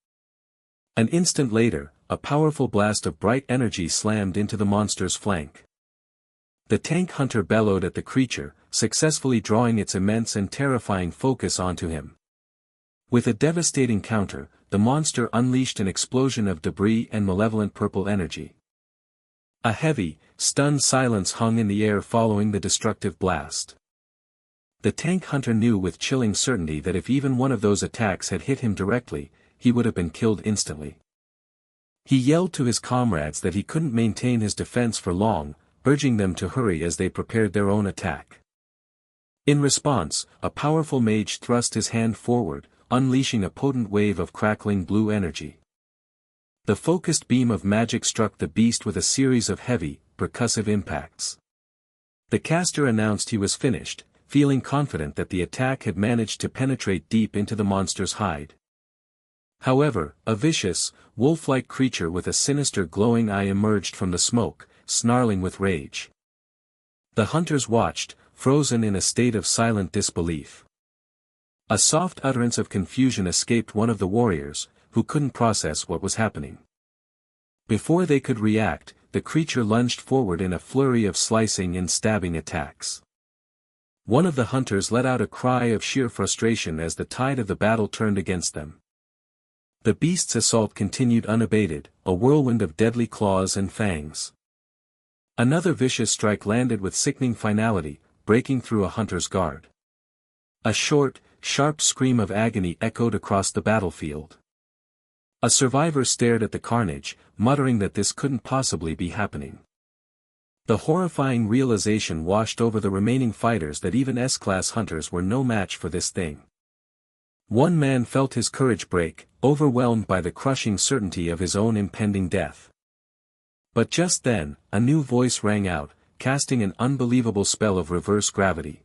An instant later, a powerful blast of bright energy slammed into the monster's flank. The tank hunter bellowed at the creature, successfully drawing its immense and terrifying focus onto him. With a devastating counter, the monster unleashed an explosion of debris and malevolent purple energy. A heavy, stunned silence hung in the air following the destructive blast. The tank hunter knew with chilling certainty that if even one of those attacks had hit him directly, he would have been killed instantly. He yelled to his comrades that he couldn't maintain his defense for long, urging them to hurry as they prepared their own attack. In response, a powerful mage thrust his hand forward, unleashing a potent wave of crackling blue energy. The focused beam of magic struck the beast with a series of heavy, percussive impacts. The caster announced he was finished, feeling confident that the attack had managed to penetrate deep into the monster's hide. However, a vicious, wolf-like creature with a sinister glowing eye emerged from the smoke, snarling with rage. The hunters watched, frozen in a state of silent disbelief. A soft utterance of confusion escaped one of the warriors, who couldn't process what was happening. Before they could react, the creature lunged forward in a flurry of slicing and stabbing attacks. One of the hunters let out a cry of sheer frustration as the tide of the battle turned against them. The beast's assault continued unabated, a whirlwind of deadly claws and fangs. Another vicious strike landed with sickening finality, breaking through a hunter's guard. A short, sharp scream of agony echoed across the battlefield. A survivor stared at the carnage, muttering that this couldn't possibly be happening. The horrifying realization washed over the remaining fighters that even S-class hunters were no match for this thing. One man felt his courage break, overwhelmed by the crushing certainty of his own impending death. But just then, a new voice rang out, casting an unbelievable spell of reverse gravity.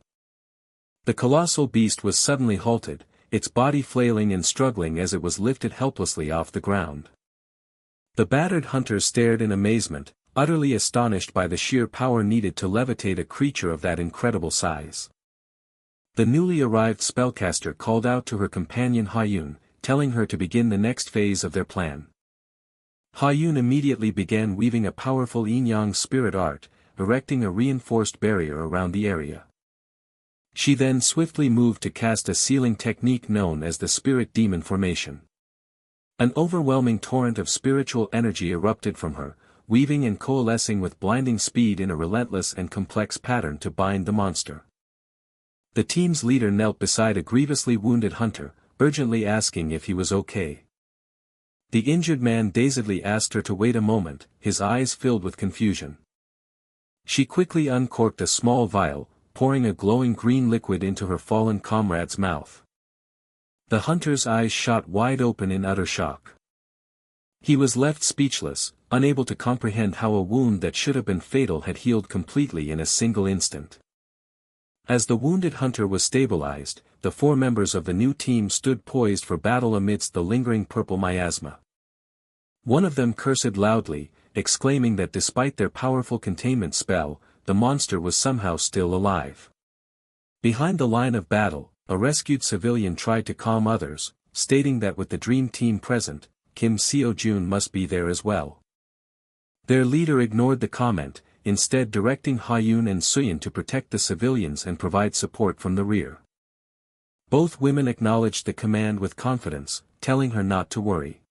The colossal beast was suddenly halted, its body flailing and struggling as it was lifted helplessly off the ground. The battered hunters stared in amazement, utterly astonished by the sheer power needed to levitate a creature of that incredible size. The newly arrived spellcaster called out to her companion Ha-yoon, telling her to begin the next phase of their plan. Ha-yoon immediately began weaving a powerful yin-yang spirit art, erecting a reinforced barrier around the area. She then swiftly moved to cast a sealing technique known as the Spirit Demon Formation. An overwhelming torrent of spiritual energy erupted from her, weaving and coalescing with blinding speed in a relentless and complex pattern to bind the monster. The team's leader knelt beside a grievously wounded hunter, urgently asking if he was okay. The injured man dazedly asked her to wait a moment, his eyes filled with confusion. She quickly uncorked a small vial, pouring a glowing green liquid into her fallen comrade's mouth. The hunter's eyes shot wide open in utter shock. He was left speechless, unable to comprehend how a wound that should have been fatal had healed completely in a single instant. As the wounded hunter was stabilized, the 4 members of the new team stood poised for battle amidst the lingering purple miasma. One of them cursed loudly, exclaiming that despite their powerful containment spell, the monster was somehow still alive. Behind the line of battle, a rescued civilian tried to calm others, stating that with the dream team present, Kim SeoJoon must be there as well. Their leader ignored the comment, instead directing Ha-yoon and Suyeon to protect the civilians and provide support from the rear. Both women acknowledged the command with confidence, telling her not to worry.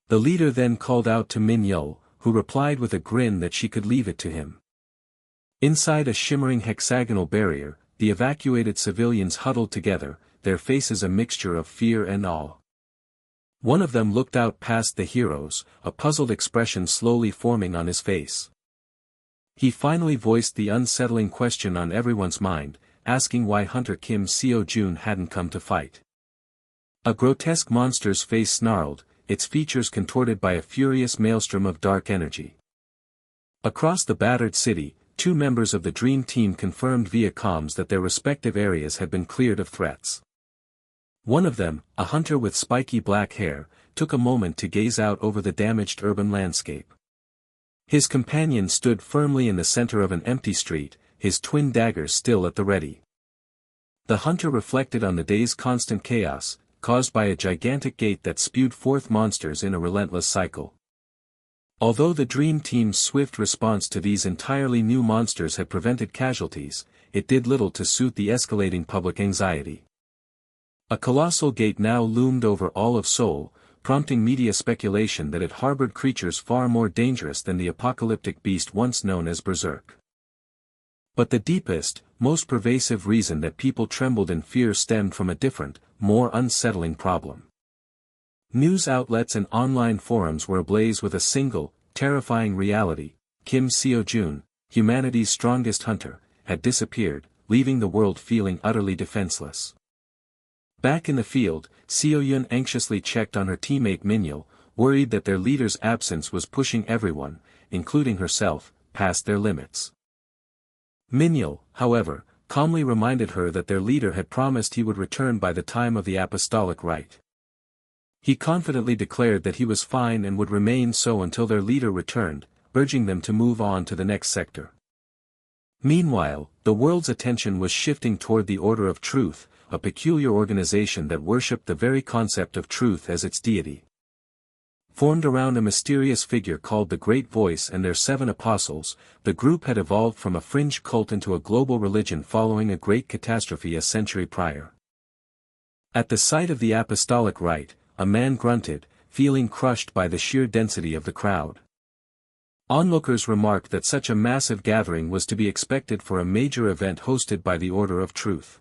The leader then called out to Min-yeol, who replied with a grin that she could leave it to him. Inside a shimmering hexagonal barrier, the evacuated civilians huddled together, their faces a mixture of fear and awe. One of them looked out past the heroes, a puzzled expression slowly forming on his face. He finally voiced the unsettling question on everyone's mind, asking why Hunter Kim SeoJoon hadn't come to fight. A grotesque monster's face snarled, its features contorted by a furious maelstrom of dark energy. Across the battered city, 2 members of the Dream Team confirmed via comms that their respective areas had been cleared of threats. One of them, a hunter with spiky black hair, took a moment to gaze out over the damaged urban landscape. His companion stood firmly in the center of an empty street, his twin daggers still at the ready. The hunter reflected on the day's constant chaos, caused by a gigantic gate that spewed forth monsters in a relentless cycle. Although the Dream Team's swift response to these entirely new monsters had prevented casualties, it did little to soothe the escalating public anxiety. A colossal gate now loomed over all of Seoul, prompting media speculation that it harbored creatures far more dangerous than the apocalyptic beast once known as Berserk. But the deepest, most pervasive reason that people trembled in fear stemmed from a different, more unsettling problem. News outlets and online forums were ablaze with a single, terrifying reality: Kim SeoJoon, humanity's strongest hunter, had disappeared, leaving the world feeling utterly defenseless. Back in the field, SeoJoon anxiously checked on her teammate Min-yeol, worried that their leader's absence was pushing everyone, including herself, past their limits. Min-yeol, however, calmly reminded her that their leader had promised he would return by the time of the apostolic rite. He confidently declared that he was fine and would remain so until their leader returned, urging them to move on to the next sector. Meanwhile, the world's attention was shifting toward the Order of Truth, a peculiar organization that worshipped the very concept of truth as its deity. Formed around a mysterious figure called the Great Voice and their 7 apostles, the group had evolved from a fringe cult into a global religion following a great catastrophe a century prior. At the sight of the apostolic rite, a man grunted, feeling crushed by the sheer density of the crowd. Onlookers remarked that such a massive gathering was to be expected for a major event hosted by the Order of Truth.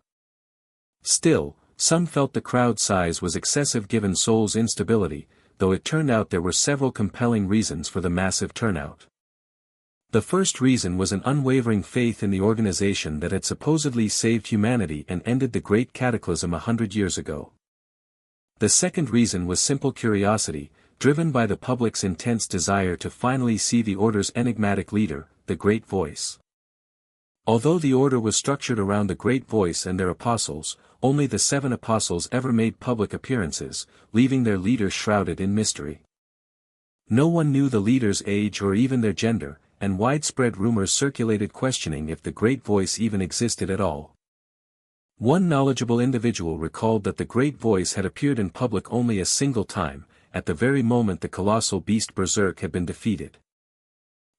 Still, some felt the crowd size was excessive given Seoul's instability, though it turned out there were several compelling reasons for the massive turnout. The first reason was an unwavering faith in the organization that had supposedly saved humanity and ended the Great Cataclysm 100 years ago. The second reason was simple curiosity, driven by the public's intense desire to finally see the Order's enigmatic leader, the Great Voice. Although the Order was structured around the Great Voice and their apostles, only the 7 apostles ever made public appearances, leaving their leaders shrouded in mystery. No one knew the leaders' age or even their gender, and widespread rumors circulated questioning if the Great Voice even existed at all. One knowledgeable individual recalled that the Great Voice had appeared in public only a single time, at the very moment the colossal beast Berserk had been defeated.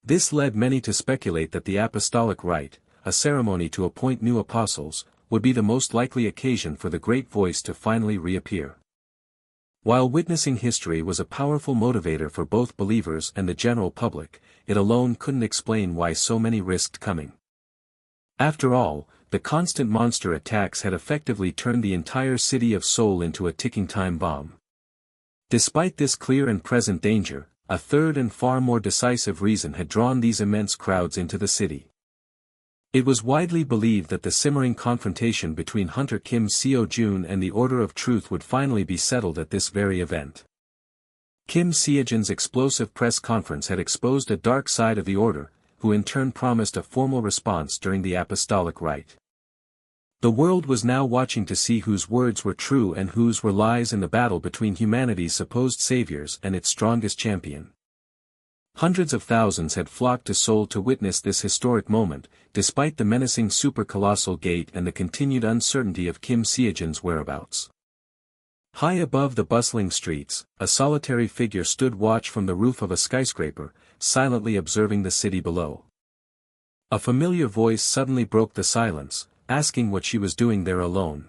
This led many to speculate that the apostolic rite, a ceremony to appoint new apostles, would be the most likely occasion for the great voice to finally reappear. While witnessing history was a powerful motivator for both believers and the general public, it alone couldn't explain why so many risked coming. After all, the constant monster attacks had effectively turned the entire city of Seoul into a ticking time bomb. Despite this clear and present danger, a third and far more decisive reason had drawn these immense crowds into the city. It was widely believed that the simmering confrontation between Hunter Kim SeoJoon and the Order of Truth would finally be settled at this very event. Kim SeoJoon's explosive press conference had exposed a dark side of the order, who in turn promised a formal response during the apostolic rite. The world was now watching to see whose words were true and whose were lies in the battle between humanity's supposed saviors and its strongest champion. Hundreds of thousands had flocked to Seoul to witness this historic moment, despite the menacing super-colossal gate and the continued uncertainty of Kim SeoJoon's whereabouts. High above the bustling streets, a solitary figure stood watch from the roof of a skyscraper, silently observing the city below. A familiar voice suddenly broke the silence, asking what she was doing there alone.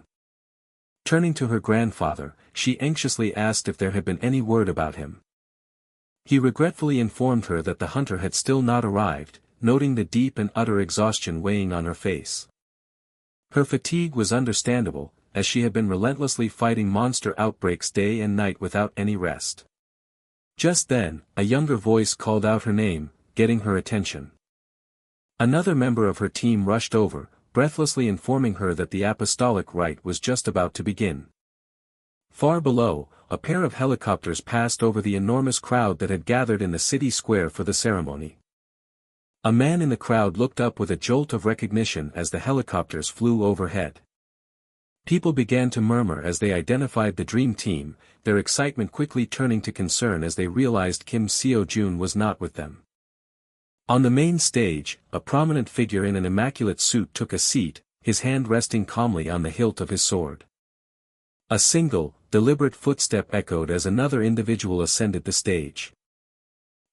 Turning to her grandfather, she anxiously asked if there had been any word about him. He regretfully informed her that the hunter had still not arrived, noting the deep and utter exhaustion weighing on her face. Her fatigue was understandable, as she had been relentlessly fighting monster outbreaks day and night without any rest. Just then, a younger voice called out her name, getting her attention. Another member of her team rushed over, breathlessly informing her that the apostolic rite was just about to begin. Far below, a pair of helicopters passed over the enormous crowd that had gathered in the city square for the ceremony. A man in the crowd looked up with a jolt of recognition as the helicopters flew overhead. People began to murmur as they identified the dream team, their excitement quickly turning to concern as they realized Kim SeoJoon was not with them. On the main stage, a prominent figure in an immaculate suit took a seat, his hand resting calmly on the hilt of his sword. A single, deliberate footstep echoed as another individual ascended the stage.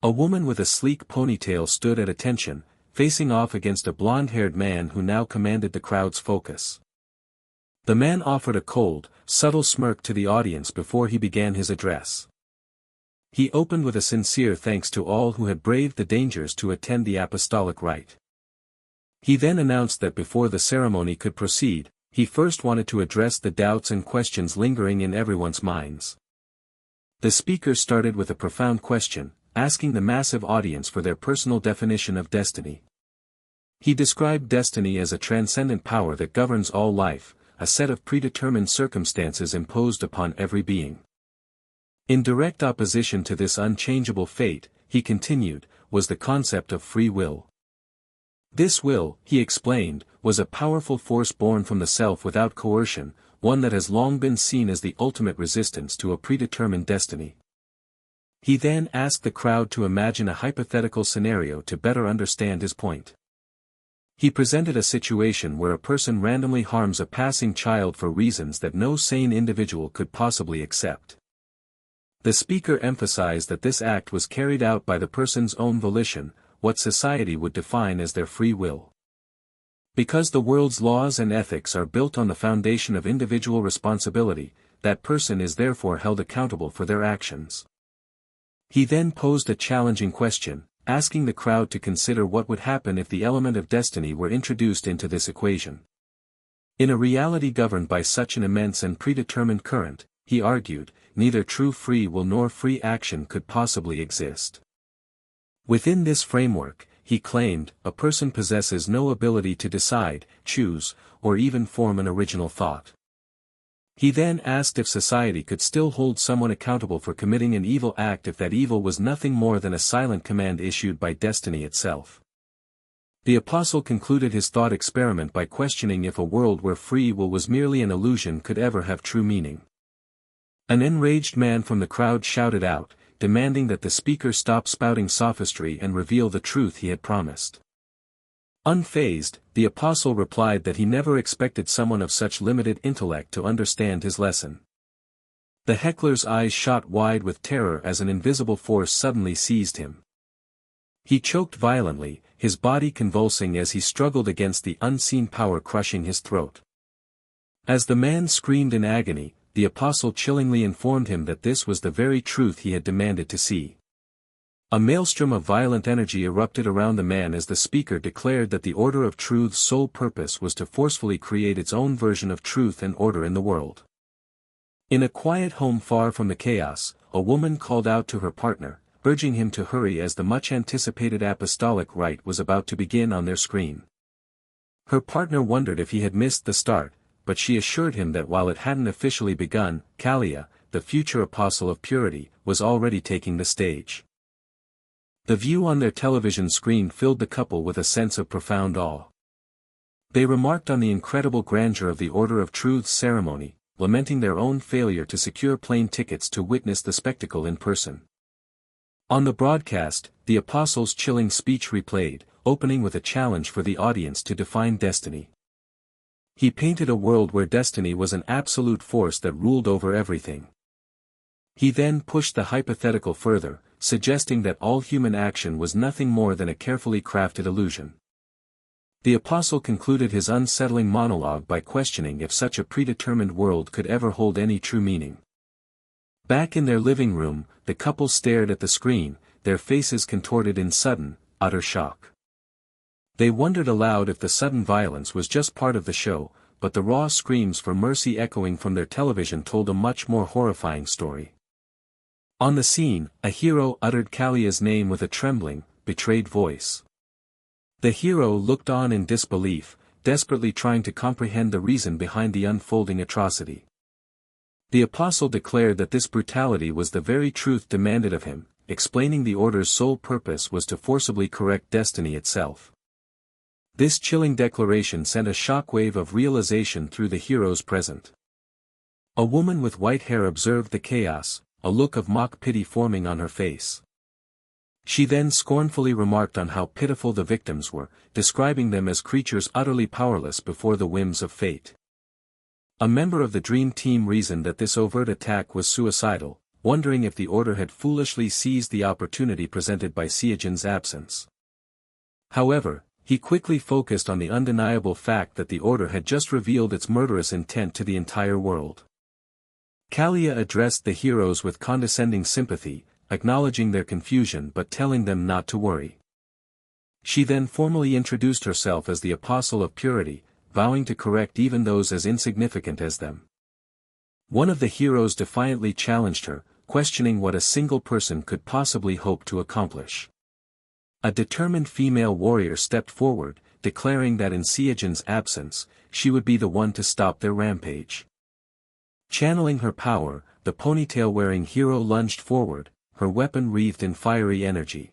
A woman with a sleek ponytail stood at attention, facing off against a blonde-haired man who now commanded the crowd's focus. The man offered a cold, subtle smirk to the audience before he began his address. He opened with a sincere thanks to all who had braved the dangers to attend the apostolic rite. He then announced that before the ceremony could proceed, he first wanted to address the doubts and questions lingering in everyone's minds. The speaker started with a profound question, asking the massive audience for their personal definition of destiny. He described destiny as a transcendent power that governs all life, a set of predetermined circumstances imposed upon every being. In direct opposition to this unchangeable fate, he continued, was the concept of free will. This will, he explained, was a powerful force born from the self without coercion, one that has long been seen as the ultimate resistance to a predetermined destiny. He then asked the crowd to imagine a hypothetical scenario to better understand his point. He presented a situation where a person randomly harms a passing child for reasons that no sane individual could possibly accept. The speaker emphasized that this act was carried out by the person's own volition, what society would define as their free will. Because the world's laws and ethics are built on the foundation of individual responsibility, that person is therefore held accountable for their actions. He then posed a challenging question, asking the crowd to consider what would happen if the element of destiny were introduced into this equation. In a reality governed by such an immense and predetermined current, he argued, neither true free will nor free action could possibly exist. Within this framework, he claimed, a person possesses no ability to decide, choose, or even form an original thought. He then asked if society could still hold someone accountable for committing an evil act if that evil was nothing more than a silent command issued by destiny itself. The apostle concluded his thought experiment by questioning if a world where free will was merely an illusion could ever have true meaning. An enraged man from the crowd shouted out, demanding that the speaker stop spouting sophistry and reveal the truth he had promised. Unfazed, the apostle replied that he never expected someone of such limited intellect to understand his lesson. The heckler's eyes shot wide with terror as an invisible force suddenly seized him. He choked violently, his body convulsing as he struggled against the unseen power crushing his throat. As the man screamed in agony, the apostle chillingly informed him that this was the very truth he had demanded to see. A maelstrom of violent energy erupted around the man as the speaker declared that the Order of Truth's sole purpose was to forcefully create its own version of truth and order in the world. In a quiet home far from the chaos, a woman called out to her partner, urging him to hurry as the much-anticipated apostolic rite was about to begin on their screen. Her partner wondered if he had missed the start, but she assured him that while it hadn't officially begun, Kalia, the future apostle of purity, was already taking the stage. The view on their television screen filled the couple with a sense of profound awe. They remarked on the incredible grandeur of the Order of Truth's ceremony, lamenting their own failure to secure plane tickets to witness the spectacle in person. On the broadcast, the apostle's chilling speech replayed, opening with a challenge for the audience to define destiny. He painted a world where destiny was an absolute force that ruled over everything. He then pushed the hypothetical further, suggesting that all human action was nothing more than a carefully crafted illusion. The apostle concluded his unsettling monologue by questioning if such a predetermined world could ever hold any true meaning. Back in their living room, the couple stared at the screen, their faces contorted in sudden, utter shock. They wondered aloud if the sudden violence was just part of the show, but the raw screams for mercy echoing from their television told a much more horrifying story. On the scene, a hero uttered Kalia's name with a trembling, betrayed voice. The hero looked on in disbelief, desperately trying to comprehend the reason behind the unfolding atrocity. The apostle declared that this brutality was the very truth demanded of him, explaining the order's sole purpose was to forcibly correct destiny itself. This chilling declaration sent a shockwave of realization through the heroes present. A woman with white hair observed the chaos, a look of mock pity forming on her face. She then scornfully remarked on how pitiful the victims were, describing them as creatures utterly powerless before the whims of fate. A member of the Dream Team reasoned that this overt attack was suicidal, wondering if the order had foolishly seized the opportunity presented by SeoJoon's absence. However, he quickly focused on the undeniable fact that the order had just revealed its murderous intent to the entire world. Kalia addressed the heroes with condescending sympathy, acknowledging their confusion but telling them not to worry. She then formally introduced herself as the Apostle of Purity, vowing to correct even those as insignificant as them. One of the heroes defiantly challenged her, questioning what a single person could possibly hope to accomplish. A determined female warrior stepped forward, declaring that in SeoJoon's absence, she would be the one to stop their rampage. Channeling her power, the ponytail-wearing hero lunged forward, her weapon wreathed in fiery energy.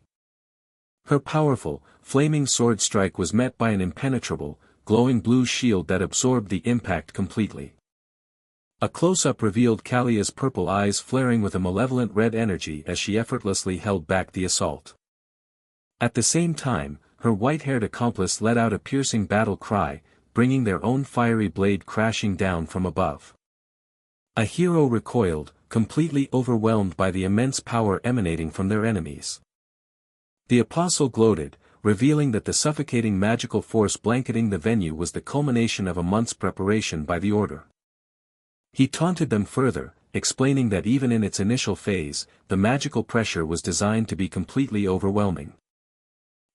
Her powerful, flaming sword strike was met by an impenetrable, glowing blue shield that absorbed the impact completely. A close-up revealed Kalia's purple eyes flaring with a malevolent red energy as she effortlessly held back the assault. At the same time, her white-haired accomplice let out a piercing battle cry, bringing their own fiery blade crashing down from above. A hero recoiled, completely overwhelmed by the immense power emanating from their enemies. The apostle gloated, revealing that the suffocating magical force blanketing the venue was the culmination of a month's preparation by the order. He taunted them further, explaining that even in its initial phase, the magical pressure was designed to be completely overwhelming.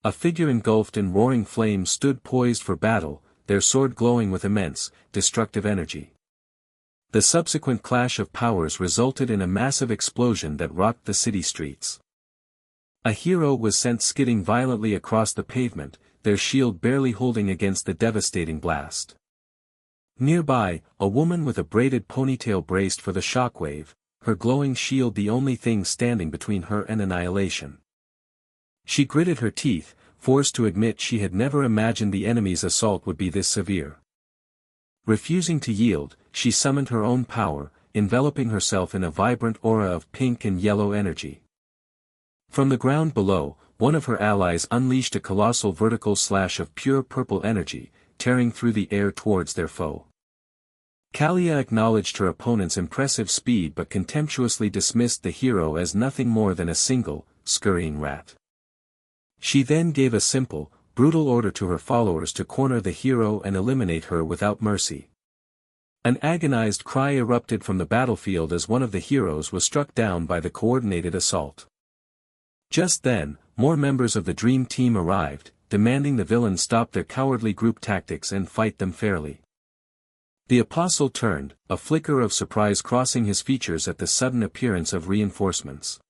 A figure engulfed in roaring flames stood poised for battle, their sword glowing with immense, destructive energy. The subsequent clash of powers resulted in a massive explosion that rocked the city streets. A hero was sent skidding violently across the pavement, their shield barely holding against the devastating blast. Nearby, a woman with a braided ponytail braced for the shockwave, her glowing shield the only thing standing between her and annihilation. She gritted her teeth, forced to admit she had never imagined the enemy's assault would be this severe. Refusing to yield, she summoned her own power, enveloping herself in a vibrant aura of pink and yellow energy. From the ground below, one of her allies unleashed a colossal vertical slash of pure purple energy, tearing through the air towards their foe. Kalia acknowledged her opponent's impressive speed but contemptuously dismissed the hero as nothing more than a single, scurrying rat. She then gave a simple, brutal order to her followers to corner the hero and eliminate her without mercy. An agonized cry erupted from the battlefield as one of the heroes was struck down by the coordinated assault. Just then, more members of the Dream Team arrived, demanding the villains stop their cowardly group tactics and fight them fairly. The apostle turned, a flicker of surprise crossing his features at the sudden appearance of reinforcements.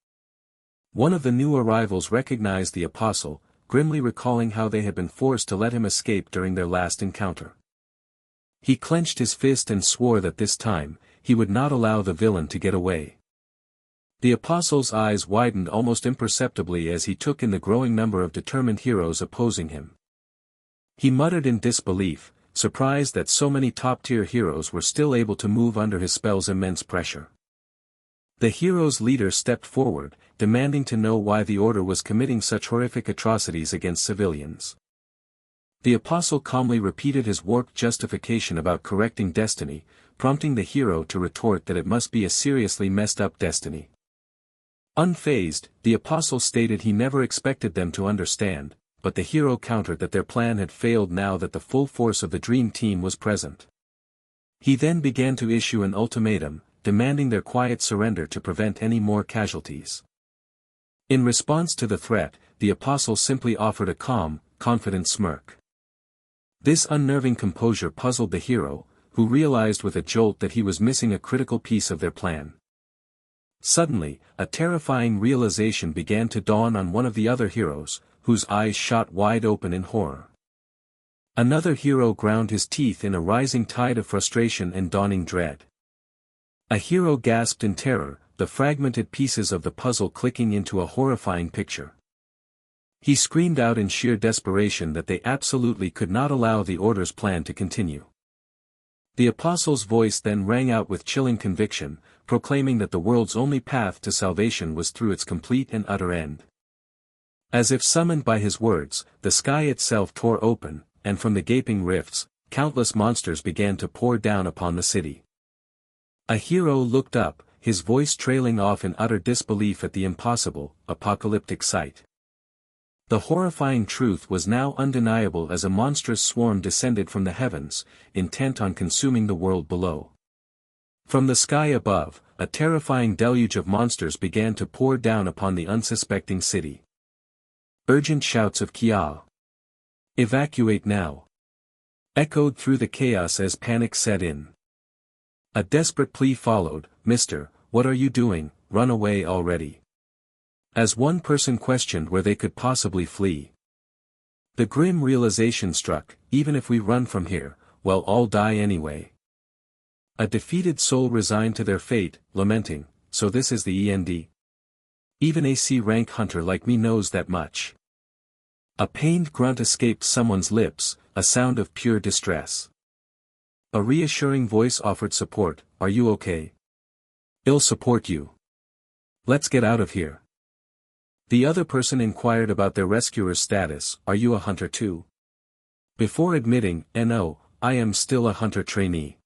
One of the new arrivals recognized the apostle, grimly recalling how they had been forced to let him escape during their last encounter. He clenched his fist and swore that this time, he would not allow the villain to get away. The apostle's eyes widened almost imperceptibly as he took in the growing number of determined heroes opposing him. He muttered in disbelief, surprised that so many top-tier heroes were still able to move under his spell's immense pressure. The hero's leader stepped forward, demanding to know why the order was committing such horrific atrocities against civilians. The apostle calmly repeated his warped justification about correcting destiny, prompting the hero to retort that it must be a seriously messed up destiny. Unfazed, the apostle stated he never expected them to understand, but the hero countered that their plan had failed now that the full force of the Dream Team was present. He then began to issue an ultimatum, demanding their quiet surrender to prevent any more casualties. In response to the threat, the apostle simply offered a calm, confident smirk. This unnerving composure puzzled the hero, who realized with a jolt that he was missing a critical piece of their plan. Suddenly, a terrifying realization began to dawn on one of the other heroes, whose eyes shot wide open in horror. Another hero ground his teeth in a rising tide of frustration and dawning dread. A hero gasped in terror, the fragmented pieces of the puzzle clicking into a horrifying picture. He screamed out in sheer desperation that they absolutely could not allow the order's plan to continue. The apostle's voice then rang out with chilling conviction, proclaiming that the world's only path to salvation was through its complete and utter end. As if summoned by his words, the sky itself tore open, and from the gaping rifts, countless monsters began to pour down upon the city. A hero looked up, his voice trailing off in utter disbelief at the impossible, apocalyptic sight. The horrifying truth was now undeniable as a monstrous swarm descended from the heavens, intent on consuming the world below. From the sky above, a terrifying deluge of monsters began to pour down upon the unsuspecting city. Urgent shouts of "Kia! Evacuate now!" echoed through the chaos as panic set in. A desperate plea followed, "Mister, what are you doing? Run away already." As one person questioned where they could possibly flee. The grim realization struck, even if we run from here, we'll all die anyway. A defeated soul resigned to their fate, lamenting, "So this is the end. Even a C-rank hunter like me knows that much." A pained grunt escaped someone's lips, a sound of pure distress. A reassuring voice offered support, "Are you okay? I'll support you. Let's get out of here." The other person inquired about their rescuer's status, "Are you a hunter too?" Before admitting, "No, I am still a hunter trainee."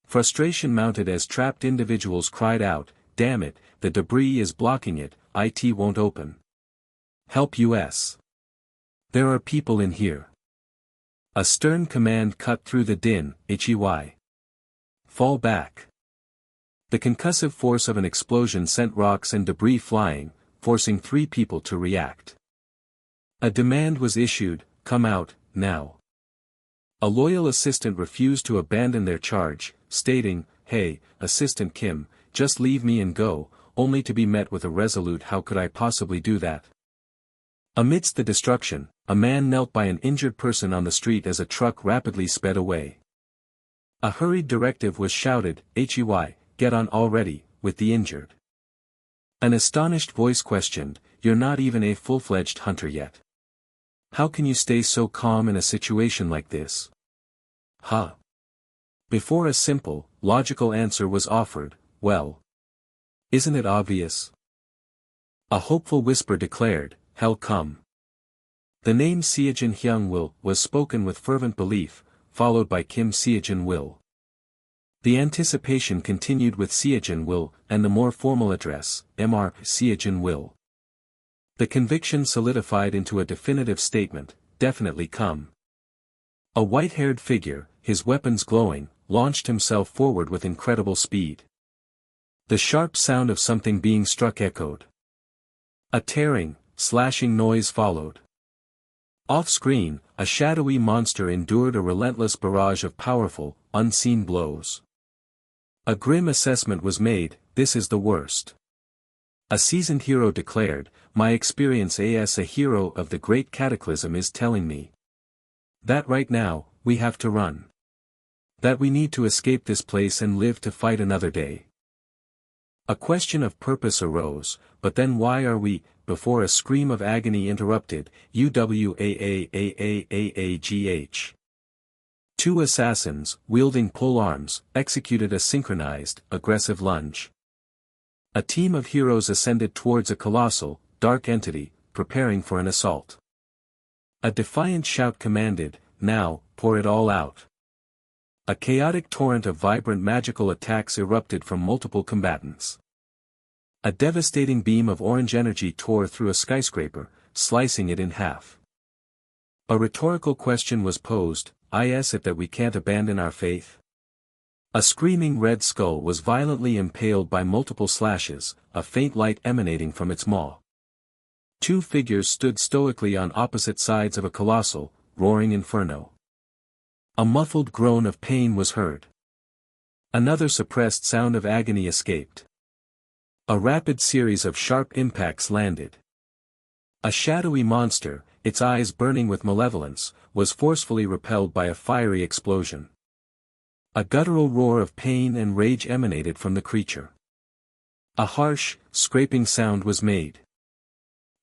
Frustration mounted as trapped individuals cried out, "Damn it, the debris is blocking it, it won't open. Help us. There are people in here." A stern command cut through the din, "Ch151. Fall back." The concussive force of an explosion sent rocks and debris flying, forcing 3 people to react. A demand was issued, "Come out, now." A loyal assistant refused to abandon their charge, stating, "Hey, Assistant Kim, just leave me and go," only to be met with a resolute "How could I possibly do that?" Amidst the destruction, a man knelt by an injured person on the street as a truck rapidly sped away. A hurried directive was shouted, "Ch151, get on already, with the injured." An astonished voice questioned, "You're not even a full-fledged hunter yet. How can you stay so calm in a situation like this?" "Huh." Before a simple, logical answer was offered, "Well, isn't it obvious?" A hopeful whisper declared, "Hell come." The name SeoJoon was spoken with fervent belief, followed by Kim SeoJoon. The anticipation continued with SeoJoon, and the more formal address, Mr. SeoJoon. The conviction solidified into a definitive statement, "Definitely come." A white-haired figure, his weapons glowing, launched himself forward with incredible speed. The sharp sound of something being struck echoed. A tearing, slashing noise followed. Off-screen, a shadowy monster endured a relentless barrage of powerful, unseen blows. A grim assessment was made, this is the worst. A seasoned hero declared, my experience as a hero of the Great Cataclysm is telling me that right now, we have to run. That we need to escape this place and live to fight another day. A question of purpose arose, but then why are we, before a scream of agony interrupted, UWAAAAAAGH. Two assassins, wielding polearms, executed a synchronized, aggressive lunge. A team of heroes ascended towards a colossal, dark entity, preparing for an assault. A defiant shout commanded, now, pour it all out. A chaotic torrent of vibrant magical attacks erupted from multiple combatants. A devastating beam of orange energy tore through a skyscraper, slicing it in half. A rhetorical question was posed, is it that we can't abandon our faith? A screaming red skull was violently impaled by multiple slashes, a faint light emanating from its maw. Two figures stood stoically on opposite sides of a colossal, roaring inferno. A muffled groan of pain was heard. Another suppressed sound of agony escaped. A rapid series of sharp impacts landed. A shadowy monster, its eyes burning with malevolence, was forcefully repelled by a fiery explosion. A guttural roar of pain and rage emanated from the creature. A harsh, scraping sound was made.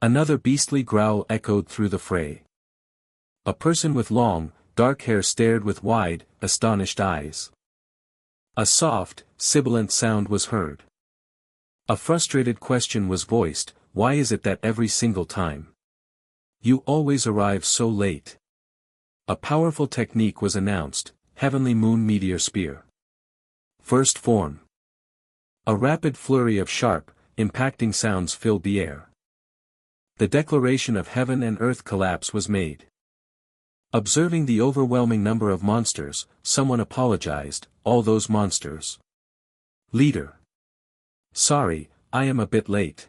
Another beastly growl echoed through the fray. A person with long, dark hair stared with wide, astonished eyes. A soft, sibilant sound was heard. A frustrated question was voiced, why is it that every single time you always arrive so late? A powerful technique was announced, Heavenly Moon Meteor Spear. First form. A rapid flurry of sharp, impacting sounds filled the air. The declaration of heaven and earth collapse was made. Observing the overwhelming number of monsters, someone apologized, all those monsters. Leader. Sorry, I am a bit late.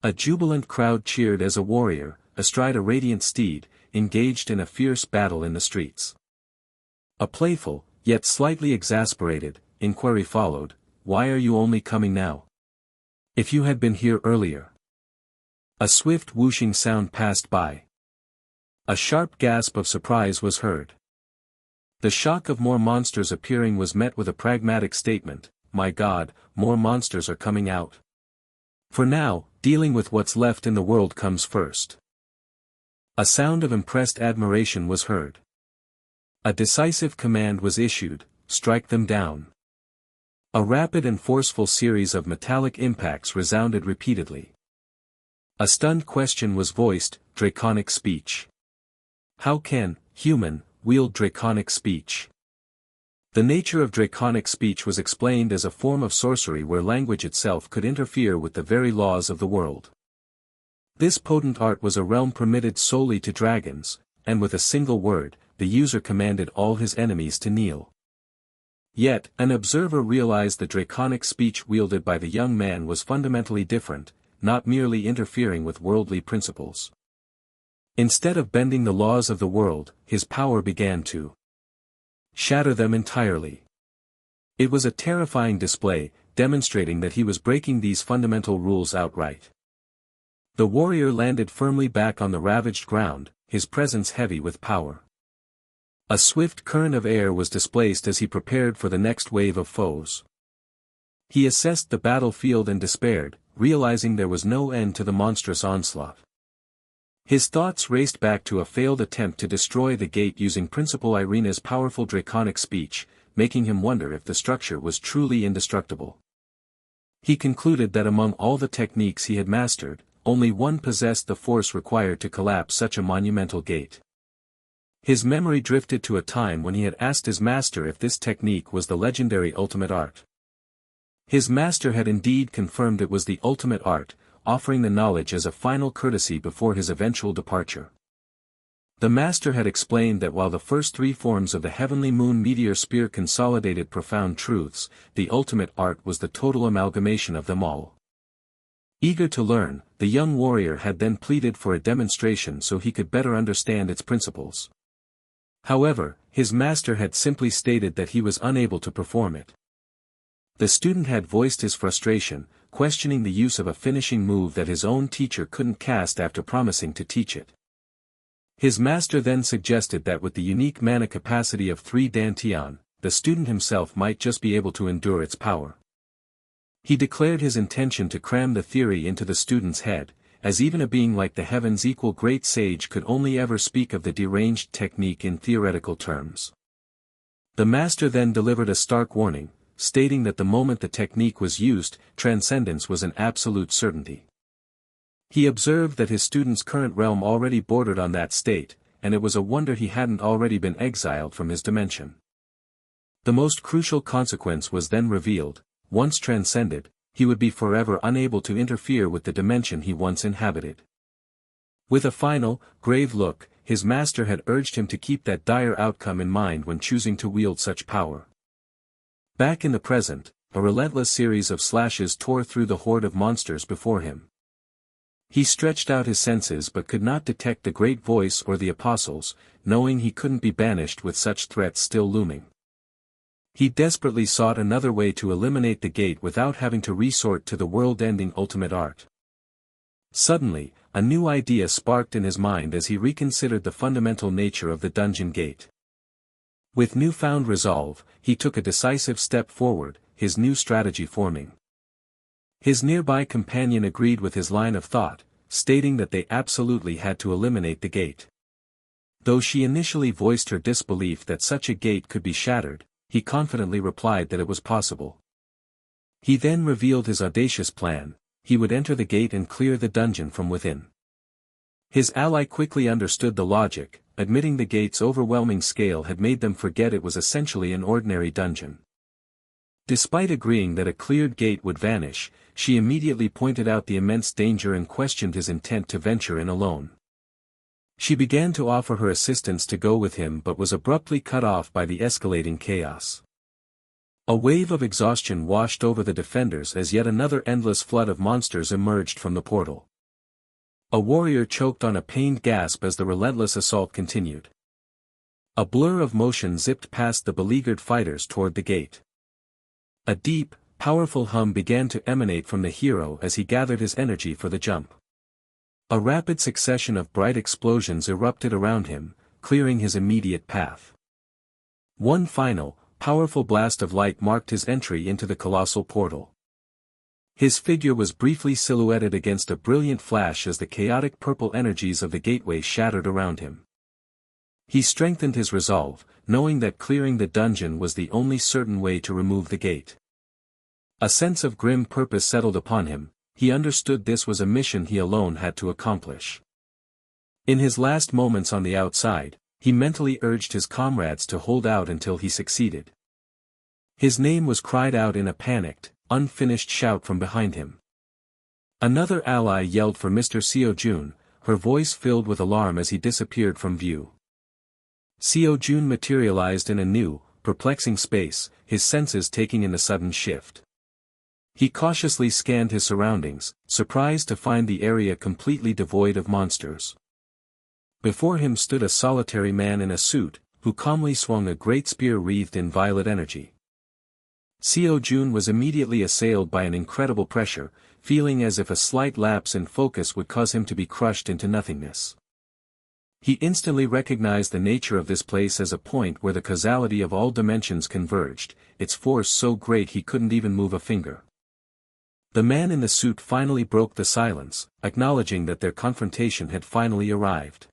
A jubilant crowd cheered as a warrior, astride a radiant steed, engaged in a fierce battle in the streets. A playful, yet slightly exasperated, inquiry followed, why are you only coming now? If you had been here earlier. A swift whooshing sound passed by. A sharp gasp of surprise was heard. The shock of more monsters appearing was met with a pragmatic statement, my God, more monsters are coming out. For now, dealing with what's left in the world comes first. A sound of impressed admiration was heard. A decisive command was issued, strike them down. A rapid and forceful series of metallic impacts resounded repeatedly. A stunned question was voiced, draconic speech. How can, human, wield draconic speech? The nature of draconic speech was explained as a form of sorcery where language itself could interfere with the very laws of the world. This potent art was a realm permitted solely to dragons, and with a single word, the user commanded all his enemies to kneel. Yet, an observer realized the draconic speech wielded by the young man was fundamentally different, not merely interfering with worldly principles. Instead of bending the laws of the world, his power began to shatter them entirely. It was a terrifying display, demonstrating that he was breaking these fundamental rules outright. The warrior landed firmly back on the ravaged ground, his presence heavy with power. A swift current of air was displaced as he prepared for the next wave of foes. He assessed the battlefield and despaired, realizing there was no end to the monstrous onslaught. His thoughts raced back to a failed attempt to destroy the gate using Principal Irina's powerful draconic speech, making him wonder if the structure was truly indestructible. He concluded that among all the techniques he had mastered, only one possessed the force required to collapse such a monumental gate. His memory drifted to a time when he had asked his master if this technique was the legendary ultimate art. His master had indeed confirmed it was the ultimate art, offering the knowledge as a final courtesy before his eventual departure. The master had explained that while the first three forms of the heavenly moon meteor spear consolidated profound truths, the ultimate art was the total amalgamation of them all. Eager to learn, the young warrior had then pleaded for a demonstration so he could better understand its principles. However, his master had simply stated that he was unable to perform it. The student had voiced his frustration, questioning the use of a finishing move that his own teacher couldn't cast after promising to teach it. His master then suggested that with the unique mana capacity of 3 dantian, the student himself might just be able to endure its power. He declared his intention to cram the theory into the student's head, as even a being like the heavens equal great sage could only ever speak of the deranged technique in theoretical terms. The master then delivered a stark warning, stating that the moment the technique was used, transcendence was an absolute certainty. He observed that his student's current realm already bordered on that state, and it was a wonder he hadn't already been exiled from his dimension. The most crucial consequence was then revealed: once transcended, he would be forever unable to interfere with the dimension he once inhabited. With a final, grave look, his master had urged him to keep that dire outcome in mind when choosing to wield such power. Back in the present, a relentless series of slashes tore through the horde of monsters before him. He stretched out his senses but could not detect the great voice or the apostles, knowing he couldn't be banished with such threats still looming. He desperately sought another way to eliminate the gate without having to resort to the world-ending ultimate art. Suddenly, a new idea sparked in his mind as he reconsidered the fundamental nature of the dungeon gate. With newfound resolve, he took a decisive step forward, his new strategy forming. His nearby companion agreed with his line of thought, stating that they absolutely had to eliminate the gate. Though she initially voiced her disbelief that such a gate could be shattered, he confidently replied that it was possible. He then revealed his audacious plan: he would enter the gate and clear the dungeon from within. His ally quickly understood the logic, admitting the gate's overwhelming scale had made them forget it was essentially an ordinary dungeon. Despite agreeing that a cleared gate would vanish, she immediately pointed out the immense danger and questioned his intent to venture in alone. She began to offer her assistance to go with him but was abruptly cut off by the escalating chaos. A wave of exhaustion washed over the defenders as yet another endless flood of monsters emerged from the portal. A warrior choked on a pained gasp as the relentless assault continued. A blur of motion zipped past the beleaguered fighters toward the gate. A deep, powerful hum began to emanate from the hero as he gathered his energy for the jump. A rapid succession of bright explosions erupted around him, clearing his immediate path. One final, powerful blast of light marked his entry into the colossal portal. His figure was briefly silhouetted against a brilliant flash as the chaotic purple energies of the gateway shattered around him. He strengthened his resolve, knowing that clearing the dungeon was the only certain way to remove the gate. A sense of grim purpose settled upon him. He understood this was a mission he alone had to accomplish. In his last moments on the outside, he mentally urged his comrades to hold out until he succeeded. His name was cried out in a panicked, unfinished shout from behind him. Another ally yelled for Mr. SeoJoon, her voice filled with alarm as he disappeared from view. SeoJoon materialized in a new, perplexing space, his senses taking in the sudden shift. He cautiously scanned his surroundings, surprised to find the area completely devoid of monsters. Before him stood a solitary man in a suit, who calmly swung a great spear wreathed in violet energy. SeoJoon was immediately assailed by an incredible pressure, feeling as if a slight lapse in focus would cause him to be crushed into nothingness. He instantly recognized the nature of this place as a point where the causality of all dimensions converged, its force so great he couldn't even move a finger. The man in the suit finally broke the silence, acknowledging that their confrontation had finally arrived.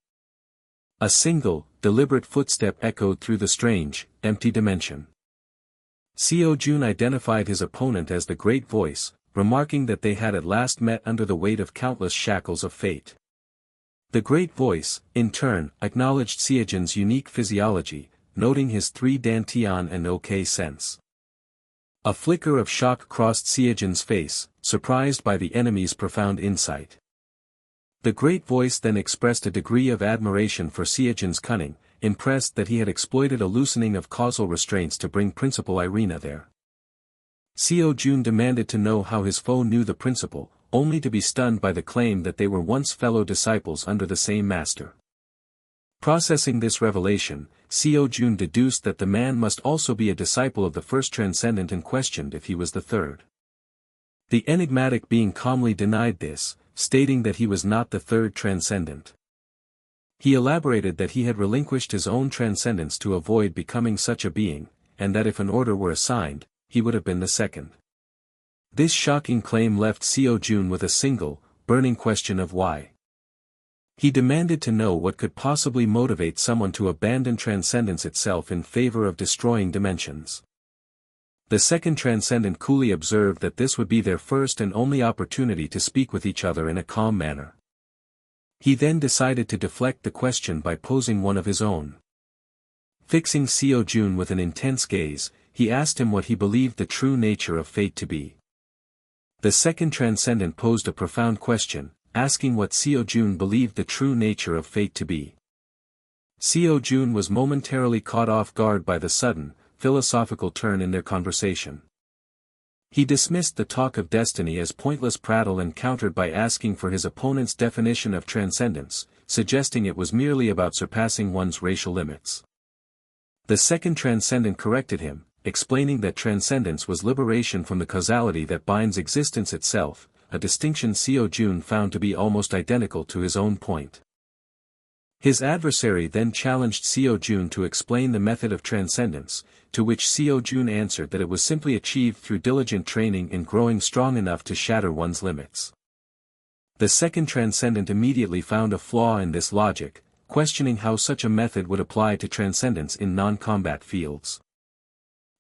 A single, deliberate footstep echoed through the strange, empty dimension. SeoJoon identified his opponent as the Great Voice, remarking that they had at last met under the weight of countless shackles of fate. The Great Voice, in turn, acknowledged SeoJoon's unique physiology, noting his 3 dantian and OK sense. A flicker of shock crossed SeoJoon's face, surprised by the enemy's profound insight. The great voice then expressed a degree of admiration for SeoJoon's cunning, impressed that he had exploited a loosening of causal restraints to bring Principal Irina there. SeoJoon demanded to know how his foe knew the principal, only to be stunned by the claim that they were once fellow disciples under the same master. Processing this revelation, SeoJoon deduced that the man must also be a disciple of the first transcendent and questioned if he was the third. The enigmatic being calmly denied this, stating that he was not the third transcendent. He elaborated that he had relinquished his own transcendence to avoid becoming such a being, and that if an order were assigned, he would have been the second. This shocking claim left SeoJoon with a single, burning question of why. He demanded to know what could possibly motivate someone to abandon transcendence itself in favor of destroying dimensions. The second transcendent coolly observed that this would be their first and only opportunity to speak with each other in a calm manner. He then decided to deflect the question by posing one of his own. Fixing SeoJoon with an intense gaze, he asked him what he believed the true nature of fate to be. The second transcendent posed a profound question, asking what SeoJoon believed the true nature of fate to be. SeoJoon was momentarily caught off guard by the sudden, philosophical turn in their conversation. He dismissed the talk of destiny as pointless prattle and countered by asking for his opponent's definition of transcendence, suggesting it was merely about surpassing one's racial limits. The second transcendent corrected him, explaining that transcendence was liberation from the causality that binds existence itself, a distinction SeoJoon found to be almost identical to his own point. His adversary then challenged SeoJoon to explain the method of transcendence, to which SeoJoon answered that it was simply achieved through diligent training in growing strong enough to shatter one's limits. The second transcendent immediately found a flaw in this logic, questioning how such a method would apply to transcendence in non-combat fields.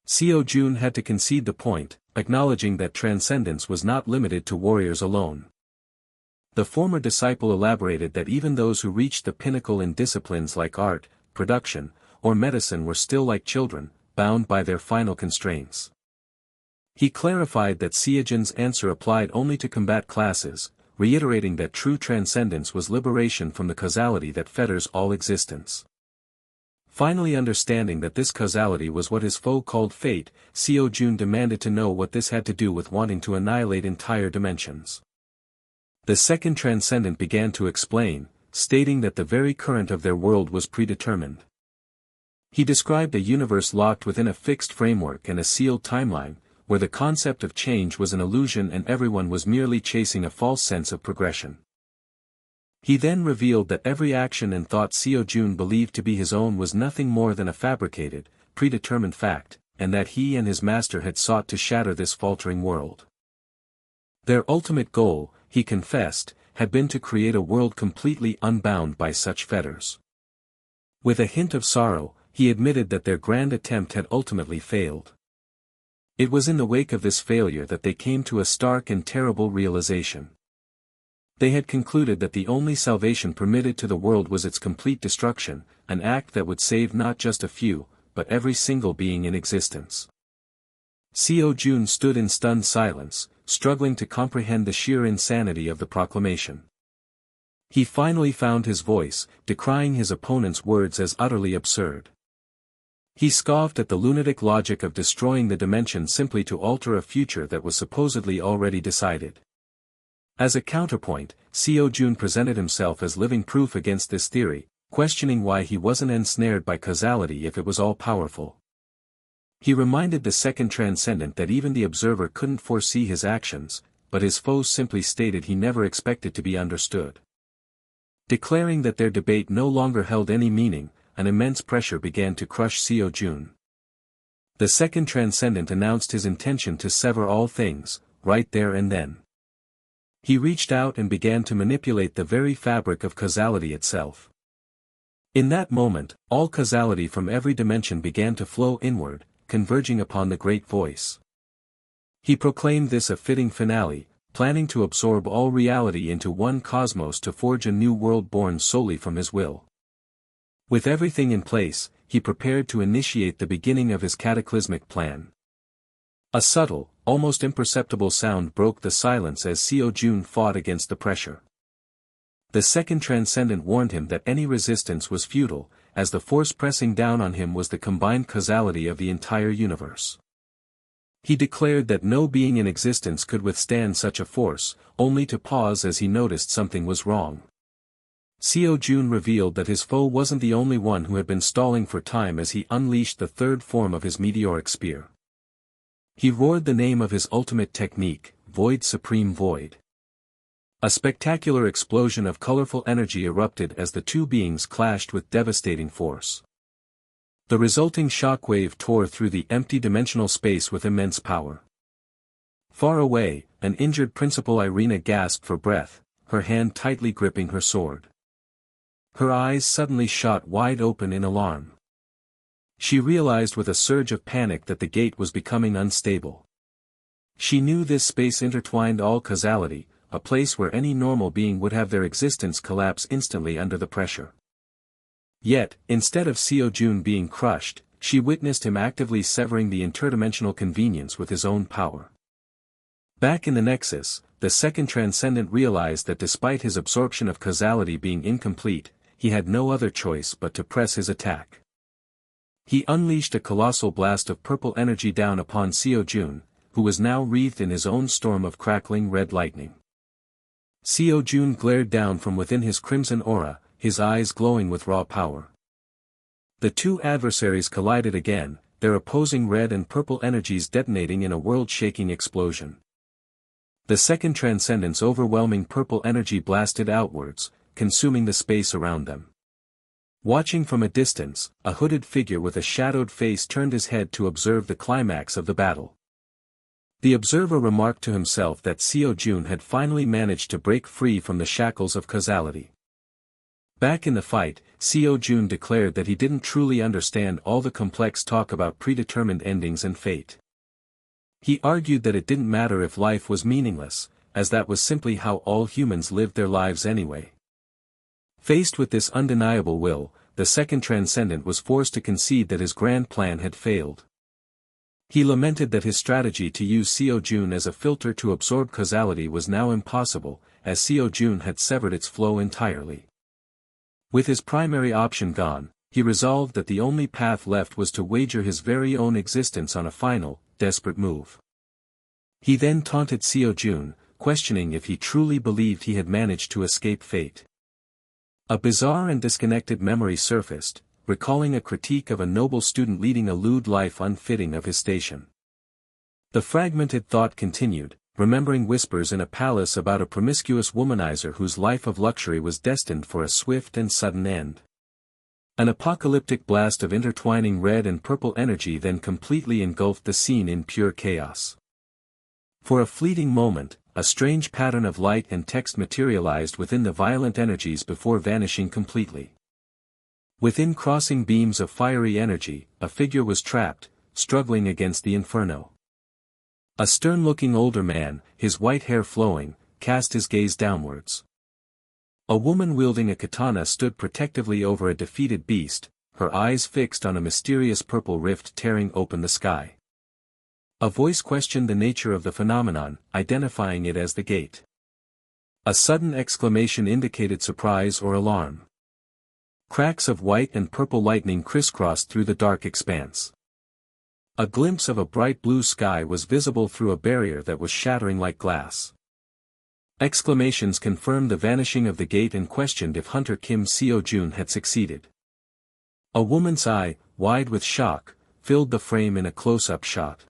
SeoJoon had to concede the point, acknowledging that transcendence was not limited to warriors alone. The former disciple elaborated that even those who reached the pinnacle in disciplines like art, production, or medicine were still like children, bound by their final constraints. He clarified that SeoJoon's answer applied only to combat classes, reiterating that true transcendence was liberation from the causality that fetters all existence. Finally understanding that this causality was what his foe called fate, SeoJoon demanded to know what this had to do with wanting to annihilate entire dimensions. The second transcendent began to explain, stating that the very current of their world was predetermined. He described a universe locked within a fixed framework and a sealed timeline, where the concept of change was an illusion and everyone was merely chasing a false sense of progression. He then revealed that every action and thought SeoJoon believed to be his own was nothing more than a fabricated, predetermined fact, and that he and his master had sought to shatter this faltering world. Their ultimate goal, he confessed, had been to create a world completely unbound by such fetters. With a hint of sorrow, he admitted that their grand attempt had ultimately failed. It was in the wake of this failure that they came to a stark and terrible realization. They had concluded that the only salvation permitted to the world was its complete destruction, an act that would save not just a few, but every single being in existence. SeoJoon stood in stunned silence, struggling to comprehend the sheer insanity of the proclamation. He finally found his voice, decrying his opponent's words as utterly absurd. He scoffed at the lunatic logic of destroying the dimension simply to alter a future that was supposedly already decided. As a counterpoint, SeoJoon presented himself as living proof against this theory, questioning why he wasn't ensnared by causality if it was all-powerful. He reminded the second transcendent that even the observer couldn't foresee his actions, but his foes simply stated he never expected to be understood. Declaring that their debate no longer held any meaning, an immense pressure began to crush SeoJoon. The second transcendent announced his intention to sever all things, right there and then. He reached out and began to manipulate the very fabric of causality itself. In that moment, all causality from every dimension began to flow inward, converging upon the great voice. He proclaimed this a fitting finale, planning to absorb all reality into one cosmos to forge a new world born solely from his will. With everything in place, he prepared to initiate the beginning of his cataclysmic plan. A subtle, almost imperceptible sound broke the silence as SeoJoon fought against the pressure. The second Transcendent warned him that any resistance was futile, as the force pressing down on him was the combined causality of the entire universe. He declared that no being in existence could withstand such a force, only to pause as he noticed something was wrong. SeoJoon revealed that his foe wasn't the only one who had been stalling for time as he unleashed the third form of his meteoric spear. He roared the name of his ultimate technique, Void Supreme Void. A spectacular explosion of colorful energy erupted as the two beings clashed with devastating force. The resulting shockwave tore through the empty dimensional space with immense power. Far away, an injured Principal Irina gasped for breath, her hand tightly gripping her sword. Her eyes suddenly shot wide open in alarm. She realized with a surge of panic that the gate was becoming unstable. She knew this space intertwined all causality, a place where any normal being would have their existence collapse instantly under the pressure. Yet, instead of SeoJoon being crushed, she witnessed him actively severing the interdimensional convenience with his own power. Back in the Nexus, the second Transcendent realized that despite his absorption of causality being incomplete, he had no other choice but to press his attack. He unleashed a colossal blast of purple energy down upon SeoJoon, who was now wreathed in his own storm of crackling red lightning. SeoJoon glared down from within his crimson aura, his eyes glowing with raw power. The two adversaries collided again, their opposing red and purple energies detonating in a world-shaking explosion. The second Transcendent's overwhelming purple energy blasted outwards, consuming the space around them. Watching from a distance, a hooded figure with a shadowed face turned his head to observe the climax of the battle. The observer remarked to himself that SeoJoon had finally managed to break free from the shackles of causality. Back in the fight, SeoJoon declared that he didn't truly understand all the complex talk about predetermined endings and fate. He argued that it didn't matter if life was meaningless, as that was simply how all humans lived their lives anyway. Faced with this undeniable will, the second Transcendent was forced to concede that his grand plan had failed. He lamented that his strategy to use SeoJoon as a filter to absorb causality was now impossible, as SeoJoon had severed its flow entirely. With his primary option gone, he resolved that the only path left was to wager his very own existence on a final, desperate move. He then taunted SeoJoon, questioning if he truly believed he had managed to escape fate. A bizarre and disconnected memory surfaced, recalling a critique of a noble student leading a lewd life unfitting of his station. The fragmented thought continued, remembering whispers in a palace about a promiscuous womanizer whose life of luxury was destined for a swift and sudden end. An apocalyptic blast of intertwining red and purple energy then completely engulfed the scene in pure chaos. For a fleeting moment, a strange pattern of light and text materialized within the violent energies before vanishing completely. Within crossing beams of fiery energy, a figure was trapped, struggling against the inferno. A stern-looking older man, his white hair flowing, cast his gaze downwards. A woman wielding a katana stood protectively over a defeated beast, her eyes fixed on a mysterious purple rift tearing open the sky. A voice questioned the nature of the phenomenon, identifying it as the gate. A sudden exclamation indicated surprise or alarm. Cracks of white and purple lightning crisscrossed through the dark expanse. A glimpse of a bright blue sky was visible through a barrier that was shattering like glass. Exclamations confirmed the vanishing of the gate and questioned if Hunter Kim SeoJoon had succeeded. A woman's eye, wide with shock, filled the frame in a close-up shot.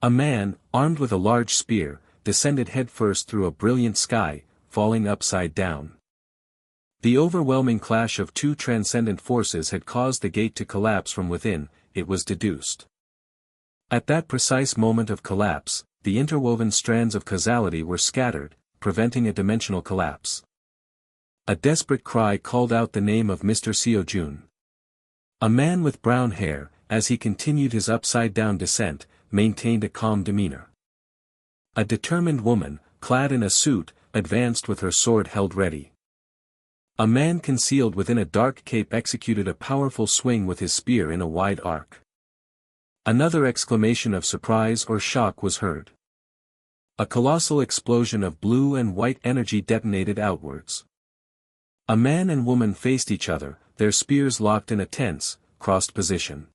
A man, armed with a large spear, descended headfirst through a brilliant sky, falling upside down. The overwhelming clash of two transcendent forces had caused the gate to collapse from within, it was deduced. At that precise moment of collapse, the interwoven strands of causality were scattered, preventing a dimensional collapse. A desperate cry called out the name of Mr. SeoJoon. A man with brown hair, as he continued his upside-down descent, maintained a calm demeanor. A determined woman, clad in a suit, advanced with her sword held ready. A man concealed within a dark cape executed a powerful swing with his spear in a wide arc. Another exclamation of surprise or shock was heard. A colossal explosion of blue and white energy detonated outwards. A man and woman faced each other, their spears locked in a tense, crossed position.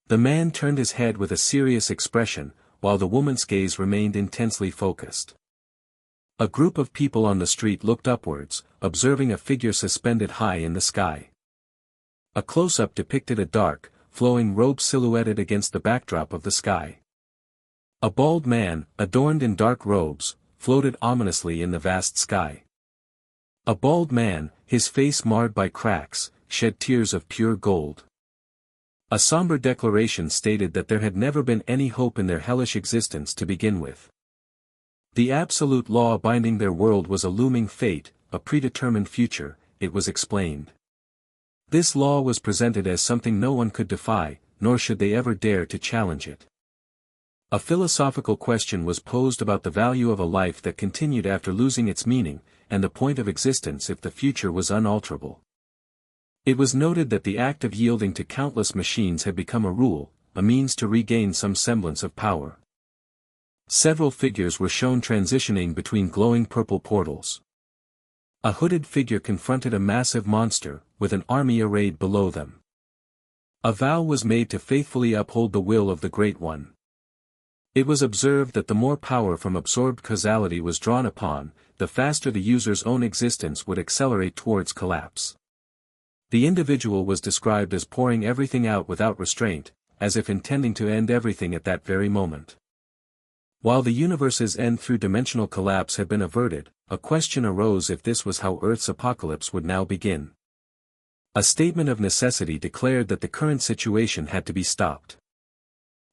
The man turned his head with a serious expression, while the woman's gaze remained intensely focused. A group of people on the street looked upwards, observing a figure suspended high in the sky. A close-up depicted a dark, flowing robe silhouetted against the backdrop of the sky. A bald man, adorned in dark robes, floated ominously in the vast sky. A bald man, his face marred by cracks, shed tears of pure gold. A somber declaration stated that there had never been any hope in their hellish existence to begin with. The absolute law binding their world was a looming fate, a predetermined future, it was explained. This law was presented as something no one could defy, nor should they ever dare to challenge it. A philosophical question was posed about the value of a life that continued after losing its meaning, and the point of existence if the future was unalterable. It was noted that the act of yielding to countless machines had become a rule, a means to regain some semblance of power. Several figures were shown transitioning between glowing purple portals. A hooded figure confronted a massive monster, with an army arrayed below them. A vow was made to faithfully uphold the will of the Great One. It was observed that the more power from absorbed causality was drawn upon, the faster the user's own existence would accelerate towards collapse. The individual was described as pouring everything out without restraint, as if intending to end everything at that very moment. While the universe's end through dimensional collapse had been averted, a question arose if this was how Earth's apocalypse would now begin. A statement of necessity declared that the current situation had to be stopped.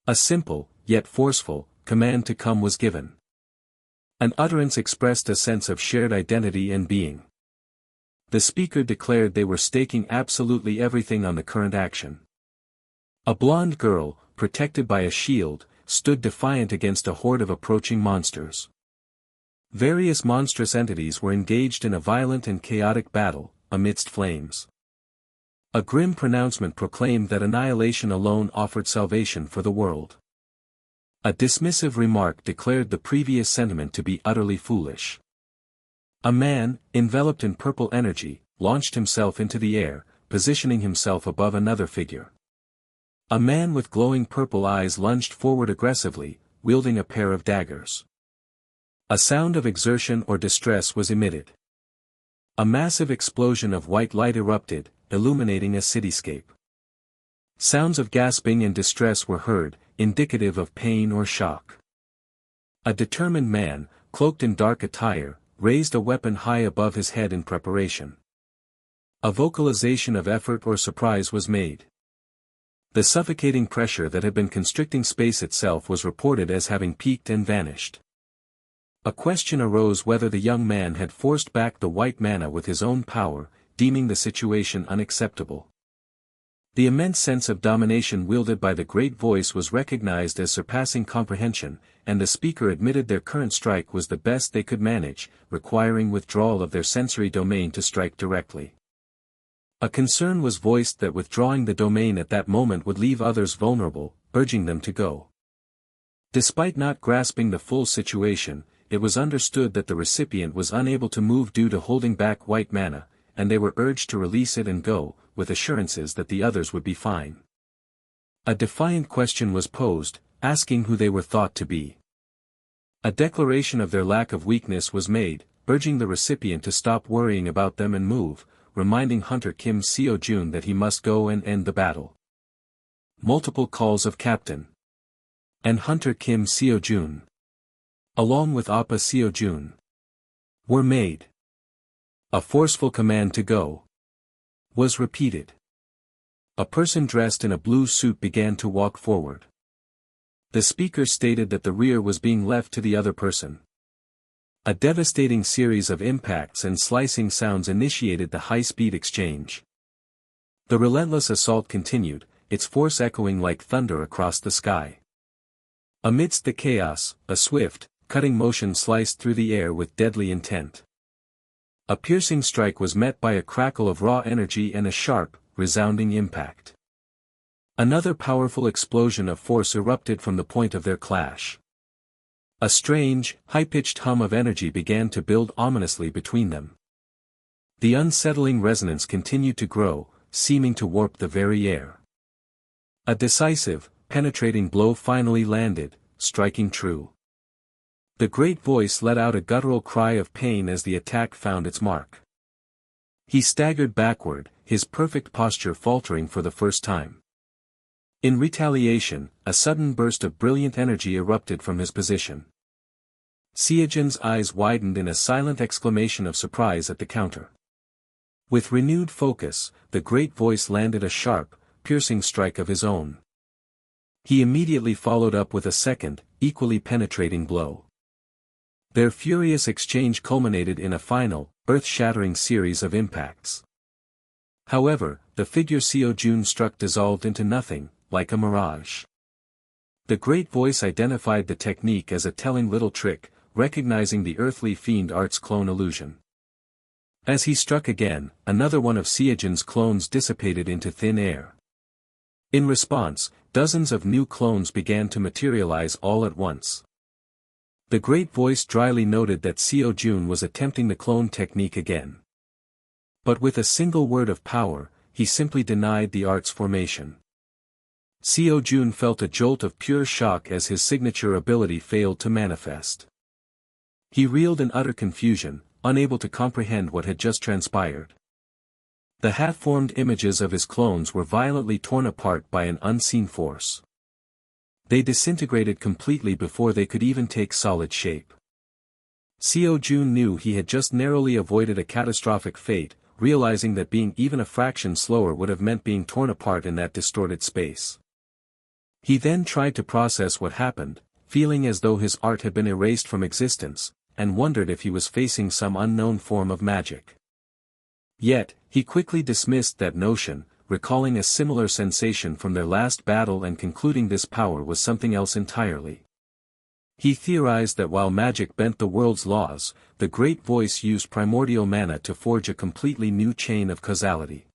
A simple, yet forceful, command to come was given. An utterance expressed a sense of shared identity and being. The speaker declared they were staking absolutely everything on the current action. A blonde girl, protected by a shield, stood defiant against a horde of approaching monsters. Various monstrous entities were engaged in a violent and chaotic battle, amidst flames. A grim pronouncement proclaimed that annihilation alone offered salvation for the world. A dismissive remark declared the previous sentiment to be utterly foolish. A man, enveloped in purple energy, launched himself into the air, positioning himself above another figure. A man with glowing purple eyes lunged forward aggressively, wielding a pair of daggers. A sound of exertion or distress was emitted. A massive explosion of white light erupted, illuminating a cityscape. Sounds of gasping and distress were heard, indicative of pain or shock. A determined man, cloaked in dark attire, raised a weapon high above his head in preparation. A vocalization of effort or surprise was made. The suffocating pressure that had been constricting space itself was reported as having peaked and vanished. A question arose whether the young man had forced back the white mana with his own power, deeming the situation unacceptable. The immense sense of domination wielded by the great voice was recognized as surpassing comprehension, and the speaker admitted their current strike was the best they could manage, requiring withdrawal of their sensory domain to strike directly. A concern was voiced that withdrawing the domain at that moment would leave others vulnerable, urging them to go. Despite not grasping the full situation, it was understood that the recipient was unable to move due to holding back white mana, and they were urged to release it and go, with assurances that the others would be fine. A defiant question was posed, asking who they were thought to be. A declaration of their lack of weakness was made, urging the recipient to stop worrying about them and move, reminding hunter Kim SeoJoon that he must go and end the battle. Multiple calls of Captain and hunter Kim SeoJoon, along with Appa SeoJoon, were made. A forceful command to go was repeated. A person dressed in a blue suit began to walk forward. The speaker stated that the rear was being left to the other person. A devastating series of impacts and slicing sounds initiated the high-speed exchange. The relentless assault continued, its force echoing like thunder across the sky. Amidst the chaos, a swift, cutting motion sliced through the air with deadly intent. A piercing strike was met by a crackle of raw energy and a sharp, resounding impact. Another powerful explosion of force erupted from the point of their clash. A strange, high-pitched hum of energy began to build ominously between them. The unsettling resonance continued to grow, seeming to warp the very air. A decisive, penetrating blow finally landed, striking true. The great voice let out a guttural cry of pain as the attack found its mark. He staggered backward, his perfect posture faltering for the first time. In retaliation, a sudden burst of brilliant energy erupted from his position. SeoJoon's eyes widened in a silent exclamation of surprise at the counter. With renewed focus, the great voice landed a sharp, piercing strike of his own. He immediately followed up with a second, equally penetrating blow. Their furious exchange culminated in a final, earth-shattering series of impacts. However, the figure SeoJoon struck dissolved into nothing, like a mirage. The great voice identified the technique as a telling little trick, recognizing the earthly fiend art's clone illusion. As he struck again, another one of SeoJoon's clones dissipated into thin air. In response, dozens of new clones began to materialize all at once. The great voice dryly noted that SeoJoon was attempting the clone technique again. But with a single word of power, he simply denied the art's formation. SeoJoon felt a jolt of pure shock as his signature ability failed to manifest. He reeled in utter confusion, unable to comprehend what had just transpired. The half-formed images of his clones were violently torn apart by an unseen force. They disintegrated completely before they could even take solid shape. SeoJoon knew he had just narrowly avoided a catastrophic fate, realizing that being even a fraction slower would have meant being torn apart in that distorted space. He then tried to process what happened, feeling as though his art had been erased from existence, and wondered if he was facing some unknown form of magic. Yet, he quickly dismissed that notion, recalling a similar sensation from their last battle and concluding this power was something else entirely. He theorized that while magic bent the world's laws, the great voice used primordial mana to forge a completely new chain of causality.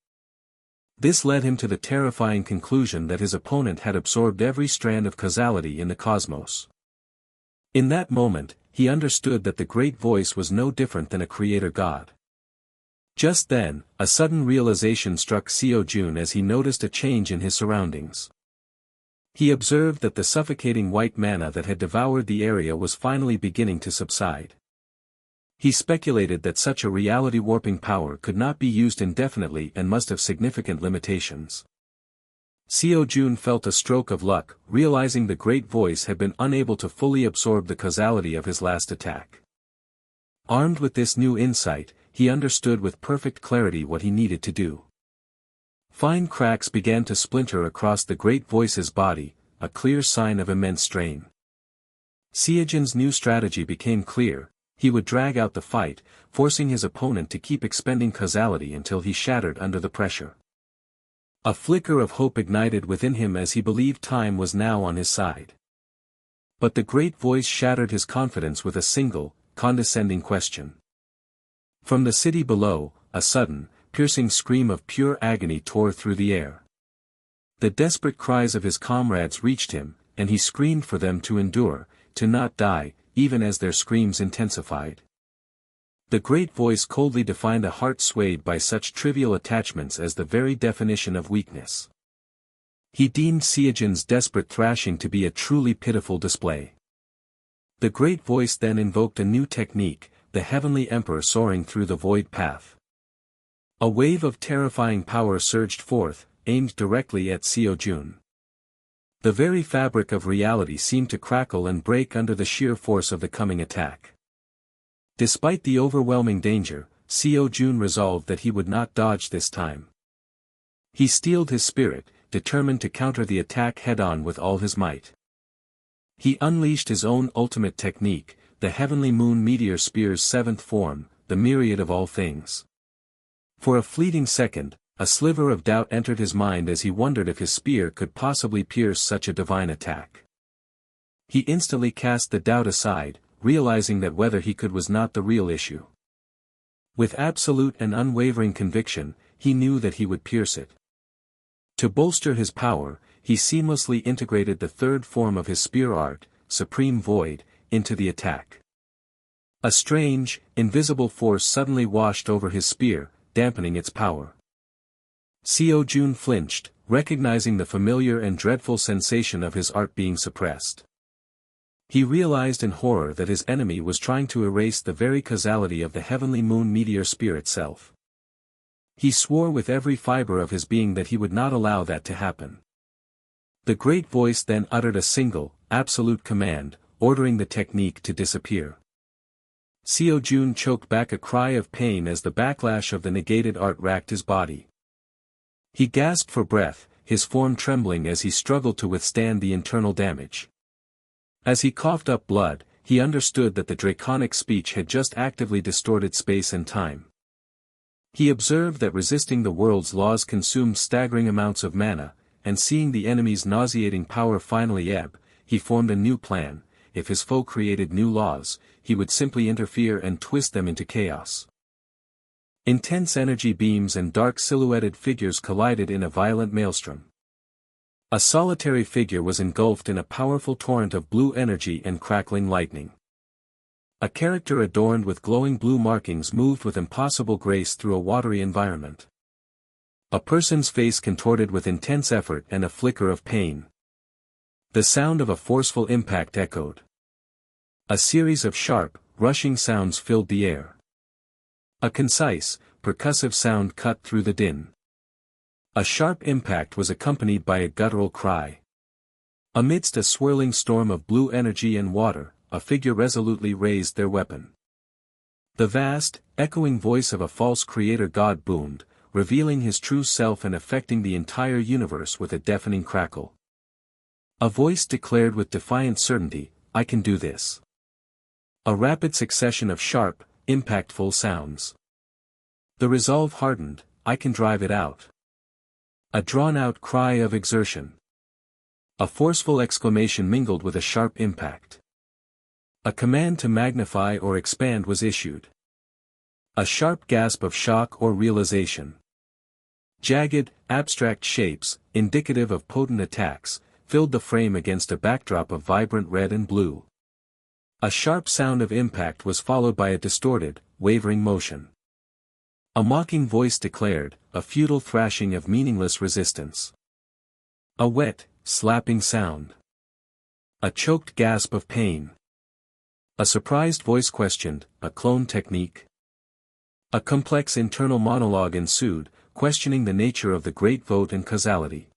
This led him to the terrifying conclusion that his opponent had absorbed every strand of causality in the cosmos. In that moment, he understood that the great voice was no different than a creator god. Just then, a sudden realization struck SeoJoon as he noticed a change in his surroundings. He observed that the suffocating white mana that had devoured the area was finally beginning to subside. He speculated that such a reality-warping power could not be used indefinitely and must have significant limitations. SeoJoon felt a stroke of luck, realizing the great voice had been unable to fully absorb the causality of his last attack. Armed with this new insight, he understood with perfect clarity what he needed to do. Fine cracks began to splinter across the great voice's body, a clear sign of immense strain. SeoJoon's new strategy became clear: he would drag out the fight, forcing his opponent to keep expending causality until he shattered under the pressure. A flicker of hope ignited within him as he believed time was now on his side. But the great voice shattered his confidence with a single, condescending question. From the city below, a sudden, piercing scream of pure agony tore through the air. The desperate cries of his comrades reached him, and he screamed for them to endure, to not die, even as their screams intensified. The great voice coldly defined a heart swayed by such trivial attachments as the very definition of weakness. He deemed SeoJoon's desperate thrashing to be a truly pitiful display. The great voice then invoked a new technique, the heavenly emperor soaring through the void path. A wave of terrifying power surged forth, aimed directly at SeoJoon. The very fabric of reality seemed to crackle and break under the sheer force of the coming attack. Despite the overwhelming danger, SeoJoon resolved that he would not dodge this time. He steeled his spirit, determined to counter the attack head-on with all his might. He unleashed his own ultimate technique, the heavenly moon meteor spear's seventh form, the myriad of all things. For a fleeting second, a sliver of doubt entered his mind as he wondered if his spear could possibly pierce such a divine attack. He instantly cast the doubt aside, realizing that whether he could was not the real issue. With absolute and unwavering conviction, he knew that he would pierce it. To bolster his power, he seamlessly integrated the third form of his spear art, Supreme Void, into the attack. A strange, invisible force suddenly washed over his spear, dampening its power. SeoJoon flinched, recognizing the familiar and dreadful sensation of his art being suppressed. He realized in horror that his enemy was trying to erase the very causality of the heavenly moon meteor spirit self. He swore with every fiber of his being that he would not allow that to happen. The great voice then uttered a single, absolute command, ordering the technique to disappear. SeoJoon choked back a cry of pain as the backlash of the negated art racked his body. He gasped for breath, his form trembling as he struggled to withstand the internal damage. As he coughed up blood, he understood that the draconic speech had just actively distorted space and time. He observed that resisting the world's laws consumed staggering amounts of mana, and seeing the enemy's nauseating power finally ebb, he formed a new plan. If his foe created new laws, he would simply interfere and twist them into chaos. Intense energy beams and dark silhouetted figures collided in a violent maelstrom. A solitary figure was engulfed in a powerful torrent of blue energy and crackling lightning. A character adorned with glowing blue markings moved with impossible grace through a watery environment. A person's face contorted with intense effort and a flicker of pain. The sound of a forceful impact echoed. A series of sharp, rushing sounds filled the air. A concise, percussive sound cut through the din. A sharp impact was accompanied by a guttural cry. Amidst a swirling storm of blue energy and water, a figure resolutely raised their weapon. The vast, echoing voice of a false creator god boomed, revealing his true self and affecting the entire universe with a deafening crackle. A voice declared with defiant certainty, "I can do this." A rapid succession of sharp, impactful sounds. The resolve hardened, "I can drive it out." A drawn-out cry of exertion. A forceful exclamation mingled with a sharp impact. A command to magnify or expand was issued. A sharp gasp of shock or realization. Jagged, abstract shapes, indicative of potent attacks, filled the frame against a backdrop of vibrant red and blue. A sharp sound of impact was followed by a distorted, wavering motion. A mocking voice declared, a futile thrashing of meaningless resistance. A wet, slapping sound. A choked gasp of pain. A surprised voice questioned, a clone technique? A complex internal monologue ensued, questioning the nature of the great vote and causality.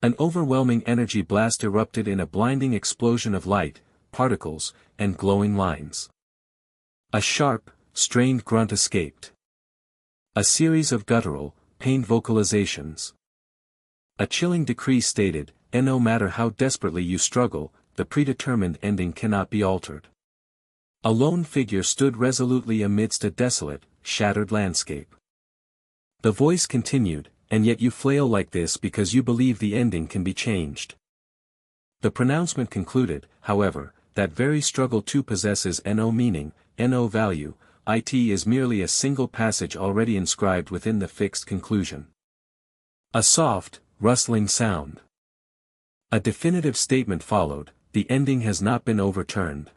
An overwhelming energy blast erupted in a blinding explosion of light, particles, and glowing lines. A sharp, strained grunt escaped. A series of guttural, pained vocalizations. A chilling decree stated, and no matter how desperately you struggle, the predetermined ending cannot be altered. A lone figure stood resolutely amidst a desolate, shattered landscape. The voice continued, and yet you flail like this because you believe the ending can be changed. The pronouncement concluded, however, that very struggle too possesses no meaning, no value, it is merely a single passage already inscribed within the fixed conclusion. A soft, rustling sound. A definitive statement followed, the ending has not been overturned.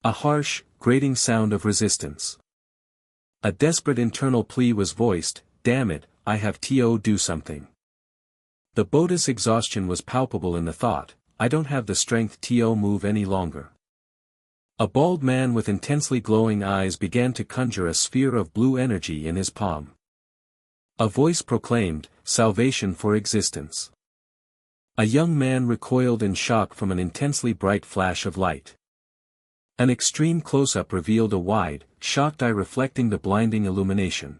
A harsh, grating sound of resistance. A desperate internal plea was voiced, damn it, I have to do something. The boat's exhaustion was palpable in the thought, I don't have the strength to move any longer. A bald man with intensely glowing eyes began to conjure a sphere of blue energy in his palm. A voice proclaimed, salvation for existence. A young man recoiled in shock from an intensely bright flash of light. An extreme close-up revealed a wide, shocked eye reflecting the blinding illumination.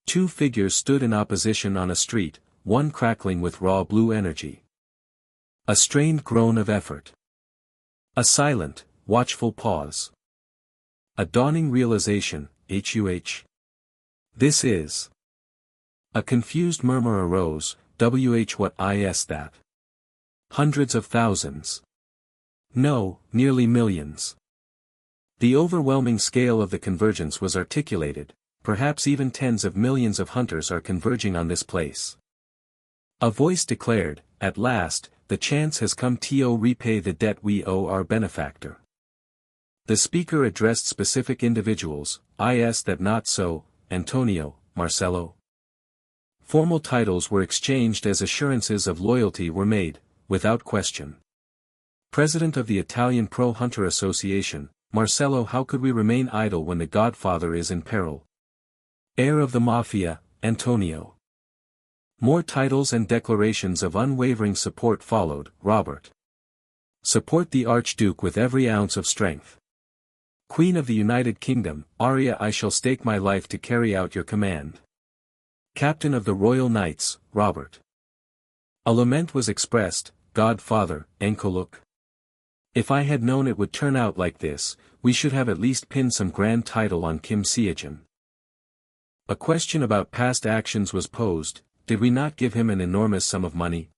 Two figures stood in opposition on a street, one crackling with raw blue energy. A strained groan of effort. A silent, watchful pause. A dawning realization, This is. A confused murmur arose, what is that? Hundreds of thousands. No, nearly millions. The overwhelming scale of the convergence was articulated, perhaps even tens of millions of hunters are converging on this place. A voice declared, at last, the chance has come to repay the debt we owe our benefactor. The speaker addressed specific individuals, that not so, Antonio, Marcelo. Formal titles were exchanged as assurances of loyalty were made, without question. President of the Italian Pro-Hunter Association, Marcelo, how could we remain idle when the Godfather is in peril? Heir of the Mafia, Antonio. More titles and declarations of unwavering support followed, Robert. Support the Archduke with every ounce of strength. Queen of the United Kingdom, Arya, I shall stake my life to carry out your command. Captain of the Royal Knights, Robert. A lament was expressed, Godfather, Enkoluk. If I had known it would turn out like this, we should have at least pinned some grand title on Kim SeoJoon. A question about past actions was posed, did we not give him an enormous sum of money?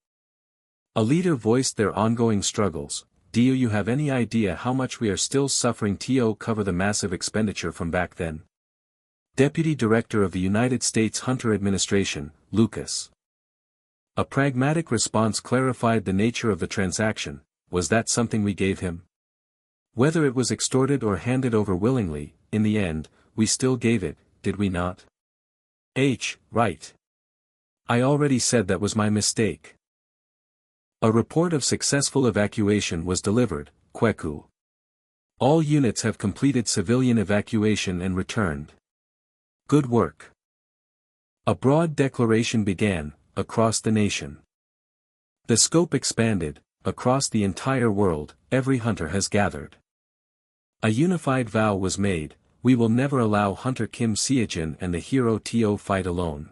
A leader voiced their ongoing struggles, do you have any idea how much we are still suffering to cover the massive expenditure from back then? Deputy Director of the United States Hunter Administration, Lucas. A pragmatic response clarified the nature of the transaction, was that something we gave him? Whether it was extorted or handed over willingly, in the end, we still gave it, did we not? Right. I already said that was my mistake. A report of successful evacuation was delivered, Kweku. All units have completed civilian evacuation and returned. Good work. A broad declaration began, across the nation. The scope expanded, across the entire world, every hunter has gathered. A unified vow was made, we will never allow Hunter Kim SeoJoon and the hero To fight alone.